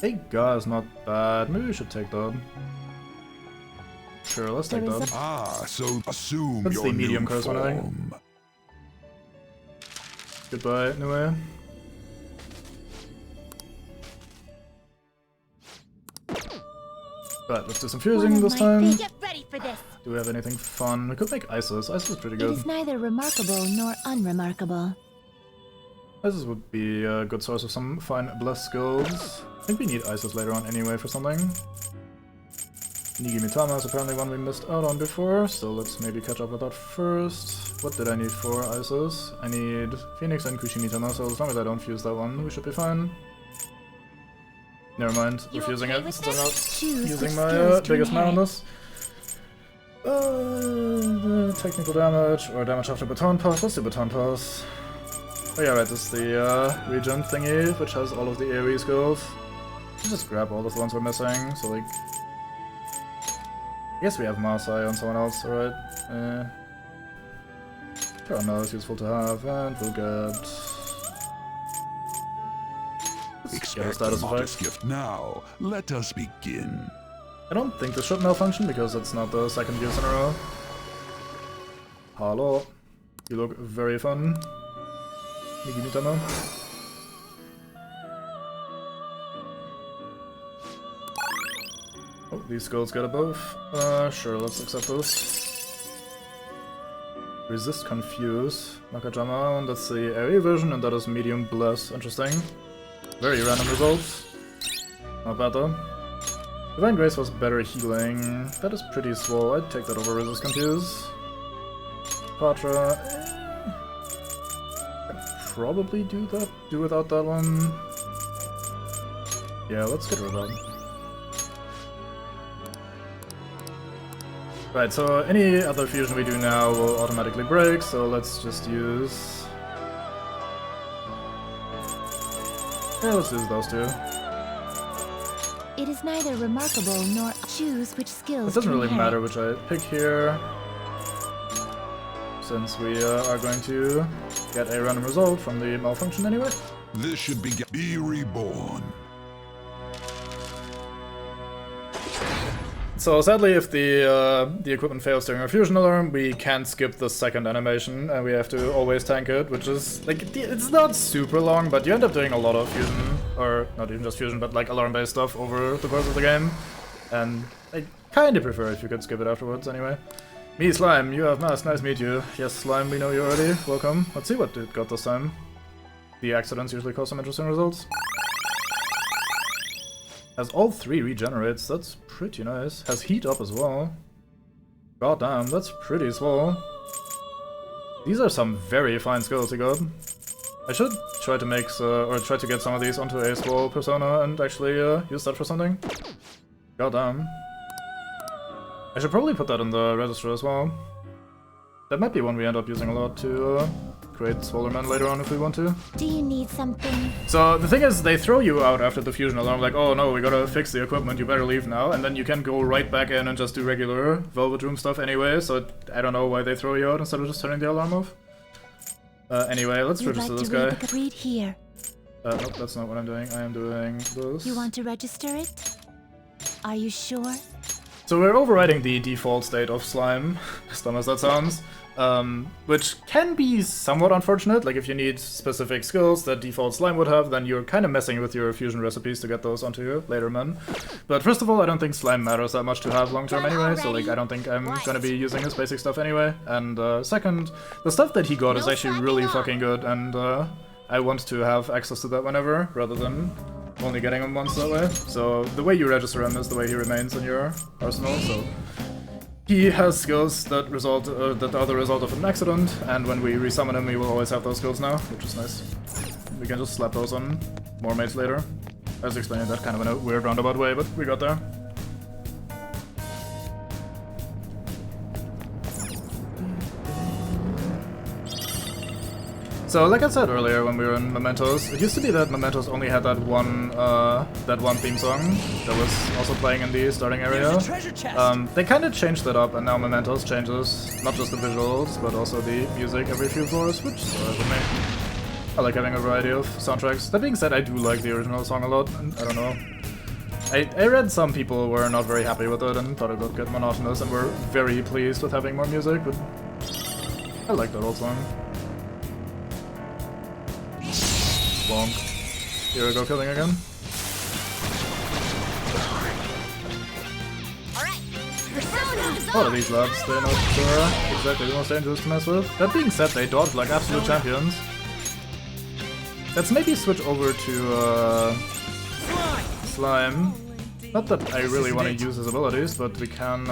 Agar is not bad. Maybe we should take that. Sure, let's take that.
Ah, so assume
That's
your
the medium
new
curse one, I think.
form.
Goodbye, Nue. Right, let's do some fusing this time.
Get ready for this.
Do we have anything fun? We could make Isis. Isis is pretty
It
good.
is neither remarkable nor unremarkable.
Isis would be a good source of some fine bless skills. I think we need Isis later on anyway for something. Nigimitama is apparently one we missed out on before, so let's maybe catch up with that first. What did I need for Isis? I need Phoenix and Kushimitama, so as long as I don't fuse that one, we should be fine. Never mind, we're fusing it since I'm not using my biggest man on this. Technical damage or damage after baton pass. Let's do baton pass. Oh yeah, right, this is the regen thingy, which has all of the AoE skills. Let's just grab all of the ones we're missing, so like... I guess we have Masai on someone else, alright. Paranoia is useful to have, and we'll get...
Expect a modest gift now. Let us begin.
I don't think this should malfunction because it's not the second use in a row. Hello. You look very fun. Nigimitama. Oh, these skills get a buff. Sure, let's accept those. Resist Confuse. Nakajama, that's the area version, and that is medium bless. Interesting. Very random results. Not bad though. Divine Grace was better healing. That is pretty swole. I'd take that over Resist Confuse. Patra. I'd probably do without that one. Yeah, let's get rid of that. Right, so any other fusion we do now will automatically break, so let's just use... Yeah, let's use those two.
It is neither remarkable nor choose which skills.
It doesn't
to
really
inherit.
matter which I pick here, since we are going to get a random result from the malfunction anyway.
This should be reborn.
So sadly, if the equipment fails during our fusion alarm, we can't skip the second animation, and we have to always tank it, which is, like, it's not super long, but you end up doing a lot of fusion, or not even just fusion, but like alarm-based stuff over the course of the game, and I kinda prefer if you could skip it afterwards anyway. Me, Slime, you have masked, nice to meet you. Yes, Slime, we know you already, welcome. Let's see what it got this time. The accidents usually cause some interesting results. Has all three regenerates, that's pretty nice. Has heat up as well. God damn, that's pretty swell. These are some very fine skills he got. I should try to make, or try to get some of these onto a swell persona and actually use that for something. God damn. I should probably put that in the register as well. That might be one we end up using a lot to create Swollerman later on if we want to.
Do you need something?
So the thing is, they throw you out after the fusion alarm, like, oh no, we gotta fix the equipment, you better leave now, and then you can go right back in and just do regular Velvet Room stuff anyway, so I don't know why they throw you out instead of just turning the alarm off. Anyway, let's register this guy.
Read here.
Nope, that's not what I'm doing. I am doing this.
You want to register it? Are you sure?
So we're overriding the default state of Slime, as dumb as that sounds. Which can be somewhat unfortunate, like if you need specific skills that default Slime would have, then you're kind of messing with your fusion recipes to get those onto your later men. But first of all, I don't think Slime matters that much to have long term anyway, so like I don't think I'm gonna be using his basic stuff anyway. And second, the stuff that he got is actually really fucking good, and I want to have access to that whenever, rather than only getting him once that way. So the way you register him is the way he remains in your arsenal, so he has skills that that are the result of an accident, and when we resummon him, he will always have those skills now, which is nice. We can just slap those on more mates later. I was explaining that kind of in a weird roundabout way, but we got there. So, like I said earlier when we were in Mementos, it used to be that Mementos only had that one theme song that was also playing in the starting area. They kind of changed that up, and now Mementos changes not just the visuals, but also the music every few floors, which is alright with me. I like having a variety of soundtracks. That being said, I do like the original song a lot, and I don't know. I read some people were not very happy with it and thought it would get monotonous and were very pleased with having more music, but I like that old song. Bonk. Here we go, killing again. A lot of these labs, they're not exactly the most dangerous to mess with. That being said, they dodge like absolute champions. Let's maybe switch over to Slime. Not that I really want to use his abilities, but we can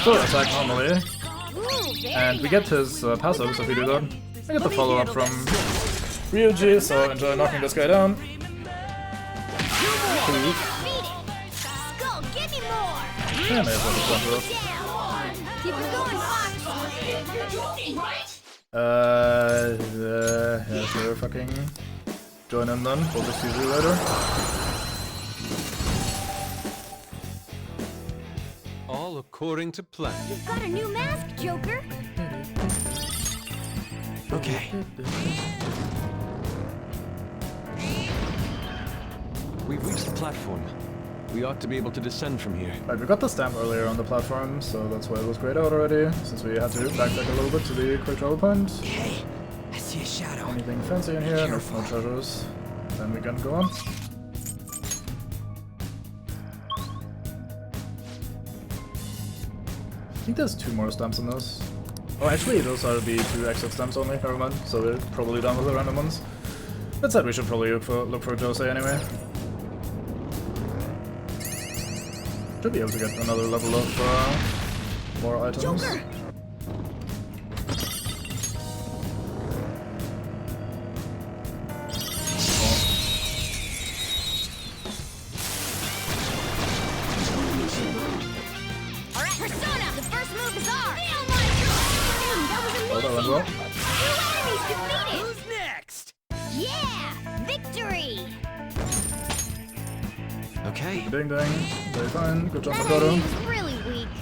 still attack normally. And we get his passives if we do that. I get the follow-up from Ryuji, so enjoy knocking this guy down. Yeah, may as well just jump off. Yeah, sure, fucking join in then. We'll just use you later.
All according to plan.
You've got a new mask, Joker.
Okay.
We've reached the platform. We ought to be able to descend from here.
Right, we got the stamp earlier on the platform, so that's why it was grayed out already, since we had to backtrack a little bit to the quick travel point.
Hey, I see a shadow.
Anything fancy in here? No treasures. Then we can go on. I think there's 2 more stamps in this. Oh, actually, those are the 2 exit stamps only, never mind. So we're probably done with the random ones. That said, we should probably look for Jose anyway. Should be able to get another level of more items. Joker!
Alright, Persona! The first move is ours! Oh my god! That was amazing!
Oh, that went well.
2 enemies defeated! Who's next? Yeah! Victory!
Okay.
Ding ding. Very fine. Good job,
That
Makoto.
enemy is really weak.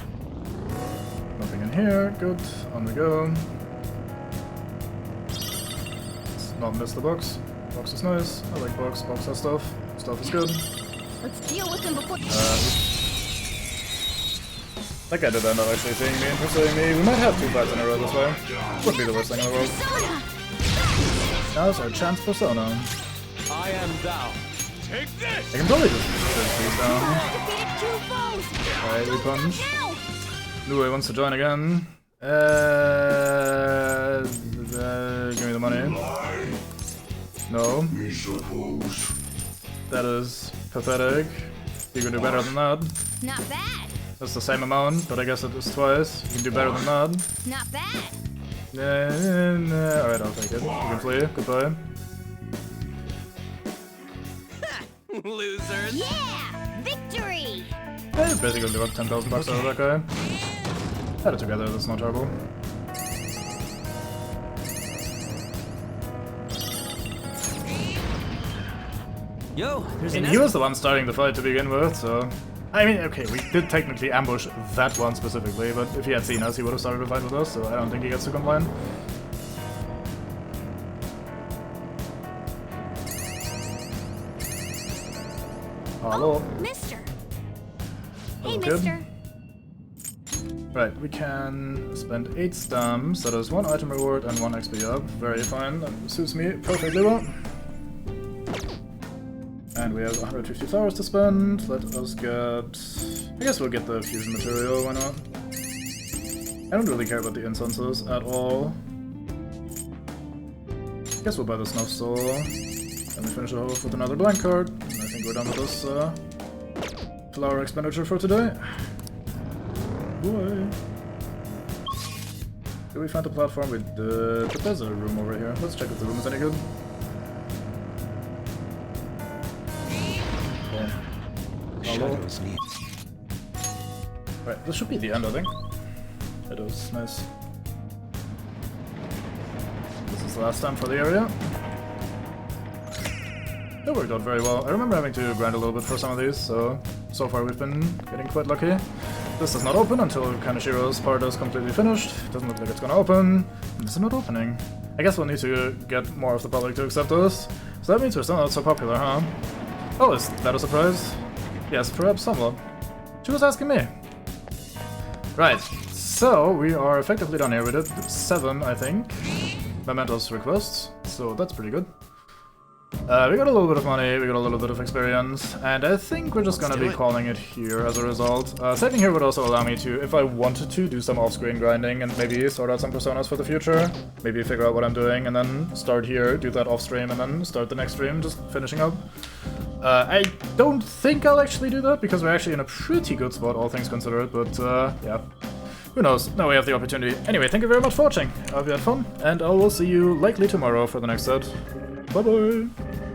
Nothing in here. Good. On we go. Let's not miss the box. Box is nice. I like box. Box has stuff. Stuff is good.
Let's deal with him before.
That guy did end up actually seeing me and pursuing me. We might have 2 fights in a row this way. Wouldn't be the worst thing in the world. Now's our chance, Persona.
I am thou.
Take this!
I can totally just shoot these down. Alright, we punch. Lue wants to join again. Give me the money. No. That is pathetic. You can do better than that.
Not bad.
That's the same amount, but I guess it is twice. You can do better than that.
Not bad.
Alright, I'll take it. You can flee. Goodbye.
Losers.
Yeah! Victory!
I basically got 10,000 bucks out of that guy. Had it together, that's not terrible.
Yo, there's
And he was the one starting the fight to begin with, so... I mean, okay, we did technically ambush that one specifically, but if he had seen us, he would have started the fight with us, so I don't think he gets to complain. Hello.
Mister.
Hello,
Hey,
kid.
mister.
Right, we can spend 8 stamps, that is 1 item reward and 1 XP up. Very fine, that suits me perfectly well. And we have 150 flowers to spend. Let us get... I guess we'll get the fusion material, why not? I don't really care about the incenses at all. Guess we'll buy the Snuff Soul. And we finish it off with another blank card. And I think we're done with this flower expenditure for today. boy. Did we find the platform? We did, but there's a room over here. Let's check if the room is any good. Okay.
Shadows need.
Right, this should be the end, I think. It is, nice. This is the last time for the area. That worked out very well. I remember having to grind a little bit for some of these, so far we've been getting quite lucky. This does not open until Kanashiro's part is completely finished. Doesn't look like it's gonna open. This is not opening. I guess we'll need to get more of the public to accept us. So that means we're still not so popular, huh? Oh, is that a surprise? Yes, perhaps somewhat. She was asking me. Right, so we are effectively done here. We did 7, I think, Mementos requests, so that's pretty good. We got a little bit of money, we got a little bit of experience, and I think we're just gonna be calling it here as a result. Saving here would also allow me to, if I wanted to, do some off-screen grinding and maybe sort out some personas for the future. Maybe figure out what I'm doing and then start here, do that off-stream, and then start the next stream, just finishing up. I don't think I'll actually do that, because we're actually in a pretty good spot, all things considered, but yeah. Who knows? Now we have the opportunity. Anyway, thank you very much for watching. I hope you had fun, and I will see you likely tomorrow for the next set. Bye-bye!